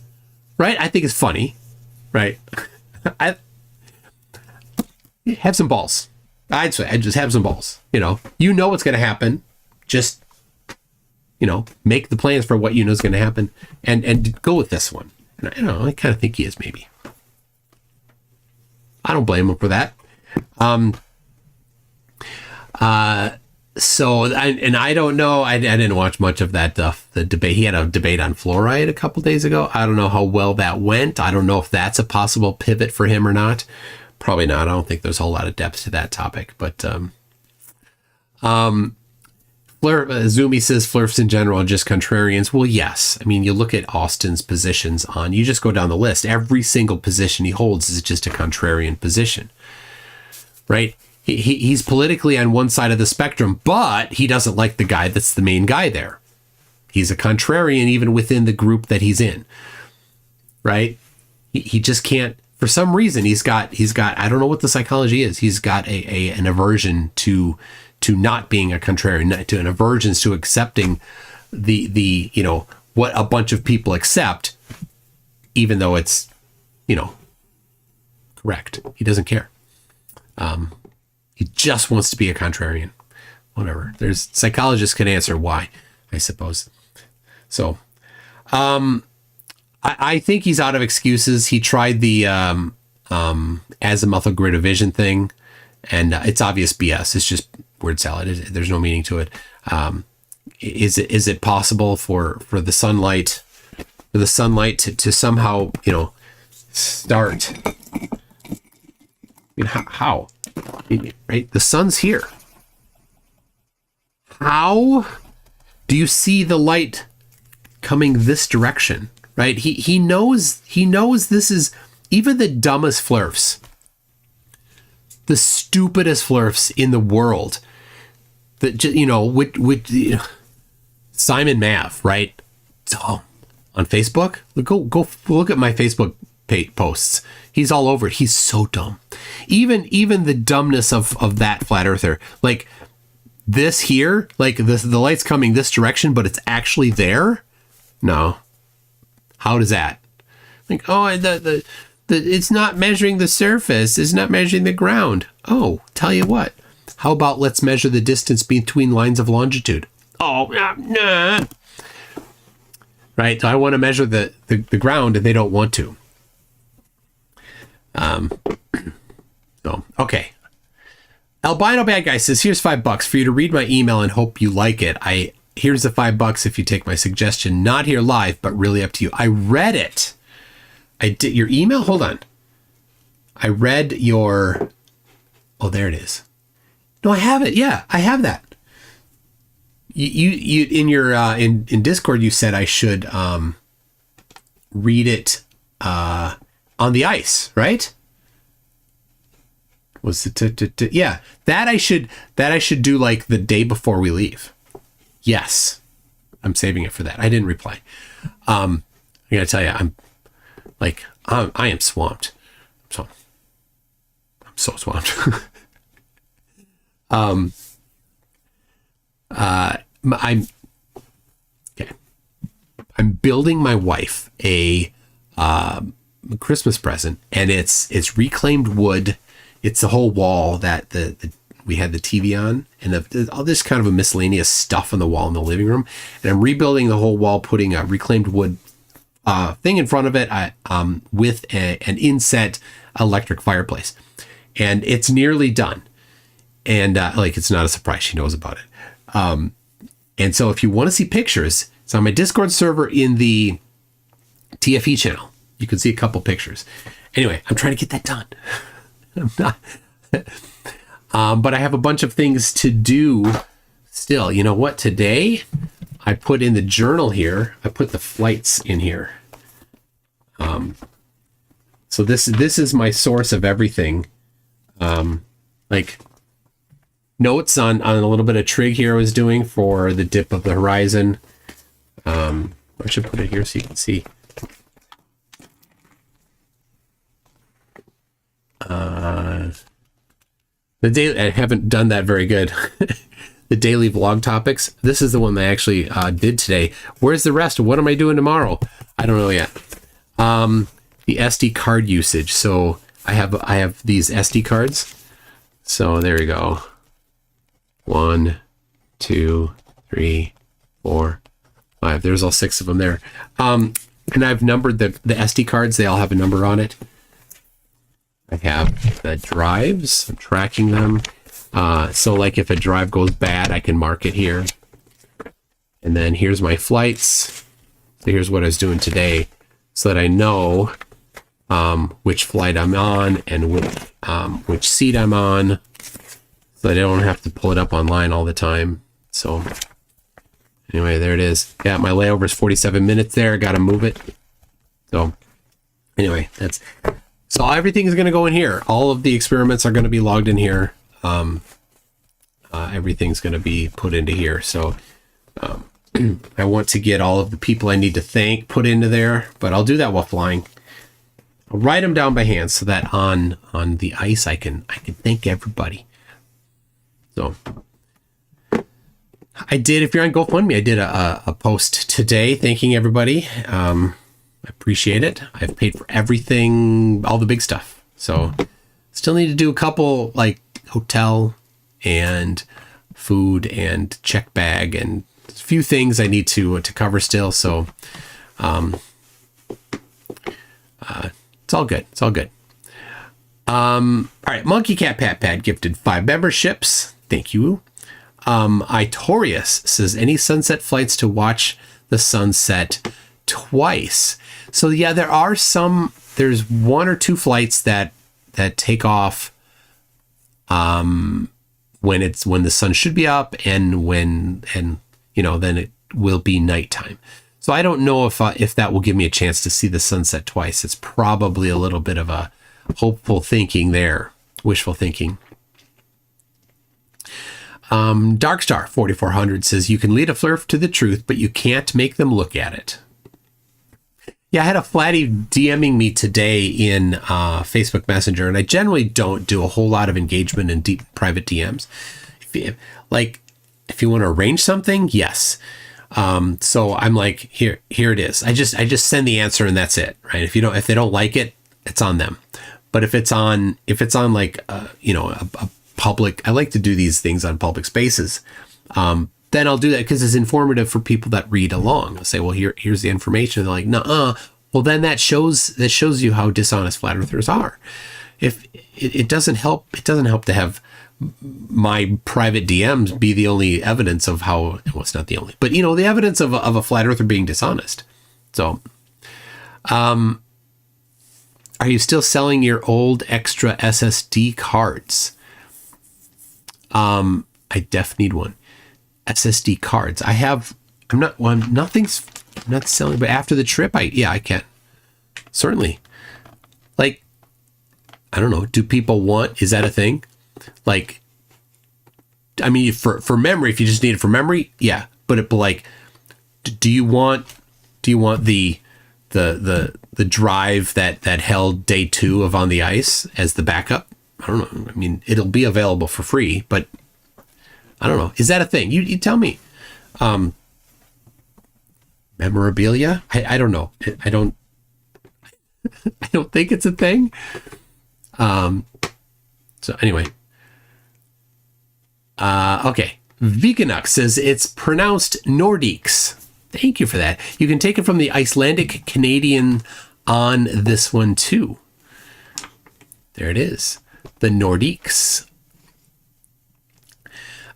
right? I think it's funny, right? I have some balls. I'd say I just have some balls. You know what's going to happen. Just make the plans for what you know is going to happen, and go with this one. And I kind of think he is, maybe. I don't blame him for that. So I don't know. I didn't watch much of that the debate. He had a debate on fluoride a couple days ago. I don't know how well that went. I don't know if that's a possible pivot for him or not. Probably not. I don't think there's a whole lot of depth to that topic. But Zumi says Flurfs in general are just contrarians. Well, yes. I mean, you look at Austin's positions on. You just go down the list. Every single position he holds is just a contrarian position, right? He's politically on one side of the spectrum, but he doesn't like the guy that's the main guy there. He's a contrarian even within the group that he's in, right? He just can't. For some reason, he's got. I don't know what the psychology is. He's got an aversion to not being a contrarian, to an aversion to accepting the what a bunch of people accept, even though it's correct. He doesn't care. He just wants to be a contrarian. Whatever. There's psychologists can answer why, I suppose. So, I think he's out of excuses. He tried the azimuthal grid of vision thing, and it's obvious BS. It's just word salad. There's no meaning to it. Is it possible for the sunlight to somehow start? I mean, how? Right, the sun's here. How do you see the light coming this direction? Right? He knows this is even the dumbest flurfs, the stupidest flurfs in the world. That with Simon Mav, right? So on Facebook, go look at my Facebook posts. He's all over it. He's so dumb. Even the dumbness of that flat earther, like this here, like the light's coming this direction, but it's actually there. No. How does that? Like, the it's not measuring the surface. It's not measuring the ground. Oh, tell you what. How about let's measure the distance between lines of longitude? Oh, nah. Right. So I want to measure the ground, and they don't want to. So okay. Albino Bad Guy says, here's $5 for you to read my email and hope you like it. Here's the $5 if you take my suggestion. Not here live, but really up to you. I read it. I did your email. Hold on. I read your. Oh, there it is. No, I have it. Yeah, I have that. You in your in Discord you said I should read it on the ice, right? Was it yeah, that I should do like the day before we leave. Yes. I'm saving it for that. I didn't reply. I gotta tell you, I am swamped. I'm so swamped. I'm building my wife a Christmas present, and it's reclaimed wood. It's a whole wall that we had the TV on, and all this kind of a miscellaneous stuff on the wall in the living room. And I'm rebuilding the whole wall, putting a reclaimed wood thing in front of it with an inset electric fireplace, and it's nearly done. And it's not a surprise, she knows about it. And so if you want to see pictures, it's on my Discord server in the TFE channel. You can see a couple pictures. Anyway, I'm trying to get that done. I'm not. But I have a bunch of things to do still. You know what? Today, I put in the journal here. I put the flights in here. So this is my source of everything. Notes on a little bit of trig here I was doing for the dip of the horizon. I should put it here so you can see. The daily, I haven't done that very good. the daily vlog topics. This is the one that I actually did today. Where's the rest? What am I doing tomorrow? I don't know yet. The SD card usage. So I have these SD cards. So there we go. 1, 2, 3, 4, 5. There's all 6 of them there. And I've numbered the SD cards. They all have a number on it. I have the drives. I'm tracking them. So like if a drive goes bad, I can mark it here. And then here's my flights. So here's what I was doing today so that I know which flight I'm on and which seat I'm on, so that I don't have to pull it up online all the time. So anyway, there it is. Yeah, my layover is 47 minutes there. Got to move it. So anyway, so everything is going to go in here. All of the experiments are going to be logged in here. Everything's going to be put into here. So I want to get all of the people I need to thank put into there, but I'll do that while flying. I'll write them down by hand so that on the ice I can thank everybody. So I did, if you're on GoFundMe, I did a post today thanking everybody. I appreciate it. I've paid for everything, all the big stuff. So still need to do a couple like hotel and food and check bag and a few things I need to cover still. So it's all good. It's all good. All right. Monkey Cat Pat Pad gifted 5 memberships. Thank you. Itorius says, any sunset flights to watch the sunset twice. So yeah, there's 1 or 2 flights that take off when the sun should be up and then it will be nighttime. So I don't know if that will give me a chance to see the sunset twice. It's probably a little bit of a hopeful thinking there, wishful thinking. Darkstar 4400 says, you can lead a flurf to the truth, but you can't make them look at it. Yeah, I had a flatty DMing me today in Facebook Messenger, and I generally don't do a whole lot of engagement in deep private DMs. If you want to arrange something, yes. So I'm like, here it is. I just send the answer and that's it, right? If they don't like it, it's on them. But if it's on like a public, I like to do these things on public spaces. Then I'll do that because it's informative for people that read along. I'll say, well, here's the information. They're like, nuh-uh. Well, then that shows you how dishonest flat earthers are. If it doesn't help to have my private DMs be the only evidence of how, well, it's not the only, but the evidence of a flat earther being dishonest. So, are you still selling your old extra SSD cards? I def need one. SSD cards. I'm not selling, but after the trip, I can. Certainly. Like, I don't know. Do people want, is that a thing? Like, I mean, for memory, if you just need it for memory, yeah. But do you want the drive that held day 2 of On the Ice as the backup? I don't know. I mean, it'll be available for free, but I don't know. Is that a thing? You tell me. Memorabilia? I don't know. I don't think it's a thing. So anyway. Okay. Veganux says it's pronounced Nordiques. Thank you for that. You can take it from the Icelandic Canadian on this one too. There it is. The Nordiques.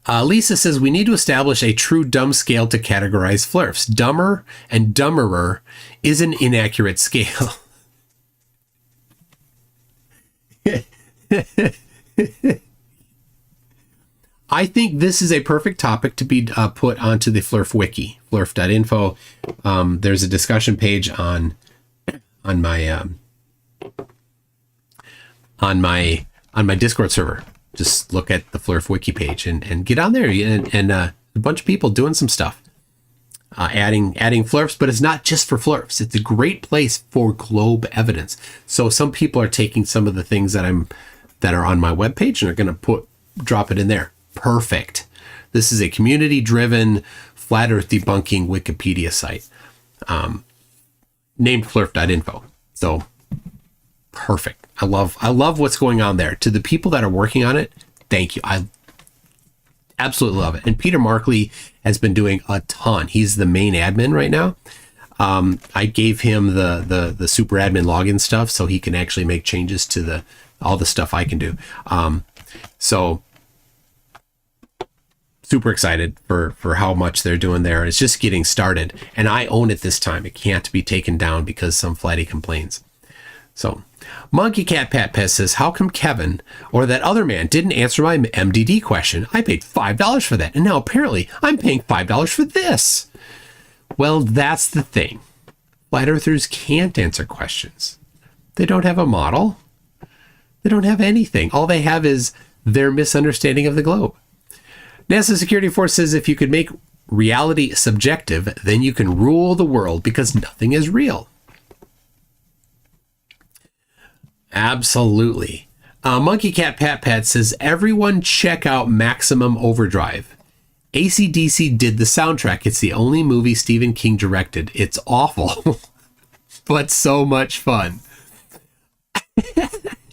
Lisa says we need to establish a true dumb scale to categorize flurfs. Dumber and dumberer is an inaccurate scale. I think this is a perfect topic to be put onto the Flurf wiki, flurf.info. There's a discussion page on my Discord server. Just look at the Flurf wiki page and get on there and a bunch of people doing some stuff, adding flurfs, but it's not just for flurfs. It's a great place for globe evidence. So some people are taking some of the things that are on my webpage and are going to drop it in there. Perfect. This is a community-driven flat Earth debunking Wikipedia site, named flurf.info. So perfect. I love what's going on there. To the people that are working on it, thank you. I absolutely love it. And Peter Markley has been doing a ton. He's the main admin right now. I gave him the super admin login stuff so he can actually make changes to all the stuff I can do. So super excited for how much they're doing there. It's just getting started, and I own it this time. It can't be taken down because some flatty complains. So Monkey Cat Pat Pest says, how come Qevin or that other man didn't answer my MDD question? I paid $5 for that, and now apparently I'm paying $5 for this. Well, that's the thing. Flat Earthers can't answer questions. They don't have a model. They don't have anything. All they have is their misunderstanding of the globe. NASA Security Force says if you could make reality subjective, then you can rule the world because nothing is real. Absolutely. Monkey Cat Pat Pat says, everyone check out Maximum Overdrive. AC/DC did the soundtrack. It's the only movie Stephen King directed. It's awful, but so much fun.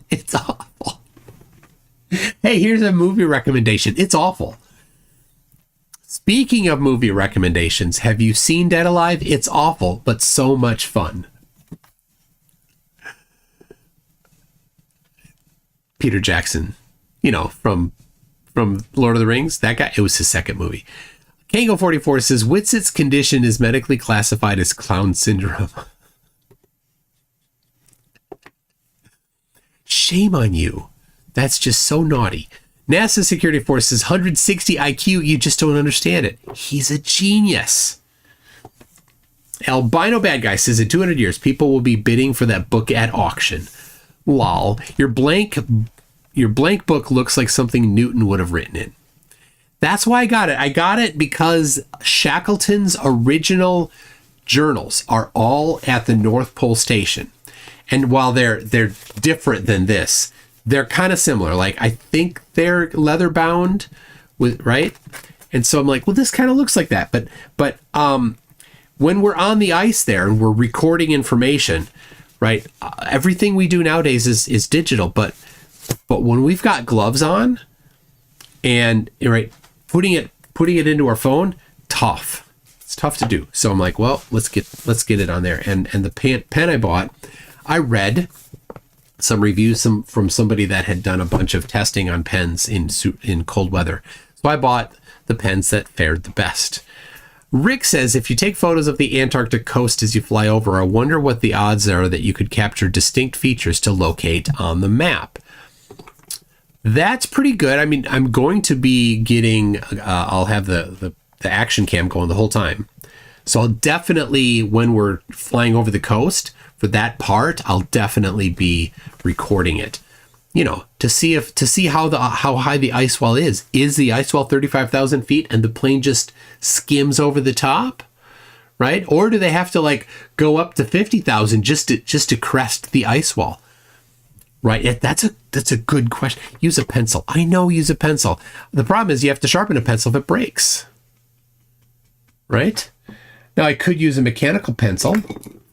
It's awful. Hey, here's a movie recommendation. It's awful. Speaking of movie recommendations, have you seen Dead Alive? It's awful, but so much fun. Peter Jackson, from Lord of the Rings, that guy, it was his second movie. Kango44 says, Whitsit's condition is medically classified as clown syndrome. Shame on you. That's just so naughty. NASA Security Force says 160 IQ, you just don't understand it. He's a genius. Albino Bad Guy says in 200 years, people will be bidding for that book at auction. Lol. Your blank book looks like something Newton would have written it. That's why I got it. I got it because Shackleton's original journals are all at the North Pole Station. And while they're different than this, they're kind of similar. Like, I think they're leather bound with, right? And so I'm like, well, this kind of looks like that. But when we're on the ice there and we're recording information, right? Everything we do nowadays is digital, but when we've got gloves on and right, putting it into our phone, tough. It's tough to do. So I'm like, well, let's get it on there. And the pen I bought, I read some reviews from somebody that had done a bunch of testing on pens in cold weather. So I bought the pens that fared the best. Rick says, if you take photos of the Antarctic coast as you fly over, I wonder what the odds are that you could capture distinct features to locate on the map. That's pretty good. I mean, I'm going to be getting, I'll have the action cam going the whole time. So I'll definitely, when we're flying over the coast, for that part, I'll definitely be recording it. To see how high the ice wall is. Is the ice wall 35,000 feet and the plane just skims over the top, right? Or do they have to go up to 50,000 just to crest the ice wall, right? That's a good question. Use a pencil. I know, use a pencil. The problem is you have to sharpen a pencil if it breaks, right? Now I could use a mechanical pencil.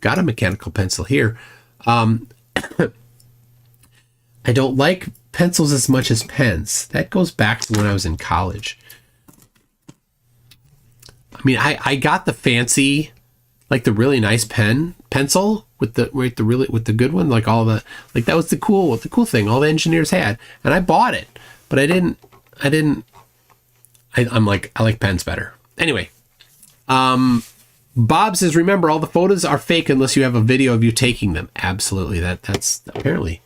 Got a mechanical pencil here. I don't like pencils as much as pens. That goes back to when I was in college. I mean, I got the fancy, the really nice pencil with the good one, that was the cool thing all the engineers had, and I bought it, but I like pens better. Anyway, Bob says, remember, all the photos are fake unless you have a video of you taking them. Absolutely. That's apparently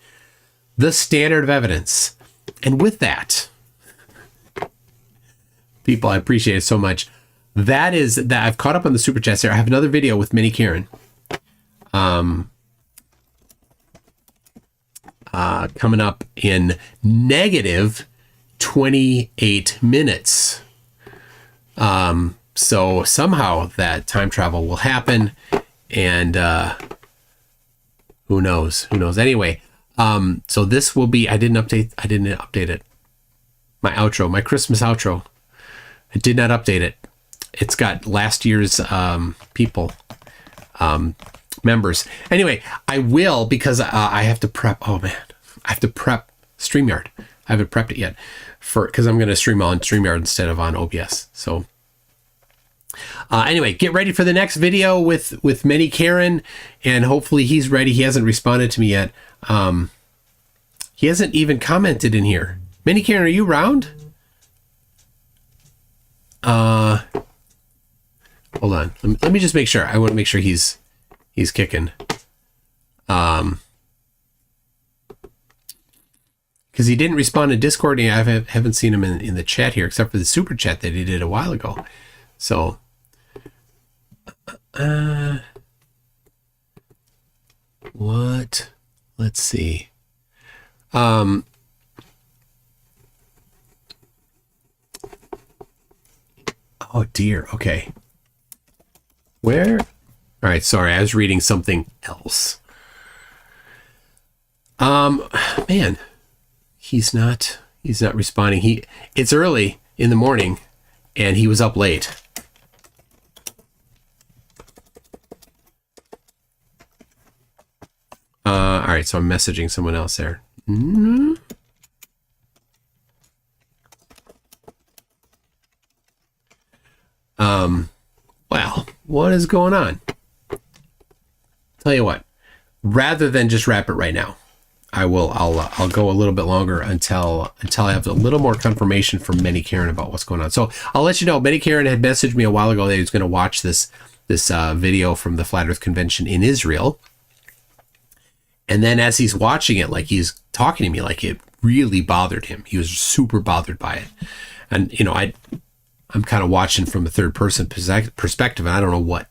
the standard of evidence. And with that, people, I appreciate it so much. That I've caught up on the super chats here. I have another video with Minnie Karen. Coming up in negative 28 minutes. So somehow that time travel will happen, and who knows? Anyway, so this will be. I didn't update it. My Christmas outro. I did not update it. It's got last year's people, members. Anyway, I will, because I have to prep. Oh man, I have to prep StreamYard. I haven't prepped it yet because I'm going to stream on StreamYard instead of on OBS. So anyway, get ready for the next video with Many Karen, and hopefully he's ready. He hasn't responded to me yet. He hasn't even commented in here. Many Karen, are you around? Hold on. Let me just make sure. I want to make sure he's kicking. Because he didn't respond to Discord, and I haven't seen him in the chat here, except for the super chat that he did a while ago. So, what? Let's see. Oh dear. Okay. Where? All right. Sorry, I was reading something else. Man. He's not responding. It's early in the morning and he was up late. All right, so I'm messaging someone else there. Well, what is going on? Tell you what, rather than just wrap it right now, I'll go a little bit longer until I have a little more confirmation from Many Karen about what's going on. So I'll let you know. Many Karen had messaged me a while ago that he was going to watch this video from the Flat Earth Convention in Israel. And then as he's watching it, like he's talking to me, like it really bothered him. He was super bothered by it. And, you know, I'm kind of watching from a third person perspective, and I don't know what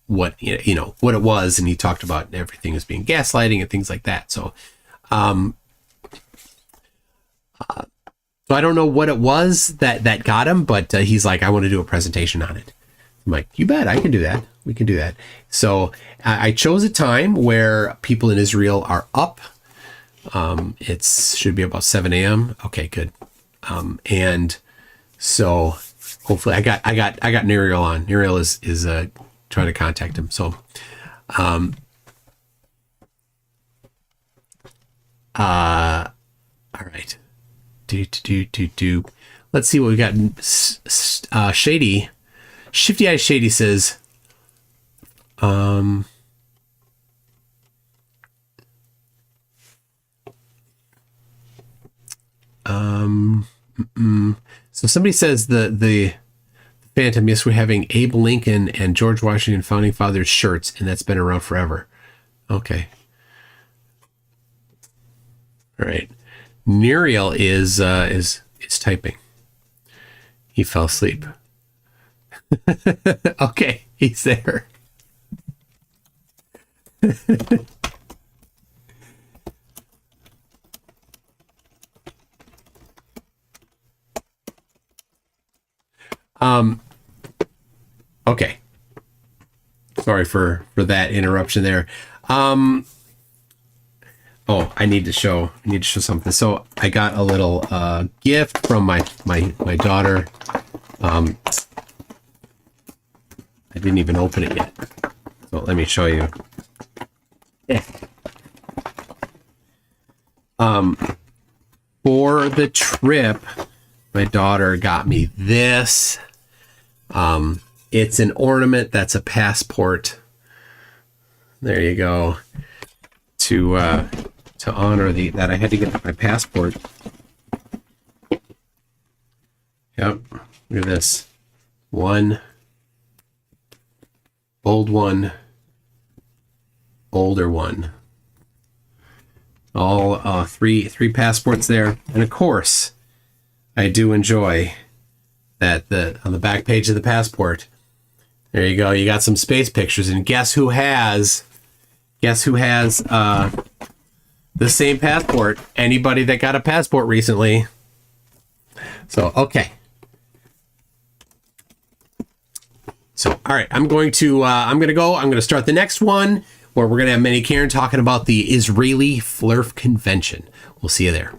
what it was. And he talked about everything as being gaslighting and things like that. So, so I don't know what it was that got him, but he's like, I want to do a presentation on it. I'm like, you bet, I can do that. We can do that. So I chose a time where people in Israel are up. It should be about 7 a.m. Okay, good. And so hopefully I got Nuriel on. Nuriel is trying to contact him. So, all right. Let's see what we got. Shady, Shifty Eye Shady says, so somebody says the Phantom, yes, we're having Abe Lincoln and George Washington founding fathers shirts, and that's been around forever. Okay. All right. Nuriel is typing. He fell asleep. Okay, he's there. Okay. Sorry for that interruption there. Oh, I need to show something. So I got a little gift from my daughter. I didn't even open it yet. So let me show you. Yeah. For the trip, my daughter got me this. It's an ornament that's a passport. There you go. To honor that I had to get my passport. Yep. Look at this. One. Old one. Older one. All three passports there. And of course, I do enjoy that on the back page of the passport. There you go. You got some space pictures, and guess who has the same passport? Anybody that got a passport recently. So, okay. So, all right, I'm going to start the next one where we're going to have Many Karen talking about the Israeli FLIRF convention. We'll see you there.